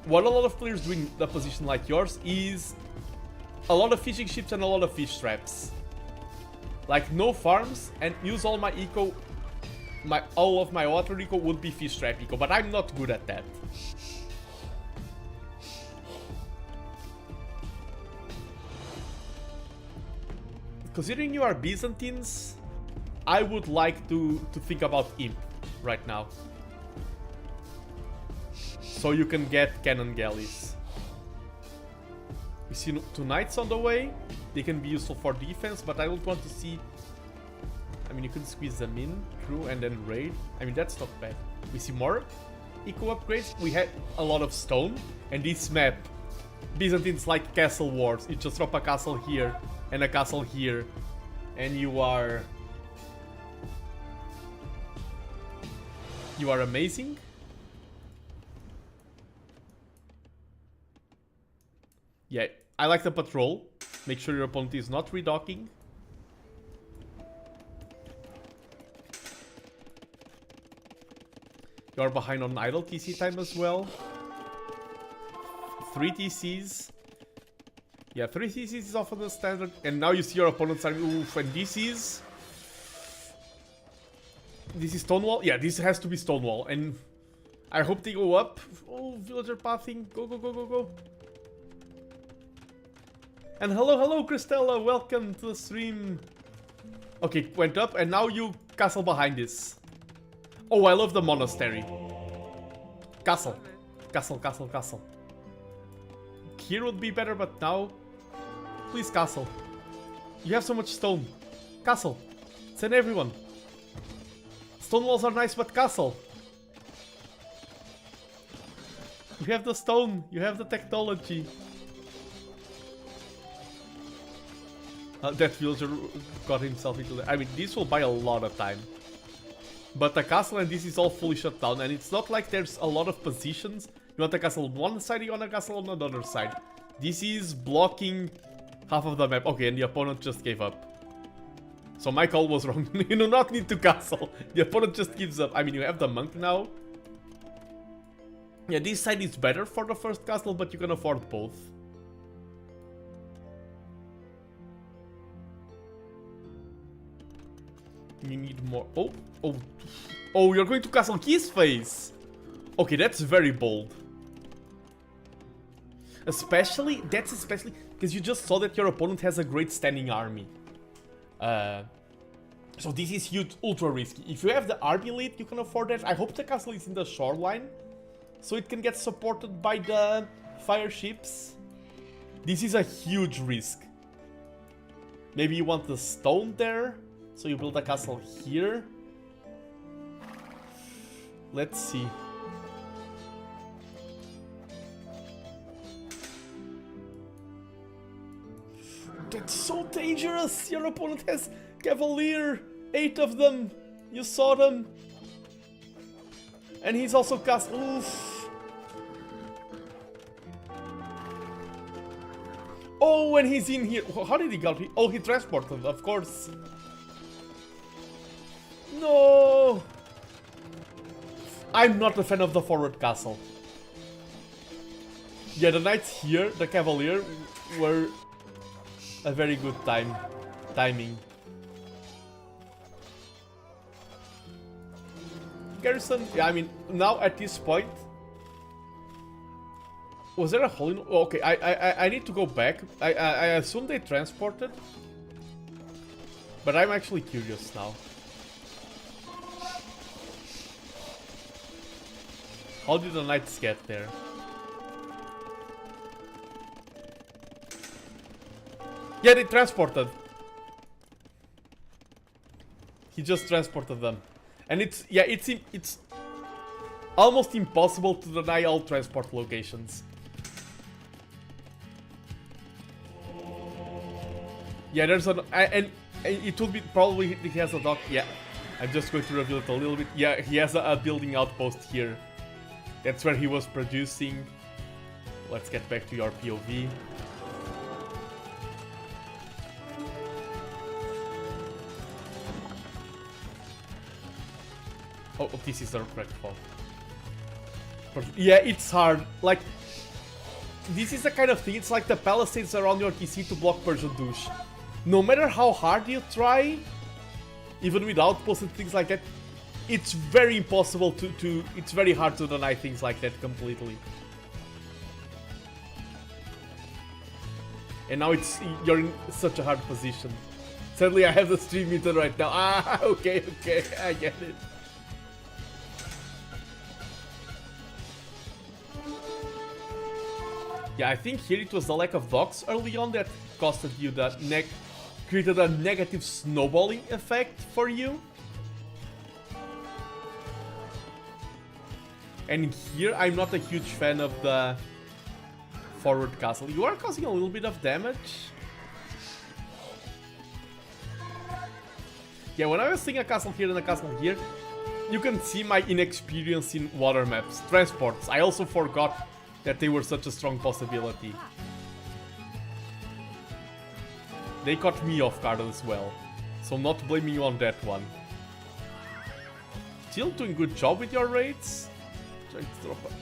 Speaker 1: What a lot of players do in the position like yours is a lot of fishing ships and a lot of fish traps. Like no farms and use all my eco. All of my water eco would be fish trap eco, but I'm not good at that. Considering you are Byzantines, I would like to think about Imp right now. So you can get cannon galleys. We see 2 knights on the way. They can be useful for defense, but I would want to see... I mean, you can squeeze them in, through, and then raid. I mean, that's not bad. We see more eco upgrades. We had a lot of stone, and this map, Byzantines like castle wars. You just drop a castle here and a castle here, and you are amazing. Yeah, I like the patrol. Make sure your opponent is not redocking. You are behind on idle TC time as well. 3 TCs. Yeah, 3 TCs is often the standard. And now you see your opponents are... Oof, and this is Stonewall? Yeah, this has to be Stonewall. And I hope they go up. Oh, villager pathing. Go, go, go, go, go. And hello, Christella. Welcome to the stream. Okay, went up. And now you castle behind this. Oh, I love the monastery. Castle. Castle, castle, castle. Here would be better, but now... Please, castle. You have so much stone. Castle. Send everyone. Stone walls are nice, but castle. You have the stone. You have the technology. That villager got himself into the... I mean, this will buy a lot of time. But the castle and this is all fully shut down. And it's not like there's a lot of positions. You want a castle on one side, you want a castle on another side. This is blocking half of the map. Okay, and the opponent just gave up. So my call was wrong. You do not need to castle. The opponent just gives up. I mean, you have the monk now. Yeah, this side is better for the first castle, but you can afford both. You need more. Oh, you're going to castle his face. Okay, that's very bold. Especially because you just saw that your opponent has a great standing army. So this is huge, ultra risky. If you have the army lead, you can afford that. I hope the castle is in the shoreline, so it can get supported by the fire ships. This is a huge risk. Maybe you want the stone there, so you build a castle here. Let's see. That's so dangerous! Your opponent has Cavalier! 8 of them! You saw them! And he's also cast. Oof! Oh, and he's in here! How did he get here? Oh, he transported, of course! No! I'm not a fan of the forward castle. Yeah, the knights here, the Cavalier, were a very good timing. Garrison, yeah, I mean, now at this point... Was there a hole in... Oh, okay, I need to go back. I assume they transported. But I'm actually curious now. How did the knights get there? Yeah, they transported. He just transported them. And it's almost impossible to deny all transport locations. Yeah, there's an... And it will be... Probably he has a dock... Yeah, I'm just going to reveal it a little bit. Yeah, he has a building outpost here. That's where he was producing. Let's get back to your POV. Oh, this is the correct fall. Yeah, it's hard. Like, this is the kind of thing, it's like the palisades around your TC to block Persian douche. No matter how hard you try, even with outposts and things like that, it's very impossible it's very hard to deny things like that completely. And now you're in such a hard position. Sadly, I have the stream muted right now. Ah, okay, I get it. Yeah, I think here it was the lack of docks early on that costed you that created a negative snowballing effect for you. And here I'm not a huge fan of the forward castle. You are causing a little bit of damage. Yeah, when I was seeing a castle here and a castle here, you can see my inexperience in water maps. Transports, I also forgot that they were such a strong possibility. They caught me off guard as well, so I'm not blaming you on that one. Still doing good job with your raids. Trying to drop it.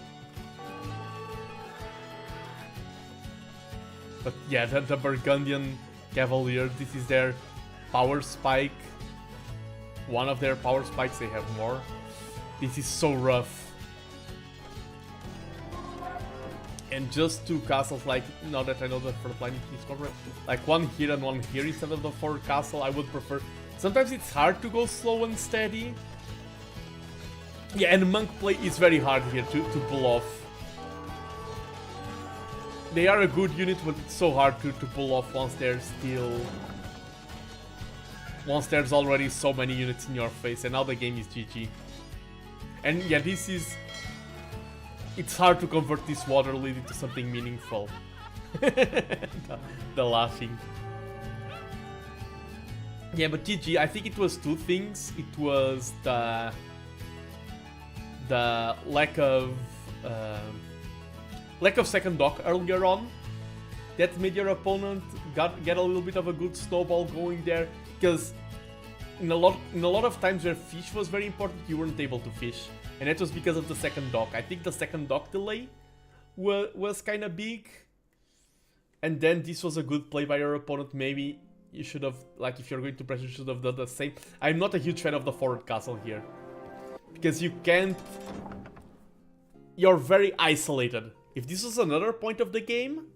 Speaker 1: But yeah, the Burgundian Cavalier, this is their power spike. One of their power spikes, they have more. This is so rough. And just 2 castles, like, now that I know the front line is covered, like one here and one here instead of the 4 castle, I would prefer. Sometimes it's hard to go slow and steady. Yeah, and monk play is very hard here to pull off. They are a good unit, but it's so hard to pull off once they're still... Once there's already so many units in your face, and now the game is GG. And yeah, this is... It's hard to convert this water lead into something meaningful. the laughing. Yeah, but GG, I think it was two things. It was the lack of second dock earlier on that made your opponent get a little bit of a good snowball going there, because in a lot of times where fish was very important, you weren't able to fish, and that was because of the second dock. I think the second dock delay was kind of big, and then this was a good play by your opponent. Maybe you should have, like, if you're going to pressure, you should have done the same. I'm not a huge fan of the forward castle here, because you can't... You're very isolated. If this was another point of the game,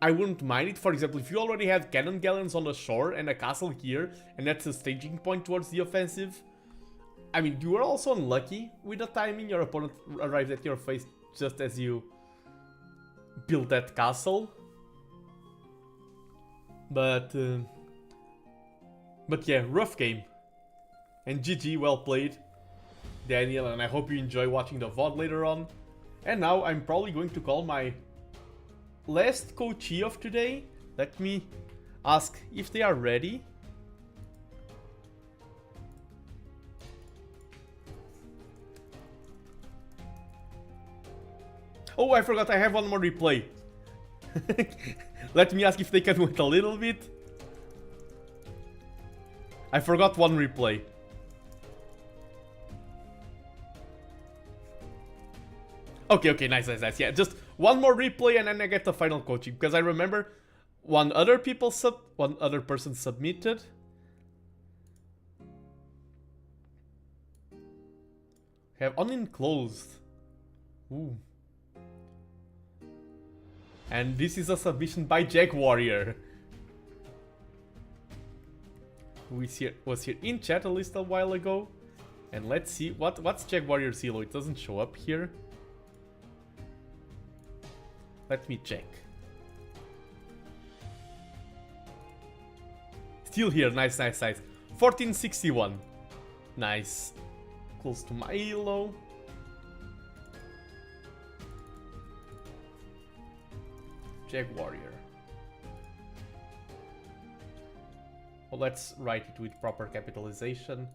Speaker 1: I wouldn't mind it. For example, if you already had cannon galleons on the shore and a castle here, and that's a staging point towards the offensive, I mean, you were also unlucky with the timing. Your opponent arrived at your face just as you built that castle. But yeah, rough game. And GG, well played, Daniel, and I hope you enjoy watching the VOD later on. And now I'm probably going to call my last coachee of today. Let me ask if they are ready. Oh, I forgot, I have one more replay. Let me ask if they can wait a little bit. I forgot one replay. Okay, nice. Yeah, just one more replay and then I get the final coaching, because I remember one other person submitted. Have unenclosed. Ooh. And this is a submission by Jag Warrior, who was here in chat a little while ago. And let's see what's Jag Warrior's ELO. It doesn't show up here. Let me check. Still here, nice. 1461. Nice. Close to my ELO. Jag Warrior. Well, let's write it with proper capitalization.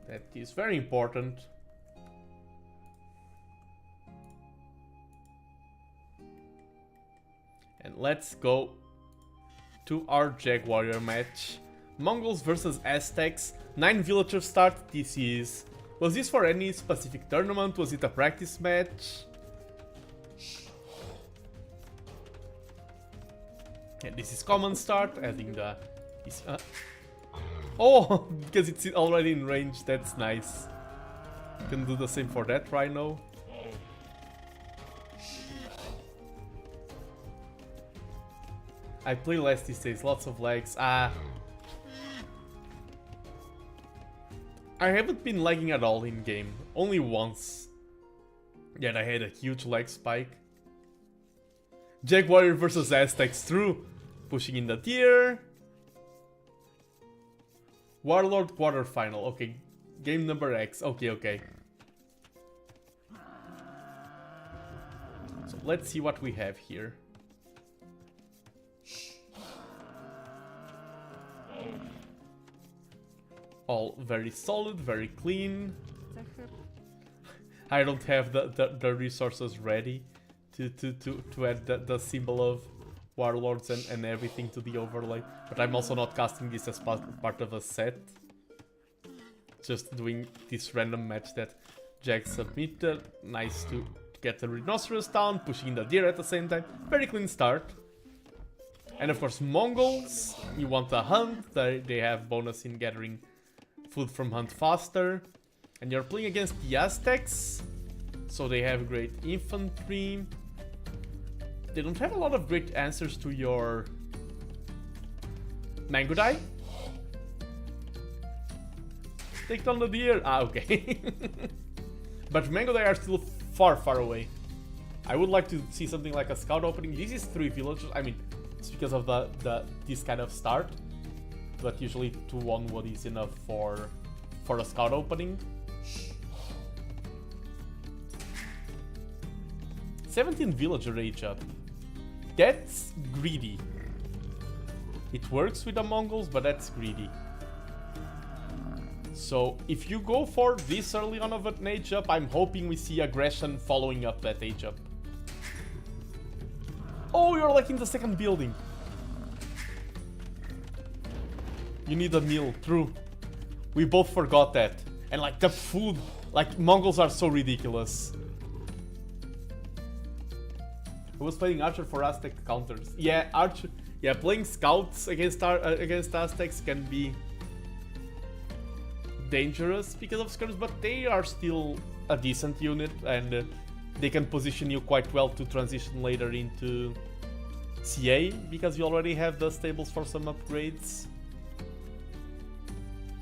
Speaker 1: That is very important. And let's go to our Jag Warrior match. Mongols versus Aztecs. 9 villagers start. Was this for any specific tournament? Was it a practice match? And this is common start. Adding the... Oh, because it's already in range. That's nice. Can do the same for that rhino. I play less these days, lots of lags. I haven't been lagging at all in game, only once. Yet I had a huge lag spike. Jag Warrior versus Aztecs, true. Pushing in the tier. Warlord quarterfinal, okay. Game number X, okay. So let's see what we have here. All very solid, very clean. I don't have the resources ready to add the symbol of warlords and everything to the overlay. But I'm also not casting this as part of a set. Just doing this random match that Jag submitted. Nice to get the rhinoceros down, pushing in the deer at the same time. Very clean start. And of course Mongols, you want a hunt. They have bonus in gathering food from hunt faster. And you're playing against the Aztecs, so they have great infantry. They don't have a lot of great answers to your Mangodai. Take down the deer. Ah, okay. But Mango Day are still far, far away. I would like to see something like a scout opening. This is 3 villagers. I mean, it's because of this kind of start. But usually 2-1 wood is enough for a scout opening. 17 villager age up. That's greedy. It works with the Mongols, but that's greedy. So if you go for this early on of an age up, I'm hoping we see aggression following up that age up. Oh, you're like in the second building. You need a meal, true. We both forgot that. And like the food, like Mongols are so ridiculous. I was playing Archer for Aztec counters. Yeah, Archer. Yeah, playing scouts against Aztecs can be dangerous because of skirms, but they are still a decent unit and they can position you quite well to transition later into CA because you already have the stables for some upgrades.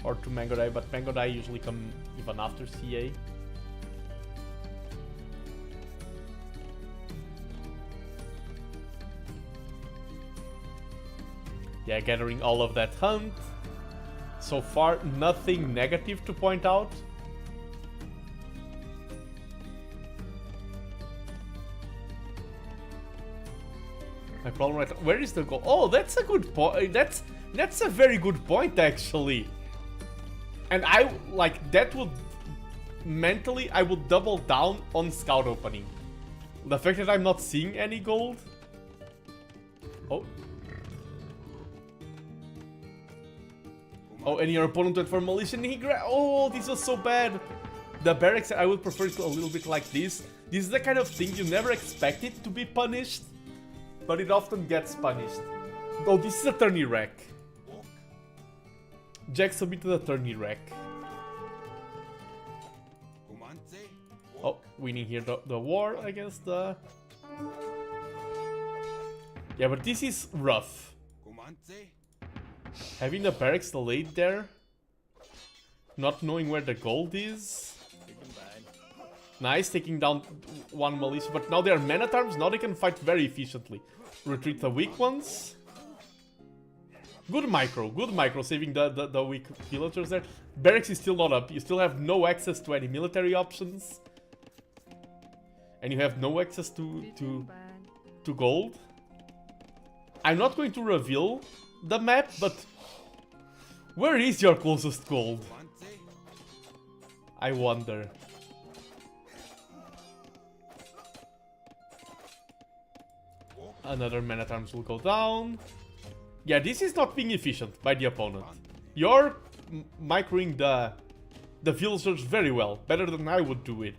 Speaker 1: Or to Mango Dai, but Mango Dai usually come even after CA. Yeah, gathering all of that hunt. So far, nothing negative to point out. My problem right now, where is the goal? Oh, that's a good point. That's a very good point actually. And I like that would mentally I would double down on scout opening. The fact that I'm not seeing any gold. Oh. Oh, and your opponent went for Militia and he oh, this was so bad. The barracks, I would prefer it a little bit like this. This is the kind of thing you never expect it to be punished, but it often gets punished. Oh, this is a tourney wreck. Jack submitted a tourney wreck. Oh, winning here the war against the... Yeah, but this is rough. Having the barracks delayed there, not knowing where the gold is. Nice, taking down one militia, but now they are men-at-arms, now they can fight very efficiently. Retreat the weak ones. Good micro, saving the weak villagers there. Barracks is still not up, you still have no access to any military options. And you have no access to gold. I'm not going to reveal the map, but where is your closest gold? I wonder. Another man-at-arms will go down. Yeah, this is not being efficient by the opponent. You're microing the villagers very well, better than I would do it.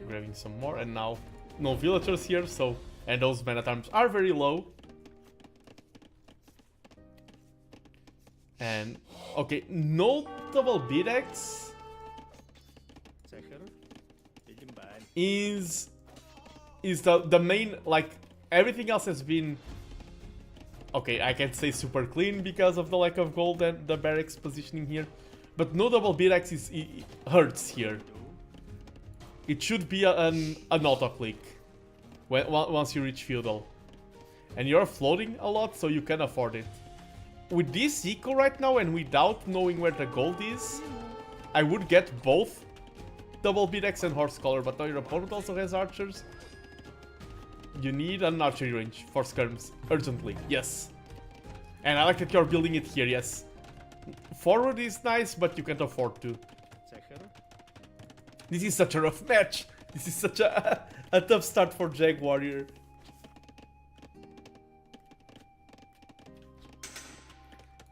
Speaker 1: Grabbing some more, and now no villagers here, so and those men-at-arms are very low. And okay, no double beat-axe is the main, like everything else has been okay. I can't say super clean because of the lack of gold and the barracks positioning here, but no double beat-axe hurts here. It should be an auto-click once you reach feudal. And you're floating a lot, so you can afford it. With this eco right now, and without knowing where the gold is, I would get both double beat-axe and horse collar, but now your opponent also has archers. You need an archery range for skirms, urgently, yes. And I like that you're building it here, yes. Forward is nice, but you can't afford to. This is such a rough match. This is such a tough start for Jag Warrior.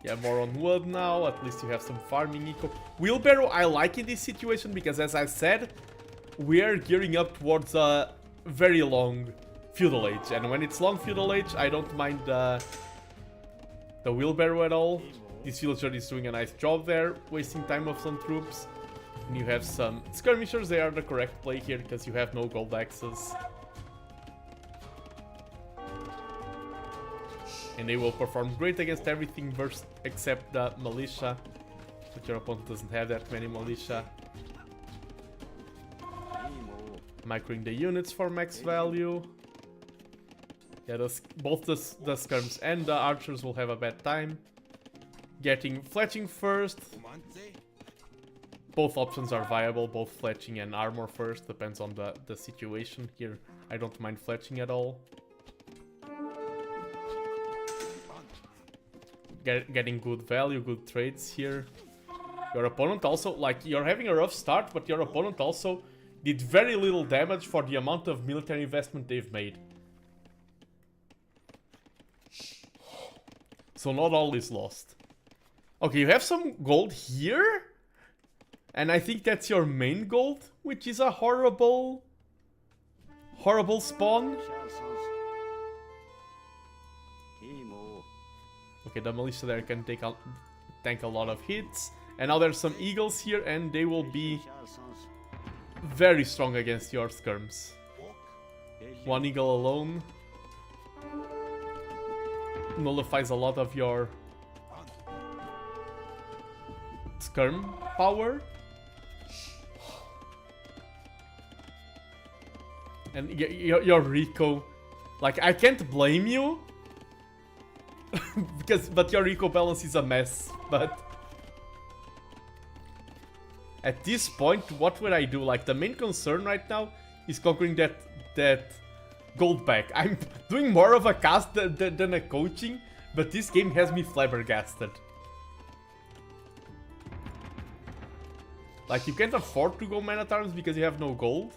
Speaker 1: Yeah, more on wood now. At least you have some farming eco. Wheelbarrow I like in this situation because, as I said, we're gearing up towards a very long feudal age. And when it's long feudal age, I don't mind the wheelbarrow at all. This villager is doing a nice job there, wasting time with some troops. And you have some skirmishers. They are the correct play here because you have no gold access. And they will perform great against everything except the militia. But your opponent doesn't have that many militia. Microing the units for max value. Yeah, both the skirms and the archers will have a bad time. Getting fletching first. Both options are viable, both fletching and armor first. Depends on the situation. Here, I don't mind fletching at all. Getting good value, good trades here. Your opponent also, like, you're having a rough start, but your opponent also did very little damage for the amount of military investment they've made. So not all is lost. Okay, you have some gold here? And I think that's your main gold, which is a horrible spawn. Okay, the militia there can tank a lot of hits. And now there's some eagles here, and they will be very strong against your skirms. One eagle alone nullifies a lot of your skirm power. And your Rico, like, I can't blame you. But your Rico balance is a mess. But at this point, what would I do? Like, the main concern right now is conquering that gold back. I'm doing more of a cast than a coaching, but this game has me flabbergasted. Like, you can't afford to go Man-at-Arms because you have no gold.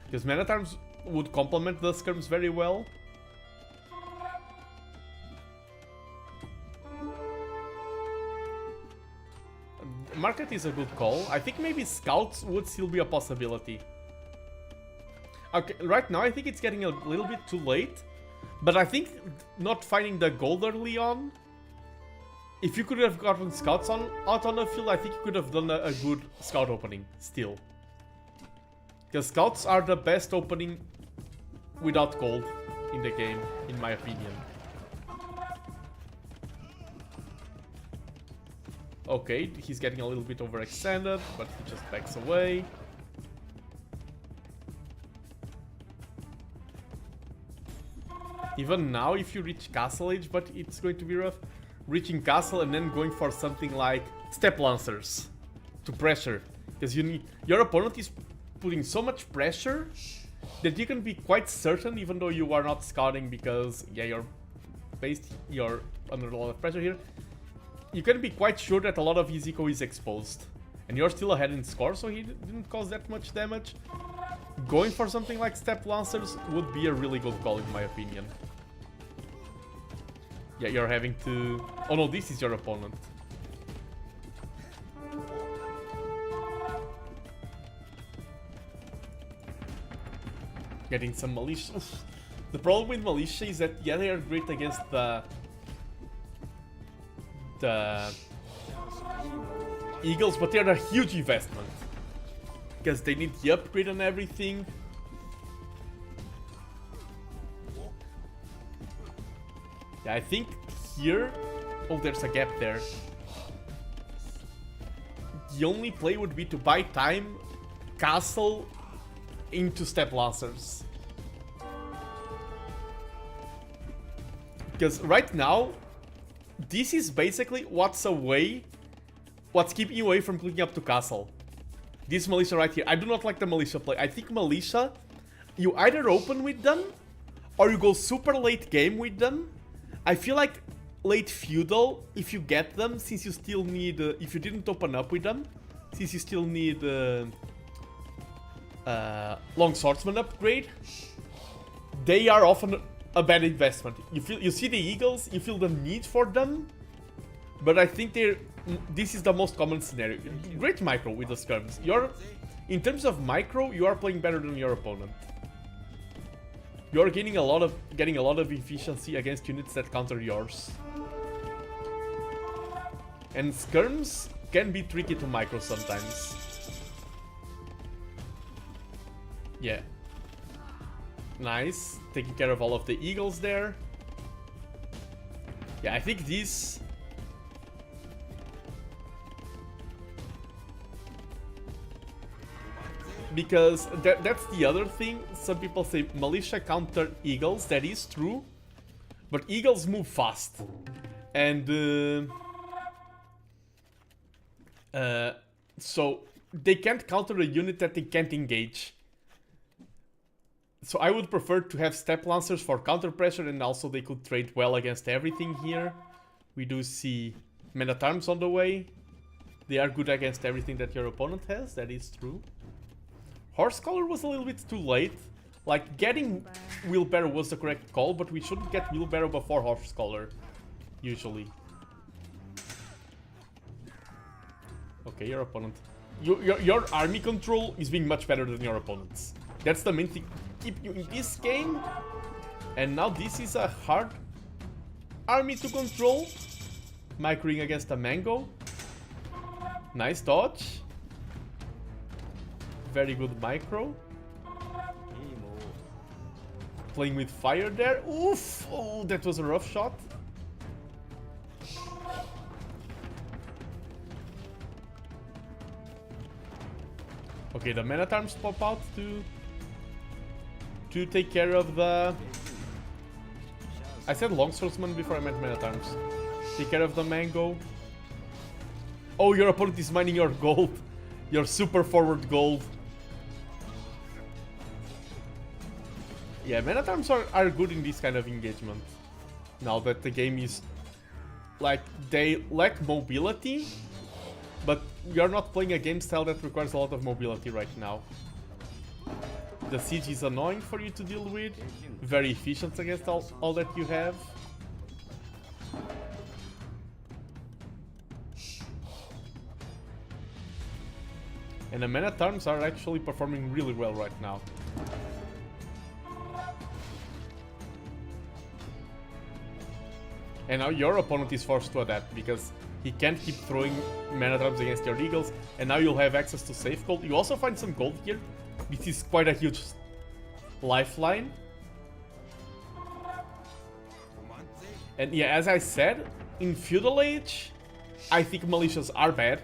Speaker 1: Because Man-at-Arms would complement the skirms very well. Market is a good call. I think maybe scouts would still be a possibility. Okay, right now I think it's getting a little bit too late. But I think not finding the gold early on. If you could have gotten scouts out on the field, I think you could have done a good scout opening still. Because scouts are the best opening without gold in the game, in my opinion. Okay, he's getting a little bit overextended, but he just backs away. Even now, if you reach Castle Age, but it's going to be rough. Reaching Castle and then going for something like Step Lancers to pressure. Because your opponent is putting so much pressure that you can be quite certain, even though you are not scouting because, yeah, you're under a lot of pressure here. You can be quite sure that a lot of his eco is exposed. And you're still ahead in score, so he didn't cause that much damage. Going for something like Step Lancers would be a really good call, in my opinion. Yeah, you're having to... Oh no, this is your opponent. Getting some militia. The problem with militia is that, yeah, they are great against the eagles, but they're a huge investment. Because they need the upgrade and everything. Yeah, I think here... Oh, there's a gap there. The only play would be to buy time, castle into Step Lancers. Because right now, this is basically what's keeping you away from clicking up to castle. This militia right here. I do not like the militia play. I think militia, you either open with them, or you go super late game with them. I feel like late feudal, if you get them, since you still need, if you didn't open up with them, since you still need long swordsman upgrade, they are often a bad investment. You see the eagles, you feel the need for them, but I think this is the most common scenario. Great micro with the skirms. In terms of micro, you are playing better than your opponent. You're getting a lot of efficiency against units that counter yours. And skirms can be tricky to micro sometimes. Yeah. Nice. Taking care of all of the eagles there. Yeah, I think these... Because that's the other thing. Some people say militia counter eagles. That is true. But eagles move fast. And... so they can't counter a unit that they can't engage. So I would prefer to have step lancers for counter pressure, and also they could trade well against everything here. We do see men at arms on the way. They are good against everything that your opponent has, that is true. Horse collar was a little bit too late. Like, getting wheelbarrow was the correct call, but we shouldn't get wheelbarrow before horse collar, usually. Okay, your opponent. Your army control is being much better than your opponent's. That's the main thing. Keep you in this game. And now this is a hard army to control. Microing against a mango. Nice dodge. Very good micro. Playing with fire there. Oof! Oh, that was a rough shot. Okay, the man-at-arms pop out to take care of the... I said longswordsman before I meant man-at-arms. Take care of the mango. Oh, your opponent is mining your gold. Your super forward gold. Yeah, man-at-arms are good in this kind of engagement. Now that the game is... Like, they lack mobility. But you're not playing a game style that requires a lot of mobility right now. The siege is annoying for you to deal with. Very efficient against all that you have. And the men-at-arms are actually performing really well right now. And now your opponent is forced to adapt because he can't keep throwing man-at-arms against your eagles. And now you'll have access to safe gold. You also find some gold here. This is quite a huge lifeline. And yeah, as I said, in Feudal Age, I think militias are bad.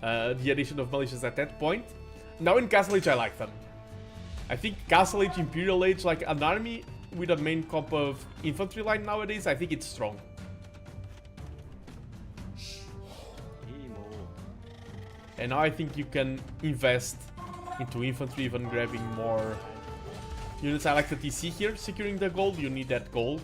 Speaker 1: The addition of militias at that point. Now in Castle Age, I like them. I think Castle Age, Imperial Age, like an army with a main comp of infantry line nowadays, I think it's strong. And now I think you can invest into infantry, even grabbing more units. I like the TC here, securing the gold. You need that gold.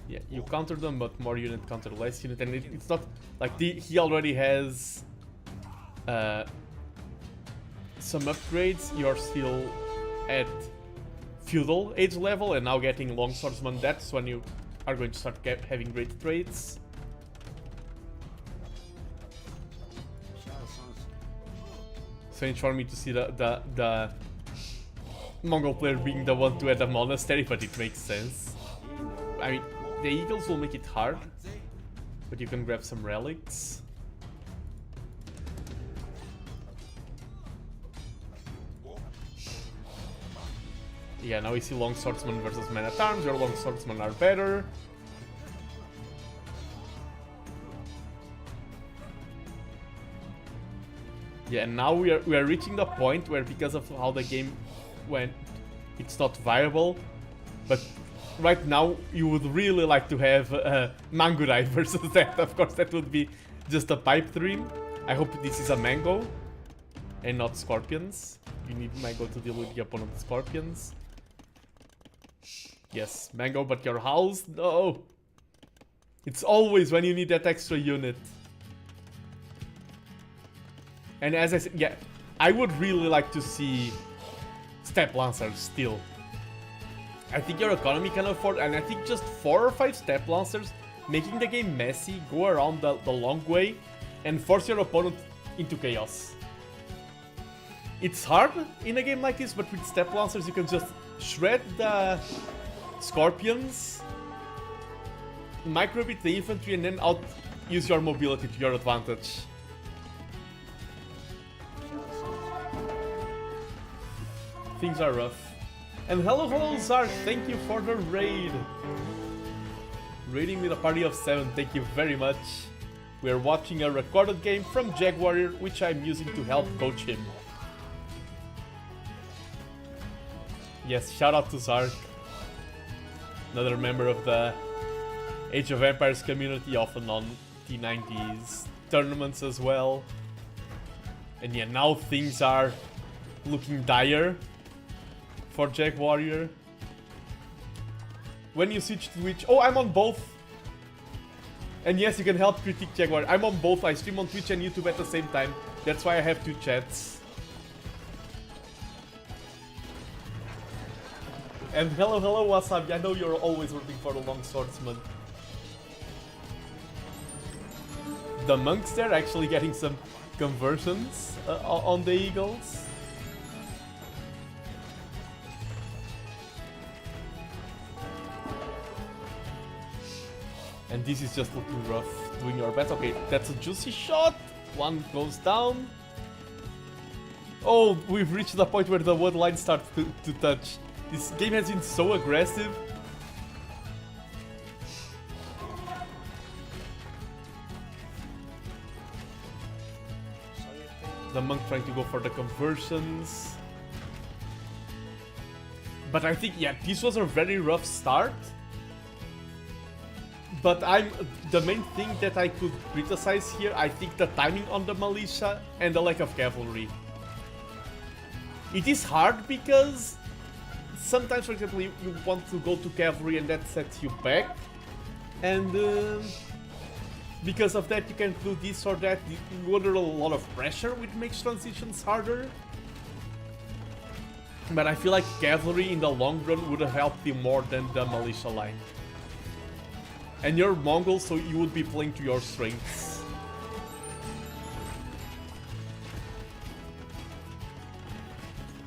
Speaker 1: Yeah, you counter them, but more unit counter less unit. And it's not like he already has some upgrades. You're still at Feudal Age level, and now getting Longswordsman. That's when you are going to start having great trades. Strange for me to see the Mongol player being the one to add a monastery, but it makes sense. I mean, the eagles will make it hard, but you can grab some relics. Yeah, now we see Longswordsman versus Men-at-Arms. Your Longswordsmen are better. Yeah, and now we are reaching the point where, because of how the game went, it's not viable. But right now, you would really like to have Mangurai versus that. Of course, that would be just a pipe dream. I hope this is a mango and not scorpions. You need mango to deal with the opponent's scorpions. Yes, mango, but your house? No! It's always when you need that extra unit. And as I said, yeah, I would really like to see Step Lancers still. I think your economy can afford, and I think just 4 or 5 Step Lancers, making the game messy, go around the long way, and force your opponent into chaos. It's hard in a game like this, but with Step Lancers you can just shred the Scorpions micro beat the infantry and then out use your mobility to your advantage. Things are rough. And hello Zark, thank you for the raid. Raiding with a party of 7, thank you very much. We are watching a recorded game from Jag Warrior, which I'm using to help coach him. Yes, shout out to Zark. Another member of the Age of Empires community, often on T90's tournaments as well. And yeah, now things are looking dire for Jag Warrior. When you switch to Twitch... Oh, I'm on both! And yes, you can help critique Jag Warrior. I'm on both. I stream on Twitch and YouTube at the same time. That's why I have 2 chats. And hello Wasabi. I know you're always rooting for the long swordsman. The monks there actually getting some conversions on the eagles. And this is just looking rough, doing your best. Okay, that's a juicy shot. One goes down. Oh, we've reached the point where the wood line starts to touch. This game has been so aggressive. The monk trying to go for the conversions. But I think, yeah, this was a very rough start. But the main thing that I could criticize here, I think the timing on the militia and the lack of cavalry. It is hard because sometimes, for example, you want to go to cavalry and that sets you back. And because of that you can do this or that, you under a lot of pressure, which makes transitions harder. But I feel like cavalry in the long run would have helped you more than the militia line. And you're Mongol, so you would be playing to your strengths.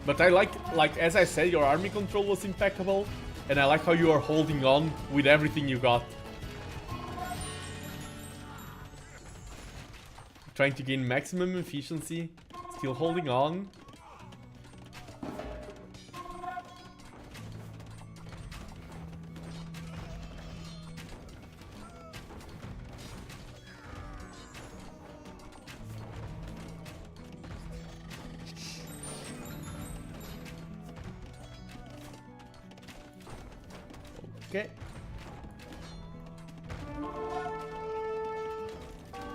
Speaker 1: But I like as I said, your army control was impeccable, and I like how you are holding on with everything you got. Trying to gain maximum efficiency, still holding on. Okay.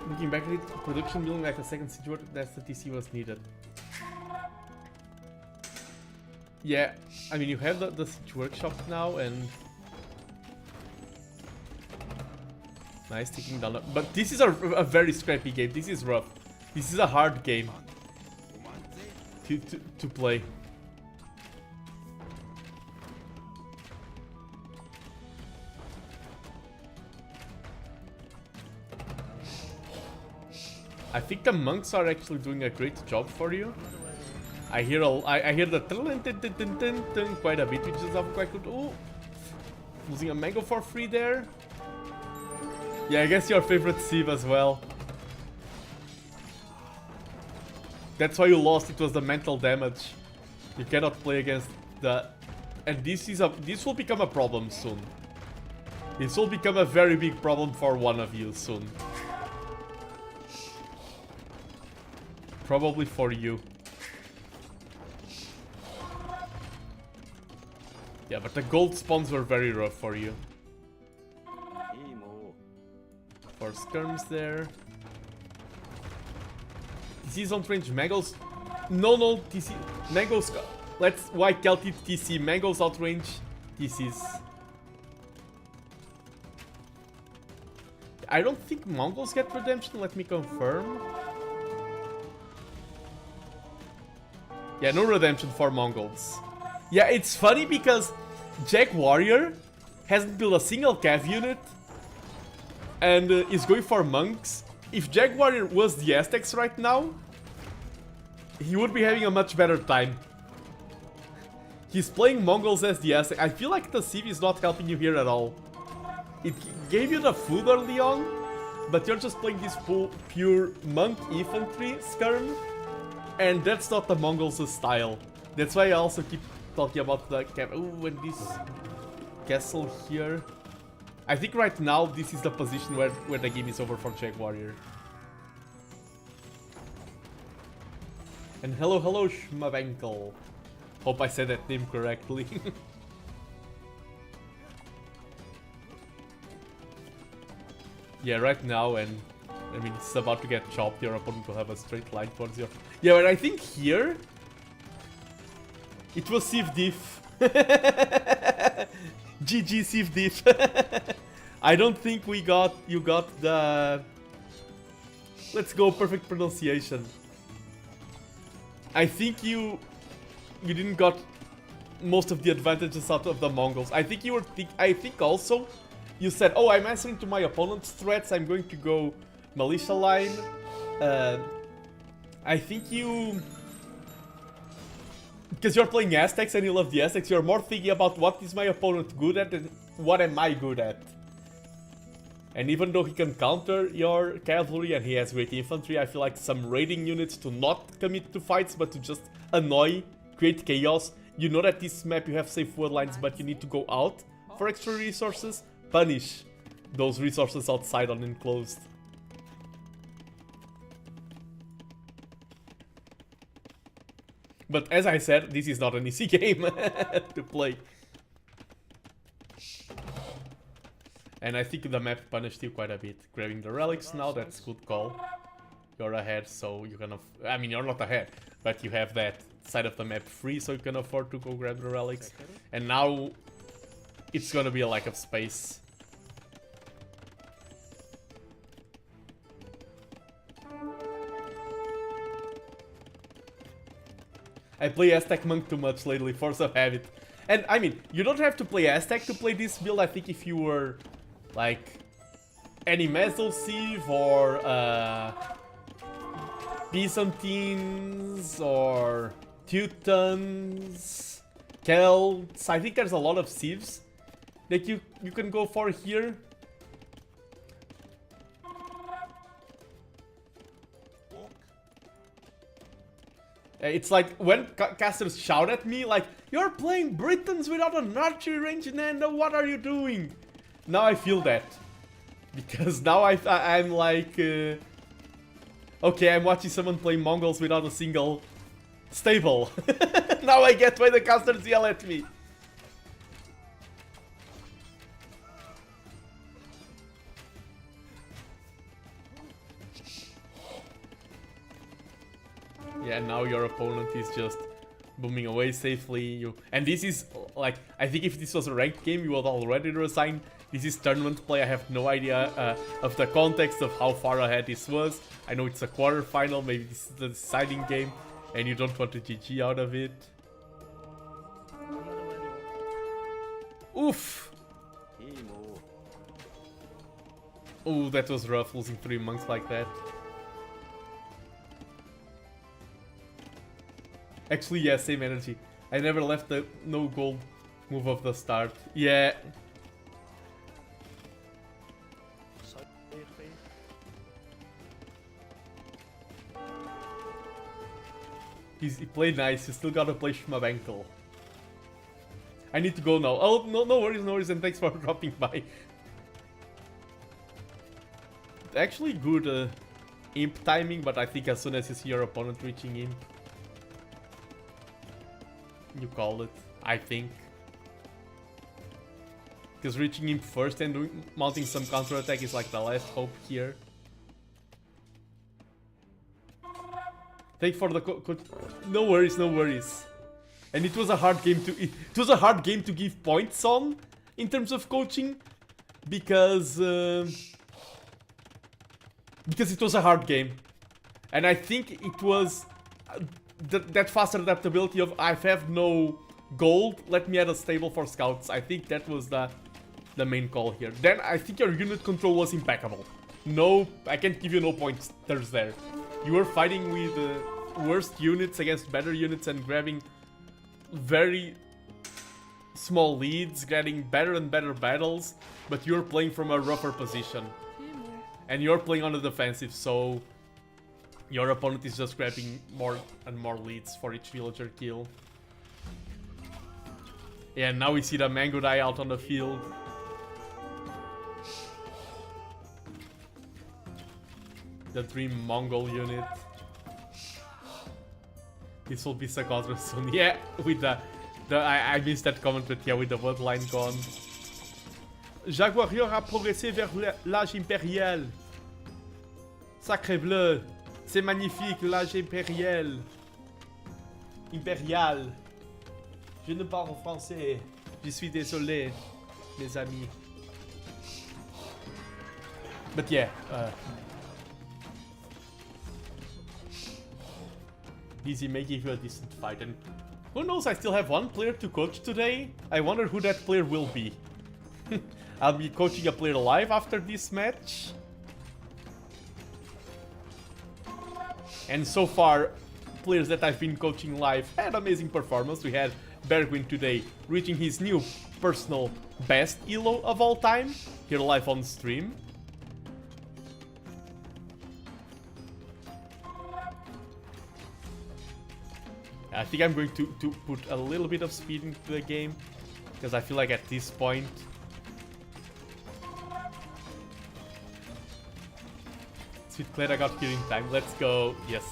Speaker 1: Looking back at it, production building like a second siege work, that's the TC was needed. Yeah, I mean you have the siege workshop now and... Nice taking down, but this is a very scrappy game, this is rough. This is a hard game to play. I think the monks are actually doing a great job for you. I hear the quite a bit, which is quite good. Ooh, losing a mango for free there. Yeah, I guess your favorite sieve as well. That's why you lost. It was the mental damage. You cannot play against the, and this will become a problem soon. This will become a very big problem for one of you soon. Probably for you. Yeah, but the gold spawns were very rough for you. For skirms there. TC's on range. Mangoes. No, TC. Mangoes. Let's white Celt it TC. Mangoes outrange TC's. I don't think Mongols get redemption. Let me confirm. Yeah, no redemption for Mongols. Yeah, it's funny because Jag Warrior hasn't built a single cav unit and is going for monks. If Jag Warrior was the Aztecs right now, he would be having a much better time. He's playing Mongols as the Aztec. I feel like the Civ is not helping you here at all. it gave you the food early on, but you're just playing this pure monk infantry skirm, and that's not the Mongols' style. That's why I also keep talking about the camp. Ooh, and this castle here. I think right now this is the position where the game is over for Jag Warrior. And hello, Schmavenkel. Hope I said that name correctly. Yeah, right now, and I mean, it's about to get chopped. Your opponent will have a straight line towards you. Yeah, but I think here it was Civ Diff. GG Civ Diff. I don't think you got the. Let's go perfect pronunciation. I think you didn't got most of the advantages out of the Mongols. I think you were. I think also you said, "Oh, I'm answering to my opponent's threats. I'm going to go militia line." I think you, because you're playing Aztecs and you love the Aztecs, you're more thinking about what is my opponent good at and what am I good at. And even though he can counter your cavalry and he has great infantry, I feel like some raiding units to not commit to fights but to just annoy, create chaos. You know that this map you have safe word lines but you need to go out for extra resources. Punish those resources outside on enclosed. But as I said, this is not an easy game to play. And I think the map punished you quite a bit. Grabbing the relics now, that's good call. You're ahead, so you can... I mean, you're not ahead, but you have that side of the map free, so you can afford to go grab the relics. And now, it's gonna be a lack of space. I play Aztec Monk too much lately, force of habit. And, I mean, you don't have to play Aztec to play this build. I think if you were... like any Civ or Byzantines or Teutons, Celts. I think there's a lot of civs that you can go for here. It's like when casters shout at me like, "You're playing Britons without an archery range, Nando, what are you doing?" Now I feel that, because now I'm like, okay, I'm watching someone play Mongols without a single stable. Now I get why the casters yell at me. Yeah, now your opponent is just booming away safely. And this is like, I think if this was a ranked game, you would already resign. This is tournament play. I have no idea of the context of how far ahead this was. I know it's a quarterfinal, maybe this is the deciding game, and you don't want to GG out of it. Oof! Oh, that was rough, losing 3 monks like that. Actually, yeah, same energy. I never left the no gold move of the start. Yeah. He played nice, you still gotta play Schmavenkel. I need to go now. Oh, no worries, and thanks for dropping by. Actually good imp timing, but I think as soon as you see your opponent reaching imp, you call it, I think. Because reaching imp first and mounting some counter attack is like the last hope here. Thank for the no worries. And it was a hard game to give points on in terms of coaching, because it was a hard game, and I think it was that fast adaptability of I have no gold, let me add a stable for scouts. I think that was the main call here. Then I think your unit control was impeccable. No, I can't give you no points there. You were fighting with worst units against better units and grabbing very small leads, getting better and better battles, but you're playing from a rougher position. And you're playing on the defensive, so your opponent is just grabbing more and more leads for each villager kill. Yeah, now we see the Mango die out on the field. The Dream Mongol unit. This will be Sakazra soon. Yeah, with I missed that comment, but yeah, with the bloodline gone. Jaguarior a progressé vers l'âge impérial. Sacré bleu. C'est magnifique, l'âge impérial. Impérial. Je ne parle français. Je suis désolé, mes amis. But yeah, Easy may give you a decent fight, and who knows, I still have one player to coach today. I wonder who that player will be. I'll be coaching a player live after this match. And so far, players that I've been coaching live had amazing performance. We had Bergwin today reaching his new personal best ELO of all time here live on stream. I think I'm going to put a little bit of speed into the game, because I feel like at this point Sweet Claire, I got here in time. Let's go. Yes.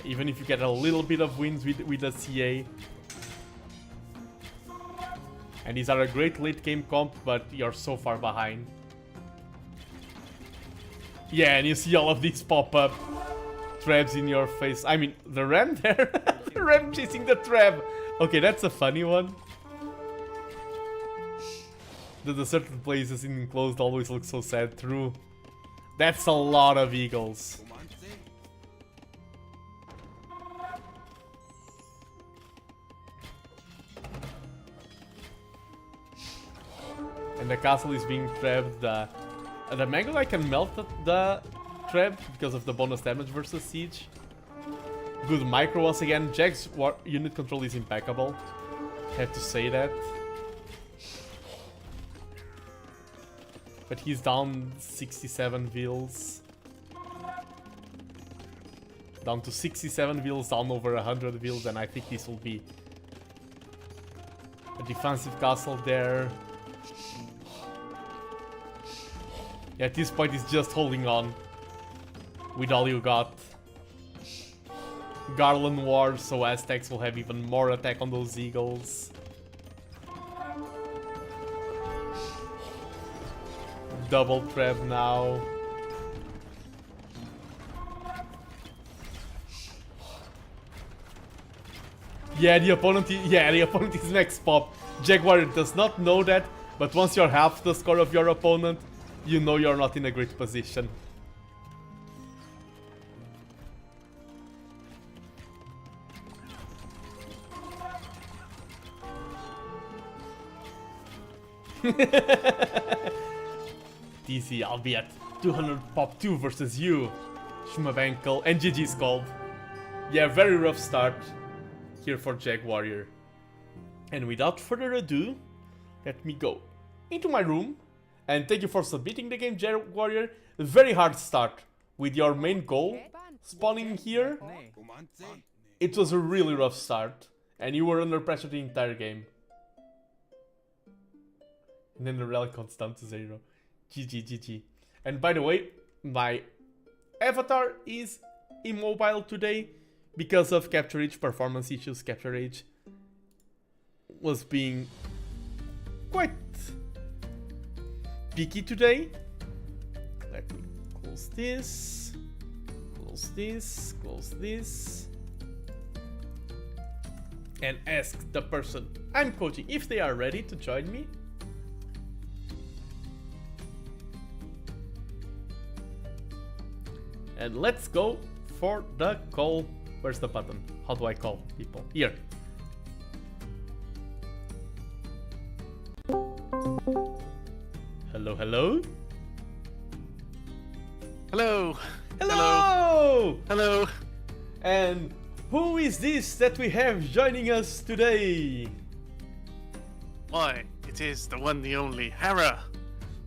Speaker 1: Even if you get a little bit of wins with the CA. And these are a great late game comp, but you're so far behind. Yeah, and you see all of these pop-up traps in your face. I mean, the ram there. The ram chasing the trap. Okay, that's a funny one. The certain places in enclosed always look so sad. True. That's a lot of eagles. And the castle is being trapped. The Mango I can melt the trap because of the bonus damage versus siege. Good micro once again. Jack's unit control is impeccable. Have to say that. But he's down 67 vills. Down to 67 vills, down over 100 vills, and I think this will be a defensive castle there. Yeah, at this point, it's just holding on with all you got. Garland War, so Aztecs will have even more attack on those eagles. Double trap now. Yeah, the opponent is next pop. Jaguar does not know that, but once you're half the score of your opponent, you know you're not in a great position. DC, I'll be at 200 pop 2 versus you, Schmabankel, and GG's called. Yeah, very rough start here for Jag Warrior. And without further ado, let me go into my room. And thank you for submitting the game, Jag Warrior. Very hard start with your main goal spawning here. It was a really rough start, and you were under pressure the entire game. And then the rally counts down to 0. GG, GG. And by the way, my avatar is immobile today because of Capture Age performance issues. Capture Age was being quite picky today. Let me close this, close this, close this, and ask the person I'm coaching if they are ready to join me. And let's go for the call. Where's the button? How do I call people? Here. Hello, hello?
Speaker 3: Hello!
Speaker 1: Hello!
Speaker 3: Hello!
Speaker 1: And Who is this that we have joining us today?
Speaker 3: Why, it is the one, the only Hera.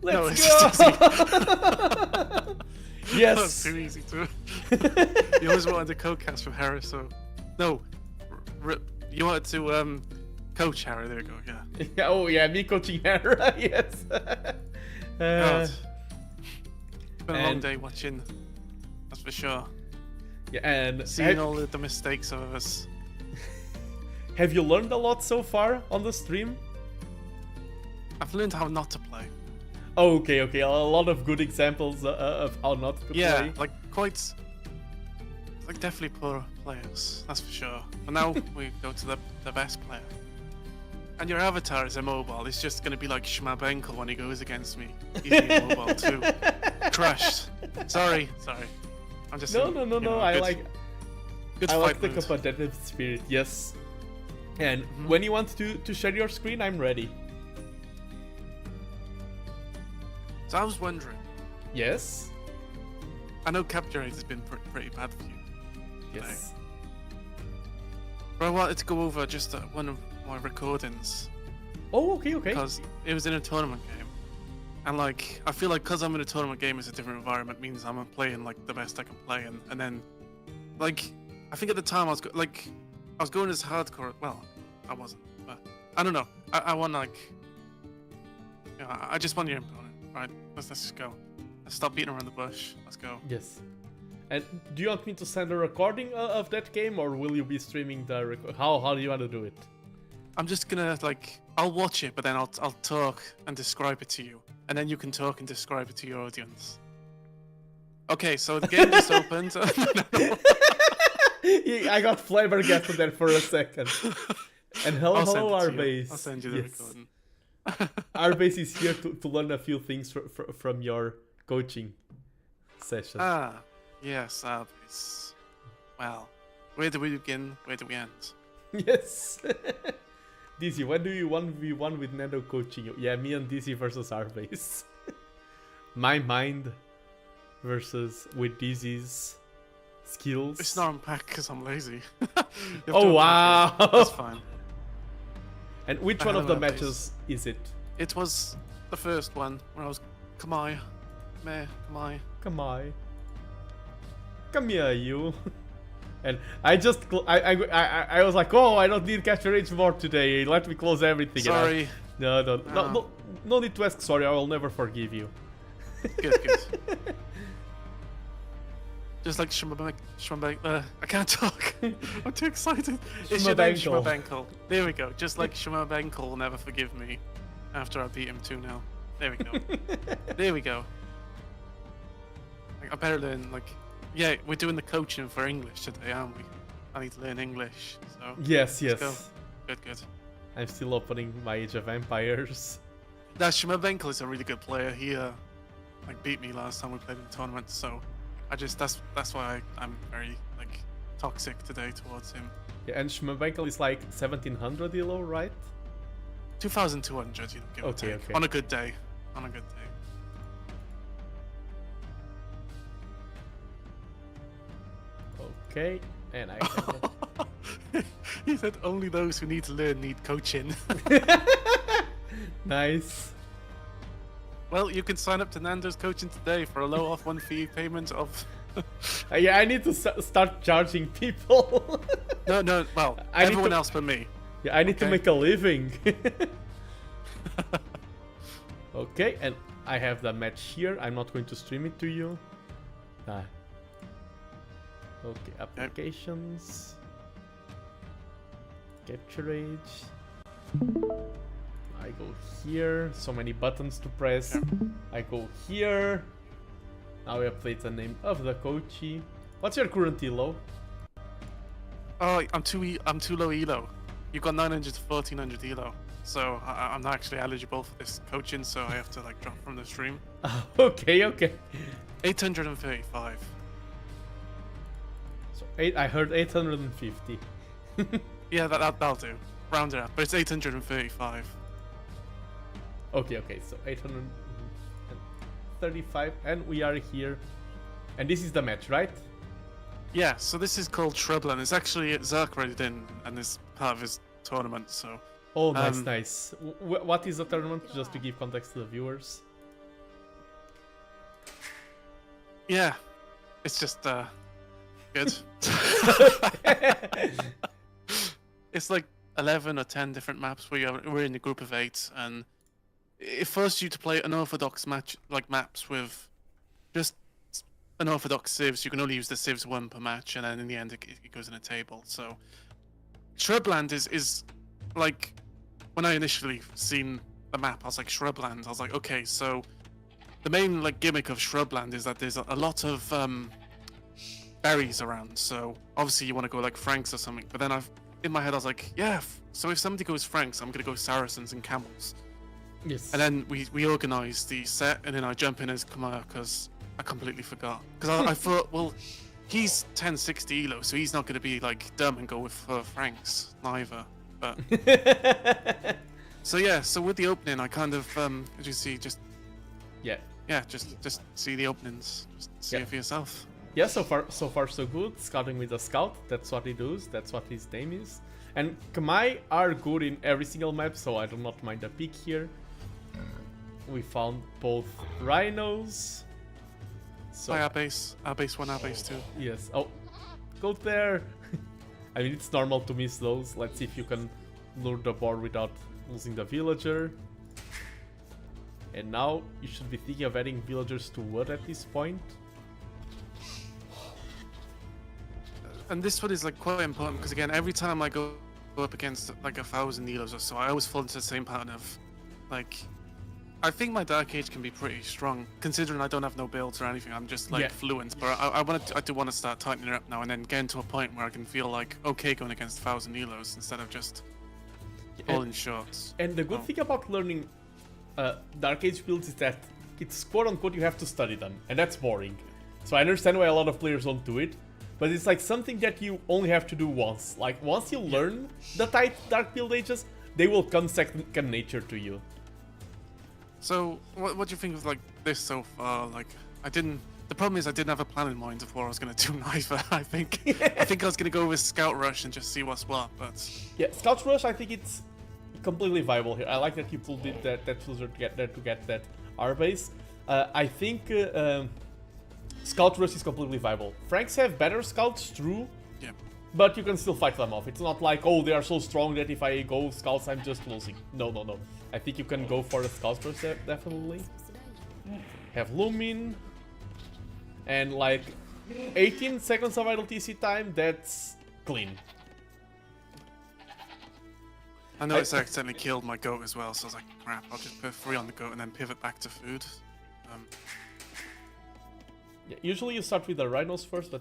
Speaker 1: Let's
Speaker 3: it's
Speaker 1: go!
Speaker 3: That's
Speaker 1: Yes!
Speaker 3: too easy to. You always wanted to co-cast with Hera, so no, you wanted to coach Hera. There we go. Yeah.
Speaker 1: Oh yeah, me coaching Hera, yes.
Speaker 3: God. It's been a long day watching. That's for sure.
Speaker 1: Yeah, and
Speaker 3: Seeing all the mistakes of us.
Speaker 1: have you learned a lot so far on the stream?
Speaker 3: I've learned how not to play.
Speaker 1: Oh, okay, a lot of good examples of how not to play.
Speaker 3: Like quite. Like definitely poor players, that's for sure. But now we go to the best player. And your avatar is immobile. It's just gonna be like Schmabenkel when he goes against me. He's immobile too. Crushed. Sorry. I'm just
Speaker 1: No. I
Speaker 3: good,
Speaker 1: like
Speaker 3: good
Speaker 1: I
Speaker 3: fight
Speaker 1: like the
Speaker 3: mood.
Speaker 1: competitive spirit. Yes. And when you want to share your screen, I'm ready.
Speaker 3: So I was wondering.
Speaker 1: Yes.
Speaker 3: I know capture rate has been pretty bad for you.
Speaker 1: Yes.
Speaker 3: But I wanted to go over just one of my recordings
Speaker 1: Oh, okay.
Speaker 3: because it was in a tournament game, and like I feel like because I'm in a tournament game, it's a different environment. Means I'm playing like the best I can play, and then like I think at the time I was going as hardcore. Well, I wasn't, but I don't know. I want like I just want your input on it. Right, let's just go. Let's stop beating around the bush. Let's go.
Speaker 1: Yes. And do you want me to send a recording of that game, or will you be streaming the record? How do you want to do it?
Speaker 3: I'm just gonna I'll watch it, but then I'll talk and describe it to you, and then you can talk and describe it to your audience. Okay, so the game just opened.
Speaker 1: I got flabbergasted there for a second. And hello,
Speaker 3: I'll send it to you.
Speaker 1: Arbase.
Speaker 3: I'll send you the recording.
Speaker 1: Arbase is here to learn a few things from your coaching session.
Speaker 3: Ah, yes, Arbase. Well, where do we begin? Where do we end?
Speaker 1: Yes. Dizzy, when do you 1v1 with Nando coaching you? Yeah, me and Dizzy versus Arbase. My mind versus with Dizzy's skills.
Speaker 3: It's not unpacked because I'm lazy.
Speaker 1: Oh wow!
Speaker 3: That's fine.
Speaker 1: And which one of the matches is it?
Speaker 3: It was the first one where I was Kamai.
Speaker 1: Come here, you. And I was like, oh, I don't need capture rage more today. Let me close everything.
Speaker 3: Sorry.
Speaker 1: No need to ask sorry. I will never forgive you.
Speaker 3: Good. Just like I can't talk. I'm too excited. It's your name, Schmabenkel. There we go. Just like Schmabenkel will never forgive me after I beat him 2-0. There we go. There we go. I better learn, yeah, we're doing the coaching for English today, aren't we? I need to learn English, so...
Speaker 1: Yes.
Speaker 3: Let's go. Good.
Speaker 1: I'm still opening my Age of Empires.
Speaker 3: That Schmabenkel is a really good player. He, beat me last time we played in the tournament, so... that's why I'm very toxic today towards him.
Speaker 1: Yeah, and Schmabenkel is like 1700 ELO, right?
Speaker 3: 2,200, give or take.
Speaker 1: Okay.
Speaker 3: On a good day.
Speaker 1: Okay, and I have
Speaker 3: He said only those who need to learn need coaching.
Speaker 1: Nice.
Speaker 3: Well, you can sign up to Nando's coaching today for a low off one fee payment of...
Speaker 1: Yeah, I need to start charging people.
Speaker 3: No, well, everyone else but me.
Speaker 1: Yeah, I need to make a living. Okay, and I have the match here. I'm not going to stream it to you. Okay, applications. Capture rage. I go here. So many buttons to press. I go here. Now I update the name of the coachee. What's your current ELO?
Speaker 3: Oh, I'm too low ELO. You've got 900 to 1400 ELO. So I'm not actually eligible for this coaching, so I have to drop from the stream.
Speaker 1: Okay.
Speaker 3: 835.
Speaker 1: So I heard 850.
Speaker 3: Yeah, that'll do. Round it up, but it's 835.
Speaker 1: Okay, so 835, and we are here. And this is the match, right?
Speaker 3: Yeah, so this is called Shrubland. It's actually Zerk read it in, and it's part of his tournament. So
Speaker 1: Oh, nice, nice. What is the tournament? Just to give context to the viewers.
Speaker 3: yeah, it's just good. It's like 11 or 10 different maps where we're in a group of 8, and it forces you to play unorthodox maps with just unorthodox civs. You can only use the civs one per match, and then in the end it goes in a table. So Shrubland is like, when I initially seen the map, I was like, Shrubland. I was like, okay, so the main like gimmick of Shrubland is that there's a lot of berries around. So obviously you want to go like Franks or something. But then in my head I was like, yeah. So if somebody goes Franks, I'm gonna go Saracens and Camels.
Speaker 1: Yes.
Speaker 3: And then we organise the set, and then I jump in as Khmer because I completely forgot. Because I thought, well, he's 1060 ELO, so he's not going to be like dumb and go with Franks, neither. But so yeah, so with the opening, I kind of, as you see, just just see the openings, just see it for yourself.
Speaker 1: Yeah, so far so good. Scouting with a scout, that's what he does, that's what his name is. And Khmer are good in every single map, so I do not mind a pick here. We found both rhinos. So
Speaker 3: Our base 1, our base 2.
Speaker 1: yes. Oh, go there. I mean, it's normal to miss those. Let's see if you can lure the board without losing the villager. And now you should be thinking of adding villagers to wood at this point.
Speaker 3: And this one is like quite important because again, every time I go up against like 1,000 ELOs or so, I always fall into the same pattern of like, I think my Dark Age can be pretty strong considering I don't have no builds or anything. I'm just like fluent, but I do want to start tightening it up now and then getting to a point where I can feel like okay going against 1,000 ELOs instead of just falling short.
Speaker 1: And the good thing about learning Dark Age builds is that it's quote unquote you have to study them, and that's boring. So I understand why a lot of players don't do it. But it's like something that you only have to do once. Like, once you learn the tight Dark Build Ages, they will come second nature to you.
Speaker 3: So, what do you think of like this so far? Like, the problem is I didn't have a plan in mind of what I was going to do neither, I think. I think I was going to go with Scout Rush and just see what's what, but...
Speaker 1: Yeah, Scout Rush, I think it's completely viable here. I like that you pulled it, that filter to get that R base. I think... Scout Rush is completely viable. Franks have better scouts, true.
Speaker 3: Yeah.
Speaker 1: But you can still fight them off. It's not like, oh, they are so strong that if I go scouts, I'm just losing. No. I think you can go for the Scout Rush, definitely. Have Lumin. And like 18 seconds of idle TC time, that's clean.
Speaker 3: I noticed I accidentally killed my goat as well, so I was like, crap, I'll just put 3 on the goat and then pivot back to food.
Speaker 1: Yeah, usually you start with the rhinos first, but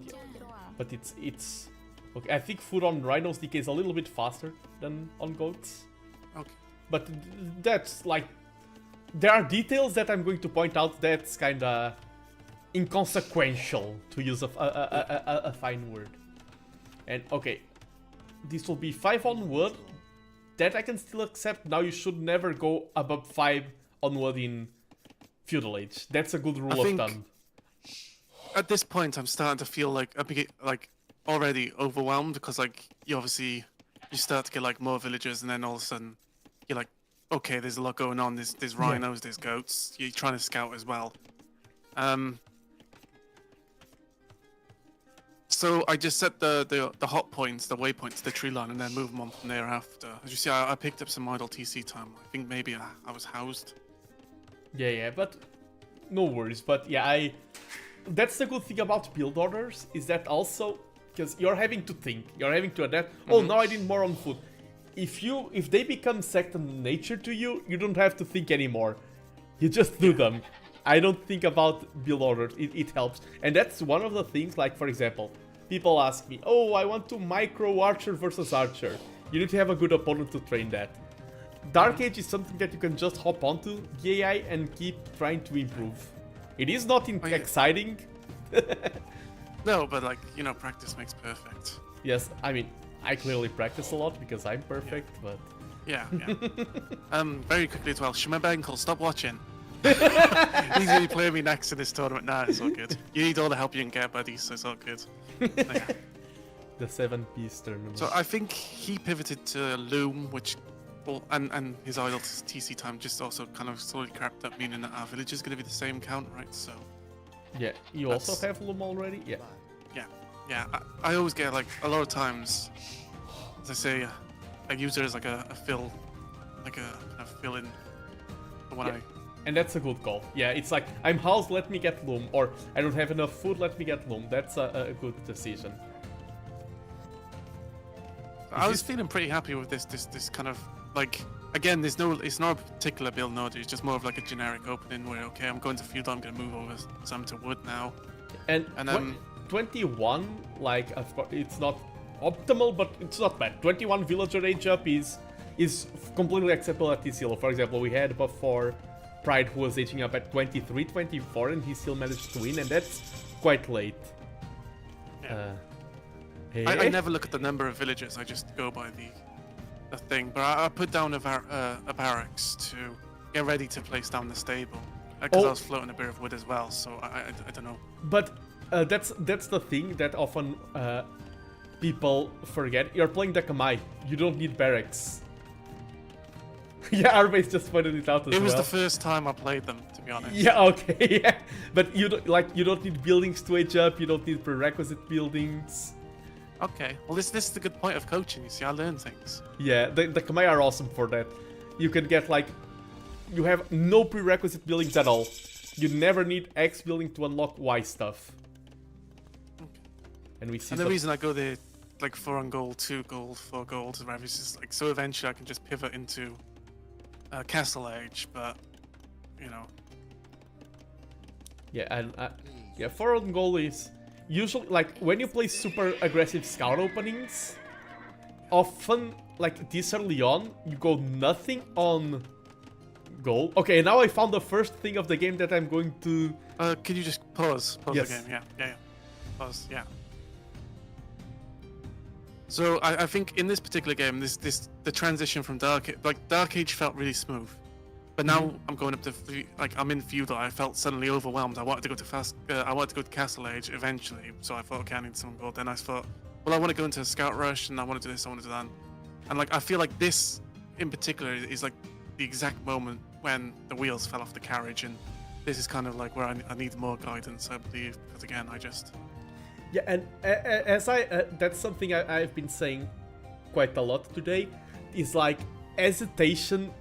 Speaker 1: it's okay. I think food on rhinos decays a little bit faster than on goats.
Speaker 3: Okay.
Speaker 1: But that's like, there are details that I'm going to point out that's kinda inconsequential, to use a fine word. And okay, this will be 5 on wood. That I can still accept. Now you should never go above 5 on wood in Feudal Age. That's a good rule of thumb.
Speaker 3: At this point, I'm starting to feel like already overwhelmed because like you start to get like more villagers, and then all of a sudden you're like, okay, there's a lot going on. There's rhinos, there's goats. You're trying to scout as well. So I just set the hot points, the waypoints, the tree line, and then move them on from there after. As you see, I picked up some idle TC time. I think maybe I was housed. Yeah,
Speaker 1: but no worries. But yeah, that's the good thing about build orders, is that also, because you're having to think, you're having to adapt. Oh, now I need more on food. If they become second nature to you, you don't have to think anymore. You just do them. I don't think about build orders. It helps. And that's one of the things, like for example, people ask me, oh, I want to micro archer versus archer. You need to have a good opponent to train that. Dark Age is something that you can just hop onto the AI and keep trying to improve. It is not exciting.
Speaker 3: No, but like, practice makes perfect.
Speaker 1: Yes, I mean, I clearly practice a lot because I'm perfect, but...
Speaker 3: Yeah. Very quickly as well, Shmebenkel, stop watching. He's gonna be playing me next in this tournament. Nah, it's all good. You need all the help you can get, buddy, so it's all good. Yeah.
Speaker 1: The 7-piece tournament.
Speaker 3: So I think he pivoted to Loom, which, well, and his idle TC time just also kind of slowly cracked up, meaning that our village is gonna be the same count, right? So.
Speaker 1: Yeah, you also have Loom already? Yeah.
Speaker 3: Yeah. I always get like a lot of times, as I say, I use it as like a fill, like a kind of fill in when
Speaker 1: Yeah. And that's a good call. Yeah, it's like, I'm housed, let me get Loom, or I don't have enough food, let me get Loom. That's a good decision.
Speaker 3: I was feeling pretty happy with this kind of like, again, it's not a particular build node, it's just more of like a generic opening where, okay, I'm going to feudal, I'm going to move over some to wood now.
Speaker 1: And 21, like, of course, it's not optimal, but it's not bad. 21 villager age up is completely acceptable at this ELO. For example, we had before Pride who was aging up at 23, 24, and he still managed to win, and that's quite late.
Speaker 3: Yeah. I never look at the number of villagers, I just go by the thing. But I put down a barracks to get ready to place down the stable. Because I was floating a bit of wood as well, so I don't know.
Speaker 1: But that's the thing that often people forget. You're playing the Kamai, you don't need barracks. Yeah, Arbase just pointed it out as well.
Speaker 3: It was the first time I played them, to be honest.
Speaker 1: Yeah, okay, yeah. But you don't need buildings to age up, you don't need prerequisite buildings.
Speaker 3: Okay, well this is the good point of coaching, you see, I learn things.
Speaker 1: Yeah, the Kamai are awesome for that. You can get like, you have no prerequisite buildings at all. You never need X building to unlock Y stuff.
Speaker 3: Okay.
Speaker 1: And we see.
Speaker 3: And the reason I go there, like 4 on gold, 2 gold, 4 gold, is whatever, it's just like, so eventually I can just pivot into Castle Age, but, you know.
Speaker 1: Yeah, and yeah, 4 on gold is usually, like, when you play super aggressive scout openings, often, like, this early on, you go nothing on gold. Okay, now I found the first thing of the game that I'm going to...
Speaker 3: Can you just pause
Speaker 1: Yes.
Speaker 3: the game? Yeah. Pause, yeah. So I think in this particular game, the transition from Dark Age felt really smooth. But now I'm going up to, like, I'm in feudal. I felt suddenly overwhelmed. I wanted to go to Castle Age eventually. So I thought, okay, I need some gold. Then I thought, well, I want to go into a Scout Rush, and I want to do this, I want to do that. And like, I feel like this in particular is like the exact moment when the wheels fell off the carriage, and this is kind of like where I need more guidance, I believe, because again, I just...
Speaker 1: Yeah, and as that's something I've been saying quite a lot today, is like, hesitation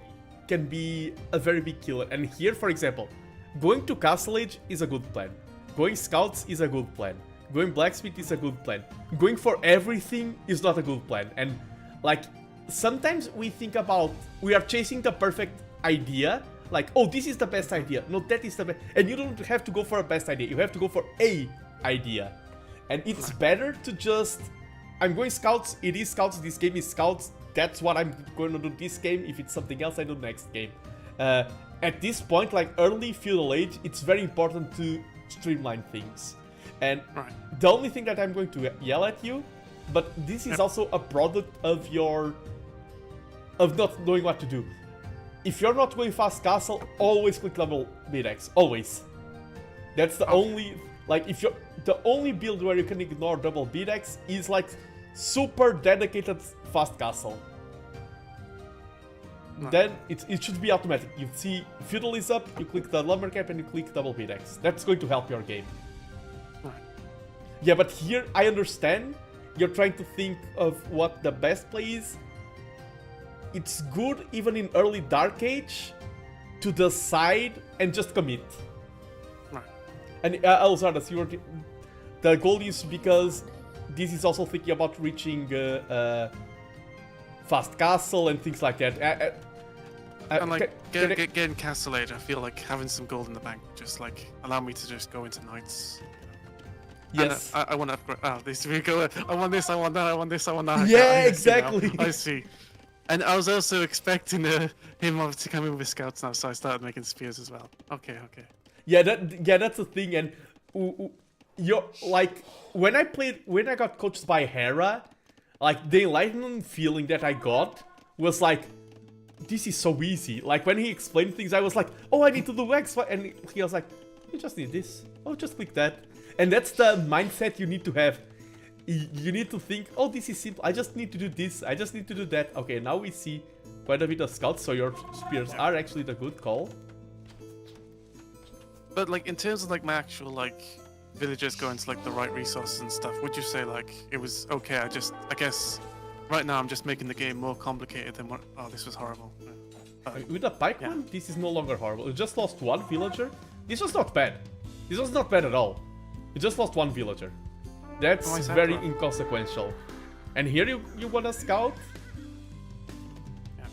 Speaker 1: can be a very big killer. And here, for example, going to Castle Age is a good plan. Going Scouts is a good plan. Going Blacksmith is a good plan. Going for everything is not a good plan. And like, sometimes we think about, we are chasing the perfect idea, like, oh, this is the best idea. No, that is the best. And you don't have to go for a best idea. You have to go for a idea. And it's better to just, I'm going Scouts, it is Scouts, this game is Scouts, that's what I'm going to do this game. If it's something else, I do next game. At this point, like early feudal age, it's very important to streamline things. And the only thing that I'm going to yell at you, but this is also a product of not knowing what to do. If you're not going fast castle, always click double BDX, always. That's the only, like, if you're, the only build where you can ignore double BDX is like super dedicated fast castle. Then it should be automatic. You see feudal is up, you click the lumber cap and you click double BDX. That's going to help your game. Yeah, but here I understand you're trying to think of what the best play is. It's good even in early Dark Age to decide and just commit. And Alexander, the goal is because this is also thinking about reaching fast castle and things like that.
Speaker 3: And like getting Castle Age, I feel like having some gold in the bank just like allow me to just go into knights.
Speaker 1: Yes.
Speaker 3: I want to upgrade. Oh, this we go. I want this. I want that. I want this. I want that.
Speaker 1: Yeah, exactly.
Speaker 3: I see. And I was also expecting him to come in with scouts now, so I started making spears as well. Okay.
Speaker 1: Yeah, that's the thing. And you're like, when I got coached by Hera, like the enlightenment feeling that I got was like, this is so easy. Like when he explained things, I was like, oh, I need to do X, Y, and he was like, you just need this. Oh, just click that. And that's the mindset you need to have. You need to think, oh, this is simple. I just need to do this. I just need to do that. Okay, now we see quite a bit of scouts, so your spears are actually the good call.
Speaker 3: But like in terms of like my actual like villagers going to like the right resources and stuff, would you say like it was okay? I guess right now I'm just making the game more complicated than what. Oh, this was horrible.
Speaker 1: With the pikeman, this is no longer horrible. You just lost one villager. This was not bad. This was not bad at all. You just lost one villager. That's very inconsequential. And here you want to scout?
Speaker 3: Yeah.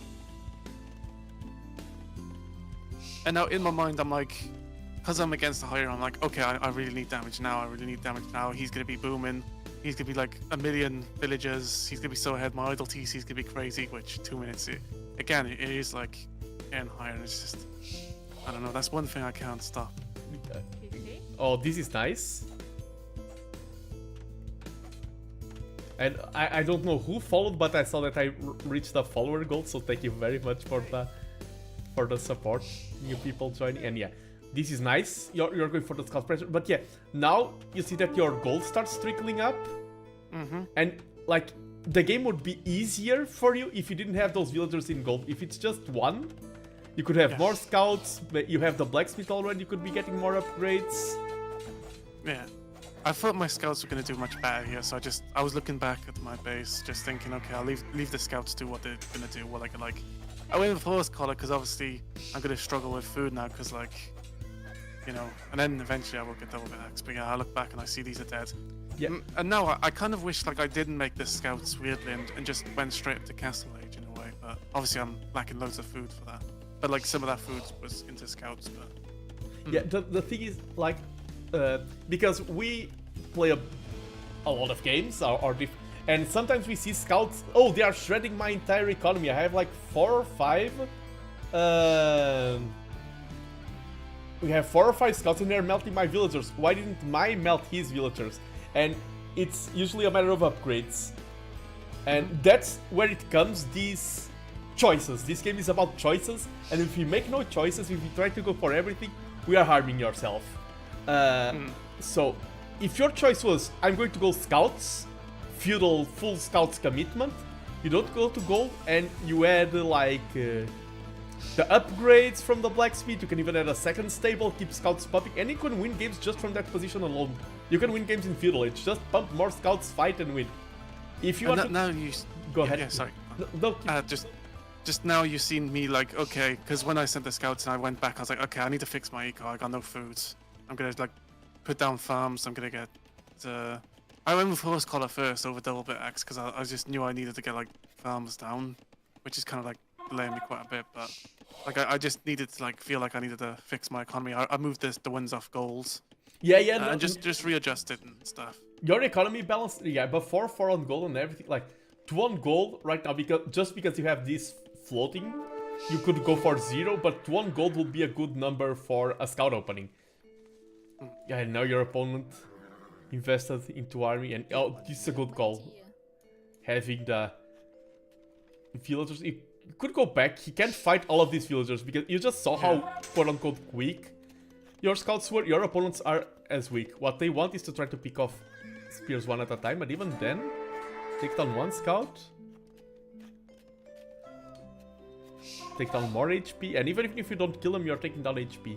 Speaker 3: And now in my mind I'm like, because I'm against the higher, I'm like, okay, I really need damage now. I really need damage now. He's gonna be booming. He's gonna be like 1 million villagers. He's gonna be so ahead. My idle TC's gonna be crazy. Which 2 minutes, again, it is like getting higher. And it's just, I don't know. That's one thing I can't stop.
Speaker 1: Oh, this is nice. And I don't know who followed, but I saw that I reached the follower goal, so thank you very much for the support, new people joining. And yeah, this is nice. You're going for the scout pressure, but yeah, now you see that your gold starts trickling up, and like the game would be easier for you if you didn't have those villagers in gold. If it's just one, you could have more scouts. You have the blacksmith already. You could be getting more upgrades.
Speaker 3: Yeah. I thought my scouts were going to do much better here, so I was looking back at my base, just thinking, okay, I'll leave the scouts do what they're going to do. Well, I went with horse collar because obviously I'm going to struggle with food now, because like, you know, and then eventually I will get double axe. But yeah, I look back and I see these are dead. Yeah. And now I kind of wish like I didn't make the scouts weirdly and just went straight up to Castle Age in a way. But obviously I'm lacking loads of food for that. But like some of that food was into scouts. But
Speaker 1: yeah, the thing is like. Because we play a lot of games, and sometimes we see scouts. Oh, they are shredding my entire economy. I have like 4 or 5. We have 4 or 5 scouts, and they're melting my villagers. Why didn't mine melt his villagers? And it's usually a matter of upgrades, and that's where it comes. These choices. This game is about choices, and if you make no choices, if you try to go for everything, we are harming yourself. So, if your choice was, I'm going to go scouts, feudal, full scouts commitment, you don't go to gold, and you add like the upgrades from the blacksmith. You can even add a second stable, keep scouts pumping, and you can win games just from that position alone. You can win games in feudal. It's just pump more scouts, fight, and win. If you want to...
Speaker 3: Now you...
Speaker 1: Go ahead.
Speaker 3: Yeah, sorry.
Speaker 1: No,
Speaker 3: just now you've seen me like, okay, because when I sent the scouts and I went back, I was like, okay, I need to fix my eco. I got no food. I'm gonna like put down farms. I'm gonna get. I went with horse collar first over double bit axe because I just knew I needed to get like farms down, which is kind of like delaying me quite a bit. But like I just needed to like feel like I needed to fix my economy. I moved the wins off goals.
Speaker 1: Yeah.
Speaker 3: And just readjusted and stuff.
Speaker 1: Your economy balance, yeah, before 4 on gold and everything, like 2 on gold right now, because you have this floating, you could go for 0, but 2 on gold would be a good number for a scout opening. Yeah, and now your opponent invested into army, and oh, this is a good call. Having the villagers, he could go back. He can't fight all of these villagers because you just saw how quote-unquote weak your scouts were. Your opponents are as weak. What they want is to try to pick off spears one at a time, but even then, take down one scout, take down more HP, and even if you don't kill him, you're taking down HP.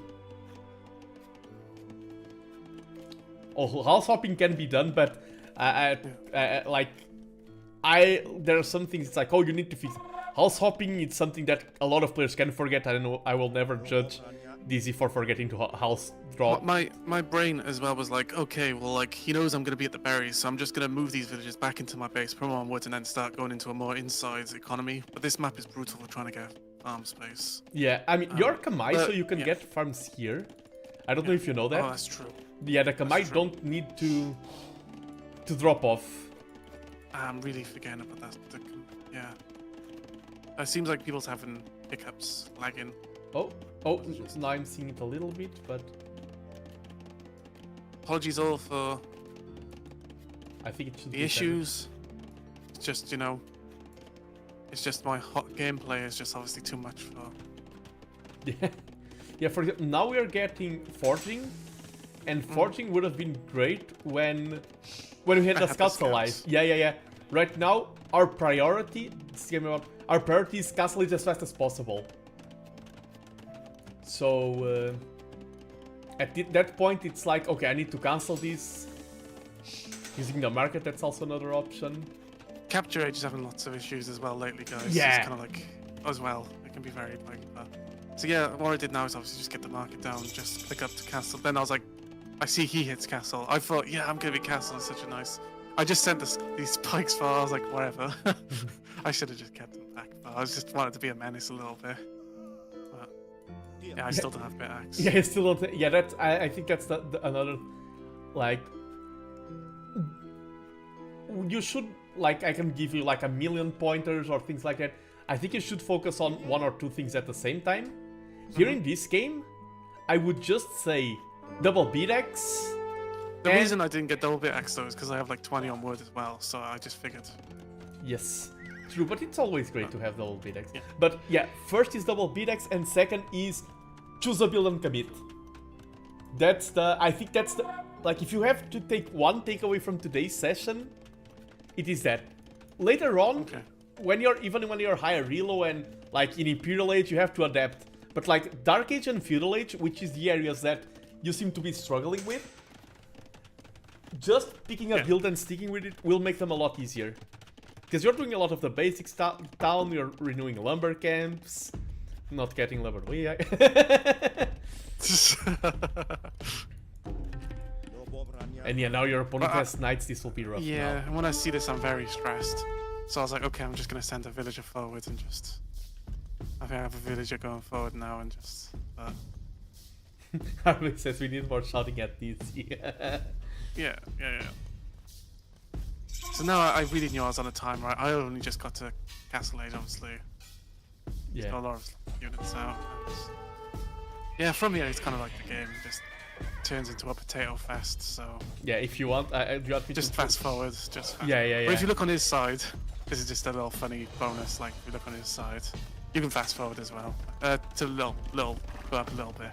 Speaker 1: Oh, house hopping can be done, but there are some things. It's like, oh, you need to fix house hopping. It's something that a lot of players can forget. I don't know. I will never judge DZ for forgetting to house drop.
Speaker 3: My brain as well was like, okay, well, like he knows I'm gonna be at the berries, so I'm just gonna move these villages back into my base, put them on woods, and then start going into a more inside economy. But this map is brutal for trying to get farm space.
Speaker 1: Yeah, I mean, you're Kamai, so you can get farms here. I don't know if you know that.
Speaker 3: Oh, that's true.
Speaker 1: Yeah, the Kamai don't need to drop off.
Speaker 3: I'm really forgetting about that. Yeah. It seems like people's having hiccups, lagging.
Speaker 1: Oh, now I'm seeing it a little bit, but...
Speaker 3: Apologies all for
Speaker 1: I think it should
Speaker 3: the
Speaker 1: be
Speaker 3: issues. It's just, you know, It's just my hot gameplay is just obviously too much for.
Speaker 1: Yeah, yeah. For example, now we are getting forging, and forging would have been great when we had the scouts alive. Yeah, yeah, yeah. Right now, our priority, our priority is castle it as fast as possible. So at that point, it's like, okay, I need to cancel this. Using the market, that's also another option.
Speaker 3: Capture Age is having lots of issues as well lately, guys.
Speaker 1: Yeah.
Speaker 3: It's kind of like, as well, it can be very like. So yeah, what I did now is obviously just get the market down, just click up to castle. Then I was like, I see he hits castle. I thought, yeah, I'm gonna be castle. It's such a nice. I just sent these spikes for. I was like, whatever. I should have just kept them back. But I just wanted to be a menace a little bit. But yeah, I still don't have bit axe.
Speaker 1: Yeah, I still don't. Yeah, that's. I think that's another, like. You should, like, I can give you like a million pointers or things like that. I think you should focus on one or two things at the same time. Here in this game, I would just say double beat axe.
Speaker 3: The reason I didn't get double bit axe though is because I have like 20 on wood as well, so I just figured.
Speaker 1: Yes, true, but it's always great to have double beat axe.
Speaker 3: Yeah.
Speaker 1: But yeah, first is double beat axe, and second is choose a build and commit. That's the, I think that's the, like, if you have to take one takeaway from today's session, it is that. Later on, when you're higher Elo and like in Imperial Age, you have to adapt. But like Dark Age and Feudal Age, which is the areas that you seem to be struggling with, just picking a build and sticking with it will make them a lot easier. Because you're doing a lot of the basics town, you're renewing lumber camps, not getting leveled. And yeah, now your opponent has knights, this will be rough.
Speaker 3: Yeah,
Speaker 1: now.
Speaker 3: and when I see this, I'm very stressed. So I was like, okay, I'm just gonna send a villager forward and just. I think I have a villager going forward now and just.
Speaker 1: Harvey says we need more shouting at these.
Speaker 3: Yeah. So now I really knew I was on a time, right? I only just got to Castle Age, obviously.
Speaker 1: Yeah.
Speaker 3: Got a lot of units out. Yeah, from here, it's kind of like the game just turns into a potato fest, so.
Speaker 1: Yeah, if you want, do you want me
Speaker 3: just
Speaker 1: to
Speaker 3: fast forward, just fast.
Speaker 1: Yeah.
Speaker 3: But if you look on his side, this is just a little funny bonus. Like if you look on his side, you can fast forward as well. To go up a little bit.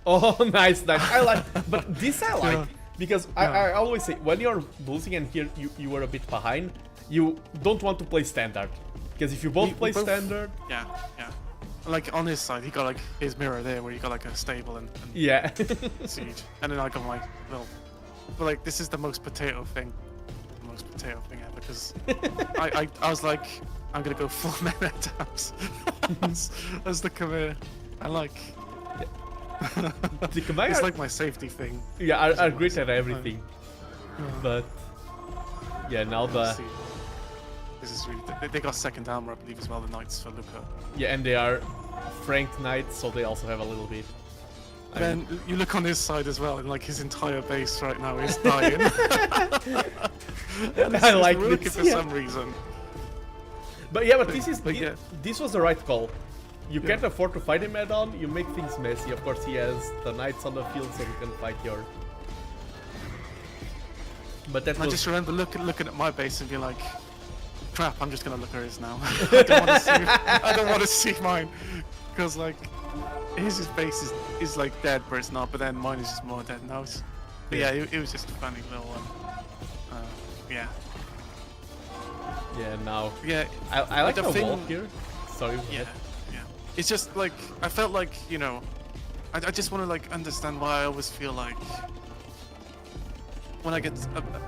Speaker 1: Oh, nice. I like, but this I like because I always say when you're losing and here you were a bit behind, you don't want to play standard because if you both play standard,
Speaker 3: yeah. Like on his side, he got like his mirror there where you got like a stable and
Speaker 1: yeah,
Speaker 3: siege, and then I got my little. But like this is the most potato thing ever because I was like I'm gonna go full men at times as the command. I like.
Speaker 1: The command
Speaker 3: it's like my safety thing.
Speaker 1: Yeah, are great at everything, but yeah, now the.
Speaker 3: This is really. They got second armor, I believe, as well. The knights for Luca.
Speaker 1: Yeah, and they are franked knights, so they also have a little bit.
Speaker 3: Then you look on his side as well, and like his entire base right now is dying.
Speaker 1: I like
Speaker 3: it for some reason.
Speaker 1: But yeah, but this was the right call. You can't afford to fight him head on. You make things messy. Of course, he has the knights on the field, so he can fight your. But that.
Speaker 3: I just remember looking at my base and being like, "Crap! I'm just gonna look at his now. I don't want to see mine, because like his base is like dead, but it's not. But then mine is just more dead now. But yeah, it was just a funny little one. Yeah.
Speaker 1: Yeah. Now.
Speaker 3: Yeah.
Speaker 1: I like the wall here. Sorry.
Speaker 3: Yeah. It's just like I felt like I just want to like understand why I always feel like when I get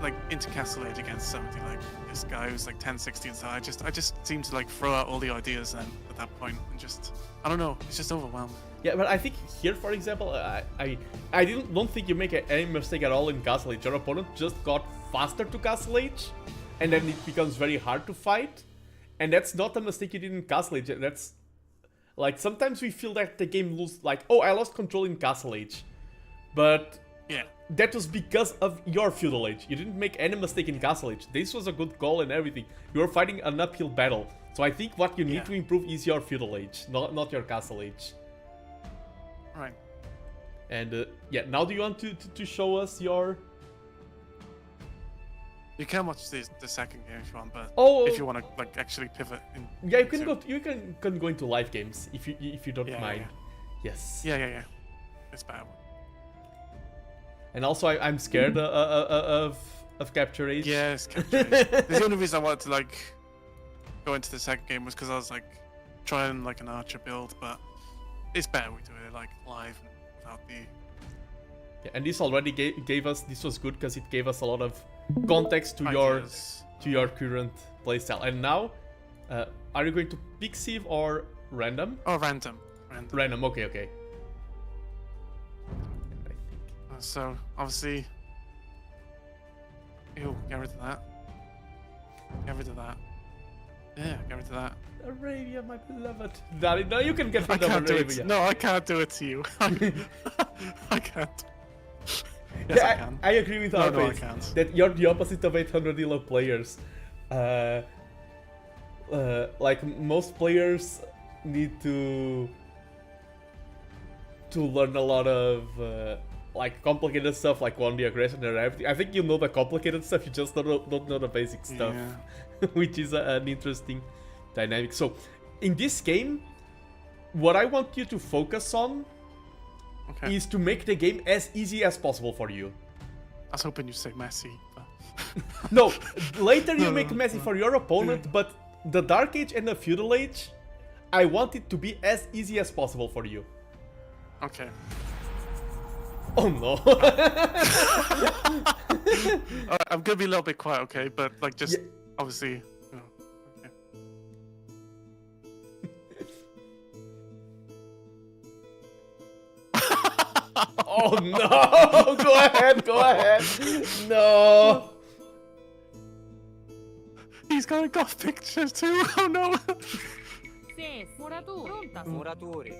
Speaker 3: like into Castle Age against somebody like this guy who's like 1060 and so I just seem to like throw out all the ideas then at that point and just I don't know, it's just overwhelming.
Speaker 1: Yeah, but I think here, for example, I don't think you make any mistake at all in Castle Age. Your opponent just got faster to Castle Age, and then it becomes very hard to fight, and that's not a mistake you did in Castle Age. That's like sometimes we feel that the game lose, like, oh, I lost control in Castle Age, but
Speaker 3: yeah,
Speaker 1: that was because of your Feudal Age. You didn't make any mistake in Castle Age. This was a good call and everything. You were fighting an uphill battle, so I think what you need to improve is your Feudal Age, not your Castle Age.
Speaker 3: Right.
Speaker 1: And yeah, now do you want to show us your?
Speaker 3: You can watch the second game if you want, but
Speaker 1: Oh,
Speaker 3: if you want to like actually pivot in.
Speaker 1: yeah, you can
Speaker 3: into-
Speaker 1: go. You can go into live games if you don't
Speaker 3: Yeah,
Speaker 1: mind. Yes.
Speaker 3: Yeah. It's bad.
Speaker 1: And also, I'm scared of capture age.
Speaker 3: Yes, that's the only reason I wanted to like go into the second game was because I was like trying like an archer build, but it's better we do it like live and without the.
Speaker 1: Yeah, and this already gave us. This was good because it gave us a lot of context to
Speaker 3: ideas.
Speaker 1: your current playstyle. And now, are you going to pick sieve or random?
Speaker 3: Oh, random.
Speaker 1: Random. Okay.
Speaker 3: So obviously, ew, get rid of that. Get rid of that. Yeah, get rid of that.
Speaker 1: Arabia, my beloved. Daddy, no, you can get
Speaker 3: I
Speaker 1: rid of
Speaker 3: can't do
Speaker 1: Arabia.
Speaker 3: it. No, I can't do it to you. I can't. Yes,
Speaker 1: Yeah,
Speaker 3: I can.
Speaker 1: I agree with
Speaker 3: No, I
Speaker 1: Arpace
Speaker 3: can't.
Speaker 1: that you're the opposite of 800 ELO players. Like most players need to learn a lot of like complicated stuff, like on the aggression and everything. I think you know the complicated stuff, you just don't know the basic stuff,
Speaker 3: Yeah.
Speaker 1: which is an interesting dynamic. So, in this game, what I want you to focus on
Speaker 3: Okay.
Speaker 1: is to make the game as easy as possible for you.
Speaker 3: I was hoping you'd say Messi. But...
Speaker 1: No, later you
Speaker 3: No,
Speaker 1: make
Speaker 3: no,
Speaker 1: messy
Speaker 3: no.
Speaker 1: for your opponent, but the Dark Age and the Feudal Age, I want it to be as easy as possible for you.
Speaker 3: Okay.
Speaker 1: Oh no.
Speaker 3: I'm gonna be a little bit quiet, okay? But like, just
Speaker 1: Yeah.
Speaker 3: obviously. You know, okay.
Speaker 1: Oh no! Go ahead. No.
Speaker 3: He's got a goth picture too. Oh no.
Speaker 4: Sì, muratori. Pronta.
Speaker 5: Muratori.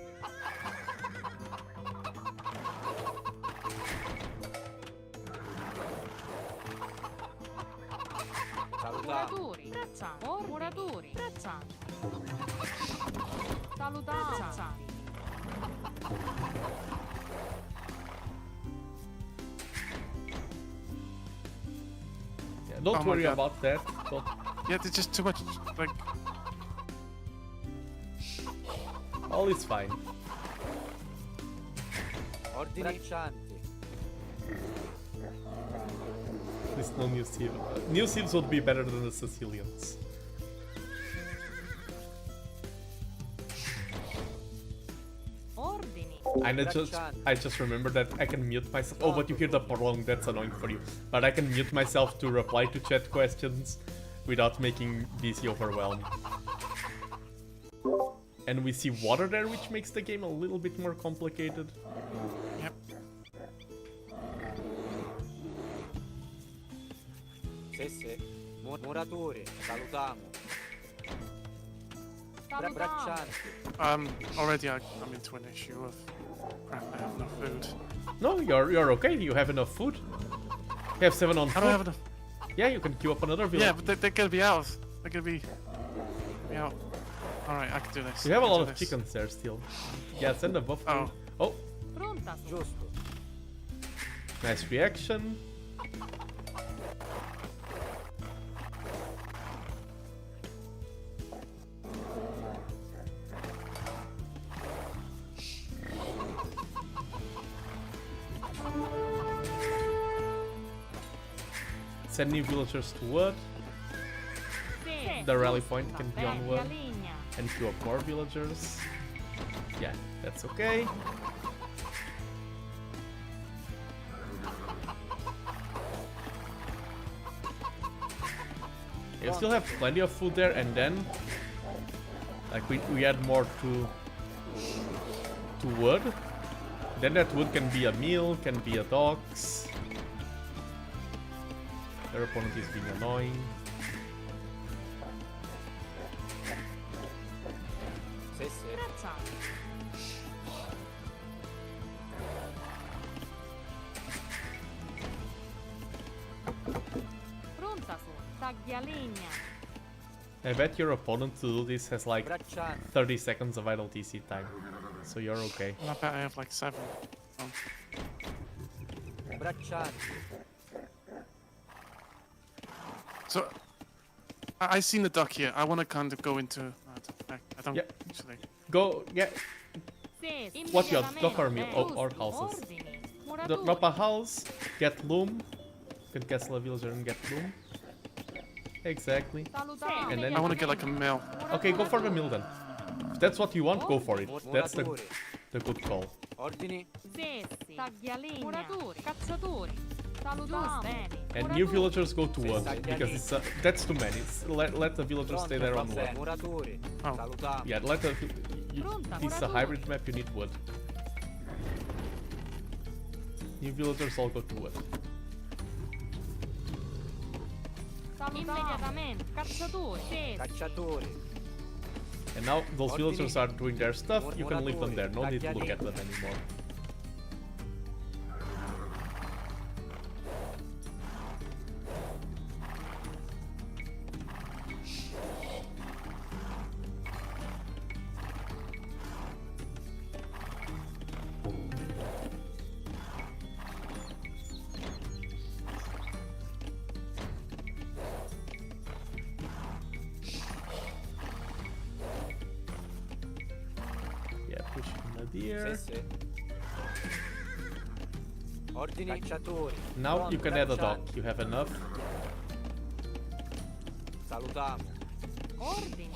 Speaker 5: Salutiamo.
Speaker 4: Muratori. Bracciamo. Muratori. Bracciamo. Salutiamo.
Speaker 1: Yeah, don't
Speaker 3: Oh my
Speaker 1: worry
Speaker 3: God.
Speaker 1: about that. Don't...
Speaker 3: Yeah, there's just too much. Like,
Speaker 1: All is fine.
Speaker 5: Ordini. Braccianti.
Speaker 1: There's no new Steve. New Steves would be better than the Sicilians.
Speaker 4: Ordini.
Speaker 1: I just remember that I can mute myself. Oh, but you hear the prolong, that's annoying for you. But I can mute myself to reply to chat questions without making DC overwhelmed. And we see water there, which makes the game a little bit more complicated.
Speaker 3: yep.
Speaker 5: Sì. Muratori. Salutiamo.
Speaker 4: Salutiamo.
Speaker 5: Braccianti.
Speaker 3: Already I'm into an issue of crap. I have no food.
Speaker 1: No, you're okay. You have enough food. You have 7 on
Speaker 3: I
Speaker 1: food.
Speaker 3: don't have enough.
Speaker 1: Yeah, you can queue up another village.
Speaker 3: Yeah, but they're gonna be out. They're gonna be out. All right, I can do this.
Speaker 1: You have
Speaker 3: I
Speaker 1: a
Speaker 3: can
Speaker 1: lot
Speaker 3: do
Speaker 1: of
Speaker 3: this.
Speaker 1: chickens there still. Yeah, send them buff.
Speaker 3: Oh.
Speaker 1: Oh,
Speaker 4: Pronta.
Speaker 5: Giusto.
Speaker 1: nice reaction. Send new villagers to wood.
Speaker 4: Sì.
Speaker 1: The rally point can be on wood.
Speaker 4: Legna.
Speaker 1: And queue up more villagers. Yeah, that's okay. You still have plenty of food there, and then like we add more to wood. Then that wood can be a meal, can be a docks. Their opponent is being annoying.
Speaker 5: Sì.
Speaker 4: Bracciamo. Pronta su. Taglialegna.
Speaker 1: I bet your opponent to do this has like
Speaker 5: Braccianti.
Speaker 1: 30 seconds of idle TC time. So you're okay.
Speaker 3: I bet I have like 7. Oh.
Speaker 5: Braccianti.
Speaker 3: So, I seen the dock here. I want to kind of go into. I don't
Speaker 1: Yeah.
Speaker 3: actually.
Speaker 1: Go, yeah,
Speaker 4: Sì,
Speaker 1: what you have, dock or mill,
Speaker 4: immediatamente.
Speaker 1: or houses.
Speaker 4: Ordini.
Speaker 1: Drop
Speaker 4: Muratori.
Speaker 1: a house, get loom. You can castle a villager and get loom. Exactly.
Speaker 4: Salutare.
Speaker 1: And then-
Speaker 3: I want to get like a mill.
Speaker 1: Okay, go for the mill then. If that's what you want, go for it. That's the
Speaker 5: Muratori.
Speaker 1: good call.
Speaker 5: Ordini.
Speaker 4: Sessi. Taglialegna. Muratori. Cacciatori. Salutare. Bene.
Speaker 1: And new
Speaker 4: Muratori.
Speaker 1: villagers go to wood, because it's that's too many. Let the villagers stay there on wood.
Speaker 5: Muratori.
Speaker 3: Oh.
Speaker 5: Salutiamo.
Speaker 1: Yeah, this is a hybrid map, you need wood. New villagers all go to wood.
Speaker 4: Immediatamente. Cacciatori. Sessi.
Speaker 5: Cacciatori.
Speaker 1: And now those villagers are doing their stuff, you can leave them there, no need to look at them anymore. Yeah, push Nadir.
Speaker 5: Sesse. Ordini. Cacciatori.
Speaker 1: Now you can add a dock,
Speaker 5: Braccianti.
Speaker 1: you have enough.
Speaker 5: Salutiamo.
Speaker 4: Ordini.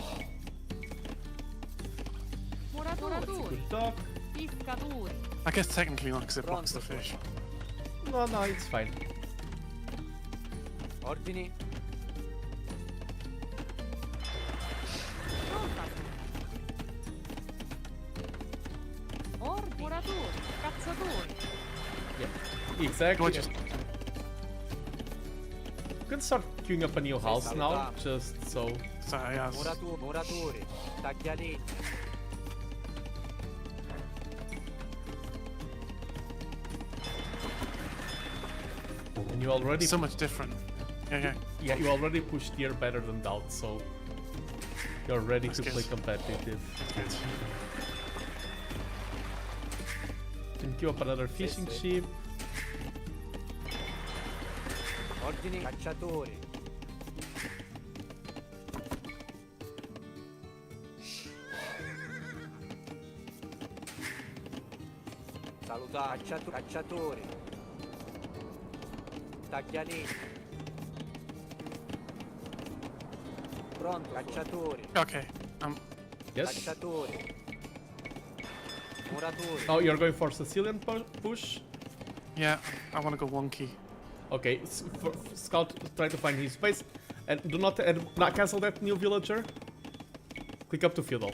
Speaker 4: Muratori.
Speaker 1: Good dock.
Speaker 4: Pescatori.
Speaker 3: I guess technically not because it blocks the
Speaker 5: Pronto.
Speaker 3: fish.
Speaker 1: No, it's fine.
Speaker 5: Ordini.
Speaker 4: Ordini. Muratori. Cacciatori.
Speaker 1: Yeah, exactly.
Speaker 3: Go just.
Speaker 1: You can start queuing up a new house now, just so.
Speaker 3: Sorry, yeah.
Speaker 5: Muratori. Taglialegna.
Speaker 1: And you already
Speaker 3: So much different. Yeah.
Speaker 1: yeah, you already pushed here better than Doubt, so you're ready
Speaker 3: That's
Speaker 1: to
Speaker 3: good.
Speaker 1: play competitive.
Speaker 3: Good.
Speaker 1: You can queue up another fishing ship.
Speaker 5: Ordini. Cacciatori. Salutiamo. Cacciatori. Taglialegna. Pronto. Cacciatori.
Speaker 3: Okay.
Speaker 1: Yes.
Speaker 5: Cacciatori. Muratori.
Speaker 1: Oh, you're going for Sicilian push?
Speaker 3: Yeah. I want to go wonky.
Speaker 1: Okay, Scout, try to find his space. And do not cancel that new villager. Click up to feudal.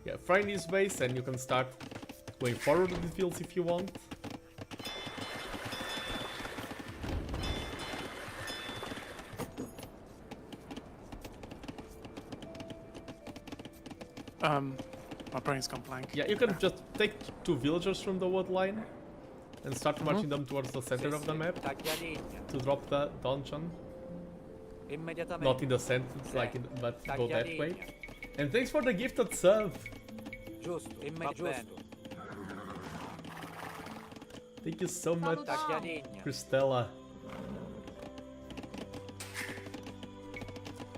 Speaker 1: Yeah, find his base and you can start going forward with the fields if you want.
Speaker 3: My brain's gone blank.
Speaker 1: Yeah, you can just take 2 villagers from the wood line and start marching them towards the center of the map
Speaker 5: Taglialegna.
Speaker 1: to drop the dungeon.
Speaker 5: Immediatamente.
Speaker 1: Not in the center, like but go that way. And thanks for the gifted sub.
Speaker 5: Giusto. Giusto.
Speaker 1: Thank you so much,
Speaker 5: Taglialegna.
Speaker 1: Christella.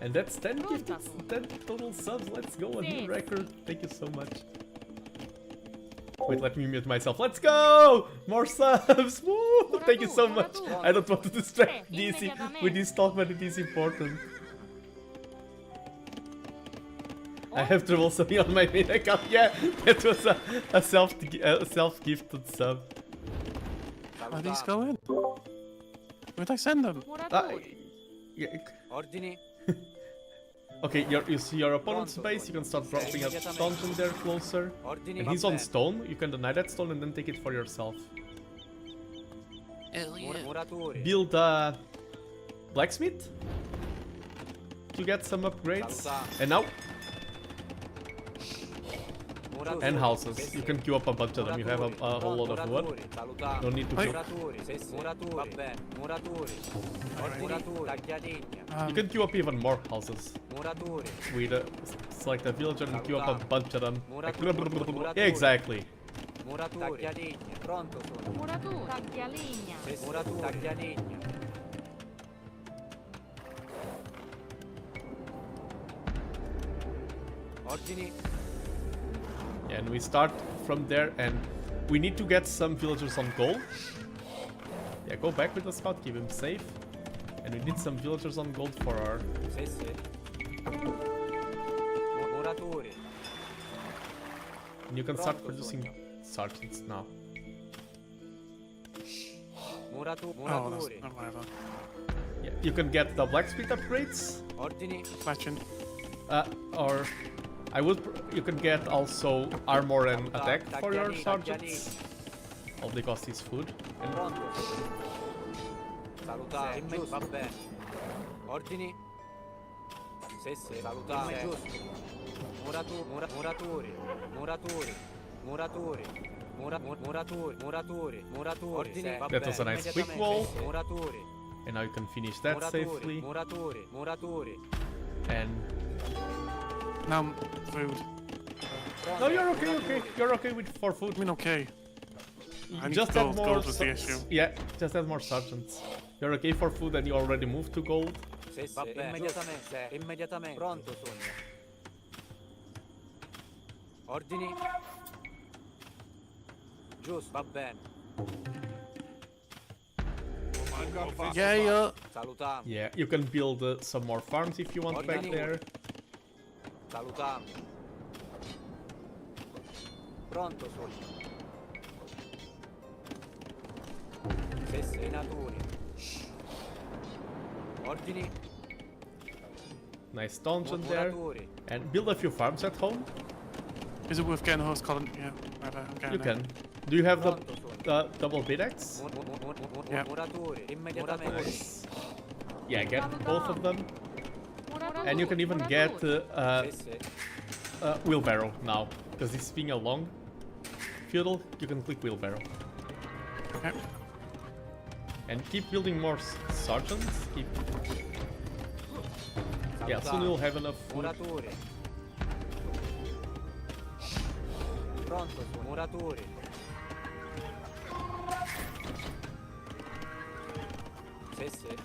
Speaker 1: And that's 10 gifted, 10 total subs. Let's go, a new record. Thank you so much. Wait, let me mute myself. Let's go! More subs! Woo! Thank you so much. I don't want to distract DC with this talk, but it is important. I have trouble subbing on my main account. Yeah, that was a self-gifted sub.
Speaker 3: Are these going? Where'd I send them?
Speaker 4: Muratori.
Speaker 1: Yeah.
Speaker 5: Ordini.
Speaker 1: Okay, you see your opponent's base, you can start dropping a dungeon there closer.
Speaker 5: Ordini.
Speaker 1: And he's on stone, you can deny that stone and then take it for yourself.
Speaker 5: Muratori.
Speaker 1: Build a blacksmith to get some upgrades. And now,
Speaker 5: Muratori.
Speaker 1: and houses. You can queue up a bunch of them, you have a whole lot of wood.
Speaker 5: Salutiamo.
Speaker 1: No need to queue.
Speaker 5: Muratori. Muratori. Va bene. Muratori. Muratori. Taglialegna.
Speaker 1: You can queue up even more houses.
Speaker 5: Muratori.
Speaker 1: With select a villager and queue up a bunch of them.
Speaker 5: Muratori.
Speaker 1: Yeah, exactly.
Speaker 5: Muratori. Taglialegna. Pronto sono.
Speaker 4: Muratori. Taglialegna.
Speaker 5: Muratori. Taglialegna. Ordini.
Speaker 1: And we start from there, and we need to get some villagers on gold. Yeah, go back with the scout, keep him safe. And we need some villagers on gold for our...
Speaker 5: Sì, sì. Muratori.
Speaker 1: And you can start producing sergeants now.
Speaker 3: Oh, that's
Speaker 5: Muratori.
Speaker 3: not whatever.
Speaker 1: Yeah, you can get the blacksmith upgrades,
Speaker 5: Ordini.
Speaker 3: Fletching.
Speaker 1: or you can get also armor and attack for your sergeants. All they cost is food. And
Speaker 5: Pronto. Salutare. Va bene. Ordini. Sì, sì. Salutare. Giusto. Muratori. Muratori. Muratori. Muratori. Ordini.
Speaker 1: that was a nice quick wall.
Speaker 5: Muratori.
Speaker 1: And now you can finish that safely.
Speaker 5: Muratori.
Speaker 1: And
Speaker 3: Now, food.
Speaker 1: no, you're okay. You're okay with for food.
Speaker 3: I mean, okay. I need
Speaker 1: Just
Speaker 3: gold.
Speaker 1: add more.
Speaker 3: Gold was the issue.
Speaker 1: Yeah, just add more sergeants. You're okay for food, and you already moved to gold.
Speaker 5: Sì, sì. Immediatamente. Immediatamente. Pronto sono. Ordini. Giusto, va bene.
Speaker 3: Yeah.
Speaker 5: Salutiamo.
Speaker 1: Yeah, you can build some more farms if you want back there.
Speaker 5: Salutiamo. Pronto sono. Sì, sì. Minatori. Ordini.
Speaker 1: Nice dungeon there.
Speaker 5: Muratori.
Speaker 1: And build a few farms at home.
Speaker 3: Is it worth getting a horse colony? Yeah, whatever. I'm getting
Speaker 1: You
Speaker 3: it.
Speaker 1: can. Do you have the
Speaker 5: Pronto sono.
Speaker 1: double bid axe?
Speaker 3: Yeah.
Speaker 5: Muratori. Immediatamente.
Speaker 1: Yeah, get both of them.
Speaker 4: Muratori.
Speaker 1: And you can even get
Speaker 5: Sì, sì.
Speaker 1: wheelbarrow now, because this being a long feudal, you can click wheelbarrow.
Speaker 3: Okay.
Speaker 1: And keep building more sergeants. Keep. Yeah, soon you'll have enough food.
Speaker 5: Muratori. Pronto sono. Muratori. Sì, sì.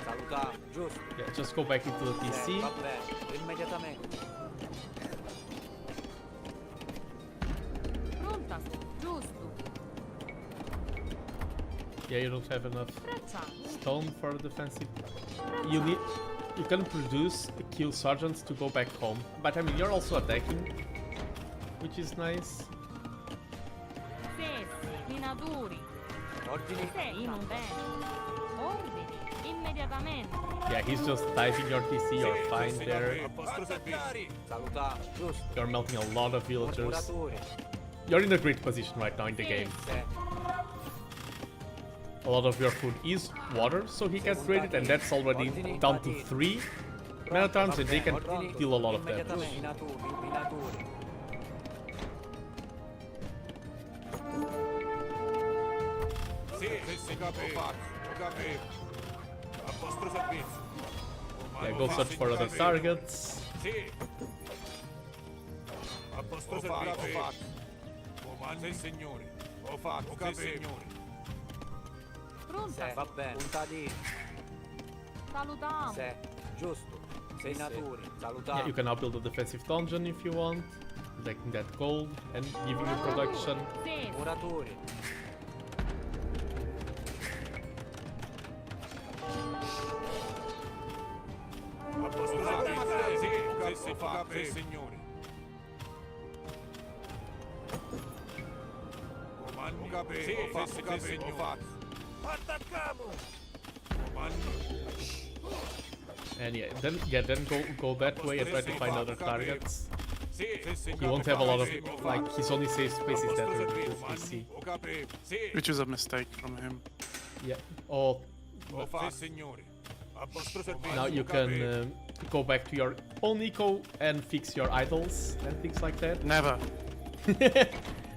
Speaker 5: Salutiamo. Giusto.
Speaker 1: Yeah, just go back into the
Speaker 5: Va
Speaker 1: PC.
Speaker 5: bene. Immediatamente.
Speaker 4: Pronta sono. Giusto.
Speaker 1: Yeah, you don't have enough
Speaker 4: Bracciale.
Speaker 1: stone for defensive. You can produce kill sergeants to go back home, but I mean you're also attacking, which is nice.
Speaker 4: Sessi. Minatori.
Speaker 5: Ordini.
Speaker 4: Sì, non bene. Ordini. Immediatamente.
Speaker 1: Yeah, he's just diving your TC, you're fine there.
Speaker 5: Salutiamo. Giusto.
Speaker 1: You're melting a lot of villagers.
Speaker 5: Muratori.
Speaker 1: You're in a great position right now in the game.
Speaker 5: Sì.
Speaker 1: A lot of your food is water, so he gets raided, and that's already down to 3 mana turns, and they can deal a lot of damage.
Speaker 5: Minatori.
Speaker 1: Yeah, go search for other targets.
Speaker 4: Pronta.
Speaker 5: Va bene. Puntadini.
Speaker 4: Salutiamo.
Speaker 5: Sì. Giusto. Minatori.
Speaker 1: Yeah,
Speaker 5: Salutiamo.
Speaker 1: you can now build a defensive dungeon if you want, collecting that gold and giving you production.
Speaker 4: Sessi.
Speaker 5: Muratori.
Speaker 1: And then go that way and try to find other targets. He won't have a lot of, like, his only safe space is that in his PC.
Speaker 3: Which was a mistake from him.
Speaker 1: Yeah. Oh, now you can go back to your own eco and fix your idols and things like that.
Speaker 3: Never.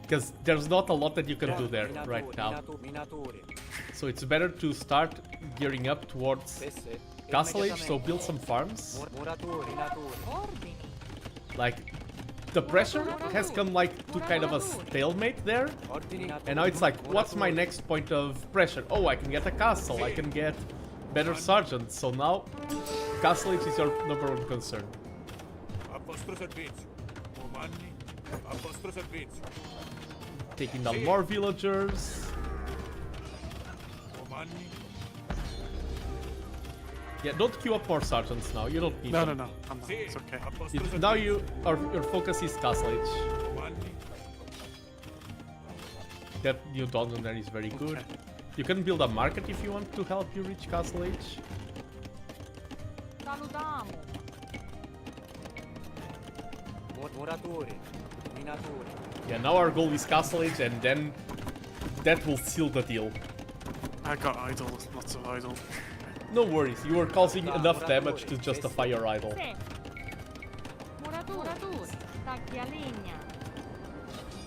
Speaker 1: Because there's not a lot that you can do there right now.
Speaker 5: Minatori.
Speaker 1: So it's better to start gearing up towards
Speaker 5: Sì, sì.
Speaker 1: Castle Age, so build some farms.
Speaker 5: Muratori. Minatori.
Speaker 4: Ordini.
Speaker 1: Like, the pressure has come like to kind of a stalemate there.
Speaker 5: Ordini.
Speaker 1: And now it's like, what's my next point of pressure? Oh, I can get a castle, I can get better sergeants. So now, castle is your number one concern.
Speaker 6: A vostro servizio. Comandi. A vostro servizio.
Speaker 1: Taking down more villagers.
Speaker 6: Comandi.
Speaker 1: Yeah, don't queue up more sergeants now, you don't need
Speaker 3: No,
Speaker 1: them.
Speaker 3: no, no. I'm not. It's okay.
Speaker 6: A vostro servizio.
Speaker 1: Now your focus is castle age.
Speaker 6: Comandi.
Speaker 1: That new dungeon there is very good.
Speaker 3: Okay.
Speaker 1: You can build a market if you want to help you reach castle age.
Speaker 4: Salutiamo.
Speaker 5: Muratori. Minatori.
Speaker 1: Yeah, now our goal is castle age, and then that will seal the deal.
Speaker 3: I got idle. Lots of idle.
Speaker 1: No worries, you were causing enough damage to justify your idol.
Speaker 4: Sì. Muratori. Tacchi a legna.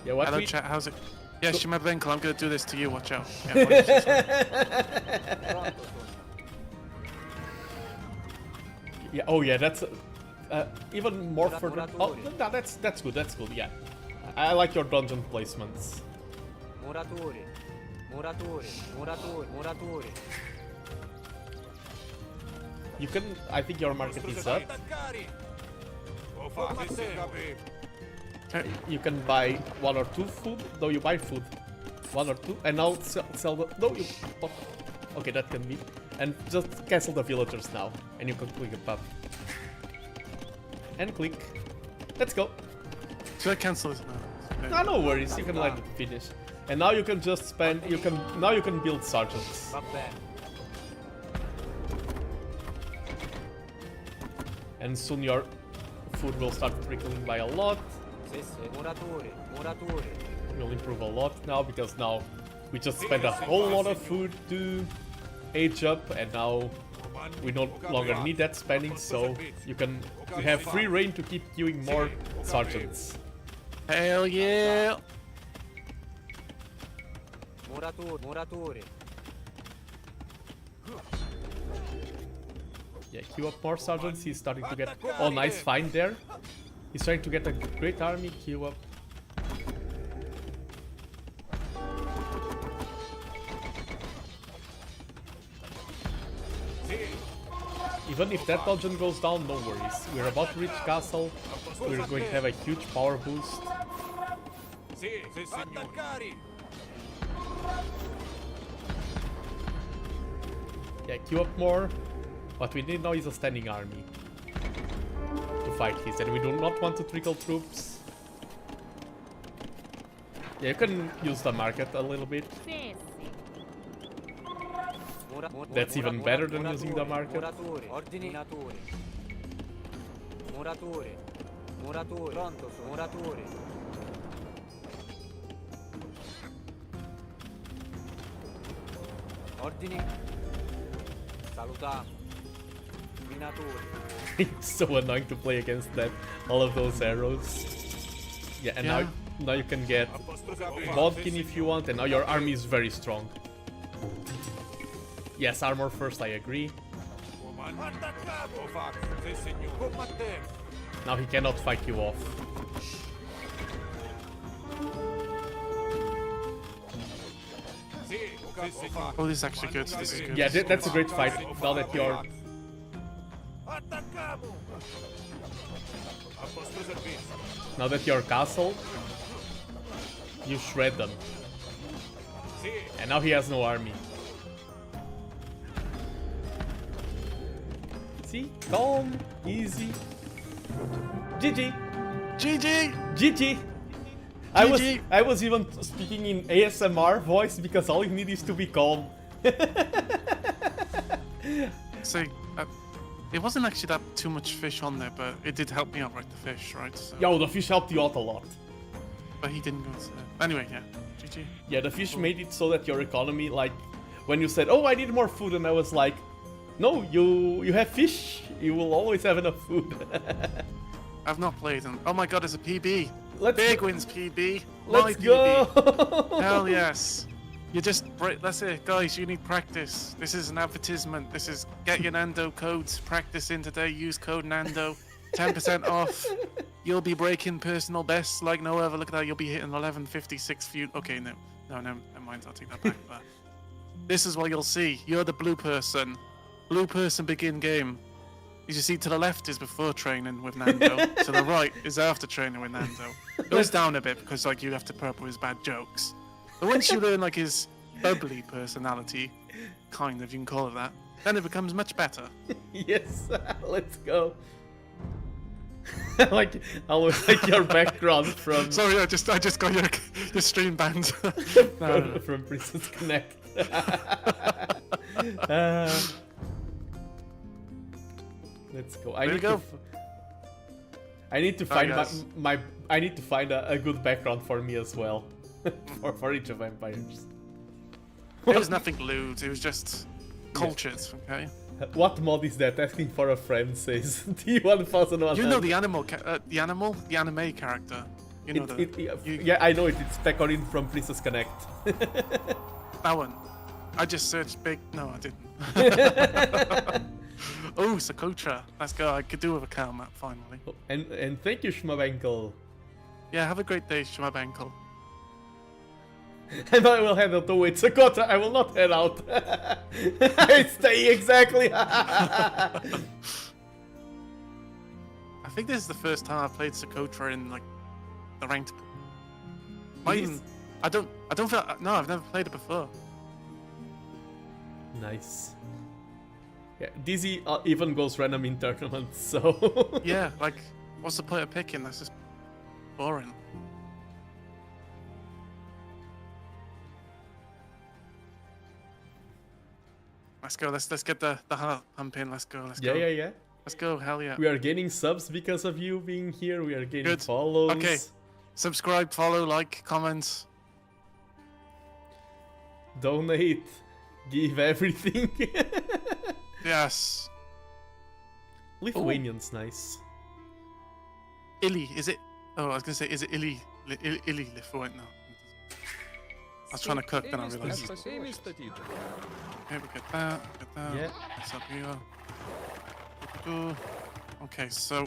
Speaker 1: Yeah, what
Speaker 3: Hello,
Speaker 1: we...
Speaker 3: chat. How's it? Yeah, Shimabenko, I'm gonna do this to you. Watch out. Yeah,
Speaker 5: Pronto, Sonia.
Speaker 1: Yeah, oh yeah, that's even more further. Oh, no, that's good. That's good. Yeah, I like your dungeon placements.
Speaker 5: Muratori. Muratori. Muratori. Muratori.
Speaker 1: You can. I think your market is up.
Speaker 6: Attaccari. O fate se capi.
Speaker 3: okay.
Speaker 1: You can buy 1 or 2 food. No, you buy food. 1 or 2, and now sell the. No, you. Oh, okay, that can be. And just cancel the villagers now, and you can click a pub. And click. Let's go.
Speaker 3: Should I cancel this now?
Speaker 1: No worries. You can let it finish. And now you can just spend. You can now you can build sergeants.
Speaker 5: Va bene.
Speaker 1: And soon your food will start trickling by a lot.
Speaker 5: Sì, sì. Muratori. Muratori.
Speaker 1: Will improve a lot now because now we just spent a whole lot of food to age up, and now we no longer need that spending, so you have free reign to keep queuing more sergeants.
Speaker 3: Hell yeah!
Speaker 5: Muratori. Muratori.
Speaker 1: Yeah, queue up more sergeants. He's starting to get. Oh, nice find there. He's trying to get a great army. Queue up. Even if that dungeon goes down, no worries. We're about to reach castle. We're going to have a huge power boost.
Speaker 6: Sì, sì, signore. Attaccari.
Speaker 1: Yeah, queue up more. What we need now is a standing army to fight his, and we do not want to trickle troops. Yeah, you can use the market a little bit.
Speaker 4: Sì, sì.
Speaker 1: That's even better than using the market.
Speaker 5: Muratori. Ordini. Minatori. Muratori. Muratori. Pronto, sono. Muratori. Ordini. Salutiamo. Minatori.
Speaker 1: It's so annoying to play against that. All of those arrows. Yeah, and
Speaker 3: Yeah.
Speaker 1: now you can get
Speaker 6: A vostro capi.
Speaker 1: Bodkin if you want, and now your army is very strong. Yes, armor first, I agree.
Speaker 6: Comandi. Attaccato. O fate. Sì, signore. Combattente.
Speaker 1: Now he cannot fight you off.
Speaker 6: Sì, sì, signore.
Speaker 3: Oh, this is actually good. This is good.
Speaker 1: Yeah, that's a great fight. Now that you're...
Speaker 6: Attacchiamo. A vostro servizio.
Speaker 1: Now that you're castle, you shred them.
Speaker 6: Sì.
Speaker 1: And now he has no army. See? Calm, easy. GG!
Speaker 3: GG!
Speaker 1: GG!
Speaker 3: GG.
Speaker 1: I was even speaking in ASMR voice because all you need is to be calm.
Speaker 3: So, it wasn't actually that too much fish on there, but it did help me out, right? The fish, right? So,
Speaker 1: Yo, the fish helped you out a lot.
Speaker 3: but he didn't go. So. Anyway, yeah. GG.
Speaker 1: Yeah, the fish made it so that your economy, like, when you said, oh, I need more food, and I was like, no, you have fish. You will always have enough food.
Speaker 3: I've not played, and oh my god, it's a PB.
Speaker 1: Let's
Speaker 3: Big
Speaker 1: go.
Speaker 3: wins PB.
Speaker 1: Let's
Speaker 3: My
Speaker 1: go!
Speaker 3: PB. Hell yes. You just that's it, guys. You need practice. This is an advertisement. This is get your Nando codes. Practice in today. Use code Nando. 10% off. you'll be breaking personal bests like no other. Look at that, you'll be hitting 11:56 feet. Okay, no, never mind. I'll take that back. But this is what you'll see. You're the blue person. Blue person begin game. As you see, to the left is before training with Nando. To the right is after training with Nando. It goes down a bit because like you have to put up with his bad jokes. But once you learn like his bubbly personality, kind of, you can call it that, then it becomes much better.
Speaker 1: Yes, let's go. Like, I always like your background from
Speaker 3: Sorry, I just got your stream banned. No.
Speaker 1: from Princess Connect. Let's go. I
Speaker 3: There
Speaker 1: need
Speaker 3: you go.
Speaker 1: I need to find
Speaker 3: yes.
Speaker 1: I need to find a good background for me as well. for Age of Empires.
Speaker 3: It was nothing lewd. It was just cultured. Okay.
Speaker 1: What mod is that? Asking for a friend says T1001.
Speaker 3: You know the anime character. You know
Speaker 1: yeah, I know it. It's Pecorin from Princess Connect.
Speaker 3: that one. I just searched big. No, I didn't. Oh, Socotra. Let's go. I could do with a cow map finally.
Speaker 1: And thank you, Schmabenkel.
Speaker 3: Yeah, have a great day, Shmabenkel.
Speaker 1: And I will head out to wait. Sakota, I will not head out. I stay exactly.
Speaker 3: I think this is the first time I've played Socotra in like the ranked. I don't feel. No, I've never played it before.
Speaker 1: Nice. Yeah, Dizzy even goes random in tournaments, so.
Speaker 3: Yeah, like, what's the point of picking? That's just boring. Let's go. Let's get the heart pumping. Let's go. Let's go.
Speaker 1: Yeah.
Speaker 3: Let's go. Hell yeah.
Speaker 1: We are gaining subs because of you being here. We are gaining
Speaker 3: Good.
Speaker 1: follows.
Speaker 3: Okay. Subscribe, follow, like, comment.
Speaker 1: Donate. Give everything.
Speaker 3: Yes.
Speaker 1: Lithuanian's nice.
Speaker 3: Illy, is it? Oh, I was gonna say, is it Illy? Illy Lithuanian? No. I was trying to cook, then I realized. Okay, we get that.
Speaker 1: Yeah.
Speaker 3: That's up here. Okay, so.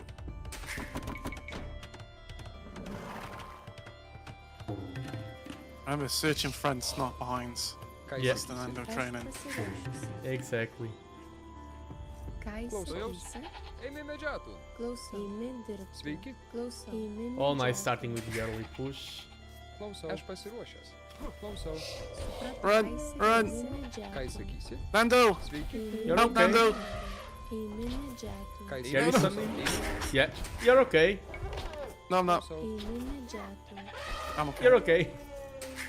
Speaker 3: Remember, search in fronts, not behinds.
Speaker 1: Yeah.
Speaker 3: That's the Nando training.
Speaker 1: Exactly. All nice starting with the early push.
Speaker 3: Run! Nando!
Speaker 1: You're
Speaker 3: Help,
Speaker 1: okay.
Speaker 3: Nando!
Speaker 1: Carry something? Yeah, you're okay.
Speaker 3: No, I'm not. I'm okay.
Speaker 1: You're okay.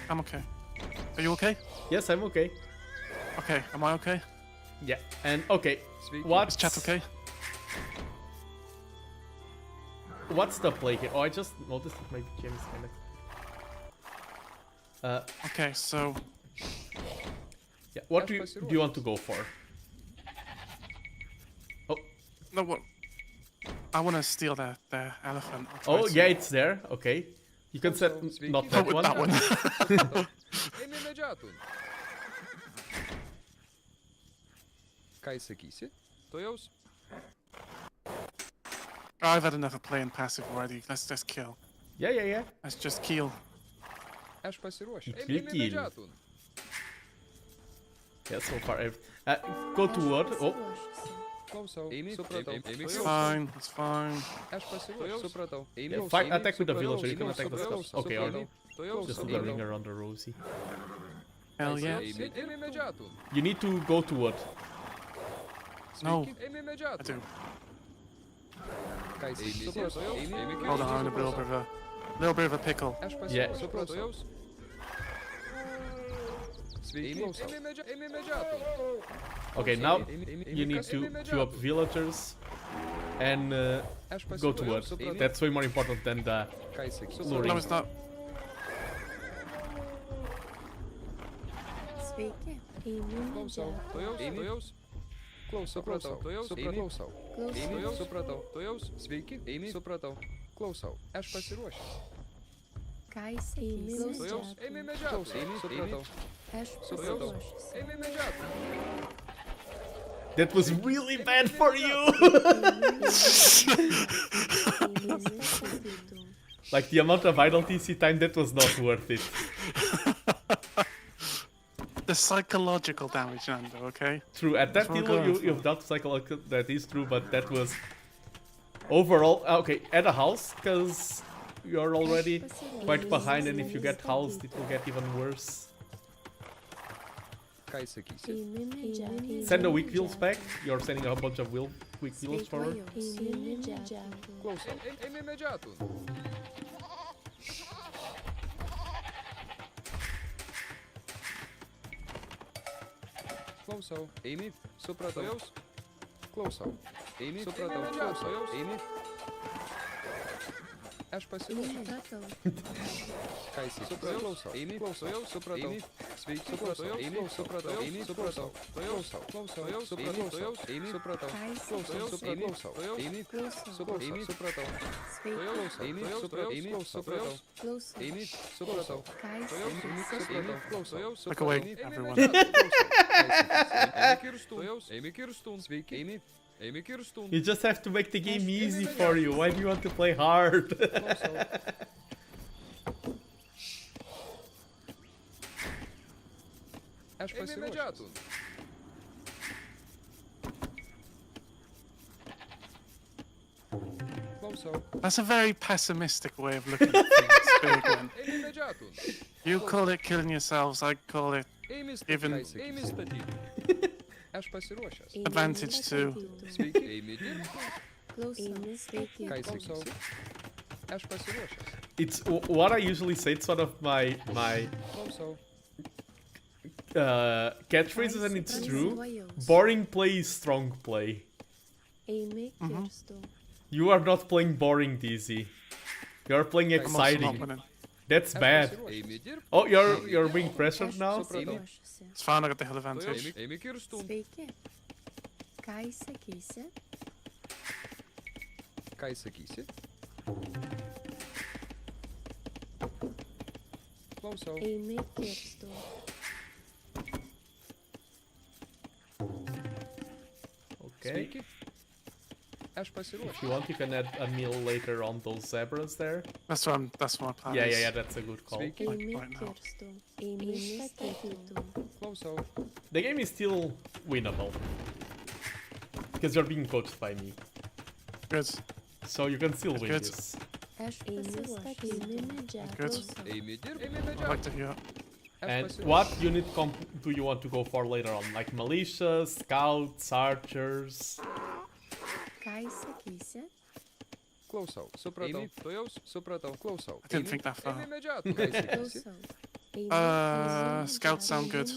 Speaker 3: I'm okay. Are you okay?
Speaker 1: Yes, I'm okay.
Speaker 3: Okay, am I okay?
Speaker 1: Yeah, and okay. What's
Speaker 3: Is chat okay?
Speaker 1: What's the play here? Oh, I just noticed that my gem is kind of.
Speaker 3: Okay, so
Speaker 1: Yeah. What do you want to go for? Oh,
Speaker 3: no, what? I want to steal the elephant. I'll try
Speaker 1: oh
Speaker 3: to.
Speaker 1: yeah, it's there. Okay. You can set not
Speaker 3: Oh,
Speaker 1: that
Speaker 3: with
Speaker 1: one.
Speaker 3: that one. I've had enough of playing passive already. Let's just kill.
Speaker 1: Yeah.
Speaker 3: Let's just kill.
Speaker 1: Kill. Yeah, so far. Go to what? Oh,
Speaker 3: It's fine. It's fine.
Speaker 1: yeah, fight, attack with the villager. You can attack the stuff. Okay, or just do the ring around the Rosie.
Speaker 3: Hell yeah.
Speaker 1: You need to go to what?
Speaker 3: No, I do. Hold on, I'm in a little bit of a pickle.
Speaker 1: Yeah. Okay, now you need to queue up villagers and go to what? That's way more important than the luring.
Speaker 3: No, it's not.
Speaker 1: That was really bad for you! Like, the amount of idle TC time, that was not worth it.
Speaker 3: The psychological damage, Nando, okay?
Speaker 1: True, at that
Speaker 3: That's what I'm
Speaker 1: deal
Speaker 3: going
Speaker 1: you've
Speaker 3: for.
Speaker 1: done psychological, that is true, but that was... Overall, okay, add a house, because you're already quite behind, and if you get housed, it will get even worse. Send the weak wheels back. You're sending a bunch of weak wheels forward.
Speaker 7: Klausau, Amy, supratau. Klausau, Amy, supratau. Klausau, Amy. Aš pasiruošęs. Ką jis supratau? Amy, klausau, supratau. Sveiki, supratau. Amy, supratau. Amy, supratau. Klausau, klausau, supratau. Amy, supratau. Klausau, supratau. Amy, supratau. Amy, supratau. Klausau, Amy, supratau. Amy, supratau. Amy, supratau. Amy, supratau. Klausau,
Speaker 3: Look away,
Speaker 7: Amy,
Speaker 3: everyone.
Speaker 7: Amy Kirstun, sveiki, Amy. Amy Kirstun.
Speaker 1: You just have to make the game easy for you. Why do you want to play hard?
Speaker 7: Aš pasiruošęs. Klausau.
Speaker 3: That's a very pessimistic way of looking at things, Big One.
Speaker 7: Amy medžiatų.
Speaker 3: You call it killing yourselves, I call it
Speaker 7: Amy
Speaker 3: Even-
Speaker 7: Amy statyti. Aš pasiruošęs.
Speaker 3: advantage to...
Speaker 7: Sveiki, Amy dirbti. Ką jis klausau? Aš pasiruošęs.
Speaker 1: It's what I usually say. It's one of my
Speaker 7: Klausau.
Speaker 1: catchphrases, and it's true. Boring play is strong play. You are not playing boring, DZ. You are playing
Speaker 3: I'm also not
Speaker 1: exciting.
Speaker 3: winning.
Speaker 1: That's
Speaker 7: Aš
Speaker 1: bad.
Speaker 7: pasiruošęs. Amy dirbti.
Speaker 1: Oh, you're being pressured now.
Speaker 7: Supratau.
Speaker 3: It's fine, I got the hill advantage.
Speaker 7: Amy Kirstun.
Speaker 8: Sveiki. Ką įsakysi?
Speaker 7: Ką jis sakysi? Klausau.
Speaker 8: Eimi kirstų.
Speaker 1: Okay.
Speaker 7: Sveiki. Aš
Speaker 1: If
Speaker 7: pasiruošęs.
Speaker 1: you want, you can add a meal later on those zebras there.
Speaker 3: That's my plan.
Speaker 1: Yeah,
Speaker 3: is.
Speaker 1: that's a good call.
Speaker 7: Sveiki.
Speaker 8: Eimi
Speaker 3: Right now.
Speaker 8: kirstų. Eimi statytų.
Speaker 7: Klausau.
Speaker 1: The game is still winnable. Because you're being coached by me.
Speaker 3: Good.
Speaker 1: So you can still win
Speaker 3: Good.
Speaker 1: this.
Speaker 8: Aš pasiruošęs. Eimi medžiatų.
Speaker 3: Good.
Speaker 7: Amy dirbti. Amy
Speaker 3: I like
Speaker 7: medžiatų.
Speaker 3: to hear.
Speaker 7: Aš
Speaker 1: And
Speaker 7: pasiruošęs.
Speaker 1: what unit comp do you want to go for later on? Like militias, scouts, archers?
Speaker 8: Ką įsakysi?
Speaker 7: Klausau. Supratau. Tuojaus. Supratau. Klausau.
Speaker 3: I didn't think that far.
Speaker 7: Amy medžiatų. Ką jis sakysi?
Speaker 8: Klausau.
Speaker 3: Scouts sound good.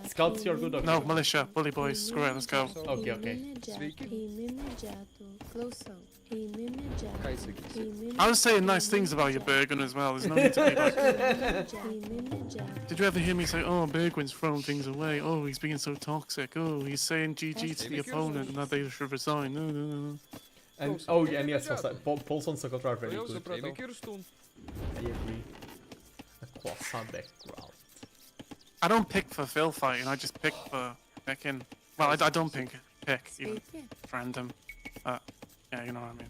Speaker 1: Scouts, you're good. Okay.
Speaker 3: No, militia, bully boys, screw it, let's go.
Speaker 1: Okay.
Speaker 7: Sveiki.
Speaker 8: Eimi medžiatų. Klausau. Eimi medžiatų.
Speaker 7: Ką jis sakysi?
Speaker 3: I was saying nice things about your Bergen as well, there's no need to be like...
Speaker 8: Eimi medžiatų.
Speaker 3: Did you ever hear me say, oh, Bergwin's throwing things away, oh, he's being so toxic, oh, he's saying GG to the opponent and that they should resign, no.
Speaker 1: And oh, yeah, and yes, Pulse on Circle are very
Speaker 7: Tuojaus.
Speaker 1: good.
Speaker 7: Supratau. Amy Kirstun.
Speaker 1: I agree. A croissant background.
Speaker 3: I don't pick for Phil fighting, I just pick for picking. Well, I don't pick even
Speaker 8: Sveiki.
Speaker 3: random. Yeah, you know what I mean.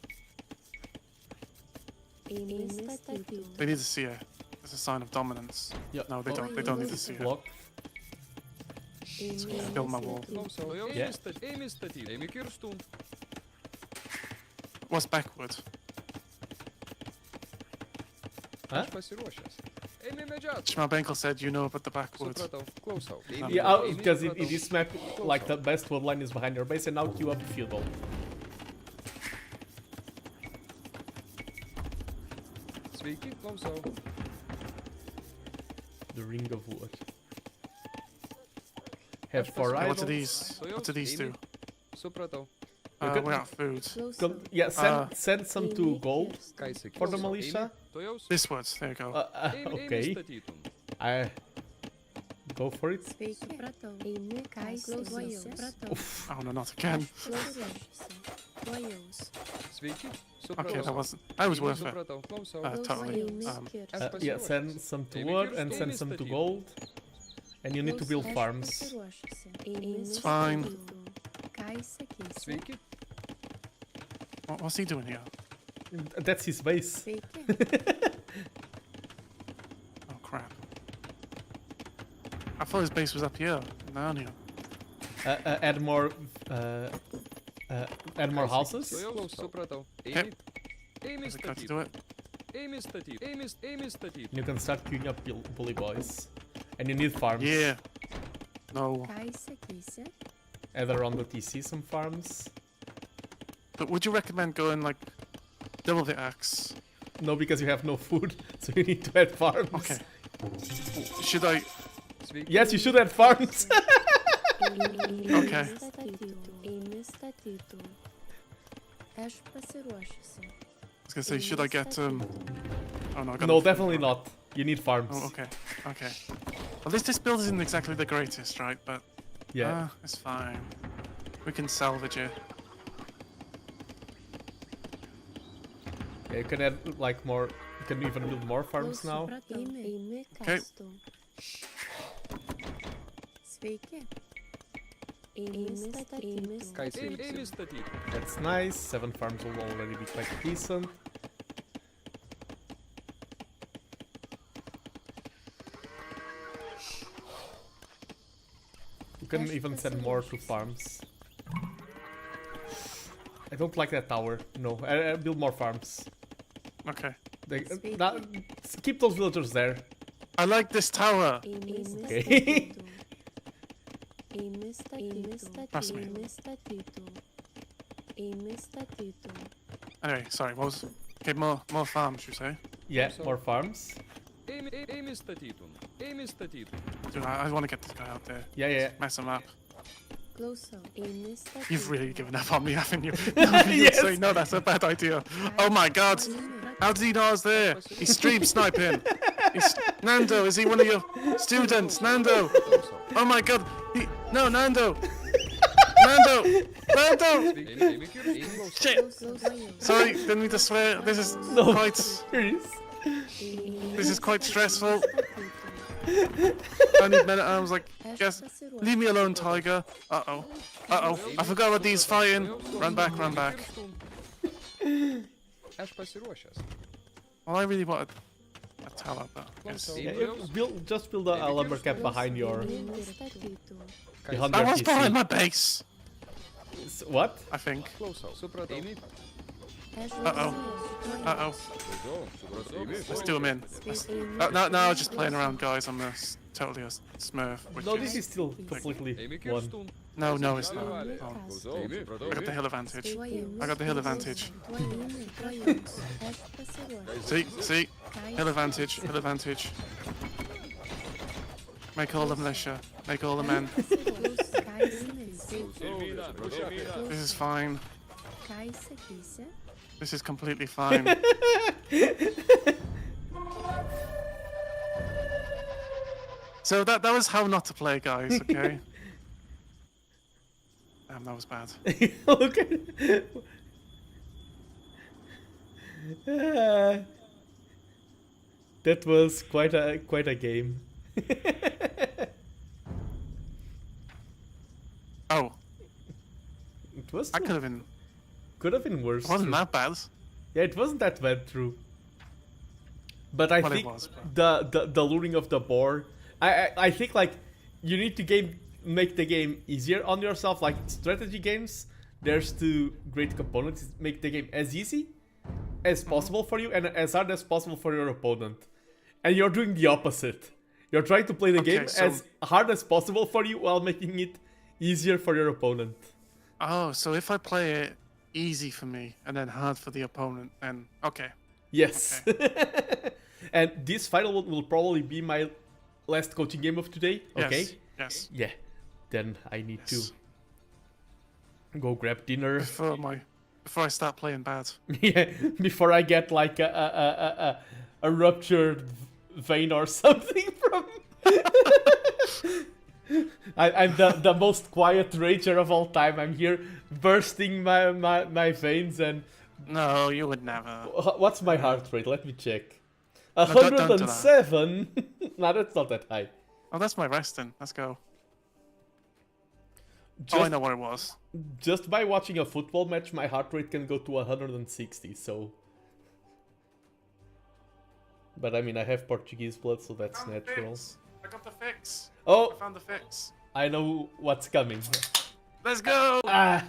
Speaker 8: Eimi statytų.
Speaker 3: They need to see it as a sign of dominance.
Speaker 1: Yeah.
Speaker 3: No, they don't. They don't need to see it.
Speaker 1: Block.
Speaker 8: Eimi
Speaker 3: Build my wall.
Speaker 7: Klausau. Tuojaus.
Speaker 1: Yeah.
Speaker 7: Amy statyti. Amy Kirstun.
Speaker 3: What's backward?
Speaker 1: Huh?
Speaker 7: Aš pasiruošęs. Amy medžiatų.
Speaker 3: Schmabenkel said you know about the backward.
Speaker 7: Supratau. Klausau.
Speaker 1: Yeah,
Speaker 7: Amy
Speaker 1: because in
Speaker 7: supratau.
Speaker 1: this map, like the best wood line is behind your base, and now queue up the field wall.
Speaker 7: Sveiki. Klausau.
Speaker 1: The ring of wood. Have four
Speaker 3: Okay, what
Speaker 1: rivals.
Speaker 3: do these do?
Speaker 7: Supratau.
Speaker 1: good.
Speaker 3: We're out of food.
Speaker 8: Klausau.
Speaker 1: Yeah, send some to gold
Speaker 7: Ką jis sakysi?
Speaker 1: for the militia.
Speaker 7: Tuojaus.
Speaker 3: This words. There you go.
Speaker 1: Okay,
Speaker 7: statytum.
Speaker 1: I go for it.
Speaker 8: Sveiki. Supratau. Eimi ką įsakysi. Supratau.
Speaker 3: Oh no, not again.
Speaker 8: Pasiruošusi. Tuojaus.
Speaker 7: Sveiki.
Speaker 3: Okay,
Speaker 7: Supratau.
Speaker 3: that wasn't. That was worth it.
Speaker 7: Supratau. Klausau.
Speaker 3: Totally.
Speaker 8: Eimi
Speaker 3: Um,
Speaker 8: kirstų.
Speaker 1: Yeah, send some to wood and send some to gold. And you need to build farms.
Speaker 8: Pasiruošusi. Eimi
Speaker 3: It's fine.
Speaker 8: statytų. Ką
Speaker 7: Sveiki.
Speaker 3: What's he doing here?
Speaker 1: That's his base.
Speaker 3: Oh crap! I thought his base was up here. Down here.
Speaker 1: Add more houses.
Speaker 7: Supratau.
Speaker 3: Yep.
Speaker 7: Eimi
Speaker 3: Is it going to
Speaker 7: statyt.
Speaker 3: do it?
Speaker 7: Eimi statyt. Eimi statyt.
Speaker 1: You can start queuing up bully boys. And you need farms.
Speaker 3: Yeah. No.
Speaker 1: Either on the TC some farms.
Speaker 3: But would you recommend going like double the axe?
Speaker 1: No, because you have no food, so you need to add farms.
Speaker 3: Okay. Should I?
Speaker 7: Sveiki.
Speaker 1: Yes, you should add farms.
Speaker 3: Okay. I was gonna say, should I get Oh no, I got
Speaker 1: No,
Speaker 3: enough.
Speaker 1: definitely not. You need farms.
Speaker 3: Oh, okay. Okay. Well, this build isn't exactly the greatest, right? But
Speaker 1: Yeah.
Speaker 3: it's fine. We can salvage it.
Speaker 1: Yeah, you can add like more. You can even build more farms now.
Speaker 3: Okay.
Speaker 7: Kai Eimi statyt.
Speaker 1: That's nice. 7 farms will already be quite decent. You can even send more to farms. I don't like that tower. No, build more farms.
Speaker 3: Okay.
Speaker 1: Keep those villagers there.
Speaker 3: I like this tower.
Speaker 1: Okay.
Speaker 3: Trust me. Anyway, sorry. What was? Okay, more farms, you say?
Speaker 1: Yeah, more farms.
Speaker 7: Eimi statytun. Eimi statytun.
Speaker 3: Dude, I want to get this guy out there.
Speaker 1: Yeah.
Speaker 3: Mess him up. You've
Speaker 8: You've
Speaker 3: really given up on me, haven't you? You
Speaker 1: Yes.
Speaker 3: say no, that's a bad idea. Oh my god! How did he know I was there? He's stream sniping. Nando, is he one of your students? Nando! Oh my god! No, Nando! Nando! Nando!
Speaker 7: Eimi kyr. Eimi
Speaker 3: Shit! Sorry, didn't mean to swear. This is
Speaker 1: No.
Speaker 3: quite.
Speaker 1: Serious?
Speaker 3: This is quite stressful. I need men at arms. Like, just leave me alone, Tiger. Uh oh. I forgot about these fighting. Run back, run back.
Speaker 7: Aš pasiruošęs.
Speaker 3: Well, I really wanted a tower, but I guess.
Speaker 1: Just build a lumber cap behind your. Behind
Speaker 3: That
Speaker 1: your
Speaker 3: was
Speaker 1: TC.
Speaker 3: behind my base,
Speaker 1: What?
Speaker 3: I think.
Speaker 7: Supratau. Eimi.
Speaker 3: Uh-oh. Let's do him in. No, I was just playing around, guys. I'm totally a smurf. Which
Speaker 1: No, this is still completely
Speaker 7: Eimi
Speaker 1: one.
Speaker 7: kirstun.
Speaker 3: No, it's not. Oh. I got the hill advantage. I got the hill advantage. See? Hill advantage. Make all the militia. Make all the men. This is fine. This is completely fine. So that was how not to play, guys, okay? Damn, that was bad.
Speaker 1: Okay. That was quite a game.
Speaker 3: Oh,
Speaker 1: It was
Speaker 3: that
Speaker 1: could have been worse.
Speaker 3: wasn't
Speaker 1: true.
Speaker 3: that bad.
Speaker 1: Yeah, it wasn't that bad, true. But I
Speaker 3: Well, it
Speaker 1: think
Speaker 3: was, but-
Speaker 1: the luring of the boar. I think like you need to make the game easier on yourself. Like strategy games, there's two great components: make the game as easy as possible for you and as hard as possible for your opponent. And you're doing the opposite. You're trying to play the
Speaker 3: Okay,
Speaker 1: game
Speaker 3: so-
Speaker 1: as hard as possible for you while making it easier for your opponent.
Speaker 3: Oh, so if I play it easy for me and then hard for the opponent, then okay.
Speaker 1: Yes. And this final will probably be my last coaching game of today. Okay.
Speaker 3: Yes.
Speaker 1: Yeah. Then I need
Speaker 3: Yes.
Speaker 1: to go grab dinner.
Speaker 3: Before I start playing bad.
Speaker 1: Yeah. Before I get like a ruptured vein or something from. I'm the most quiet rager of all time. I'm here bursting my veins and.
Speaker 3: No, you would never.
Speaker 1: What's my heart rate? Let me check.
Speaker 3: don't do that.
Speaker 1: 107. No, that's not that high.
Speaker 3: Oh, that's my resting. Let's go. Oh, I
Speaker 1: Just,
Speaker 3: know what it was.
Speaker 1: just by watching a football match, my heart rate can go to 160, so... But I mean, I have Portuguese blood, so that's
Speaker 3: Found the
Speaker 1: natural.
Speaker 3: fix. I got the fix. I
Speaker 1: Oh,
Speaker 3: found the fix.
Speaker 1: I know what's coming.
Speaker 3: Let's go!
Speaker 1: Ah.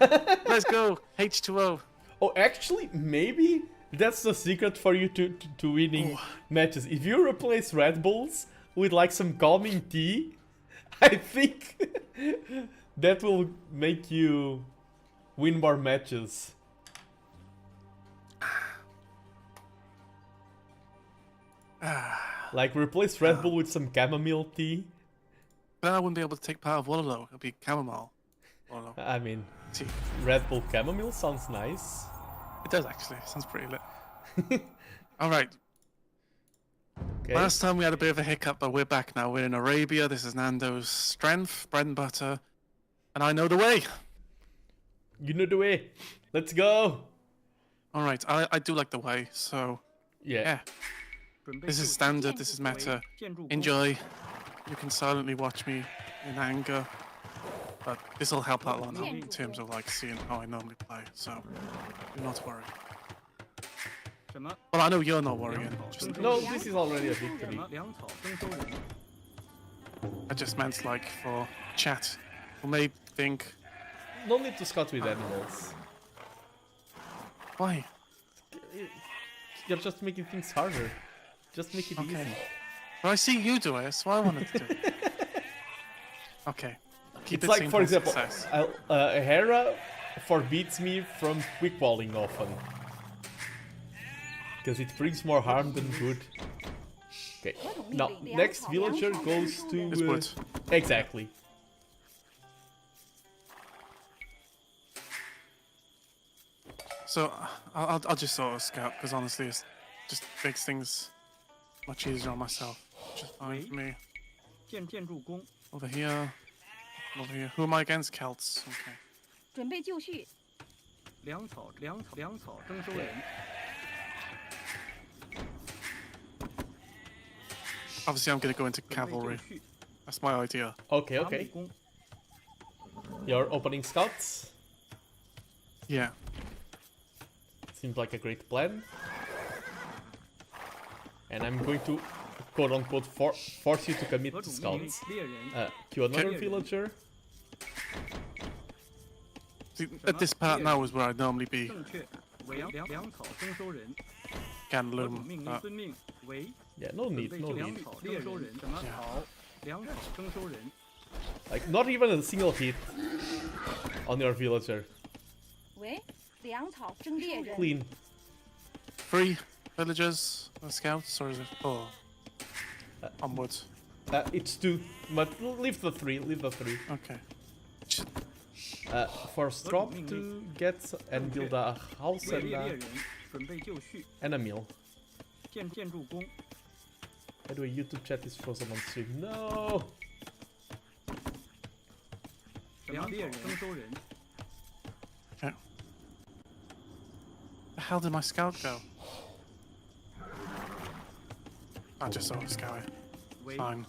Speaker 3: Let's go! H2O.
Speaker 1: Oh, actually, maybe that's the secret for you to winning matches. If you replace Red Bulls with like some calming tea, I think that will make you win more matches. Like replace Red Bull with some chamomile tea.
Speaker 3: Then I wouldn't be able to take part of Wallow. It'll be chamomile. Wallow.
Speaker 1: I mean,
Speaker 3: Tea.
Speaker 1: Red Bull chamomile sounds nice.
Speaker 3: It does actually. Sounds pretty lit. Alright.
Speaker 1: Okay.
Speaker 3: Last time we had a bit of a hiccup, but we're back now. We're in Arabia. This is Nando's strength, bread and butter. And I know the way.
Speaker 1: You know the way. Let's go.
Speaker 3: Alright, I do like the way, so
Speaker 1: Yeah.
Speaker 3: this is standard, this is meta. Enjoy. You can silently watch me in anger. But this will help out a lot in terms of like seeing how I normally play, so do not worry. Well, I know you're not worrying. Just,
Speaker 1: No, this is already a victory.
Speaker 3: I just meant like for chat. Who may think,
Speaker 1: No need to scout with animals.
Speaker 3: why?
Speaker 1: You're just making things harder. Just make it easy.
Speaker 3: Well, I see you do it, so I wanted to do it. Okay. Keep
Speaker 1: It's
Speaker 3: it
Speaker 1: like,
Speaker 3: simple,
Speaker 1: for example,
Speaker 3: success.
Speaker 1: Hera forbids me from quick walling often. Because it brings more harm than good. Okay, now, next villager goes to...
Speaker 3: It's wood.
Speaker 1: Exactly.
Speaker 3: So I'll just sort of scout because honestly, it just makes things much easier on myself. Which is fine for me. Over here, over here. Who am I against? Celts. Okay.
Speaker 4: 准备就绪。
Speaker 3: Obviously, I'm gonna go into cavalry. That's my idea.
Speaker 1: Okay, okay. Your opening scouts?
Speaker 3: Yeah.
Speaker 1: Seems like a great plan. And I'm going to, quote-unquote, force you to commit to scouts. Kill another villager.
Speaker 3: See, at this part now is where I'd normally be. Can loom.
Speaker 1: Yeah, no need, no need. Like, not even a single hit on your villager.
Speaker 4: 喂，粮草征猎人。
Speaker 1: Clean.
Speaker 3: 3 villagers, scouts, or is it 4? Onwards.
Speaker 1: It's 2, but leave the 3, leave the 3.
Speaker 3: Okay.
Speaker 1: For Strop to get and build a house and a mill. By the way, YouTube chat is frozen on stream. No!
Speaker 3: Okay. The hell did my scout go? I just saw a scout. Fine.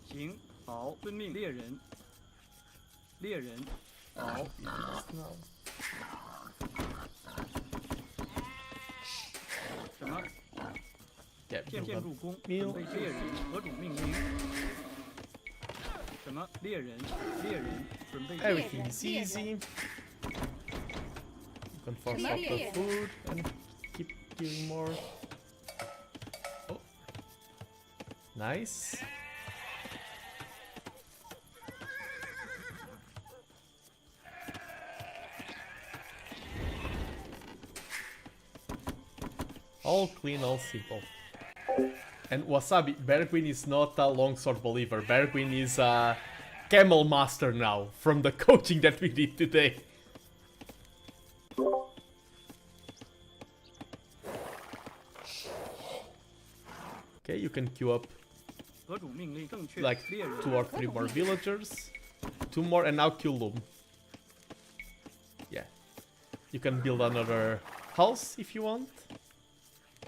Speaker 9: 行，好，遵命，猎人，猎人，好，什么？
Speaker 1: Yeah,
Speaker 9: 建
Speaker 1: build
Speaker 9: 筑工，
Speaker 1: a mill.
Speaker 9: 准备猎人，何种命令？什么？猎人，猎人，准备猎人，
Speaker 1: Everything's easy. You can force up the food and keep giving more. Oh. Nice. All clean, all simple. And Wasabi, Bergwin is not a longsword believer. Bergwin is a camel master now, from the coaching that we did today. Okay, you can queue up
Speaker 9: 何种命令？正确，
Speaker 1: like
Speaker 9: 猎人，
Speaker 1: 2 or 3 more villagers. 2 more and now kill Loom. Yeah. You can build another house if you want.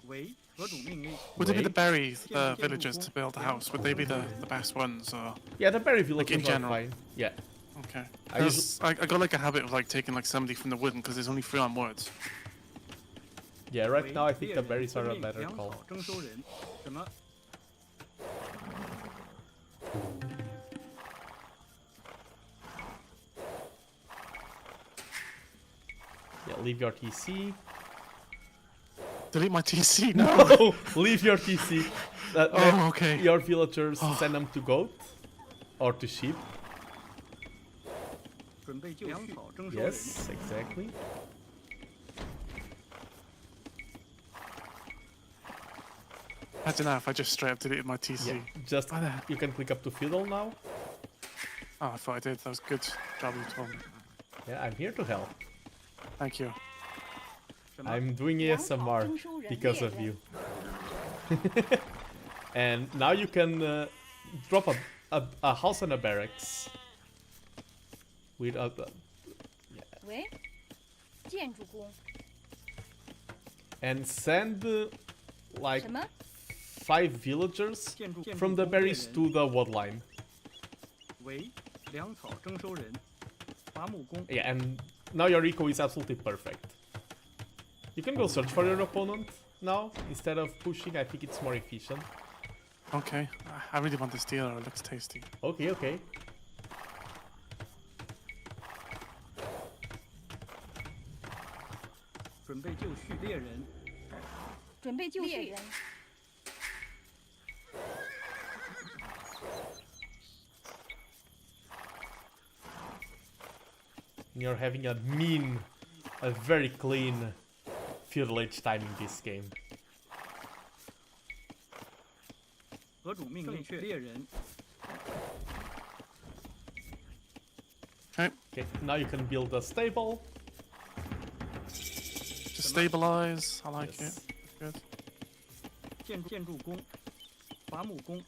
Speaker 9: 喂，何种命令？
Speaker 3: Would it be the berry villagers to build the house? Would they be the best ones, or
Speaker 1: Yeah, the berry
Speaker 3: Like
Speaker 1: villagers
Speaker 3: in
Speaker 1: are
Speaker 3: general?
Speaker 1: fine. Yeah.
Speaker 3: Okay.
Speaker 1: I
Speaker 3: 'Cause I got like a habit of like taking like 70 from the wooden because there's only 3 on words.
Speaker 1: Yeah, right
Speaker 9: 为
Speaker 1: now I think
Speaker 9: 猎
Speaker 1: the
Speaker 9: 人
Speaker 1: berries
Speaker 9: 遵
Speaker 1: are a
Speaker 9: 命
Speaker 1: better
Speaker 9: 粮
Speaker 1: call.
Speaker 9: 草征收人。什么？
Speaker 1: Yeah, leave your TC.
Speaker 3: Delete my TC now.
Speaker 1: No, leave your TC.
Speaker 3: Oh, okay.
Speaker 1: Your villagers send them to goat or to sheep.
Speaker 9: 准备就绪。粮草征收人。
Speaker 1: Yes, exactly.
Speaker 3: I don't know if I just straight up deleted my TC.
Speaker 1: Yeah, just
Speaker 3: Why the heck?
Speaker 1: you can click up to fiddle now.
Speaker 3: Oh, I thought I did. That was good job you told me.
Speaker 1: Yeah, I'm here to help.
Speaker 3: Thank you.
Speaker 9: 什么？
Speaker 1: I'm doing ASMR because of you. And now you can drop a house and a barracks. With a
Speaker 4: 喂，建筑工。
Speaker 1: and send like
Speaker 4: 什么？
Speaker 1: 5 villagers
Speaker 9: 建筑
Speaker 1: from the
Speaker 9: 工
Speaker 1: berries
Speaker 9: 猎人
Speaker 1: to the wood line.
Speaker 9: 为粮草征收人。伐木工。
Speaker 1: Yeah, and now your eco is absolutely perfect. You can go search for your opponent now instead of pushing. I think it's more efficient.
Speaker 3: Okay. I really want this dealer. It looks tasty.
Speaker 1: Okay, okay.
Speaker 9: 准备就绪。猎人。
Speaker 4: 准备就绪。
Speaker 1: You're having a very clean feudal age time in this game.
Speaker 9: 河主命令猎人。
Speaker 3: Okay.
Speaker 1: Okay, now you can build a stable.
Speaker 3: Just stabilize. I like
Speaker 1: Yes.
Speaker 3: it. Good.
Speaker 9: 建筑工。伐木工。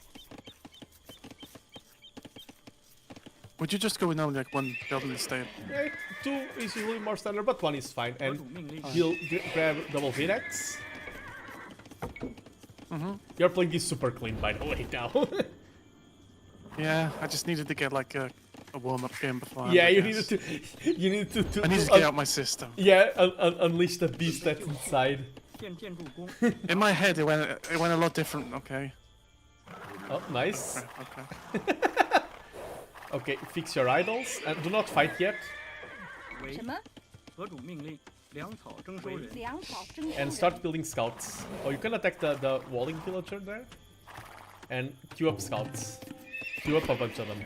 Speaker 3: Would you just go with now like 1 building the stable?
Speaker 1: Yeah, 2 is usually more standard, but 1 is fine.
Speaker 9: 河
Speaker 1: And
Speaker 9: 主命令。
Speaker 1: you'll grab double Vinex. You're playing this super clean, by the way, now.
Speaker 3: Yeah, I just needed to get like a warm-up game before.
Speaker 1: Yeah,
Speaker 3: I
Speaker 1: you
Speaker 3: guess.
Speaker 1: needed to
Speaker 3: I needed to get out my system.
Speaker 1: yeah, unleash the beast that's inside.
Speaker 9: 建筑工。
Speaker 3: In my head, it went a lot different. Okay.
Speaker 1: Oh, nice.
Speaker 3: Okay.
Speaker 1: Okay, fix your idols and do not fight yet.
Speaker 9: 为
Speaker 4: 什么？
Speaker 9: 河主命令粮草征收人。
Speaker 4: 粮草征收
Speaker 1: And
Speaker 4: 人。
Speaker 1: start building scouts. Oh, you can attack the walling villager there. And queue up scouts. Queue up a bunch of them.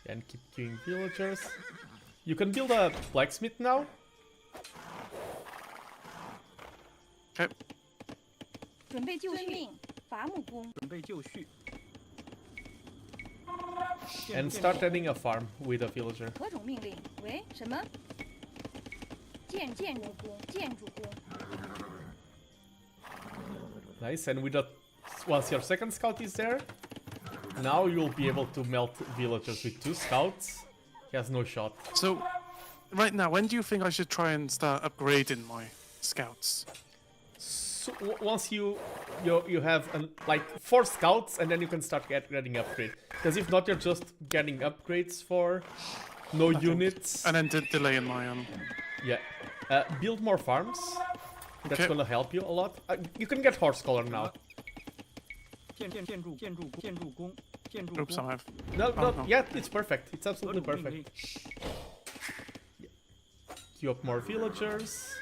Speaker 1: And keep queuing villagers. You can build a blacksmith now.
Speaker 3: Okay.
Speaker 4: 准备就绪。伐木工。
Speaker 9: 准备就绪。
Speaker 1: And start adding a farm with a villager.
Speaker 4: 何种命令？喂，什么？建筑工。建筑工。
Speaker 1: Nice, and with that, once your second scout is there, now you'll be able to melt villagers with 2 scouts. He has no shot.
Speaker 3: So, right now, when do you think I should try and start upgrading my scouts?
Speaker 1: So once you have like 4 scouts, and then you can start getting upgrade. Because if not, you're just getting upgrades for no units.
Speaker 3: And then delaying my
Speaker 1: Yeah, build more farms. That's
Speaker 3: Okay.
Speaker 1: gonna help you a lot. You can get horse collar now.
Speaker 9: 建筑工。
Speaker 3: Oops, I have.
Speaker 1: No,
Speaker 3: Oh,
Speaker 1: no,
Speaker 3: no.
Speaker 1: yeah, it's perfect. It's
Speaker 9: 河
Speaker 1: absolutely
Speaker 9: 主命
Speaker 1: perfect.
Speaker 9: 令。
Speaker 1: Queue up more villagers.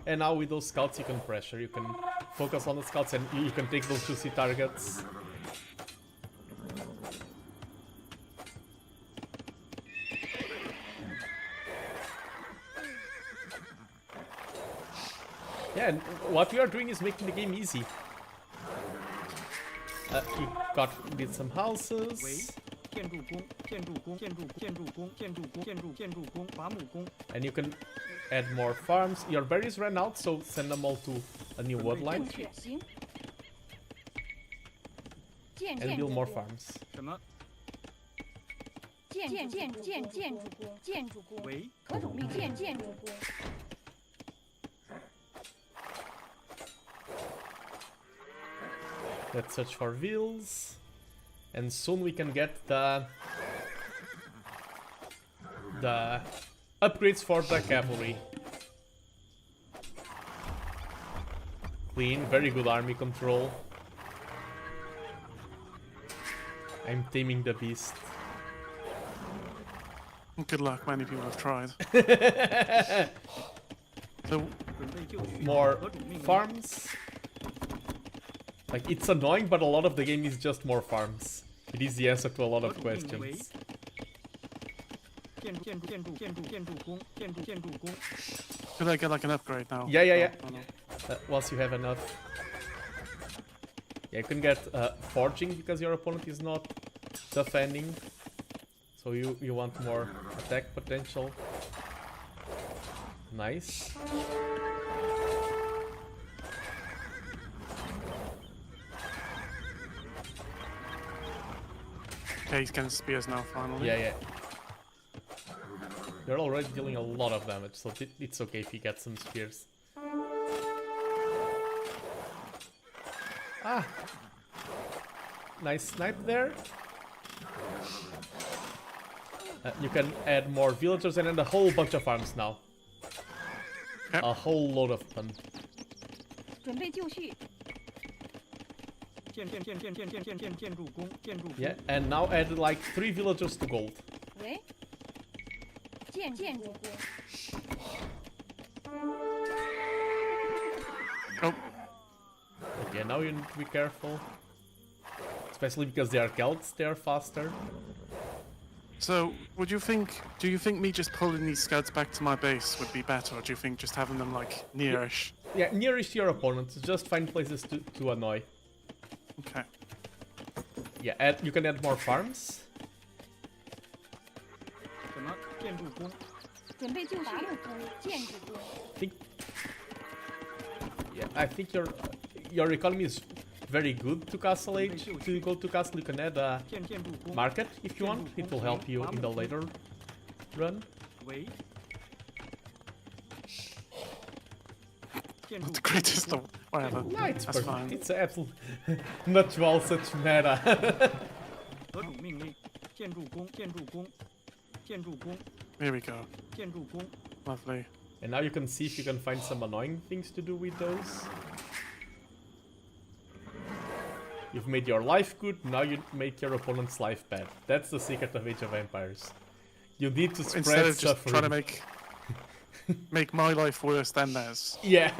Speaker 1: And now with those scouts you can pressure. You can focus on the scouts and you can take those juicy targets. Yeah, and what we are doing is making the game easy. You did some houses.
Speaker 9: 建筑工。伐木工。
Speaker 1: And you can add more farms. Your berries ran out, so send them all to a new wood line
Speaker 4: 正确。行。
Speaker 1: and build more farms.
Speaker 9: 什么？
Speaker 4: 建筑工。
Speaker 9: 为
Speaker 4: 何种命令？建筑工。
Speaker 9: 建
Speaker 1: Let's search for wheels. And soon we can get the upgrades for the cavalry. Clean, very good army control. I'm taming the beast.
Speaker 3: Good luck, many people have tried. So,
Speaker 9: 准备就绪，
Speaker 1: More
Speaker 9: 何主命令？
Speaker 1: farms. Like, it's annoying, but a lot of the game is just more farms. It is the answer to a lot of questions.
Speaker 9: 建筑工。
Speaker 3: could I get like an upgrade now?
Speaker 1: Yeah.
Speaker 3: Oh, no.
Speaker 1: Once you have enough. Yeah, you can get forging because your opponent is not defending. So you want more attack potential. Nice.
Speaker 3: Okay, he's getting spears now finally.
Speaker 1: Yeah. You're already dealing a lot of damage, so it's okay if you get some spears. Ah! Nice snipe there. You can add more villagers and then a whole bunch of farms now.
Speaker 3: Yep.
Speaker 1: A whole load of them.
Speaker 4: 准备就绪，
Speaker 9: 建筑工。
Speaker 1: Yeah, and now add like 3 villagers to gold.
Speaker 4: 喂，建筑工，
Speaker 3: Oh,
Speaker 1: Okay, now you need to be careful. Especially because they are Celts, they are faster.
Speaker 3: so do you think me just pulling these scouts back to my base would be better, or do you think just having them like nearish?
Speaker 1: Yeah, nearest your opponent, just find places to annoy.
Speaker 3: Okay.
Speaker 1: Yeah, you can add more farms.
Speaker 9: 什么？建筑工。
Speaker 4: 准备就绪，建筑工，
Speaker 1: I think your economy is very good to Castle Age. To go to Castle, you can add a
Speaker 9: 建筑工。
Speaker 1: market if you want. It will help you in the later run.
Speaker 9: 喂。建
Speaker 3: Not
Speaker 9: 筑
Speaker 3: the greatest of whatever.
Speaker 1: No, it's
Speaker 3: That's
Speaker 1: perfect.
Speaker 3: fine.
Speaker 1: It's absolute not well such meta.
Speaker 9: 何主命令？建筑工。
Speaker 3: Here we go.
Speaker 9: 建筑工。
Speaker 3: Lovely.
Speaker 1: And now you can see if you can find some annoying things to do with those. You've made your life good, now you make your opponent's life bad. That's the secret of Age of Empires. You need to spread
Speaker 3: Instead of just
Speaker 1: suffering.
Speaker 3: trying to make my life worse than theirs.
Speaker 1: Yeah.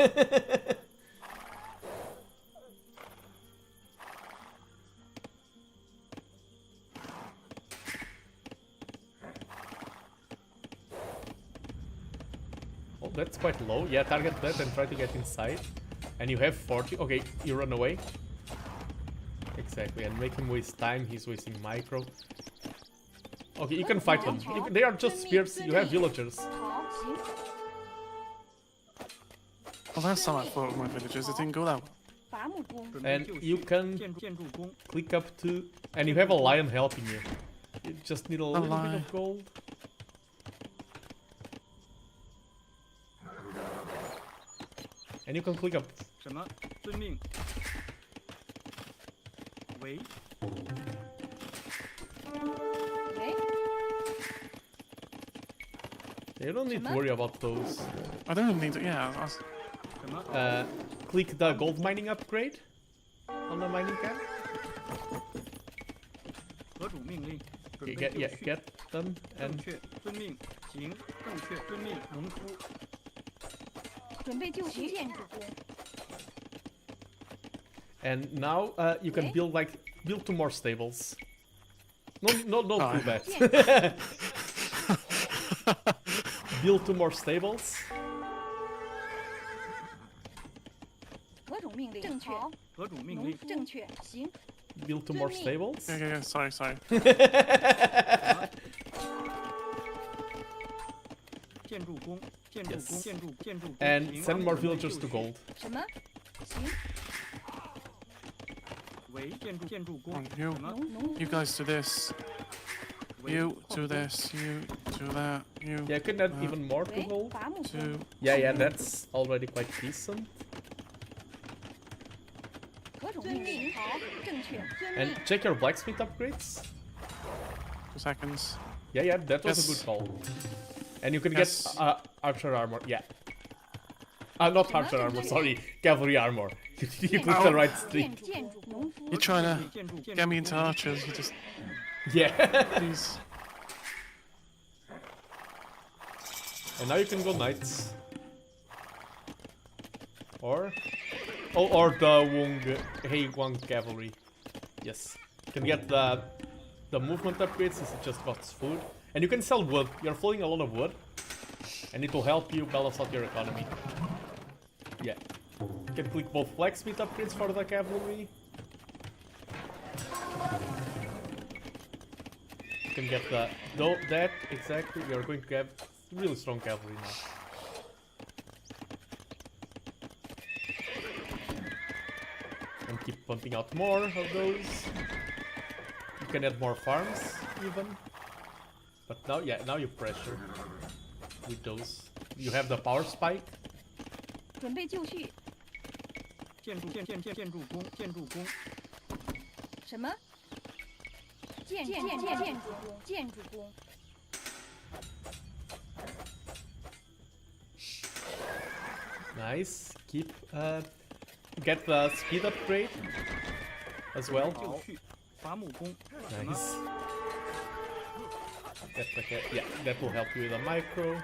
Speaker 1: Oh, that's quite low. Yeah, target that and try to get inside. And you have 40. Okay, you run away. Exactly, and make him waste time. He's wasting micro. Okay, you can fight them. They are just spears. You have villagers.
Speaker 4: 好，行，
Speaker 3: Well, last time I fought with my villagers, it didn't go that well.
Speaker 4: 伐木工，
Speaker 1: And you can
Speaker 9: 建筑工。
Speaker 1: click up to... And you have a lion helping you. You just need a little bit
Speaker 3: lion.
Speaker 1: of gold. And you can click up.
Speaker 9: 什么？遵命。喂。
Speaker 4: 喂，
Speaker 1: You don't need to worry about those.
Speaker 3: I don't even need to. Yeah, I was,
Speaker 9: 什么？
Speaker 1: Click the gold mining upgrade on the mining cap.
Speaker 9: 何主命令？
Speaker 1: Okay,
Speaker 9: 准备
Speaker 1: get
Speaker 9: 就绪。
Speaker 1: get them
Speaker 9: 正
Speaker 1: and
Speaker 9: 确，遵命。行，正确，遵命。农夫。
Speaker 4: 准备就绪，建筑工，
Speaker 1: and now you can build 2 more stables. No, don't do that. Build 2 more stables.
Speaker 4: 何种命令？正确，
Speaker 9: 何主命
Speaker 4: 农
Speaker 9: 令？
Speaker 4: 夫正确，行，
Speaker 1: Build 2 more stables.
Speaker 3: yeah. Sorry.
Speaker 1: And
Speaker 9: 建筑工。建筑工。
Speaker 1: Yes.
Speaker 9: 建筑工。
Speaker 1: And
Speaker 9: 行
Speaker 1: send more
Speaker 9: 准备
Speaker 1: villagers
Speaker 9: 就
Speaker 1: to
Speaker 9: 绪
Speaker 1: gold.
Speaker 4: 什么？行，
Speaker 9: 喂，建筑工。
Speaker 3: You
Speaker 9: 什么？
Speaker 4: 农
Speaker 3: you guys do this.
Speaker 9: 喂
Speaker 3: You
Speaker 9: 矿
Speaker 3: do
Speaker 9: 工
Speaker 3: this. You do that. You
Speaker 1: Yeah, you can add even more to
Speaker 4: 喂，
Speaker 1: gold.
Speaker 4: 伐木工，
Speaker 3: do.
Speaker 1: Yeah, that's already quite decent.
Speaker 4: 何种命令？好，正确，遵
Speaker 1: And
Speaker 4: 命。
Speaker 1: check your blacksmith upgrades.
Speaker 3: 2 seconds.
Speaker 1: Yeah, that was a
Speaker 3: Yes.
Speaker 1: good call. And you can
Speaker 3: Yes.
Speaker 1: get archer armor. Yeah. Not archer armor. Sorry, cavalry armor. You put the right streak.
Speaker 4: 建筑农夫
Speaker 3: You're trying to
Speaker 9: 建筑建
Speaker 3: get me into archers. You just
Speaker 1: Yeah.
Speaker 3: please.
Speaker 1: And now you can go knights. Or the Wang cavalry. Yes. You can get the movement upgrades since it just costs food. And you can sell wood. You're flowing a lot of wood. And it will help you balance out your economy. Yeah. You can click both blacksmith upgrades for the cavalry. You can get that exactly. You're going to have really strong cavalry now. And keep pumping out more of those. You can add more farms even. But now, yeah, now you pressure with those. You have the power spike.
Speaker 4: 准备就绪。
Speaker 9: 建筑工，
Speaker 4: 什么？建筑工。
Speaker 1: Nice. Keep get the speed upgrade as well.
Speaker 9: 就绪，伐木工，
Speaker 1: Nice. Yeah, that will help you with a micro.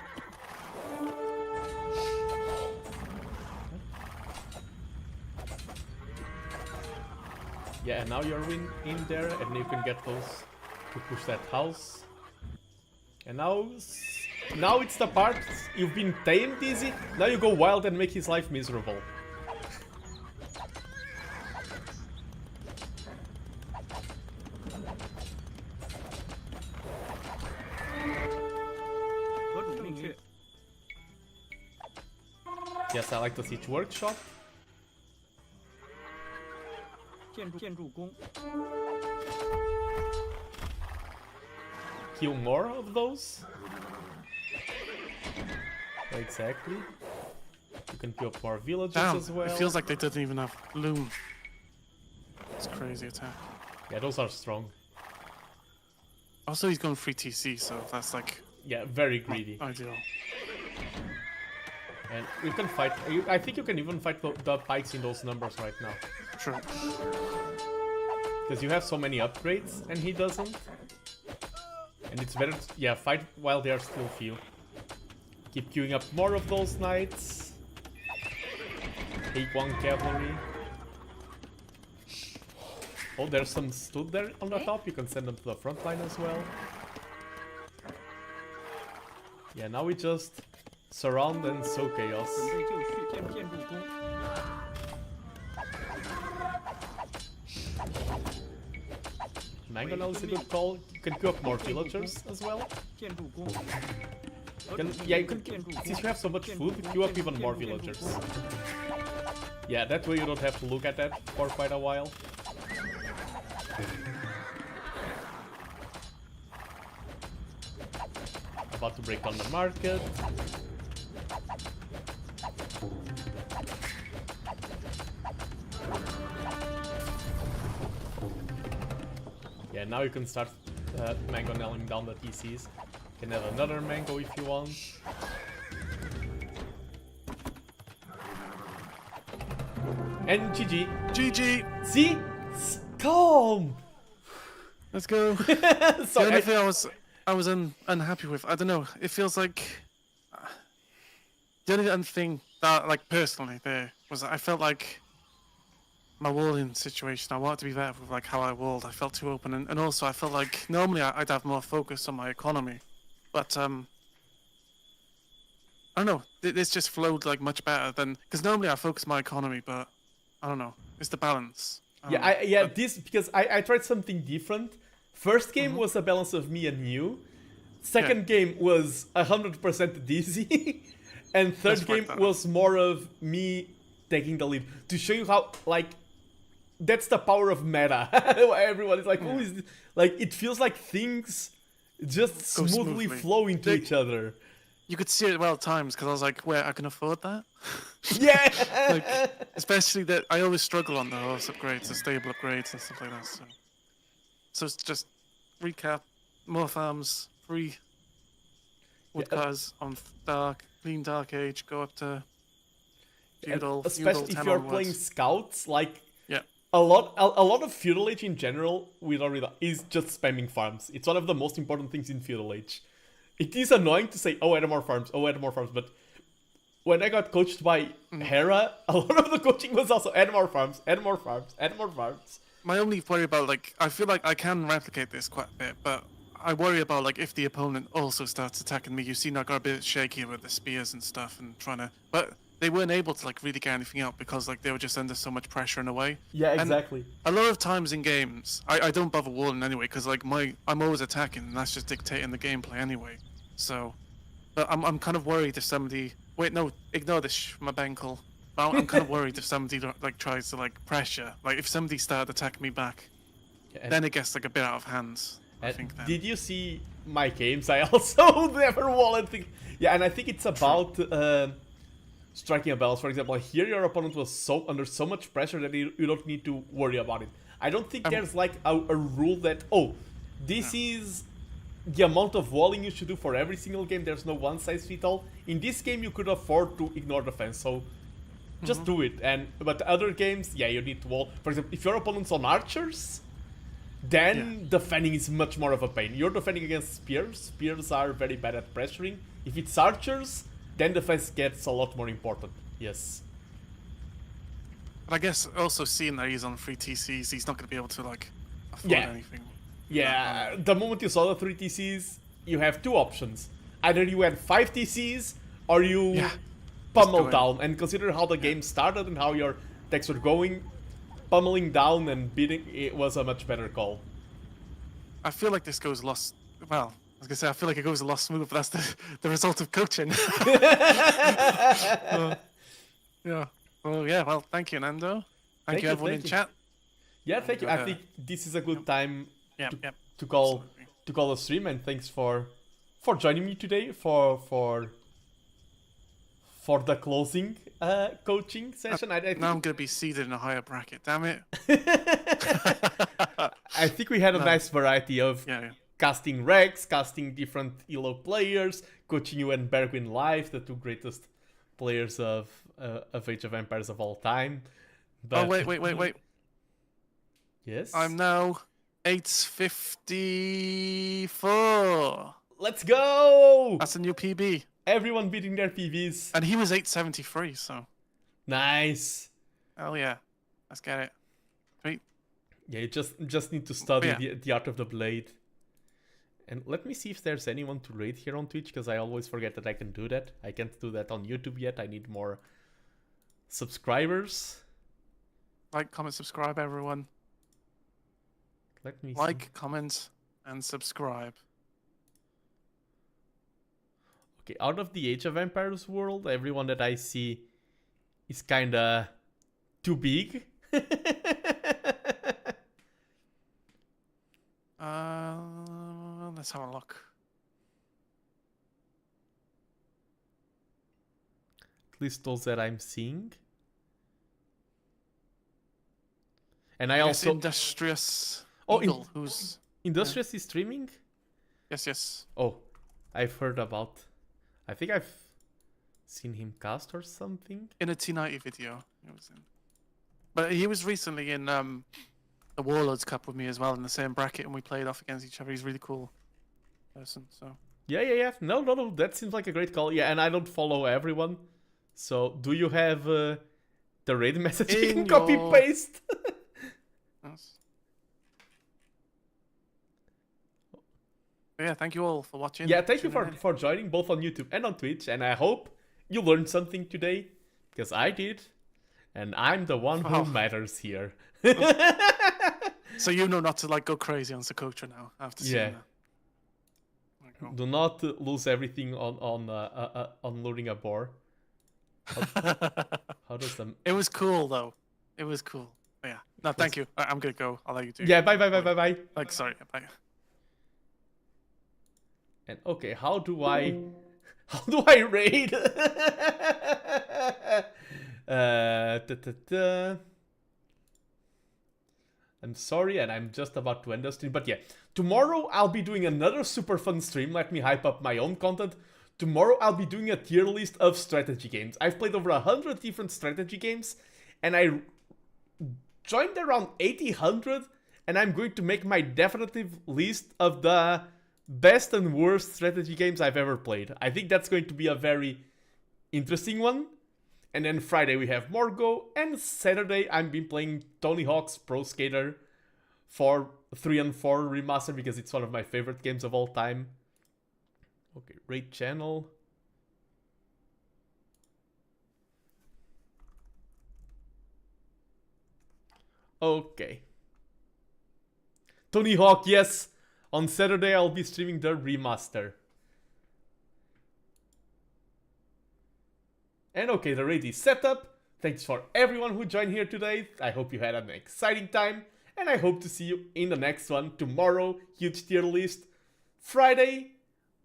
Speaker 1: Yeah, and now you're in there, and you can get those to push that house. And now it's the part you've been tamed easy. Now you go wild and make his life miserable. Yes, I like to teach workshop.
Speaker 9: 建筑工，
Speaker 1: Kill more of those. Exactly. You can kill up more villagers
Speaker 3: Damn,
Speaker 1: as well.
Speaker 3: it feels like they didn't even have loom. It's crazy attack.
Speaker 1: Yeah, those are strong.
Speaker 3: Also, he's going free TC, so that's like
Speaker 1: Yeah, very greedy.
Speaker 3: ideal.
Speaker 1: And you can fight. I think you can even fight the pikes in those numbers right now.
Speaker 3: True.
Speaker 1: Because you have so many upgrades and he doesn't. And it's better to, yeah, fight while they are still few. Keep queuing up more of those knights. Take one cavalry. Oh, there's some stood there on the top. You can send them to the front line as well. Yeah, now we just surround and sow chaos.
Speaker 9: 准备就绪，建筑工，
Speaker 1: Mangonel is a good call. You can queue up more villagers as well.
Speaker 9: 建筑工，
Speaker 1: Yeah, you can. Since you have so much food, queue up even more villagers. Yeah, that way you don't have to look at that for quite a while. About to break down the market. Yeah, now you can start mangonelling down the TCs. You can have another mango if you want. And GG.
Speaker 3: GG!
Speaker 1: See? Calm!
Speaker 3: Let's go. The
Speaker 1: Sorry,
Speaker 3: only thing I was unhappy with, I don't know, it feels like the only thing that, like, personally there was I felt like my walling situation, I wanted to be better with like how I walled. I felt too open, and also I felt like normally I'd have more focus on my economy, but I don't know, this just flowed like much better than, because normally I focus my economy, but I don't know, it's the balance.
Speaker 1: This because I tried something different. First game was a balance of me and you. Second game was 100% dizzy, and third game was more of me taking the lead to show you how like that's the power of meta. Everyone is like, who is this? Like it feels like things just smoothly flow into each other.
Speaker 3: you could see it well at times because I was like, wait, I can afford that.
Speaker 1: Yeah.
Speaker 3: Like, especially that I always struggle on the horse upgrades, the stable upgrades and stuff like that. So it's just recap, more farms, free woodcars on clean dark age, go up to feudal,
Speaker 1: especially if you're playing scouts, like
Speaker 3: yeah.
Speaker 1: a lot of feudal age in general is just spamming farms. It's one of the most important things in feudal age. It is annoying to say, oh, add more farms, but when I got coached by Hera, a lot of the coaching was also add more farms.
Speaker 3: My only worry about, like, I feel like I can replicate this quite a bit, but I worry about, like, if the opponent also starts attacking me. You see, I got a bit shaky with the spears and stuff and trying to, but they weren't able to, like, really get anything out because, like, they were just under so much pressure in a way.
Speaker 1: Yeah, exactly.
Speaker 3: And a lot of times in games, I don't bother walling anyway because, like, I'm always attacking and that's just dictating the gameplay anyway. So, but I'm kind of worried if somebody, wait, no, ignore this, my Benkel. I'm kind of worried if somebody like tries to like pressure, like if somebody started attacking me back, then it gets like a bit out of hands. I think. Then.
Speaker 1: Did you see my games? I also never wall and think. Yeah, and I think it's about striking a balance. For example, here your opponent was under so much pressure that you don't need to worry about it. I don't think there's like a rule that this is the amount of walling you should do for every single game. There's no one size fits all. In this game, you could afford to ignore defense, so just do it. But other games, yeah, you need to wall. For example, if your opponent's on archers, then defending is much more of a pain. You're defending against spears. Spears are very bad at pressuring. If it's archers, then defense gets a lot more important. Yes.
Speaker 3: But I guess also seeing that he's on 3 TCs, he's not going to be able to like afford anything.
Speaker 1: Yeah, the moment you saw the 3 TCs, you have two options. Either you had 5 TCs, or you pummel down. And consider how the game started and how your decks were going, pummeling down and beating, it was a much better call.
Speaker 3: I feel like this goes lost, well, I was going to say, I feel like it goes a lot smoother, but that's the result of coaching. Yeah. Well, thank you, Nando. Thank you, everyone in chat.
Speaker 1: Yeah, thank you. I think this is a good time to call a stream, and thanks for joining me today for the closing coaching session. I think
Speaker 3: now I'm gonna be seated in a higher bracket. Damn it!
Speaker 1: I think we had a nice variety of casting Rex, casting different ELO players, coaching you and Bergwin live, the two greatest players of Age of Empires of all time. But...
Speaker 3: Oh wait.
Speaker 1: Yes.
Speaker 3: I'm now 854.
Speaker 1: Let's go!
Speaker 3: That's a new PB.
Speaker 1: Everyone beating their PBs.
Speaker 3: And he was 873, so.
Speaker 1: Nice.
Speaker 3: Oh yeah. Let's get it. Sweet.
Speaker 1: Yeah, you just need to study the art of the blade. And let me see if there's anyone to raid here on Twitch, because I always forget that I can do that. I can't do that on YouTube yet. I need more subscribers.
Speaker 3: Like, comment, subscribe, everyone.
Speaker 1: Let me
Speaker 3: like, comment, and subscribe.
Speaker 1: Okay, out of the Age of Empires world, everyone that I see is kinda too big.
Speaker 3: Let's have a look.
Speaker 1: At least those that I'm seeing. And I also
Speaker 3: Industrious Eagle, who's
Speaker 1: Industrious is streaming?
Speaker 3: Yes.
Speaker 1: Oh, I've heard about. I think I've seen him cast or something.
Speaker 3: In a T90 video he was in. But he was recently in the Warlords Cup with me as well in the same bracket, and we played off against each other. He's a really cool person, so.
Speaker 1: Yeah. No. That seems like a great call. Yeah, and I don't follow everyone. So, do you have the raid message you can copy paste?
Speaker 3: Yeah, thank you all for watching.
Speaker 1: Yeah, thank you for joining both on YouTube and on Twitch, and I hope you learned something today, because I did, and I'm the one who matters here.
Speaker 3: So you know not to like go crazy on Socotra now after seeing that.
Speaker 1: Do not lose everything on loading a boar. How does them?
Speaker 3: It was cool though. It was cool. But yeah. No, thank you. I'm gonna go. I'll let you do.
Speaker 1: Yeah. Bye.
Speaker 3: Like, sorry. Bye.
Speaker 1: And okay, how do I How do I raid? I'm sorry, and I'm just about to end the stream, but yeah. Tomorrow I'll be doing another super fun stream. Let me hype up my own content. Tomorrow I'll be doing a tier list of strategy games. I've played over 100 different strategy games, and I joined around 800, and I'm going to make my definitive list of the best and worst strategy games I've ever played. I think that's going to be a very interesting one. And then Friday we have Morgo, and Saturday I've been playing Tony Hawk's Pro Skater for 3 and 4 remaster because it's one of my favorite games of all time. Okay, rate channel. Okay. Tony Hawk, yes! On Saturday I'll be streaming the remaster. And okay, the raid is set up. Thanks for everyone who joined here today. I hope you had an exciting time. And I hope to see you in the next one. Tomorrow, huge tier list. Friday,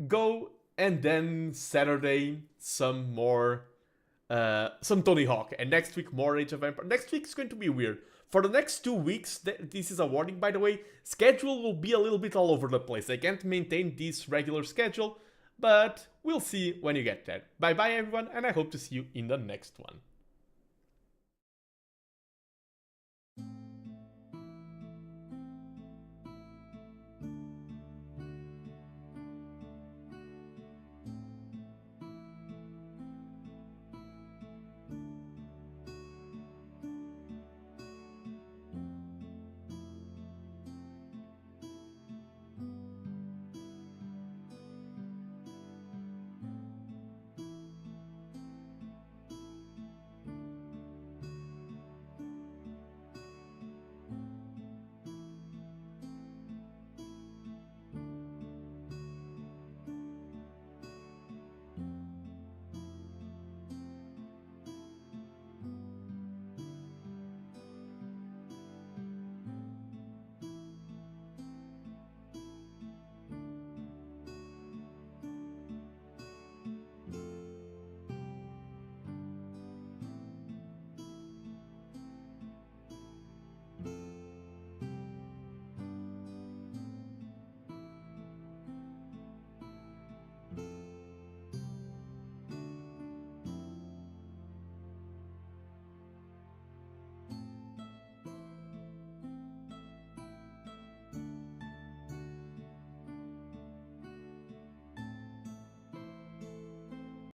Speaker 1: Go. And then Saturday, some more... some Tony Hawk. And next week, more Age of Empires. Next week is going to be weird. For the next 2 weeks, this is a warning by the way, schedule will be a little bit all over the place. I can't maintain this regular schedule. But we'll see when you get there. Bye bye everyone, and I hope to see you in the next one.